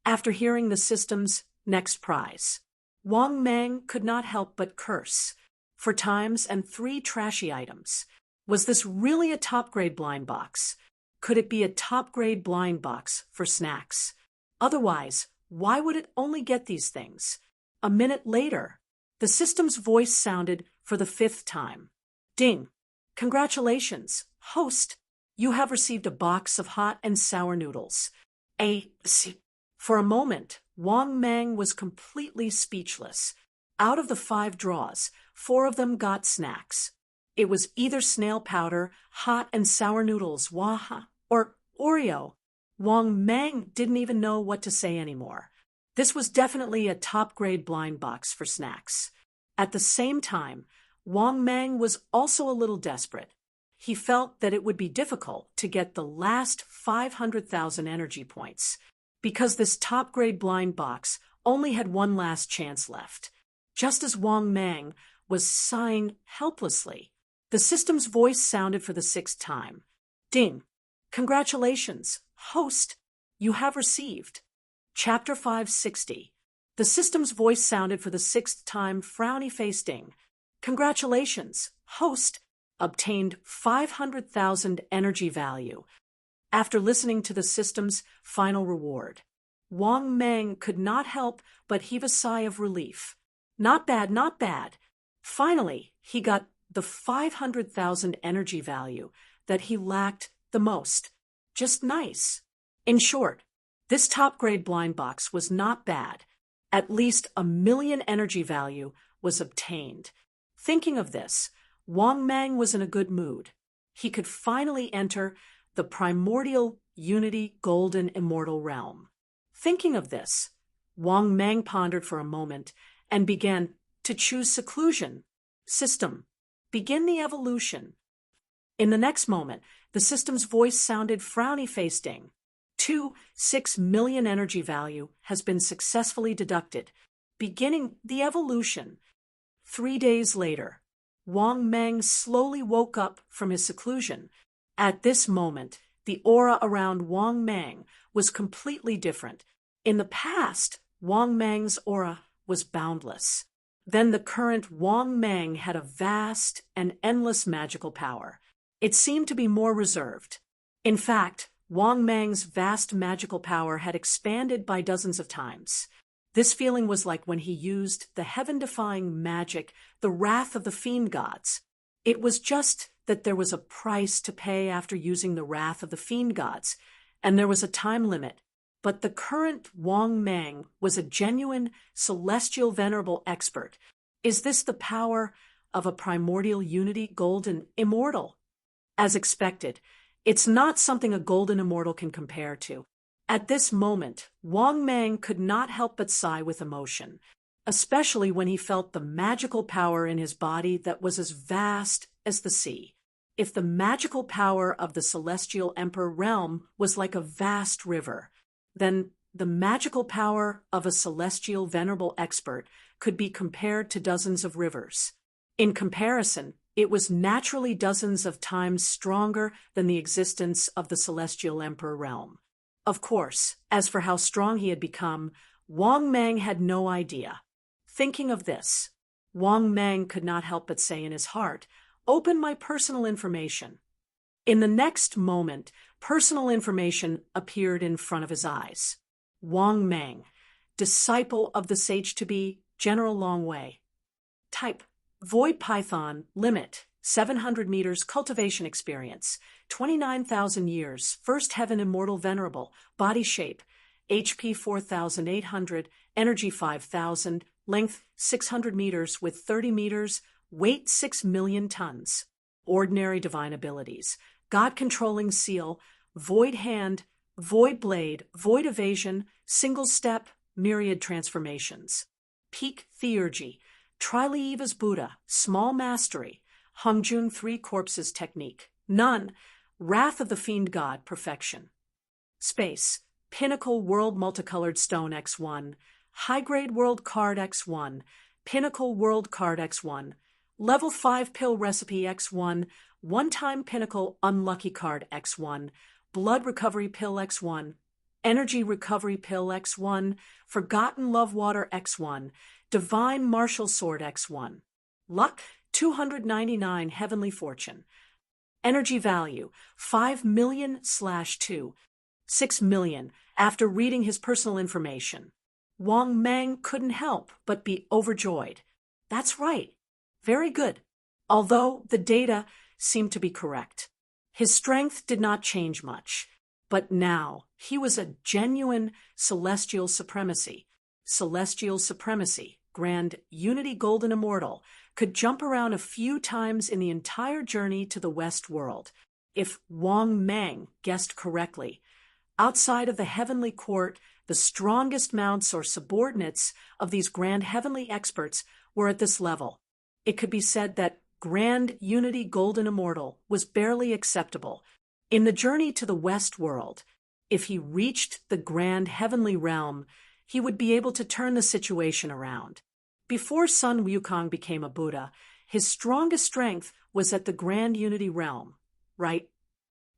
S1: After hearing the system's next prize, Wang Meng could not help but curse. 4 times and 3 trashy items. Was this really a top-grade blind box? Could it be a top-grade blind box for snacks? Otherwise, why would it only get these things? A minute later, the system's voice sounded for the 5th time. Ding! Congratulations, host! You have received a box of hot and sour noodles. For a moment, Wang Meng was completely speechless. Out of the 5 draws, 4 of them got snacks. It was either snail powder, hot and sour noodles, waha, or Oreo. Wang Meng didn't even know what to say anymore. This was definitely a top-grade blind box for snacks. At the same time, Wang Meng was also a little desperate. He felt that it would be difficult to get the last 500,000 energy points, because this top-grade blind box only had one last chance left. Just as Wang Meng was sighing helplessly, the system's voice sounded for the 6th time. Ding! Congratulations, host! You have received. Chapter 560. The system's voice sounded for the 6th time, frowny face. Ding! Congratulations, host! Obtained 500,000 energy value. After listening to the system's final reward, Wang Meng could not help but heave a sigh of relief. Not bad, not bad. Finally, he got the 500,000 energy value that he lacked the most. Just nice. In short, this top-grade blind box was not bad. At least 1 million energy value was obtained. Thinking of this, Wang Meng was in a good mood. He could finally enter the primordial unity golden immortal realm. Thinking of this, Wang Meng pondered for a moment and began to choose seclusion. System, begin the evolution. In the next moment, the system's voice sounded frowny face. Ding! 6 million energy value has been successfully deducted, beginning the evolution. 3 days later, Wang Meng slowly woke up from his seclusion. At this moment, the aura around Wang Meng was completely different. In the past, Wang Meng's aura was boundless. Then the current Wang Meng had a vast and endless magical power. It seemed to be more reserved. In fact, Wang Meng's vast magical power had expanded by dozens of times. This feeling was like when he used the heaven-defying magic, the wrath of the fiend gods. It was just that there was a price to pay after using the wrath of the fiend gods, and there was a time limit. But the current Wang Meng was a genuine, celestial, venerable expert. Is this the power of a primordial unity, golden immortal? As expected, it's not something a golden immortal can compare to. At this moment, Wang Meng could not help but sigh with emotion, especially when he felt the magical power in his body that was as vast as the sea. If the magical power of the celestial emperor realm was like a vast river, then the magical power of a celestial venerable expert could be compared to dozens of rivers. In comparison, it was naturally dozens of times stronger than the existence of the celestial emperor realm. Of course, as for how strong he had become, Wang Meng had no idea. Thinking of this, Wang Meng could not help but say in his heart, "Open my personal information." In the next moment, personal information appeared in front of his eyes. Wang Meng, disciple of the sage to be, General Longwei. Type, Void Python, limit, 700 meters, cultivation experience, 29,000 years, first heaven immortal venerable, body shape, HP 4,800, energy 5,000, length 600 meters with 30 meters, weight 6 million tons. Ordinary divine abilities, God-controlling seal, void hand, void blade, void evasion, single step, myriad transformations. Peak theurgy, Trileva's Buddha, small mastery, Hongjun 3 corpses technique, none, wrath of the fiend god, perfection. Space, Pinnacle World Multicolored Stone X1, High Grade World Card X1, Pinnacle World Card X1, Level 5 Pill Recipe X1, One-Time Pinnacle Unlucky Card X1, Blood Recovery Pill X1, Energy Recovery Pill X1, Forgotten Love Water X1, Divine Martial Sword X1. Luck 299 Heavenly Fortune. Energy value 5 million/2, 6 million. After reading his personal information, Wang Mang couldn't help but be overjoyed. That's right. Very good. Although the data seemed to be correct. His strength did not change much. But now he was a genuine celestial supremacy. Celestial supremacy, grand unity golden immortal, could jump around a few times in the entire journey to the West world. If Wang Mang guessed correctly, outside of the heavenly court, the strongest mounts or subordinates of these grand heavenly experts were at this level. It could be said that grand unity golden immortal was barely acceptable. In the journey to the West world, if he reached the grand heavenly realm, he would be able to turn the situation around. Before Sun Wukong became a Buddha, his strongest strength was at the grand unity realm, right?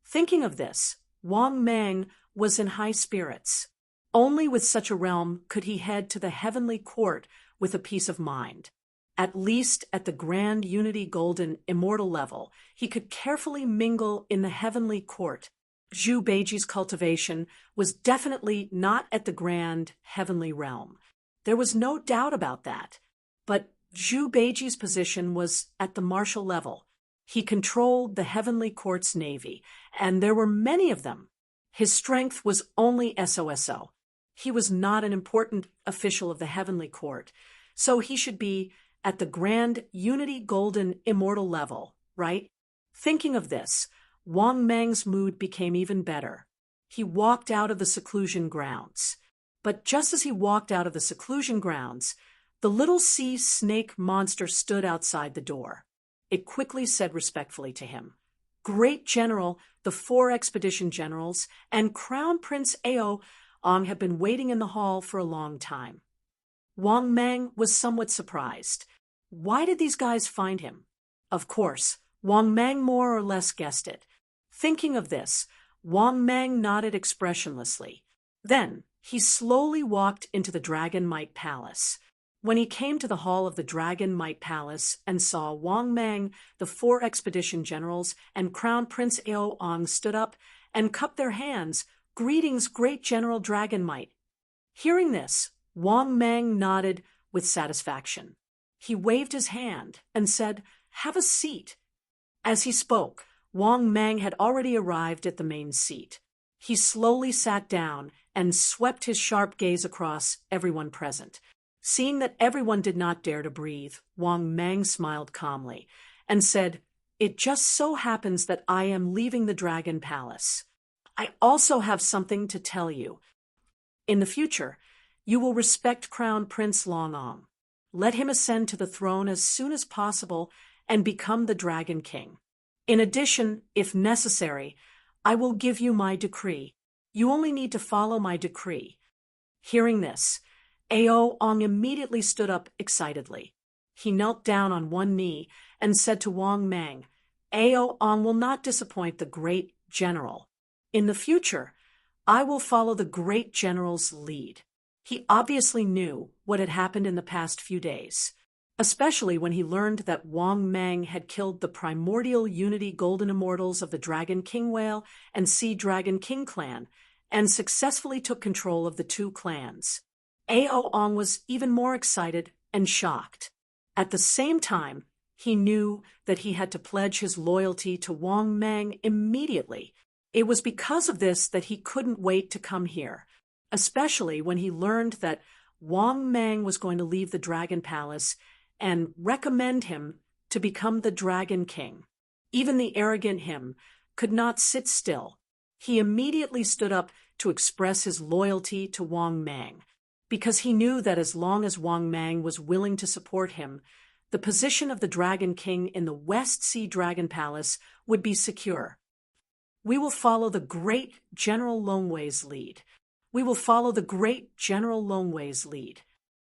S1: Thinking of this, Wang Mang was in high spirits. Only with such a realm could he head to the heavenly court with a peace of mind. At least at the grand unity golden immortal level, he could carefully mingle in the heavenly court. Zhu Beiji's cultivation was definitely not at the grand heavenly realm. There was no doubt about that. But Zhu Beiji's position was at the martial level. He controlled the heavenly court's navy, and there were many of them. His strength was only SOSO. He was not an important official of the heavenly court, so he should be at the grand unity golden immortal level, right? Thinking of this, Wang Mang's mood became even better. He walked out of the seclusion grounds. But just as he walked out of the seclusion grounds, the little sea snake monster stood outside the door. It quickly said respectfully to him, "Great General, the 4 expedition generals, and Crown Prince Ao Ong have been waiting in the hall for a long time." Wang Mang was somewhat surprised. Why did these guys find him? Of course, Wang Mang more or less guessed it. Thinking of this, Wang Mang nodded expressionlessly. Then he slowly walked into the Dragon Might Palace. When he came to the hall of the Dragon Might Palace and saw Wang Mang, the 4 expedition generals, and Crown Prince Ao Ong stood up and cupped their hands. "Greetings, great General Dragon Might." Hearing this, Wang Mang nodded with satisfaction. He waved his hand and said, "Have a seat." As he spoke, Wang Mang had already arrived at the main seat. He slowly sat down and swept his sharp gaze across everyone present. Seeing that everyone did not dare to breathe, Wang Mang smiled calmly and said, "It just so happens that I am leaving the Dragon Palace. I also have something to tell you. In the future, you will respect Crown Prince Long Ong. Let him ascend to the throne as soon as possible and become the Dragon King. In addition, if necessary, I will give you my decree. You only need to follow my decree." Hearing this, Ao Ong immediately stood up excitedly. He knelt down on one knee and said to Wang Mang, "Ao Ong will not disappoint the great general. In the future, I will follow the great general's lead." He obviously knew what had happened in the past few days, especially when he learned that Wang Mang had killed the primordial unity golden immortals of the Dragon King Whale and Sea Dragon King clan, and successfully took control of the 2 clans. Ao Ong was even more excited and shocked. At the same time, he knew that he had to pledge his loyalty to Wang Mang immediately. It was because of this that he couldn't wait to come here, especially when he learned that Wang Mang was going to leave the Dragon Palace and recommend him to become the Dragon King. Even the arrogant him could not sit still. He immediately stood up to express his loyalty to Wang Mang, because he knew that as long as Wang Mang was willing to support him, the position of the Dragon King in the West Sea Dragon Palace would be secure. "We will follow the great General Longwei's lead. We will follow the great General Longwei's lead.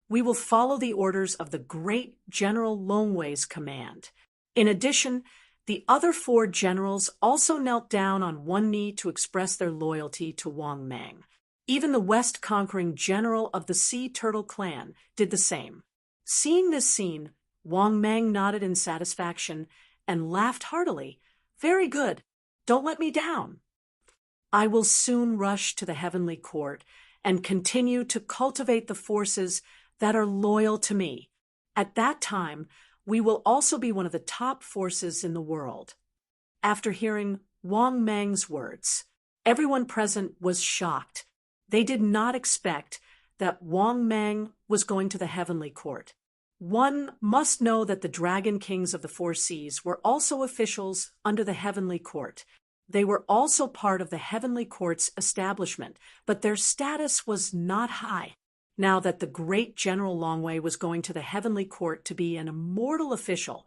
S1: We will follow the orders of the great General Longwei's command. In addition, the other 4 generals also knelt down on one knee to express their loyalty to Wang Mang. Even the west-conquering general of the Sea Turtle clan did the same. Seeing this scene, Wang Mang nodded in satisfaction and laughed heartily. Very good. Don't let me down. I will soon rush to the heavenly court and continue to cultivate the forces that are loyal to me. At that time, we will also be one of the top forces in the world. After hearing Wang Mang's words, everyone present was shocked. They did not expect that Wang Mang was going to the heavenly court. One must know that the Dragon Kings of the 4 Seas were also officials under the heavenly court. They were also part of the heavenly court's establishment, but their status was not high. Now that the great General Longwei was going to the heavenly court to be an immortal official,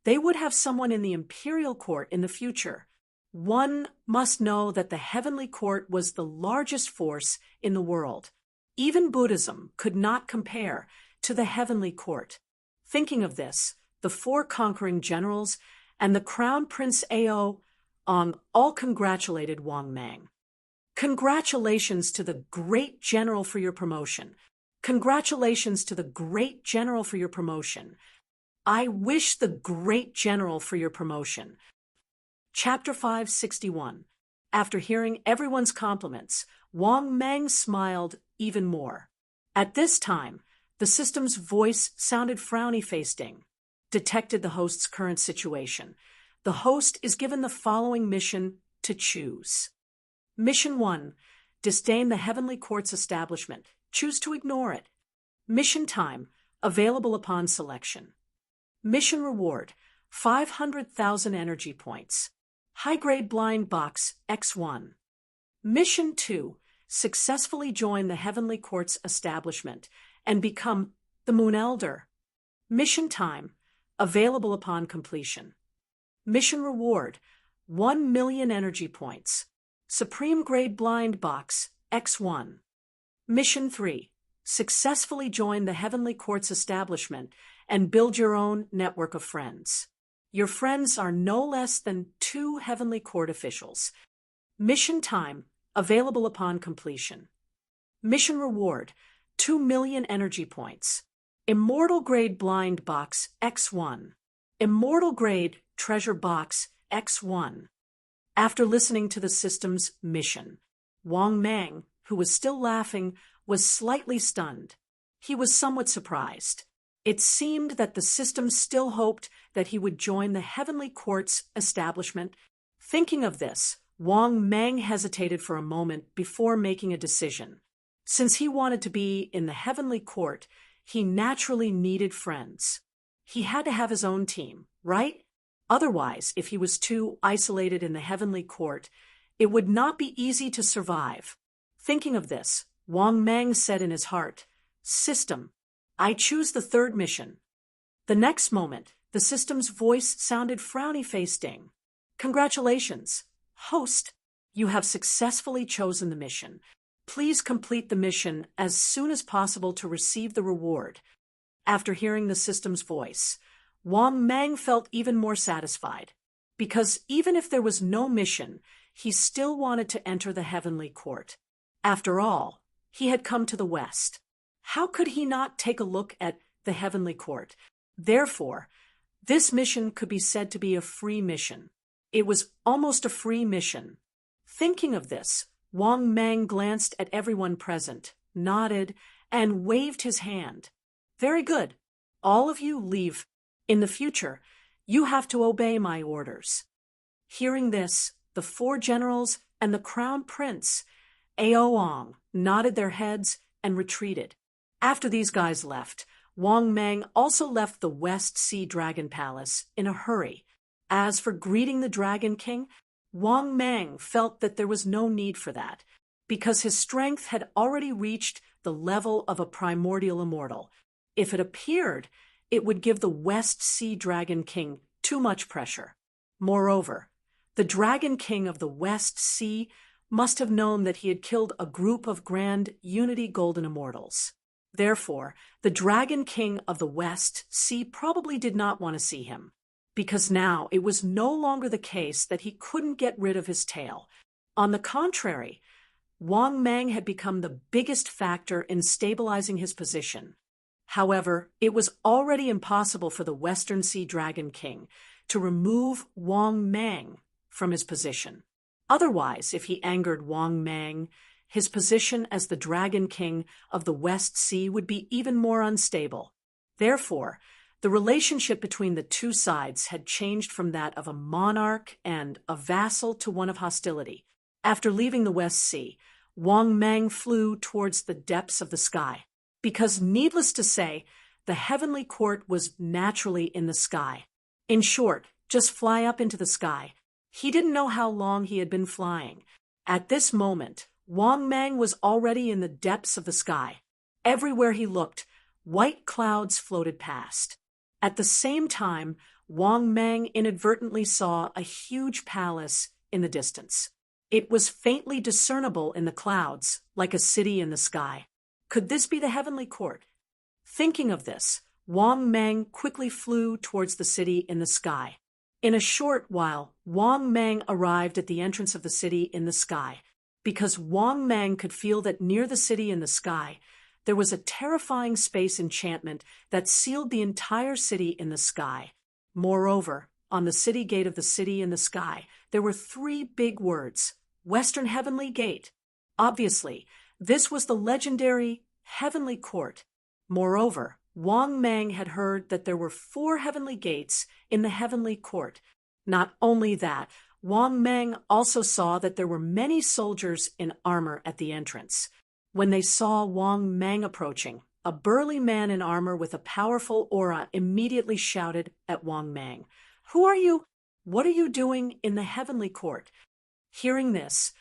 S1: they would have someone in the imperial court in the future. One must know that the heavenly court was the largest force in the world. Even Buddhism could not compare to the heavenly court. Thinking of this, the 4 conquering generals and the Crown Prince Ao all congratulated Wang Mang. Congratulations to the great general for your promotion. Congratulations to the great general for your promotion. I wish the great general for your promotion. Chapter 561. After hearing everyone's compliments, Wang Mang smiled even more. At this time, the system's voice sounded frowny-faced. Detected the host's current situation. The host is given the following mission to choose. Mission 1. Disdain the heavenly court's establishment. Choose to ignore it. Mission time. Available upon selection. Mission reward. 500,000 energy points. High-grade blind box X1. Mission 2. Successfully join the heavenly court's establishment and become the Moon Elder. Mission time. Available upon completion. Mission reward. 1 million energy points. Supreme grade blind box X1. Mission 3. Successfully join the heavenly court's establishment and build your own network of friends. Your friends are no less than 2 heavenly court officials. Mission time. Available upon completion. Mission reward. 2 million energy points. Immortal grade blind box X1. Immortal grade treasure box X1. After listening to the system's mission, Wang Mang, who was still laughing, was slightly stunned. He was somewhat surprised. It seemed that the system still hoped that he would join the heavenly court's establishment. Thinking of this, Wang Mang hesitated for a moment before making a decision. Since he wanted to be in the heavenly court, he naturally needed friends. He had to have his own team, right? Otherwise, if he was too isolated in the heavenly court, it would not be easy to survive. Thinking of this, Wang Mang said in his heart, "System, I choose the 3rd mission." The next moment, the system's voice sounded frowny-faced. Congratulations, host. You have successfully chosen the mission. Please complete the mission as soon as possible to receive the reward. After hearing the system's voice, Wang Mang felt even more satisfied, because even if there was no mission, he still wanted to enter the heavenly court. After all, he had come to the west. How could he not take a look at the heavenly court? Therefore, this mission could be said to be a free mission. It was almost a free mission. Thinking of this, Wang Mang glanced at everyone present, nodded, and waved his hand. Very good. All of you leave. In the future, you have to obey my orders. Hearing this, the 4 generals and the crown prince, Ao nodded their heads and retreated. After these guys left, Wang Mang also left the West Sea Dragon Palace in a hurry. As for greeting the Dragon King, Wang Mang felt that there was no need for that, because his strength had already reached the level of a primordial immortal. If it appeared, it would give the West Sea Dragon King too much pressure. Moreover, the Dragon King of the West Sea must have known that he had killed a group of grand Unity Golden Immortals. Therefore, the Dragon King of the West Sea probably did not want to see him, because now it was no longer the case that he couldn't get rid of his tail. On the contrary, Wang Mang had become the biggest factor in stabilizing his position. However, it was already impossible for the Western Sea Dragon King to remove Wang Mang from his position. Otherwise, if he angered Wang Mang, his position as the Dragon King of the West Sea would be even more unstable. Therefore, the relationship between the two sides had changed from that of a monarch and a vassal to one of hostility. After leaving the West Sea, Wang Mang flew towards the depths of the sky, because, needless to say, the heavenly court was naturally in the sky. In short, just fly up into the sky. He didn't know how long he had been flying. At this moment, Wang Mang was already in the depths of the sky. Everywhere he looked, white clouds floated past. At the same time, Wang Mang inadvertently saw a huge palace in the distance. It was faintly discernible in the clouds, like a city in the sky. Could this be the heavenly court? Thinking of this, Wang Mang quickly flew towards the city in the sky. In a short while, Wang Mang arrived at the entrance of the city in the sky, because Wang Mang could feel that near the city in the sky, there was a terrifying space enchantment that sealed the entire city in the sky. Moreover, on the city gate of the city in the sky, there were 3 big words, Western Heavenly Gate. Obviously, this was the legendary Heavenly Court. Moreover, Wang Mang had heard that there were 4 heavenly gates in the Heavenly Court. Not only that, Wang Mang also saw that there were many soldiers in armor at the entrance. When they saw Wang Mang approaching, a burly man in armor with a powerful aura immediately shouted at Wang Mang, "Who are you? What are you doing in the Heavenly Court?" Hearing this,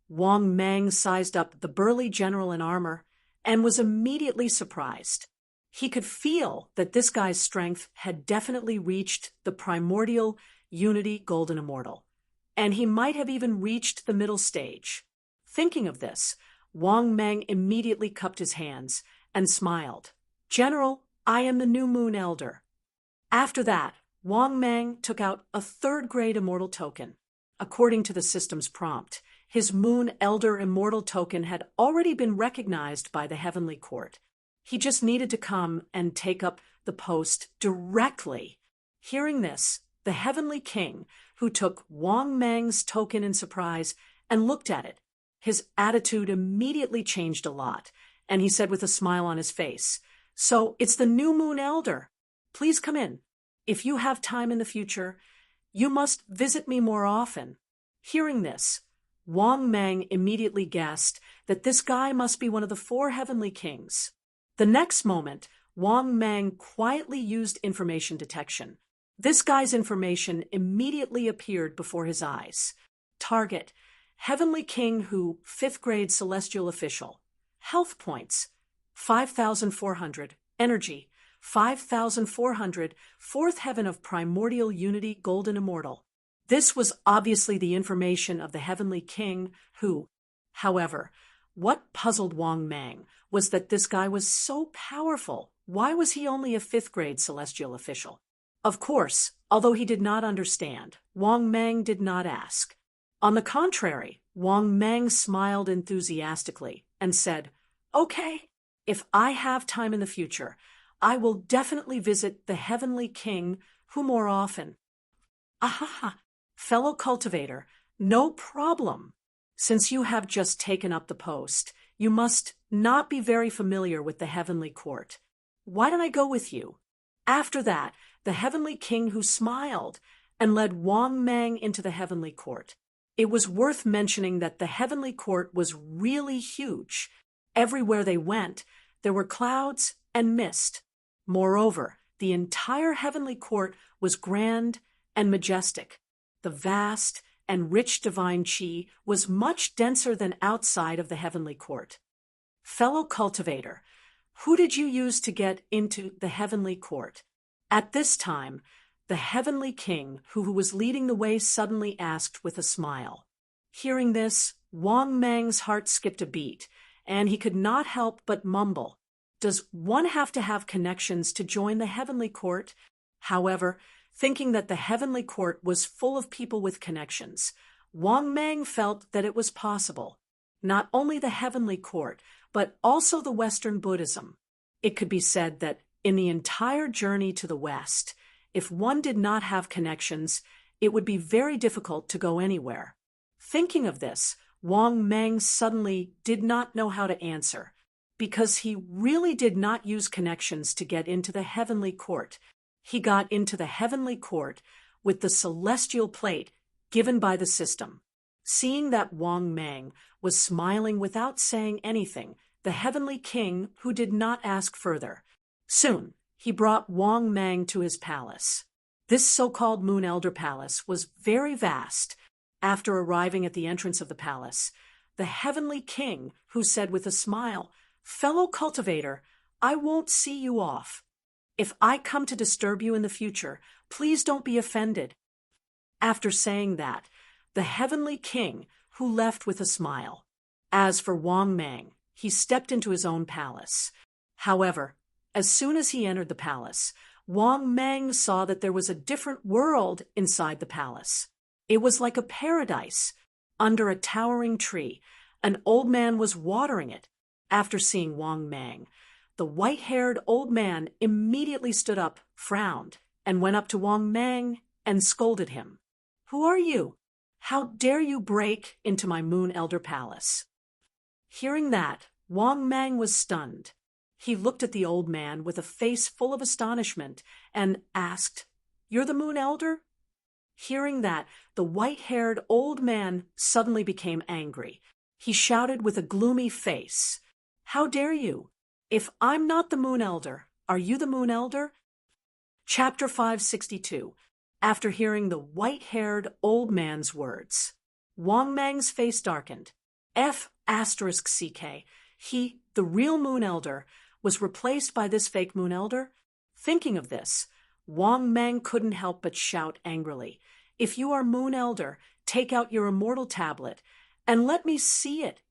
S1: Wang Mang sized up the burly general in armor and was immediately surprised. He could feel that this guy's strength had definitely reached the primordial Unity Golden Immortal, and he might have even reached the middle stage. Thinking of this, Wang Mang immediately cupped his hands and smiled. "General, I am the New Moon Elder." After that, Wang Mang took out a 3rd-grade immortal token. According to the system's prompt, his Moon Elder immortal token had already been recognized by the Heavenly Court. He just needed to come and take up the post directly. Hearing this, the Heavenly King, who took Wang Mang's token in surprise and looked at it, his attitude immediately changed a lot, and he said with a smile on his face, "So it's the New Moon Elder. Please come in. If you have time in the future, you must visit me more often." Hearing this, Wang Mang immediately guessed that this guy must be one of the 4 heavenly kings. The next moment, Wang Mang quietly used information detection. This guy's information immediately appeared before his eyes. Target: Heavenly King who 5th grade celestial official. Health points: 5,400. Energy: 5,400. 4th heaven of primordial unity golden immortal. This was obviously the information of the Heavenly King who, however, what puzzled Wang Mang was that this guy was so powerful. Why was he only a 5th grade celestial official? Of course, although he did not understand, Wang Mang did not ask. On the contrary, Wang Mang smiled enthusiastically and said, "Okay, if I have time in the future, I will definitely visit the Heavenly King who more often." "Aha, fellow cultivator, no problem. Since you have just taken up the post, you must not be very familiar with the Heavenly Court. Why don't I go with you?" After that, the Heavenly King who smiled and led Wang Mang into the Heavenly Court. It was worth mentioning that the Heavenly Court was really huge. Everywhere they went, there were clouds and mist. Moreover, the entire Heavenly Court was grand and majestic. The vast and rich divine chi was much denser than outside of the Heavenly Court. Fellow cultivator, who did you use to get into the Heavenly Court? At this time, the Heavenly King, who was leading the way, suddenly asked with a smile. Hearing this, Wang Mang's heart skipped a beat, and he could not help but mumble, "Does one have to have connections to join the heavenly court?" However, thinking that the heavenly court was full of people with connections, Wang Mang felt that it was possible. Not only the heavenly court, but also the Western Buddhism. It could be said that in the entire journey to the West, if one did not have connections, it would be very difficult to go anywhere. Thinking of this, Wang Mang suddenly did not know how to answer, because he really did not use connections to get into the heavenly court. He got into the heavenly court with the celestial plate given by the system. Seeing that Wang Mang was smiling without saying anything, the heavenly king, who did not ask further, soon he brought Wang Mang to his palace. This so-called Moon Elder Palace was very vast. After arriving at the entrance of the palace, the heavenly king, who said with a smile, "Fellow cultivator, I won't see you off. If I come to disturb you in the future, please don't be offended." After saying that, the heavenly king, who left with a smile. As for Wang Mang, he stepped into his own palace. However, as soon as he entered the palace, Wang Mang saw that there was a different world inside the palace. It was like a paradise. Under a towering tree, an old man was watering it. After seeing Wang Mang, the white-haired old man immediately stood up, frowned, and went up to Wang Mang and scolded him. "Who are you? How dare you break into my Moon Elder Palace?" Hearing that, Wang Mang was stunned. He looked at the old man with a face full of astonishment and asked, "You're the Moon Elder?" Hearing that, the white-haired old man suddenly became angry. He shouted with a gloomy face, "How dare you? If I'm not the Moon Elder, are you the Moon Elder?" Chapter 562. After hearing the white-haired old man's words, Wang Mang's face darkened. F***CK. He, the real Moon Elder, was replaced by this fake Moon Elder? Thinking of this, Wang Mang couldn't help but shout angrily, "If you are Moon Elder, take out your immortal tablet and let me see it."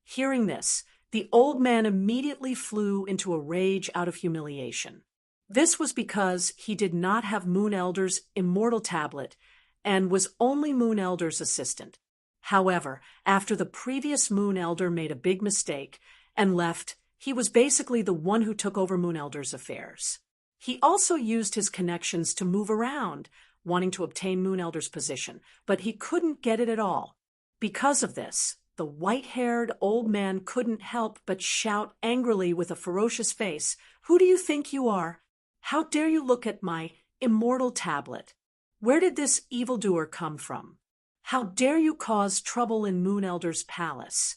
S1: Hearing this, the old man immediately flew into a rage out of humiliation. This was because he did not have Moon Elder's immortal tablet and was only Moon Elder's assistant. However, after the previous Moon Elder made a big mistake and left, he was basically the one who took over Moon Elder's affairs. He also used his connections to move around, wanting to obtain Moon Elder's position, but he couldn't get it at all. Because of this, the white-haired old man couldn't help but shout angrily with a ferocious face, "Who do you think you are? How dare you look at my immortal tablet? Where did this evildoer come from? How dare you cause trouble in Moon Elder's palace?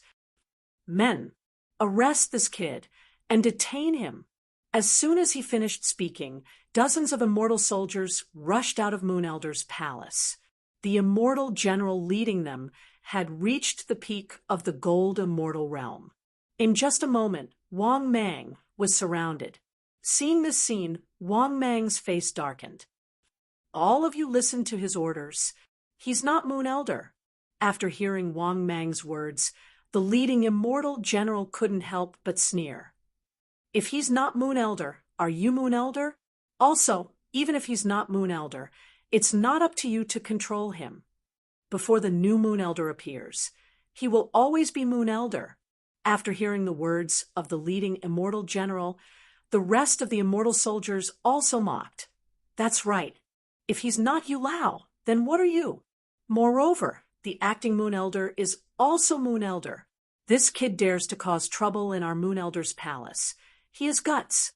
S1: Men, arrest this kid and detain him." As soon as he finished speaking, dozens of immortal soldiers rushed out of Moon Elder's palace. The immortal general leading them had reached the peak of the gold immortal realm. In just a moment, Wang Mang was surrounded. Seeing this scene, Wang Mang's face darkened. "All of you listen to his orders. He's not Moon Elder." After hearing Wang Mang's words, the leading immortal general couldn't help but sneer. "If he's not Moon Elder, are you Moon Elder? Also, even if he's not Moon Elder, it's not up to you to control him. Before the new Moon Elder appears, he will always be Moon Elder." After hearing the words of the leading immortal general, the rest of the immortal soldiers also mocked. "That's right. If he's not Yulao, then what are you? Moreover, the acting Moon Elder is also Moon Elder. This kid dares to cause trouble in our Moon Elder's palace. He has guts.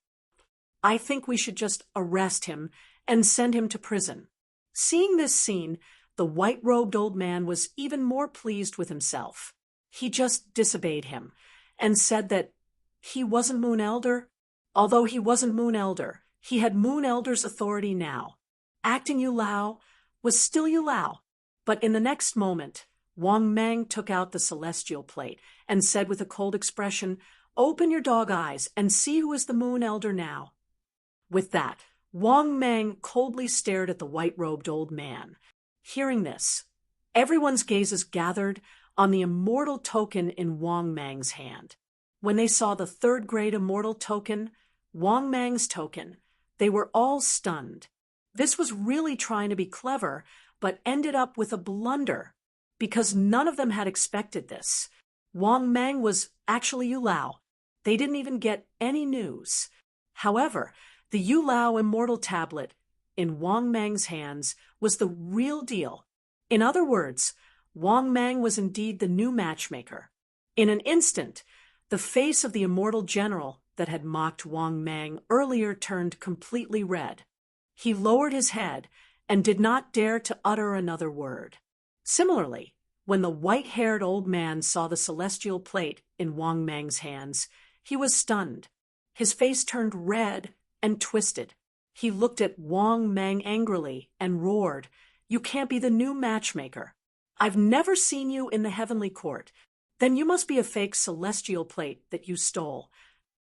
S1: I think we should just arrest him and send him to prison." Seeing this scene, the white-robed old man was even more pleased with himself. He just disobeyed him and said that he wasn't Moon Elder. Although he wasn't Moon Elder, he had Moon Elder's authority now. Acting Yulao was still Yulao. But in the next moment, Wang Mang took out the celestial plate and said with a cold expression, "Open your dog eyes and see who is the Moon Elder now." With that, Wang Mang coldly stared at the white-robed old man. Hearing this, everyone's gazes gathered on the immortal token in Wang Mang's hand. When they saw the third-grade immortal token, Wang Mang's token, they were all stunned. This was really trying to be clever, but ended up with a blunder, because none of them had expected this. Wang Mang was actually Yulao. They didn't even get any news. However, the Yulao immortal tablet in Wang Mang's hands was the real deal. In other words, Wang Mang was indeed the new matchmaker. In an instant, the face of the immortal general that had mocked Wang Mang earlier turned completely red. He lowered his head and did not dare to utter another word. Similarly, when the white-haired old man saw the celestial plate in Wang Mang's hands, he was stunned. His face turned red and twisted. He looked at Wang Mang angrily and roared, "You can't be the new matchmaker. I've never seen you in the heavenly court. Then you must be a fake celestial plate that you stole."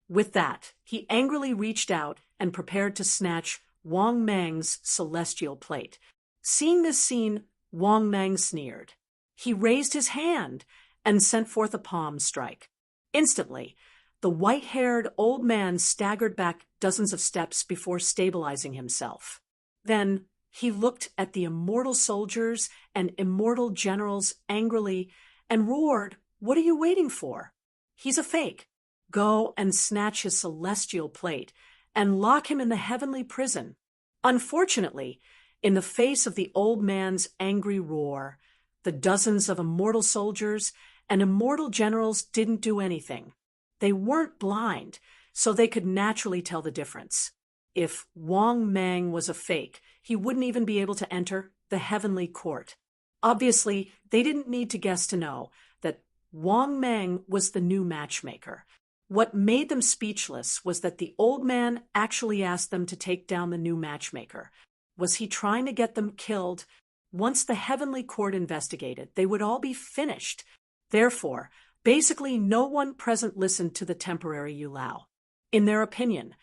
S1: With that, he angrily reached out and prepared to snatch Wang Mang's celestial plate. Seeing this scene, Wang Mang sneered. He raised his hand and sent forth a palm strike. Instantly, the white-haired old man staggered back dozens of steps before stabilizing himself. Then he looked at the immortal soldiers and immortal generals angrily and roared, "What are you waiting for? He's a fake. Go and snatch his celestial plate and lock him in the heavenly prison." Unfortunately, in the face of the old man's angry roar, the dozens of immortal soldiers and immortal generals didn't do anything. They weren't blind, so they could naturally tell the difference. If Wang Mang was a fake, he wouldn't even be able to enter the heavenly court. Obviously, they didn't need to guess to know that Wang Mang was the new matchmaker. What made them speechless was that the old man actually asked them to take down the new matchmaker. Was he trying to get them killed? Once the heavenly court investigated, they would all be finished. Therefore, basically no one present listened to the temporary Yulao. In their opinion,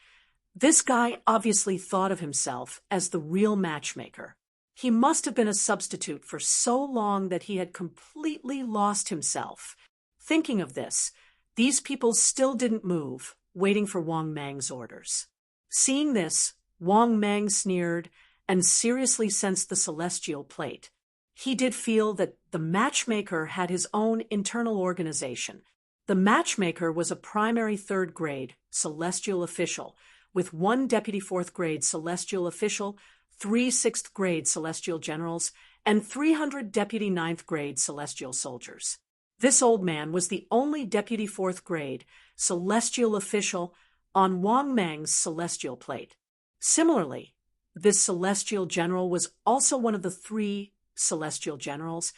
S1: this guy obviously thought of himself as the real matchmaker. He must have been a substitute for so long that he had completely lost himself. Thinking of this, these people still didn't move, waiting for Wang Mang's orders. Seeing this, Wang Mang sneered and seriously sensed the celestial plate. He did feel that the matchmaker had his own internal organization. The matchmaker was a primary third-grade celestial official, with 1 deputy fourth-grade celestial official, 3 sixth-grade celestial generals, and 300 deputy ninth-grade celestial soldiers. This old man was the only deputy fourth-grade celestial official on Wang Mang's celestial plate. Similarly, this celestial general was also one of the 3 celestial generals,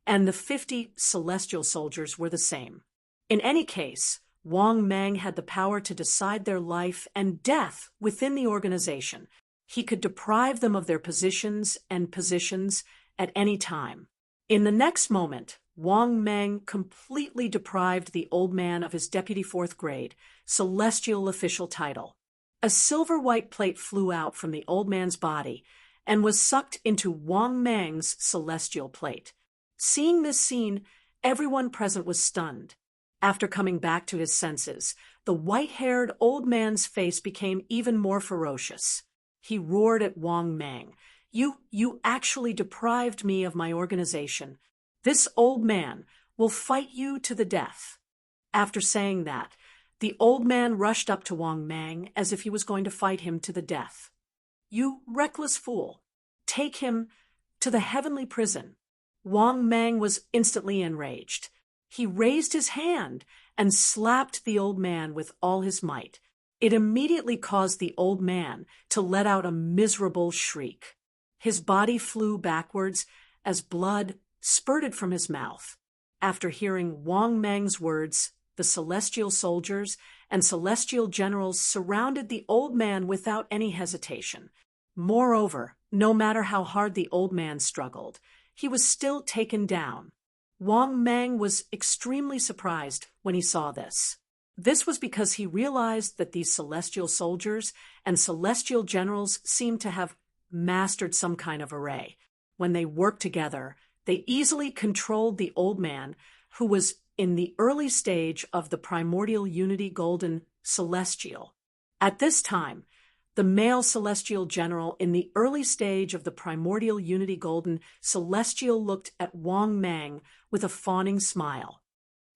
S1: and the 50 celestial soldiers were the same. In any case, Wang Mang had the power to decide their life and death within the organization. He could deprive them of their positions at any time. In the next moment, Wang Mang completely deprived the old man of his deputy fourth-grade celestial official title. A silver-white plate flew out from the old man's body and was sucked into Wang Mang's celestial plate. Seeing this scene, everyone present was stunned. After coming back to his senses, the white-haired old man's face became even more ferocious. He roared at Wang Mang, You actually deprived me of my organization. This old man will fight you to the death." After saying that, the old man rushed up to Wang Mang as if he was going to fight him to the death. "You reckless fool! Take him to the heavenly prison." Wang Mang was instantly enraged. He raised his hand and slapped the old man with all his might. It immediately caused the old man to let out a miserable shriek. His body flew backwards as blood spurted from his mouth. After hearing Wang Mang's words, the celestial soldiers and celestial generals surrounded the old man without any hesitation. Moreover, no matter how hard the old man struggled, he was still taken down. Wang Mang was extremely surprised when he saw this. This was because he realized that these celestial soldiers and celestial generals seemed to have mastered some kind of array. When they worked together, They easily controlled the old man, who was in the early stage of the primordial unity golden celestial. At this time, the male celestial general in the early stage of the primordial unity golden celestial looked at Wang Mang with a fawning smile.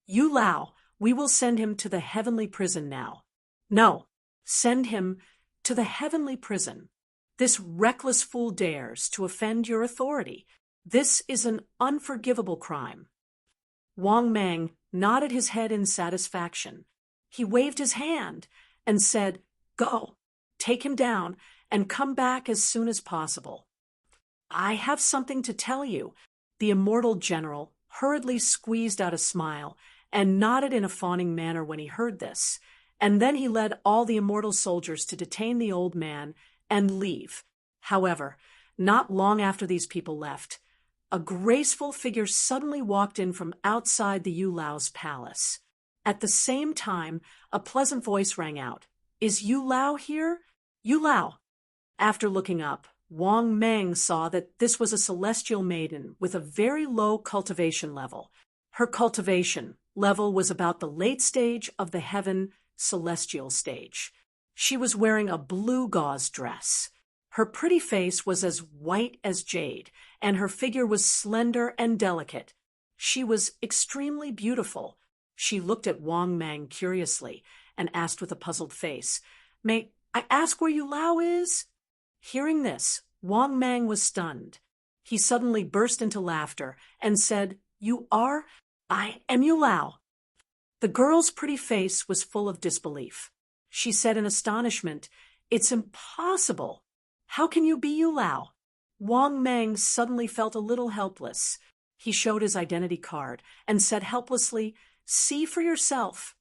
S1: "Yu Lao, we will send him to the heavenly prison now." "No, send him to the heavenly prison. This reckless fool dares to offend your authority. This is an unforgivable crime." Wang Mang nodded his head in satisfaction. He waved his hand and said, "Go, take him down, and come back as soon as possible." "I have something to tell you." The immortal general hurriedly squeezed out a smile and nodded in a fawning manner when he heard this, and then he led all the immortal soldiers to detain the old man and leave. However, not long after these people left, a graceful figure suddenly walked in from outside the Yu Lao's palace. At the same time, a pleasant voice rang out, "Is Yu Lao here? Yu Lao." After looking up, Wang Mang saw that this was a celestial maiden with a very low cultivation level. Her cultivation level was about the late stage of the heaven celestial stage. She was wearing a blue gauze dress. Her pretty face was as white as jade, and her figure was slender and delicate. She was extremely beautiful. She looked at Wang Mang curiously and asked with a puzzled face, "May I ask where Yu Lao is?" Hearing this, Wang Mang was stunned. He suddenly burst into laughter and said, I am Yu Lao." The girl's pretty face was full of disbelief. She said in astonishment, "It's impossible. How can you be Yu Lao?" Wang Mang suddenly felt a little helpless. He showed his identity card and said helplessly, "See for yourself.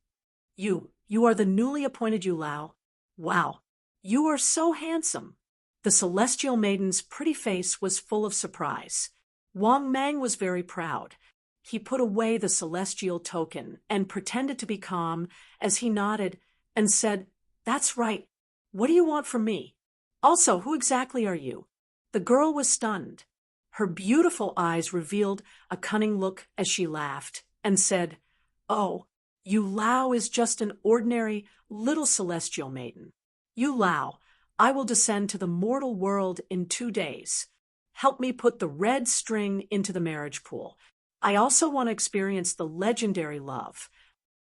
S1: You are the newly appointed Yu Lao. Wow, you are so handsome." The celestial maiden's pretty face was full of surprise. Wang Mang was very proud. He put away the celestial token and pretended to be calm as he nodded and said, "That's right. What do you want from me? Also, who exactly are you?" The girl was stunned. Her beautiful eyes revealed a cunning look as she laughed and said, "Oh, Yu Lao is just an ordinary little celestial maiden. Yu Lao, I will descend to the mortal world in 2 days. Help me put the red string into the marriage pool. I also want to experience the legendary love."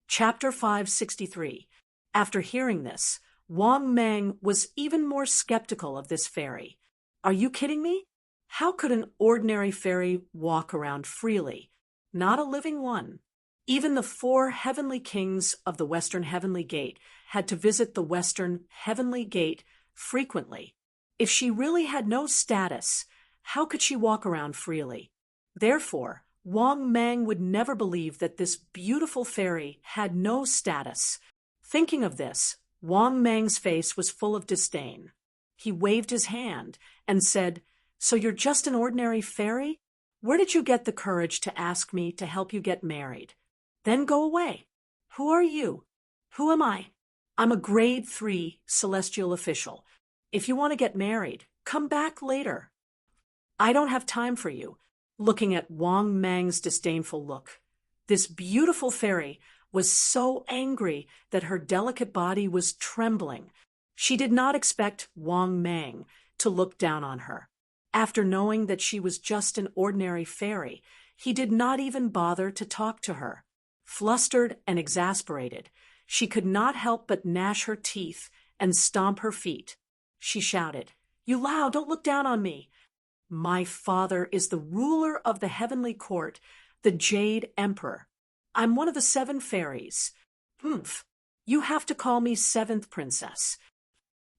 S1: Chapter 563. After hearing this, Wang Mang was even more skeptical of this fairy. "Are you kidding me? How could an ordinary fairy walk around freely? Not a living one." Even the 4 heavenly kings of the Western Heavenly Gate had to visit the Western Heavenly Gate frequently. If she really had no status, how could she walk around freely? Therefore, Wang Mang would never believe that this beautiful fairy had no status. Thinking of this, Wang Mang's face was full of disdain. He waved his hand and said, "So you're just an ordinary fairy? Where did you get the courage to ask me to help you get married? Then go away. Who are you? Who am I? I'm a grade 3 celestial official. If you want to get married, come back later. I don't have time for you." Looking at Wang Mang's disdainful look, this beautiful fairy was so angry that her delicate body was trembling. She did not expect Wang Mang to look down on her. After knowing that she was just an ordinary fairy, he did not even bother to talk to her. Flustered and exasperated, she could not help but gnash her teeth and stomp her feet. She shouted, "Yu Lao, don't look down on me. My father is the ruler of the heavenly court, the Jade Emperor. I'm one of the 7 fairies. Humph, you have to call me 7th princess."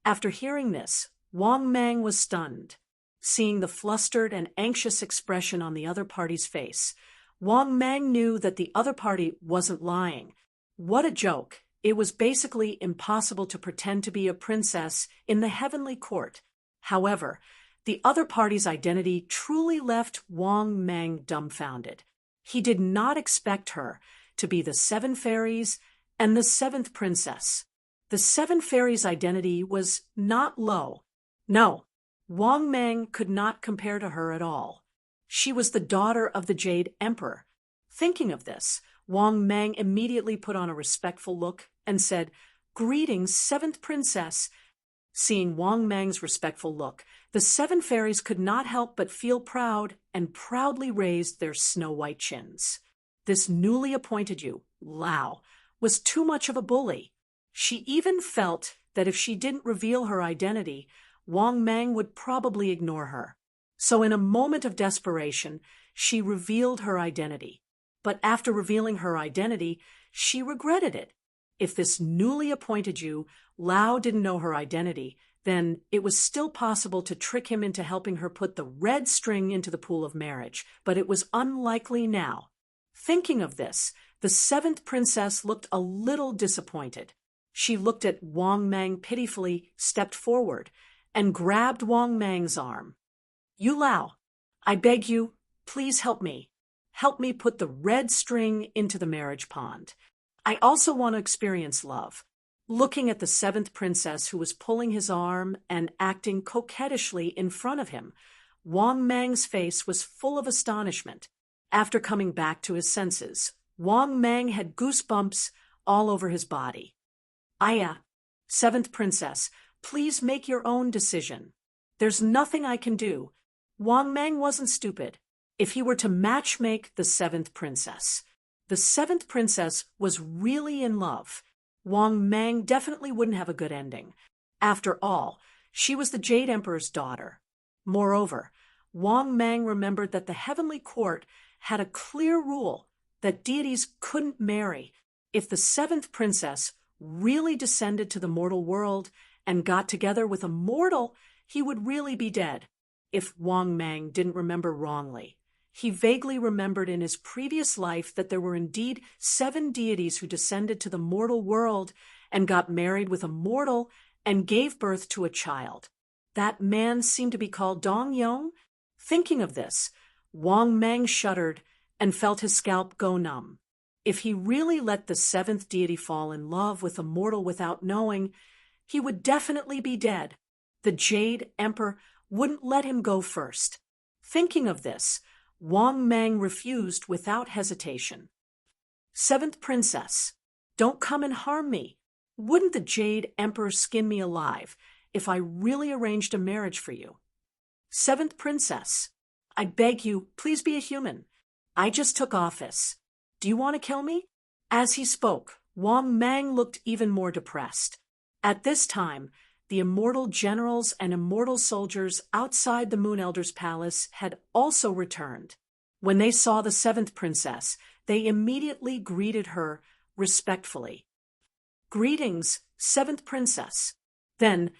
S1: After hearing this, Wang Mang was stunned. Seeing the flustered and anxious expression on the other party's face, Wang Mang knew that the other party wasn't lying. What a joke! It was basically impossible to pretend to be a princess in the heavenly court. However, the other party's identity truly left Wang Mang dumbfounded. He did not expect her to be the 7 fairies and the 7th princess. The 7 fairies' identity was not low. No, Wang Mang could not compare to her at all. She was the daughter of the Jade Emperor. Thinking of this, Wang Mang immediately put on a respectful look and said, "Greetings, seventh princess." Seeing Wang Mang's respectful look, the seven fairies could not help but feel proud and proudly raised their snow-white chins. This newly appointed Yu Lao was too much of a bully. She even felt that if she didn't reveal her identity, Wang Mang would probably ignore her. So in a moment of desperation, she revealed her identity. But after revealing her identity, she regretted it. If this newly appointed Yu Lao didn't know her identity, then it was still possible to trick him into helping her put the red string into the pool of marriage, but it was unlikely now. Thinking of this, the seventh princess looked a little disappointed. She looked at Wang Mang pitifully, stepped forward, and grabbed Wang Mang's arm. "Yu Lao, I beg you, please help me. Help me put the red string into the marriage pond. I also want to experience love." Looking at the seventh princess who was pulling his arm and acting coquettishly in front of him, Wang Mang's face was full of astonishment. After coming back to his senses, Wang Mang had goosebumps all over his body. "Aya, seventh princess, please make your own decision. There's nothing I can do." Wang Mang wasn't stupid. If he were to matchmake the seventh princess was really in love, Wang Mang definitely wouldn't have a good ending. After all, she was the Jade Emperor's daughter. Moreover, Wang Mang remembered that the heavenly court had a clear rule that deities couldn't marry. If the seventh princess really descended to the mortal world and got together with a mortal, he would really be dead. If Wang Mang didn't remember wrongly, he vaguely remembered in his previous life that there were indeed 7 deities who descended to the mortal world and got married with a mortal and gave birth to a child. That man seemed to be called Dong Yong. Thinking of this, Wang Mang shuddered and felt his scalp go numb. If he really let the 7th deity fall in love with a mortal without knowing, he would definitely be dead. The Jade Emperor wouldn't let him go first. Thinking of this, Wang Mang refused without hesitation. "Seventh princess, don't come and harm me. Wouldn't the Jade Emperor skin me alive if I really arranged a marriage for you? Seventh princess, I beg you, please be a human. I just took office. Do you want to kill me?" As he spoke, Wang Mang looked even more depressed. At this time, the immortal generals and immortal soldiers outside the Moon Elder's palace had also returned. When they saw the 7th princess, they immediately greeted her respectfully. "Greetings, 7th princess." Then,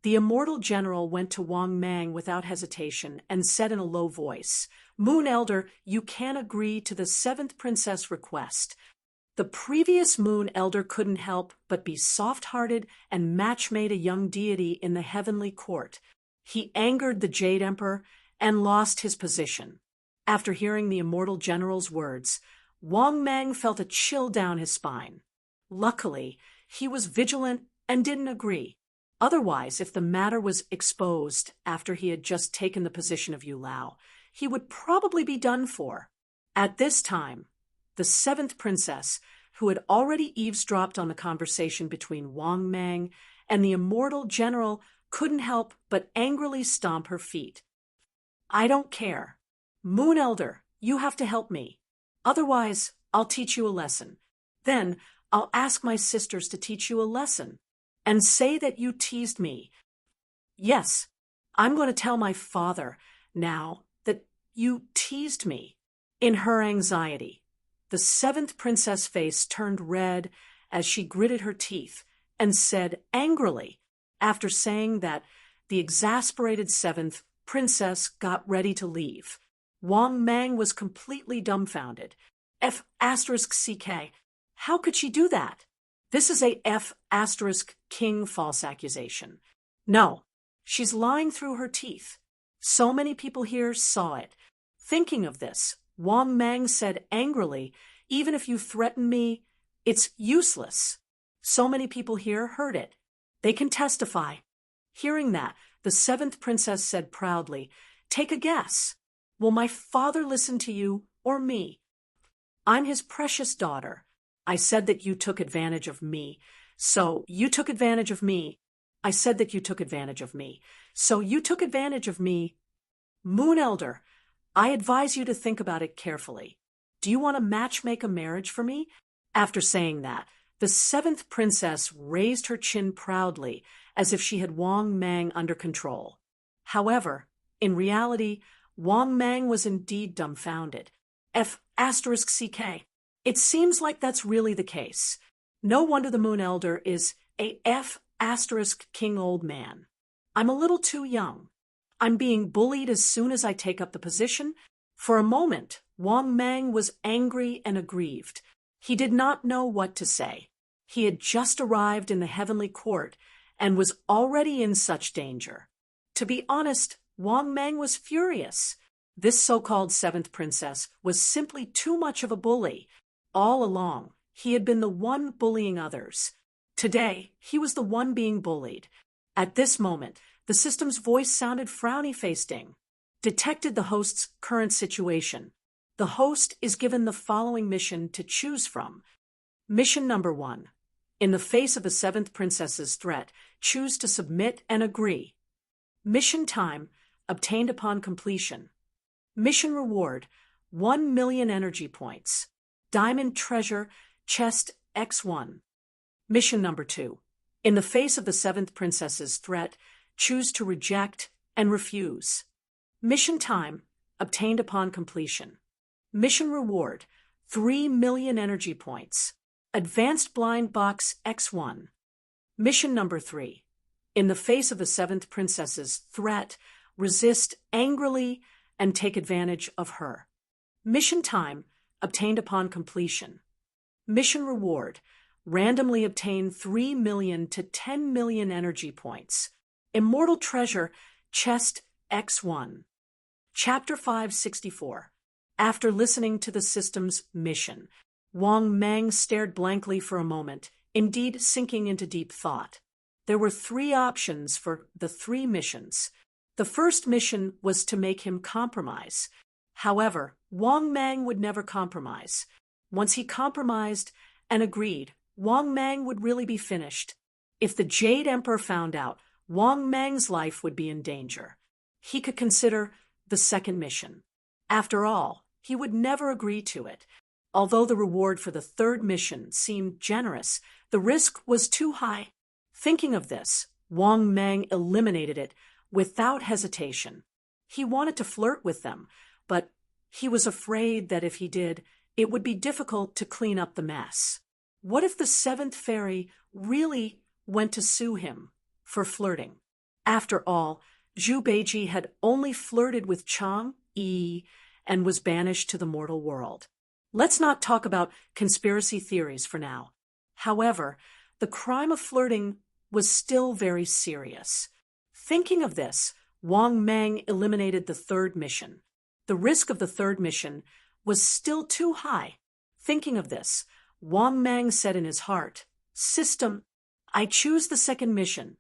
S1: the immortal general went to Wang Mang without hesitation and said in a low voice, "Moon Elder, you can agree to the 7th princess request." The previous Moon Elder couldn't help but be soft-hearted and match-made a young deity in the heavenly court. He angered the Jade Emperor and lost his position. After hearing the immortal general's words, Wang Mang felt a chill down his spine. Luckily, he was vigilant and didn't agree. Otherwise, if the matter was exposed after he had just taken the position of Yu Lao, he would probably be done for. At this time, the 7th princess, who had already eavesdropped on the conversation between Wang Mang and the immortal general, couldn't help but angrily stomp her feet. "I don't care. Moon Elder, you have to help me. Otherwise, I'll teach you a lesson. Then I'll ask my sisters to teach you a lesson and say that you teased me. Yes, I'm going to tell my father now that you teased me." In her anxiety, the 7th princess' face turned red as she gritted her teeth and said angrily, after saying that the exasperated 7th princess got ready to leave. Wang Mang was completely dumbfounded. F***CK. How could she do that? This is a F***king false accusation. No, she's lying through her teeth. So many people here saw it. Thinking of this, Wang Mang said angrily, "Even if you threaten me, it's useless." So many people here heard it. They can testify. Hearing that, the 7th princess said proudly, "Take a guess." Will my father listen to you or me? I'm his precious daughter. I said that you took advantage of me. So you took advantage of me. I said that you took advantage of me. So you took advantage of me. Moon Elder, I advise you to think about it carefully. Do you want to matchmake a marriage for me? After saying that, the seventh princess raised her chin proudly, as if she had Wang Mang under control. However, in reality, Wang Mang was indeed dumbfounded. F***CK. It seems like that's really the case. No wonder the Moon Elder is a F***king old man. I'm a little too young. I'm being bullied as soon as I take up the position. For a moment, Wang Mang was angry and aggrieved. He did not know what to say. He had just arrived in the heavenly court and was already in such danger. To be honest, Wang Mang was furious. This so-called seventh princess was simply too much of a bully. All along, he had been the one bullying others. Today, he was the one being bullied. At this moment, the system's voice sounded frowny-faced. Detected the host's current situation. The host is given the following mission to choose from. Mission number 1. In the face of the seventh princess's threat, choose to submit and agree. Mission time, obtained upon completion. Mission reward, 1 million energy points. Diamond treasure, chest X1. Mission number 2. In the face of the seventh princess's threat, choose to reject and refuse. Mission time, obtained upon completion. Mission reward, 3 million energy points. Advanced blind box X1. Mission number 3. In the face of the seventh princess's threat, resist angrily and take advantage of her. Mission time, obtained upon completion. Mission reward, randomly obtain 3 million to 10 million energy points. Immortal treasure, chest X1. Chapter 564. After listening to the system's mission, Wang Mang stared blankly for a moment, indeed sinking into deep thought. There were 3 options for the 3 missions. The first mission was to make him compromise. However, Wang Mang would never compromise. Once he compromised and agreed, Wang Mang would really be finished. If the Jade Emperor found out, Wang Mang's life would be in danger. He could consider the second mission. After all, he would never agree to it. Although the reward for the third mission seemed generous, the risk was too high. Thinking of this, Wang Mang eliminated it without hesitation. He wanted to flirt with them, but he was afraid that if he did, it would be difficult to clean up the mess. What if the seventh fairy really went to sue him for flirting? After all, Zhu Beiji had only flirted with Chang Yi and was banished to the mortal world. Let's not talk about conspiracy theories for now. However, the crime of flirting was still very serious. Thinking of this, Wang Mang eliminated the third mission. The risk of the third mission was still too high. Thinking of this, Wang Mang said in his heart, "System, I choose the second mission."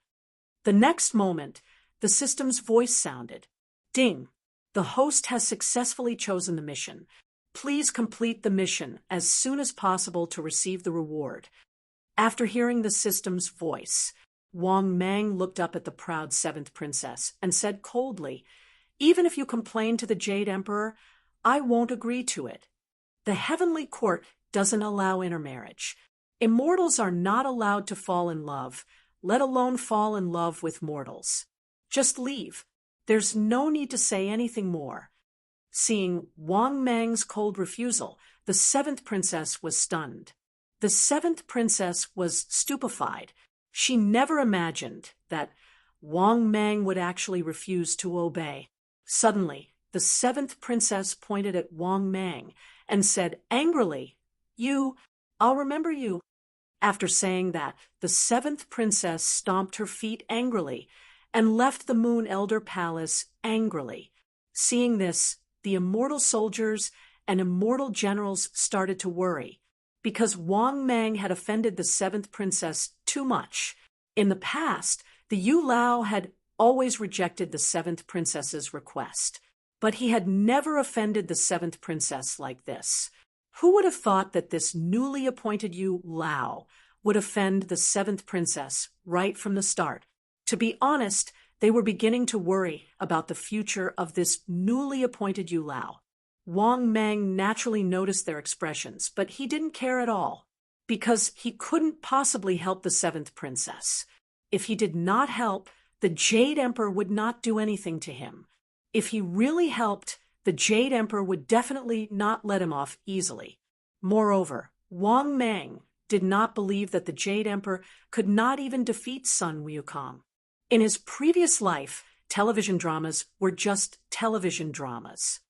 S1: The next moment, the system's voice sounded. Ding! The host has successfully chosen the mission. Please complete the mission as soon as possible to receive the reward. After hearing the system's voice, Wang Mang looked up at the proud seventh princess and said coldly, "Even if you complain to the Jade Emperor, I won't agree to it. The heavenly court doesn't allow intermarriage. Immortals are not allowed to fall in love, let alone fall in love with mortals. Just leave. There's no need to say anything more." Seeing Wang Mang's cold refusal, the seventh princess was stunned. The seventh princess was stupefied. She never imagined that Wang Mang would actually refuse to obey. Suddenly, the seventh princess pointed at Wang Mang and said angrily, I'll remember you." After saying that, the seventh princess stomped her feet angrily and left the Moon Elder Palace angrily. Seeing this, the immortal soldiers and immortal generals started to worry, because Wang Mang had offended the seventh princess too much. In the past, the Yu Lao had always rejected the seventh princess's request. But he had never offended the seventh princess like this. Who would have thought that this newly appointed Yu Lao would offend the seventh princess right from the start? To be honest, they were beginning to worry about the future of this newly appointed Yu Lao. Wang Mang naturally noticed their expressions, but he didn't care at all, because he couldn't possibly help the seventh princess. If he did not help, the Jade Emperor would not do anything to him. If he really helped, the Jade Emperor would definitely not let him off easily. Moreover, Wang Mang did not believe that the Jade Emperor could not even defeat Sun Wukong. In his previous life, television dramas were just television dramas.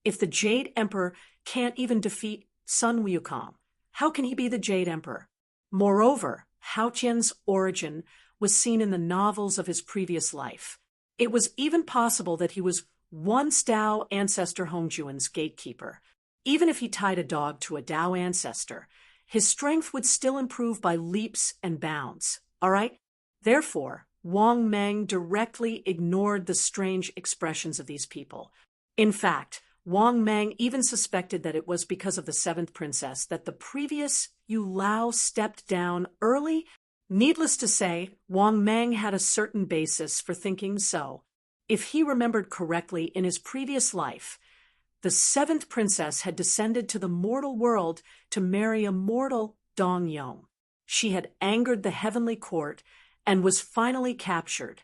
S1: If the Jade Emperor can't even defeat Sun Wukong, how can he be the Jade Emperor? Moreover, Hao Qian's origin was seen in the novels of his previous life. It was even possible that he was once Dao ancestor Hongjuan's gatekeeper. Even if he tied a dog to a Dao ancestor, his strength would still improve by leaps and bounds, all right? Therefore, Wang Mang directly ignored the strange expressions of these people. In fact, Wang Mang even suspected that it was because of the seventh princess that the previous Yu Lao stepped down early. Needless to say, Wang Mang had a certain basis for thinking so. If he remembered correctly, in his previous life, the seventh princess had descended to the mortal world to marry a mortal Dong Yong. She had angered the heavenly court and was finally captured.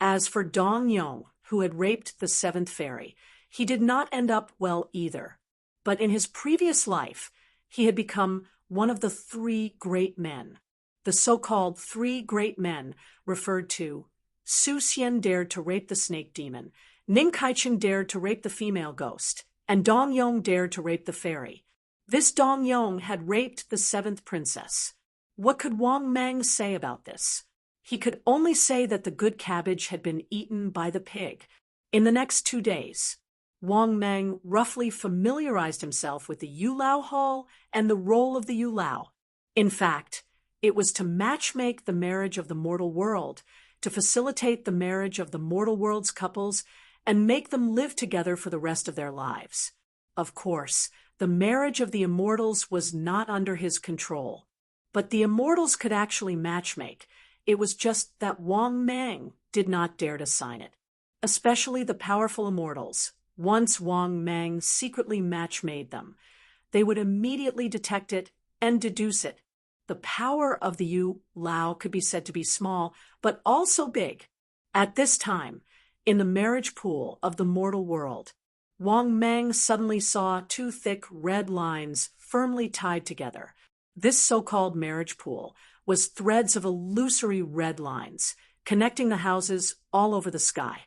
S1: As for Dong Yong, who had raped the seventh fairy, he did not end up well either. But in his previous life, he had become one of the three great men. The so-called three great men referred to: Su Xian dared to rape the snake demon, Ning Kaichen dared to rape the female ghost, and Dong Yong dared to rape the fairy. This Dong Yong had raped the seventh princess. What could Wang Mang say about this? He could only say that the good cabbage had been eaten by the pig. In the next 2 days, Wang Mang roughly familiarized himself with the Yu Lao Hall and the role of the Yu Lao. In fact, it was to matchmake the marriage of the mortal world, to facilitate the marriage of the mortal world's couples, and make them live together for the rest of their lives. Of course, the marriage of the immortals was not under his control. But the immortals could actually matchmake. It was just that Wang Mang did not dare to sign it. Especially the powerful immortals. Once Wang Mang secretly match-made them, they would immediately detect it and deduce it. The power of the Yu Lao could be said to be small, but also big. At this time, in the marriage pool of the mortal world, Wang Mang suddenly saw 2 thick red lines firmly tied together. This so-called marriage pool was threads of illusory red lines connecting the houses all over the sky.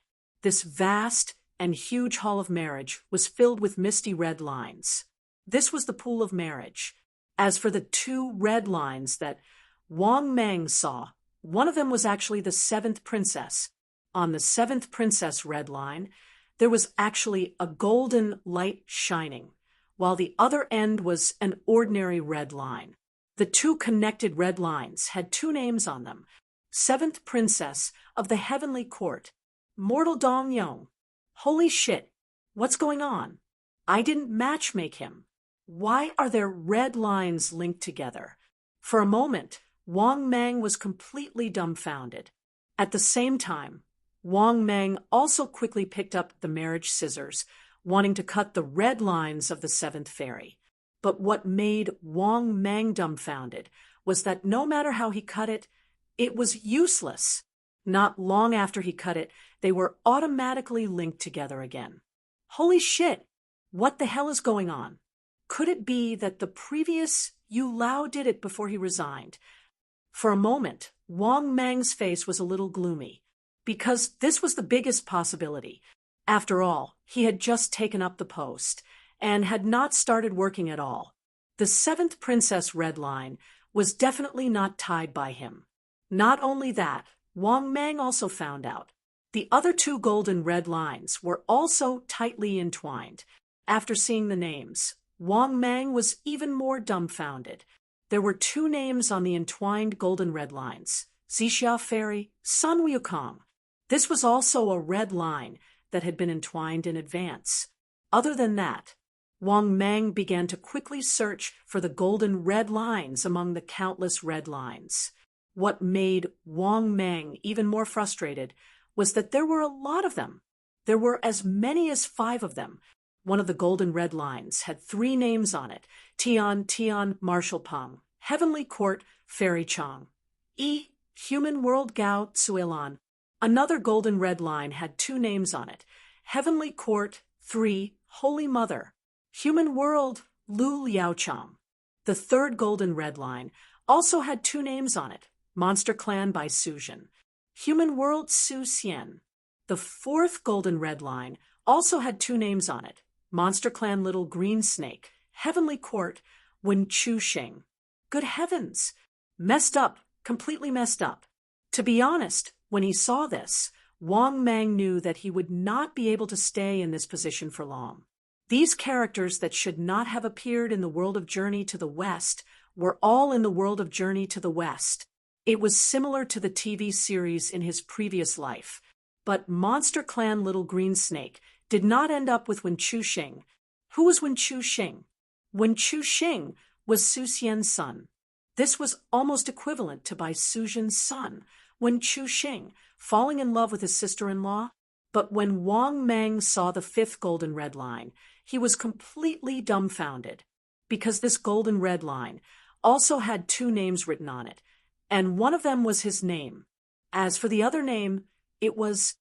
S1: This vast and huge hall of marriage was filled with misty red lines. This was the pool of marriage. As for the 2 red lines that Wang Mang saw, one of them was actually the seventh princess. On the seventh princess red line, there was actually a golden light shining, while the other end was an ordinary red line. The 2 connected red lines had 2 names on them: Seventh Princess of the Heavenly Court, Mortal Dong Yong. Holy shit, what's going on? I didn't matchmake him. Why are there red lines linked together? For a moment, Wang Mang was completely dumbfounded. At the same time, Wang Mang also quickly picked up the marriage scissors, wanting to cut the red lines of the seventh fairy. But what made Wang Mang dumbfounded was that no matter how he cut it, it was useless. Not long after he cut it, they were automatically linked together again. Holy shit! What the hell is going on? Could it be that the previous Yu Lao did it before he resigned? For a moment, Wang Mang's face was a little gloomy, because this was the biggest possibility. After all, he had just taken up the post and had not started working at all. The seventh princess red line was definitely not tied by him. Not only that, Wang Mang also found out the other 2 golden red lines were also tightly entwined. After seeing the names, Wang Mang was even more dumbfounded. There were 2 names on the entwined golden red lines: Zixia Fairy, Sun Wukong. This was also a red line that had been entwined in advance. Other than that, Wang Mang began to quickly search for the golden red lines among the countless red lines. What made Wang Mang even more frustrated was that there were a lot of them. There were as many as 5 of them. One of the golden red lines had 3 names on it: Tian Tian Marshal Peng, Heavenly Court Fairy Chang, Human World Gao Tsuilan. Another golden red line had 2 names on it: Heavenly Court 3 Holy Mother, Human World Lu Liaochang. The third golden red line also had 2 names on it: Monster Clan by Suzhen, Human World Su Xian. The fourth golden red line also had 2 names on it: Monster Clan Little Green Snake, Heavenly Court Wen Chu Xing. Good heavens! Messed up, completely messed up. To be honest, when he saw this, Wang Mang knew that he would not be able to stay in this position for long. These characters that should not have appeared in the world of Journey to the West were all in the world of Journey to the West. It was similar to the TV series in his previous life. But Monster Clan Little Green Snake did not end up with Wen Chu Xing. Who was Wen Chu Xing? Wen Chu Xing was Su Xian's son. This was almost equivalent to Bai Suzhen's son, Wen Chu Xing, falling in love with his sister-in-law. But when Wang Mang saw the 5th golden red line, he was completely dumbfounded, because this golden red line also had 2 names written on it, and one of them was his name. As for the other name, it was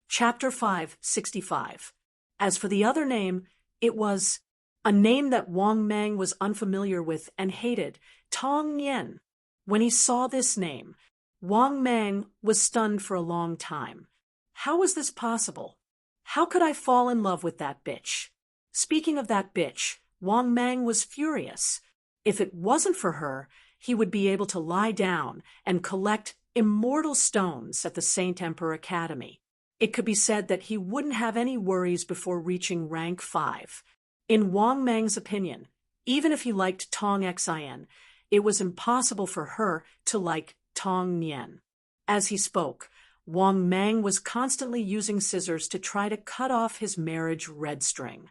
S1: Chapter 565. As for the other name, it was a name that Wang Mang was unfamiliar with and hated: Tong Yen. When he saw this name, Wang Mang was stunned for a long time. How was this possible? How could I fall in love with that bitch? Speaking of that bitch, Wang Mang was furious. If it wasn't for her, he would be able to lie down and collect immortal stones at the Saint Emperor Academy. It could be said that he wouldn't have any worries before reaching rank 5. In Wang Mang's opinion, even if he liked Tong Xin, it was impossible for her to like Tong Nian. As he spoke, Wang Mang was constantly using scissors to try to cut off his marriage red string.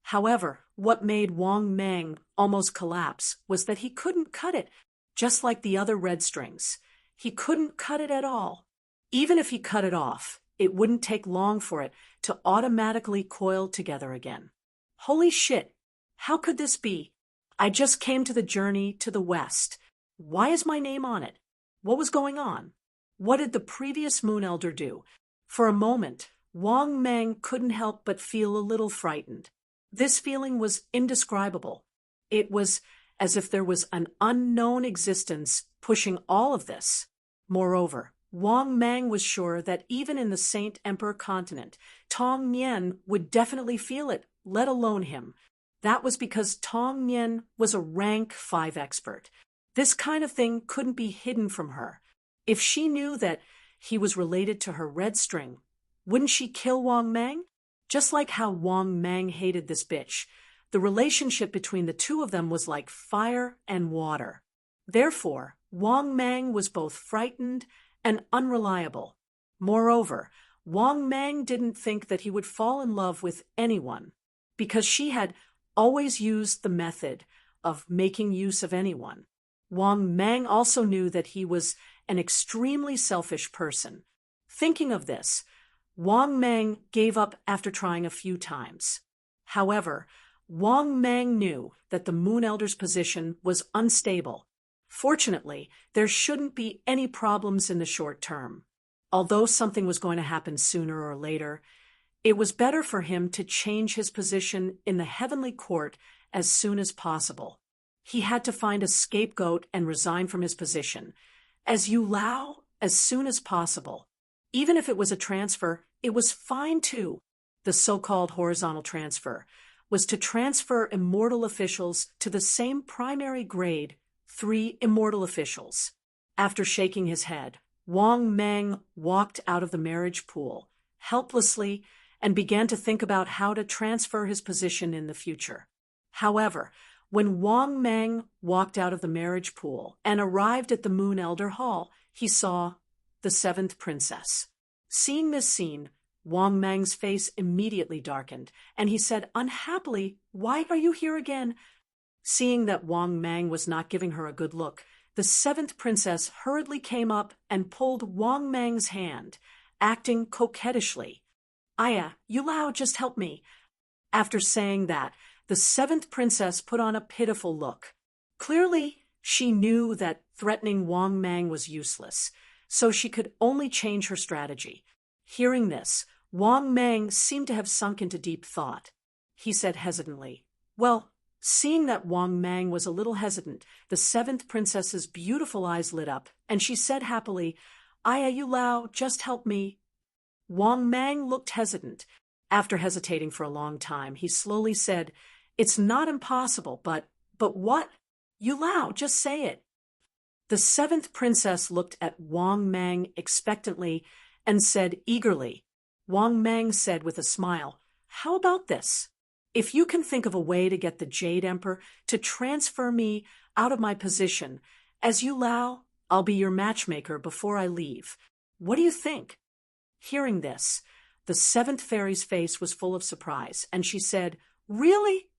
S1: However, what made Wang Mang almost collapse was that he couldn't cut it, just like the other red strings. He couldn't cut it at all. Even if he cut it off, it wouldn't take long for it to automatically coil together again. Holy shit! How could this be? I just came to the Journey to the West. Why is my name on it? What was going on? What did the previous Moon Elder do? For a moment, Wang Mang couldn't help but feel a little frightened. This feeling was indescribable. It was as if there was an unknown existence pushing all of this. Moreover, Wang Mang was sure that even in the Saint Emperor continent, Tong Nian would definitely feel it, let alone him. That was because Tong Nian was a rank 5 expert. This kind of thing couldn't be hidden from her. If she knew that he was related to her red string, wouldn't she kill Wang Mang? Just like how Wang Mang hated this bitch, the relationship between the 2 of them was like fire and water. Therefore, Wang Mang was both frightened and unreliable. Moreover, Wang Mang didn't think that he would fall in love with anyone, because she had always used the method of making use of anyone. Wang Mang also knew that he was an extremely selfish person. Thinking of this, Wang Mang gave up after trying a few times. However, Wang Mang knew that the Moon Elder's position was unstable. Fortunately, there shouldn't be any problems in the short term. Although something was going to happen sooner or later, it was better for him to change his position in the Heavenly Court as soon as possible. He had to find a scapegoat and resign from his position, as Yu Lao, as soon as possible. Even if it was a transfer, it was fine too. The so-called horizontal transfer was to transfer immortal officials to the same primary grade, 3 immortal officials. After shaking his head, Wang Mang walked out of the marriage pool, helplessly, and began to think about how to transfer his position in the future. However, when Wang Mang walked out of the marriage pool and arrived at the Moon Elder Hall, he saw the 7th princess. Seeing this scene, Wang Mang's face immediately darkened, and he said unhappily, "Why are you here again?" Seeing that Wang Mang was not giving her a good look, the seventh princess hurriedly came up and pulled Wang Mang's hand, acting coquettishly. "Aya, Yulao, just help me." After saying that, the seventh princess put on a pitiful look. Clearly, she knew that threatening Wang Mang was useless, so she could only change her strategy. Hearing this, Wang Mang seemed to have sunk into deep thought. He said hesitantly, "Well," seeing that Wang Mang was a little hesitant, the seventh princess's beautiful eyes lit up, and she said happily, "Aya, Yulao, just help me." Wang Mang looked hesitant. After hesitating for a long time, he slowly said, "It's not impossible, but what? Yulao, just say it." The seventh princess looked at Wang Mang expectantly and said eagerly. Wang Mang said with a smile, "How about this? If you can think of a way to get the Jade Emperor to transfer me out of my position, as Yulao, I'll be your matchmaker before I leave. What do you think?" Hearing this, the seventh fairy's face was full of surprise, and she said, "Really?"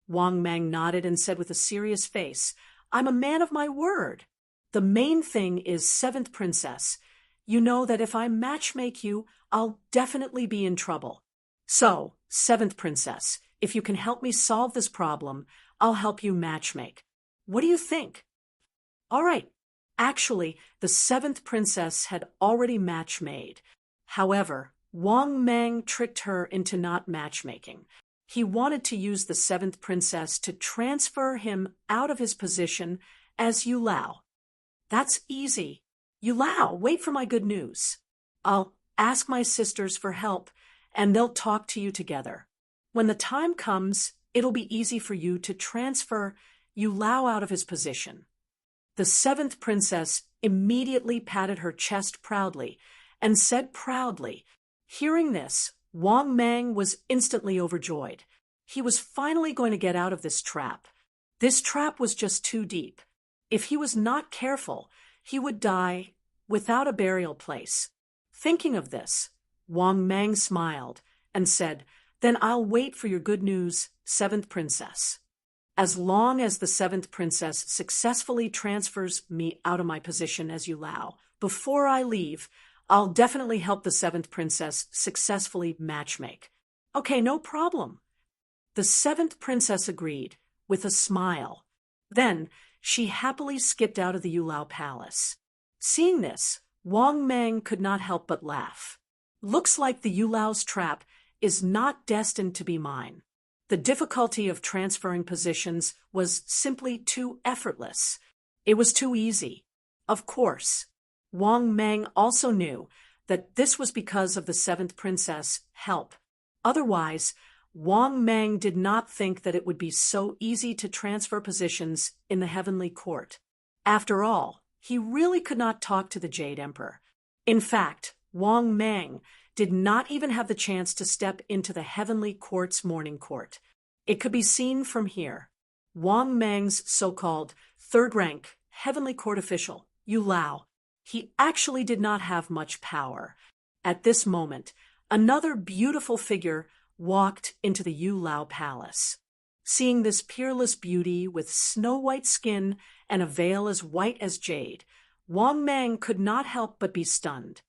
S1: Wang Mang nodded and said with a serious face, "I'm a man of my word. The main thing is, seventh princess, you know that if I matchmake you, I'll definitely be in trouble. So, seventh princess, if you can help me solve this problem, I'll help you matchmake. What do you think?" All right. Actually, the seventh princess had already match made. However, Wang Mang tricked her into not matchmaking. He wanted to use the seventh princess to transfer him out of his position as Yulao. "That's easy. Yulao, wait for my good news. I'll ask my sisters for help, and they'll talk to you together. When the time comes, it'll be easy for you to transfer Yulao out of his position." The seventh princess immediately patted her chest proudly and said proudly. Hearing this, Wang Mang was instantly overjoyed. He was finally going to get out of this trap. This trap was just too deep. If he was not careful, he would die without a burial place. Thinking of this, Wang Mang smiled and said, "Then I'll wait for your good news, seventh princess. As long as the seventh princess successfully transfers me out of my position as Yulao, before I leave, I'll definitely help the seventh princess successfully matchmake." "Okay, no problem." The seventh princess agreed, with a smile. Then she happily skipped out of the Yulao palace. Seeing this, Wang Mang could not help but laugh. Looks like the Yulao's trap is not destined to be mine. The difficulty of transferring positions was simply too effortless. It was too easy. Of course, Wang Mang also knew that this was because of the seventh princess' help. Otherwise, Wang Mang did not think that it would be so easy to transfer positions in the heavenly court. After all, he really could not talk to the Jade Emperor. In fact, Wang Mang did not even have the chance to step into the heavenly court's morning court. It could be seen from here. Wang Mang's so-called third-rank heavenly court official, Yulao, he actually did not have much power. At this moment, another beautiful figure walked into the Yulao palace. Seeing this peerless beauty with snow-white skin and a veil as white as jade, Wang Mang could not help but be stunned.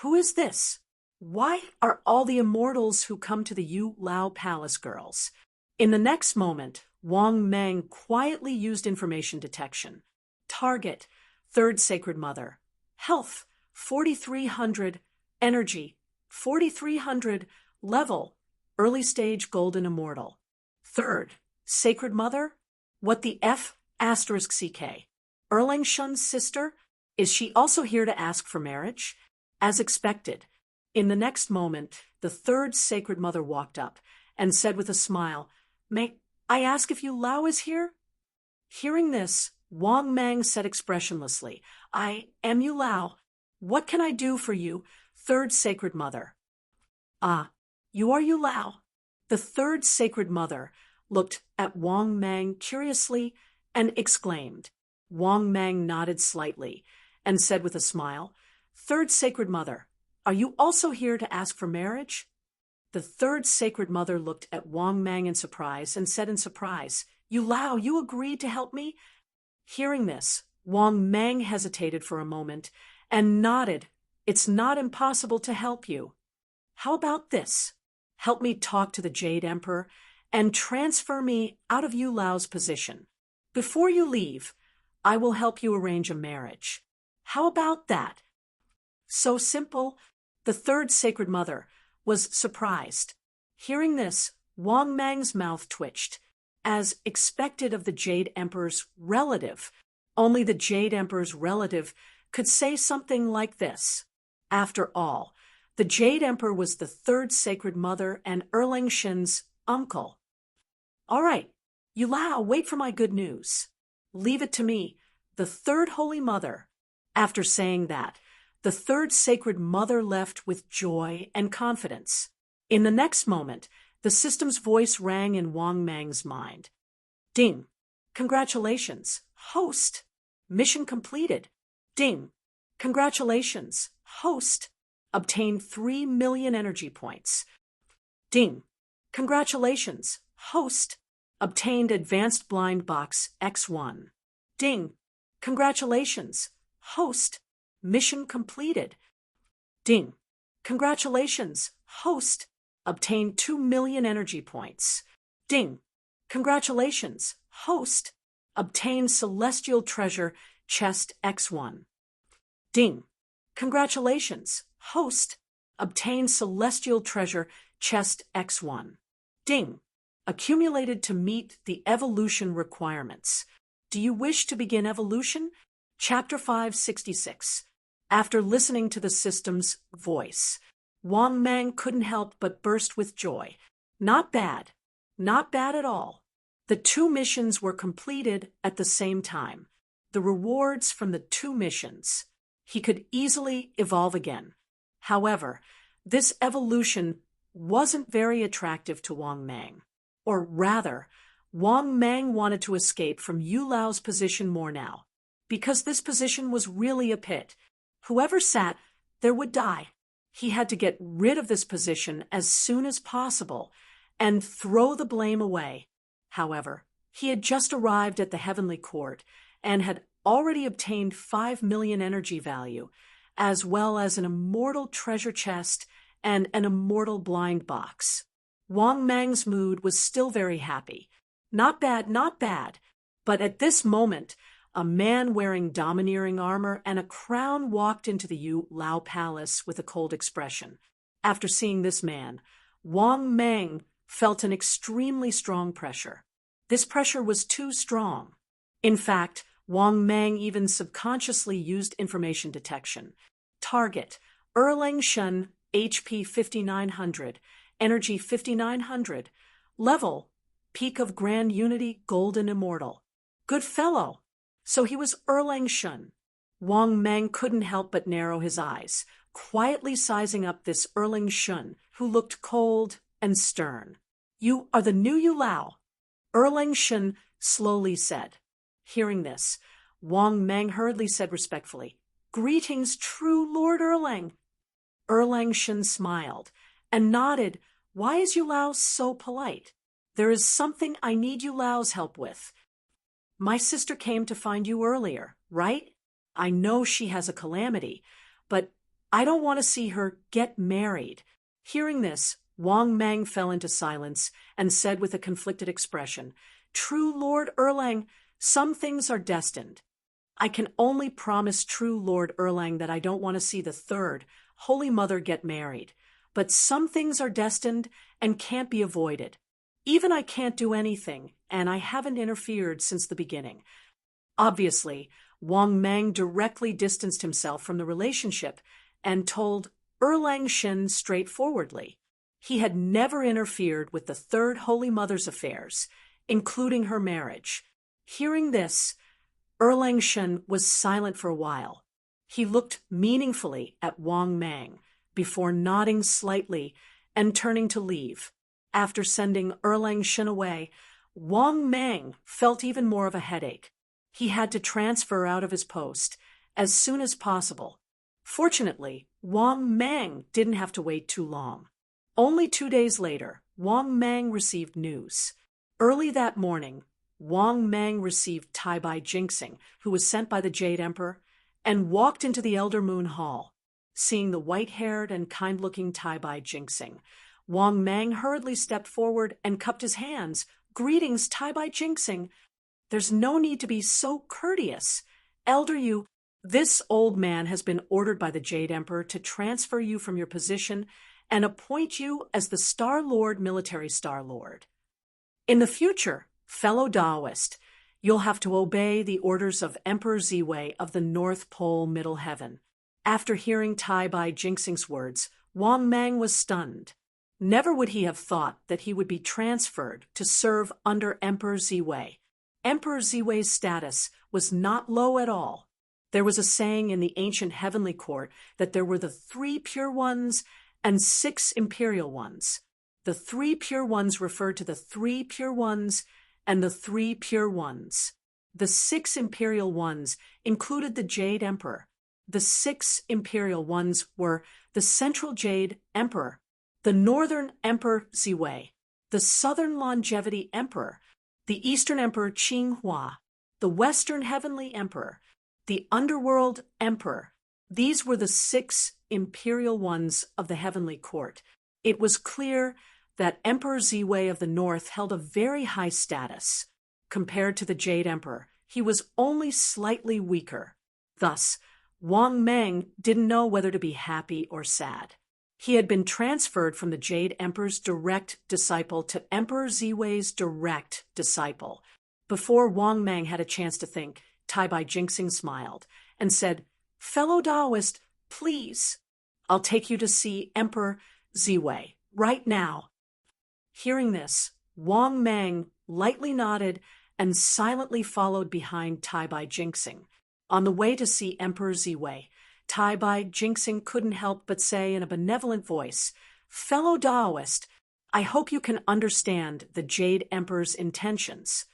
S1: Who is this? Why are all the immortals who come to the Yulao palace girls? In the next moment, Wang Mang quietly used information detection. Target, third sacred mother. Health, 4300. Energy, 4300. Level, early stage golden immortal. Third, sacred mother? What the F asterisk CK? Erlang Shun's sister? Is she also here to ask for marriage? As expected, in the next moment, the third sacred mother walked up and said with a smile, "May I ask if Yulao is here?" Hearing this, Wang Mang said expressionlessly, "I am Yulao. What can I do for you, third sacred mother?" "Ah, you are Yulao." The third sacred mother looked at Wang Mang curiously and exclaimed. Wang Mang nodded slightly and said with a smile, "Third sacred mother, Are you also here to ask for marriage? The third sacred mother looked at Wang Mang in surprise and said in surprise, "You Lao, you agreed to help me?" Hearing this, Wang Mang hesitated for a moment and nodded. "It's not impossible to help you. How about this? Help me talk to the Jade Emperor and transfer me out of Yu Lao's position. Before you leave, I will help you arrange a marriage. How about that?" So simple. The third sacred mother was surprised. Hearing this, Wang Mang's mouth twitched. As expected of the Jade Emperor's relative, only the Jade Emperor's relative could say something like this. After all, the Jade Emperor was the third sacred mother and Erlang Shen's uncle. "All right, Yu Lao, wait for my good news. Leave it to me, the third holy mother." After saying that, the third sacred mother left with joy and confidence. In the next moment, the system's voice rang in Wang Mang's mind. "Ding! Congratulations, host! Mission completed. Ding! Congratulations, host! Obtained 3 million energy points. Ding! Congratulations, host! Obtained Advanced Blind Box X1. Ding! Congratulations, host! Mission completed. Ding! Congratulations, host! Obtained 2 million energy points. Ding! Congratulations, host! Obtained Celestial Treasure Chest X1. Ding! Congratulations, host! Obtained Celestial Treasure Chest X1. Ding! Accumulated to meet the evolution requirements. Do you wish to begin evolution? Chapter 566. After listening to the system's voice, Wang Mang couldn't help but burst with joy. Not bad. Not bad at all. The 2 missions were completed at the same time. The rewards from the 2 missions. He could easily evolve again. However, this evolution wasn't very attractive to Wang Mang. Or rather, Wang Mang wanted to escape from Yu Lao's position more now, because this position was really a pit. Whoever sat there would die. He had to get rid of this position as soon as possible and throw the blame away. However, he had just arrived at the heavenly court and had already obtained 5 million energy value, as well as an immortal treasure chest and an immortal blind box. Wang Mang's mood was still very happy. Not bad, not bad. But at this moment, a man wearing domineering armor and a crown walked into the Yu Lao palace with a cold expression. After seeing this man, Wang Mang felt an extremely strong pressure. This pressure was too strong. In fact, Wang Mang even subconsciously used information detection. Target: Erlang Shen, HP 5900, Energy 5900, Level: Peak of Grand Unity, Golden Immortal. Good fellow! So he was Erlang Shen. Wang Mang couldn't help but narrow his eyes, quietly sizing up this Erlang Shen, who looked cold and stern. "You are the new Yu Lao," Erlang Shen slowly said. Hearing this, Wang Mang hurriedly said respectfully, "Greetings, true Lord Erlang." Erlang Shen smiled and nodded. "Why is Yu Lao so polite? There is something I need Yu Lao's help with. My sister came to find you earlier, right? I know she has a calamity, but I don't want to see her get married." Hearing this, Wang Mang fell into silence and said with a conflicted expression, "True Lord Erlang, some things are destined. I can only promise true Lord Erlang that I don't want to see the third Holy Mother get married, but some things are destined and can't be avoided. Even I can't do anything, and I haven't interfered since the beginning." Obviously, Wang Mang directly distanced himself from the relationship and told Erlang Shen straightforwardly he had never interfered with the third Holy Mother's affairs, including her marriage. Hearing this, Erlang Shen was silent for a while. He looked meaningfully at Wang Mang before nodding slightly and turning to leave. After sending Erlang Shen away, Wang Mang felt even more of a headache. He had to transfer out of his post as soon as possible. Fortunately, Wang Mang didn't have to wait too long. Only 2 days later, Wang Mang received news. Early that morning, Wang Mang received Tai Bai Jinxing, who was sent by the Jade Emperor, and walked into the Elder Moon Hall. Seeing the white-haired and kind-looking Tai Bai Jinxing, Wang Mang hurriedly stepped forward and cupped his hands. "Greetings, Tai Bai Jinxing. There's no need to be so courteous. Elder Yu, this old man has been ordered by the Jade Emperor to transfer you from your position and appoint you as the Star Lord, Military Star Lord. In the future, fellow Taoist, you'll have to obey the orders of Emperor Ziwei of the North Pole Middle Heaven." After hearing Tai Bai Jinxing's words, Wang Mang was stunned. Never would he have thought that he would be transferred to serve under Emperor Ziwei. Emperor Ziwei's status was not low at all. There was a saying in the ancient heavenly court that there were the 3 pure ones and 6 imperial ones. The 3 pure ones referred to the 3 pure ones and the 3 pure ones. The 6 imperial ones included the Jade Emperor. The 6 imperial ones were the Central Jade Emperor, the Northern Emperor Ziwei, the Southern Longevity Emperor, the Eastern Emperor Qinghua, the Western Heavenly Emperor, the Underworld Emperor. These were the 6 imperial ones of the heavenly court. It was clear that Emperor Ziwei of the North held a very high status. Compared to the Jade Emperor, he was only slightly weaker. Thus, Wang Mang didn't know whether to be happy or sad. He had been transferred from the Jade Emperor's direct disciple to Emperor Ziwei's direct disciple. Before Wang Mang had a chance to think, Tai Bai Jinxing smiled and said, "Fellow Taoist, please, I'll take you to see Emperor Ziwei right now." Hearing this, Wang Mang lightly nodded and silently followed behind Tai Bai Jinxing. On the way to see Emperor Ziwei, Tai Bai Jinxing couldn't help but say in a benevolent voice, "Fellow Taoist, I hope you can understand the Jade Emperor's intentions.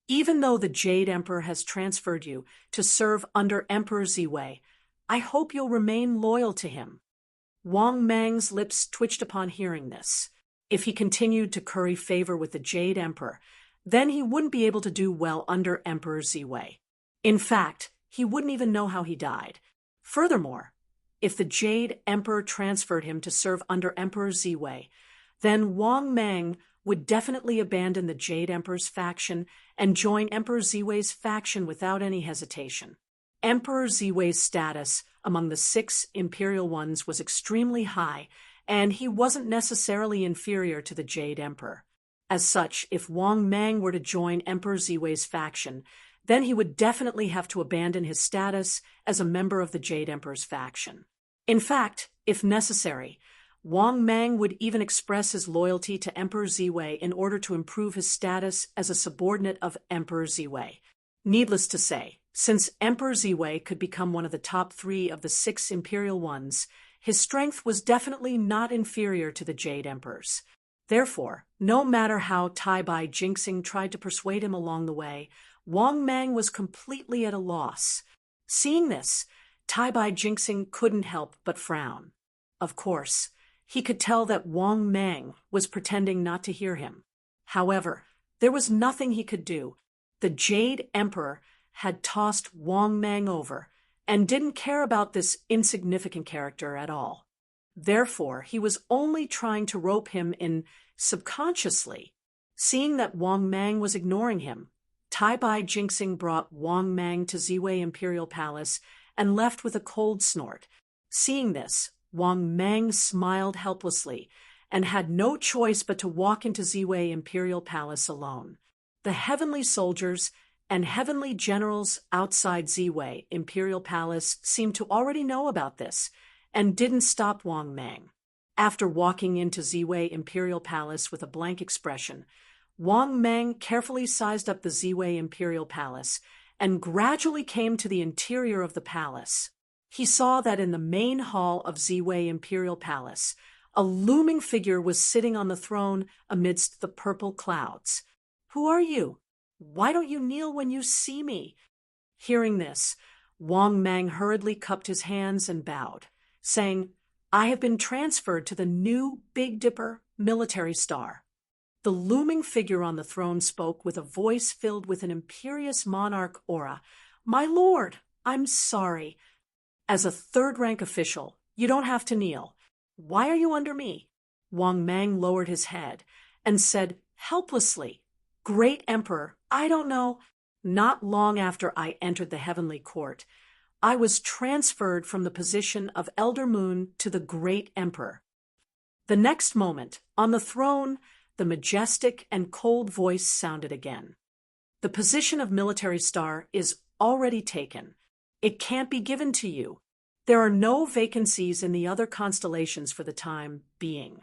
S1: Even though the Jade Emperor has transferred you to serve under Emperor Ziwei, I hope you'll remain loyal to him." Wang Mang's lips twitched upon hearing this. If he continued to curry favor with the Jade Emperor, then he wouldn't be able to do well under Emperor Ziwei. In fact, he wouldn't even know how he died. Furthermore, if the Jade Emperor transferred him to serve under Emperor Ziwei, then Wang Mang would definitely abandon the Jade Emperor's faction and join Emperor Ziwei's faction without any hesitation. Emperor Ziwei's status among the 6 imperial ones was extremely high, and he wasn't necessarily inferior to the Jade Emperor. As such, if Wang Mang were to join Emperor Ziwei's faction, then he would definitely have to abandon his status as a member of the Jade Emperor's faction. In fact, if necessary, Wang Mang would even express his loyalty to Emperor Ziwei in order to improve his status as a subordinate of Emperor Ziwei. Needless to say, since Emperor Ziwei could become one of the top 3 of the 6 imperial ones, his strength was definitely not inferior to the Jade Emperor's. Therefore, no matter how Tai Bai Jinxing tried to persuade him along the way, Wang Mang was completely at a loss. Seeing this, Tai Bai Jinxing couldn't help but frown. Of course, he could tell that Wang Mang was pretending not to hear him. However, there was nothing he could do. The Jade Emperor had tossed Wang Mang over and didn't care about this insignificant character at all. Therefore, he was only trying to rope him in subconsciously. Seeing that Wang Mang was ignoring him, Tai Bai Jinxing brought Wang Mang to Ziwei Imperial Palace and left with a cold snort. Seeing this, Wang Mang smiled helplessly and had no choice but to walk into Ziwei Imperial Palace alone. The heavenly soldiers and heavenly generals outside Ziwei Imperial Palace seemed to already know about this and didn't stop Wang Mang. After walking into Ziwei Imperial Palace with a blank expression, Wang Mang carefully sized up the Ziwei Imperial Palace and gradually came to the interior of the palace. He saw that in the main hall of Ziwei Imperial Palace, a looming figure was sitting on the throne amidst the purple clouds. "Who are you? Why don't you kneel when you see me?" Hearing this, Wang Mang hurriedly cupped his hands and bowed, saying, "I have been transferred to the new Big Dipper military star." The looming figure on the throne spoke with a voice filled with an imperious monarch aura. "My lord, I'm sorry. As a third-rank official, you don't have to kneel. Why are you under me?" Wang Mang lowered his head and said helplessly, "Great Emperor, I don't know. Not long after I entered the heavenly court, I was transferred from the position of Elder Moon to the Great Emperor." The next moment, on the throne, the majestic and cold voice sounded again. "The position of military star is already taken. It can't be given to you. There are no vacancies in the other constellations for the time being.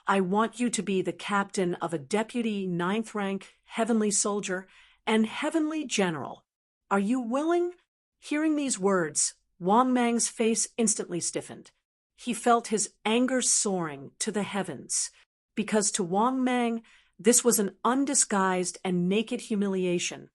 S1: I want you to be the captain of a deputy 9th rank heavenly soldier and heavenly general. Are you willing?" Hearing these words, Wang Mang's face instantly stiffened. He felt his anger soaring to the heavens, because to Wang Mang, this was an undisguised and naked humiliation.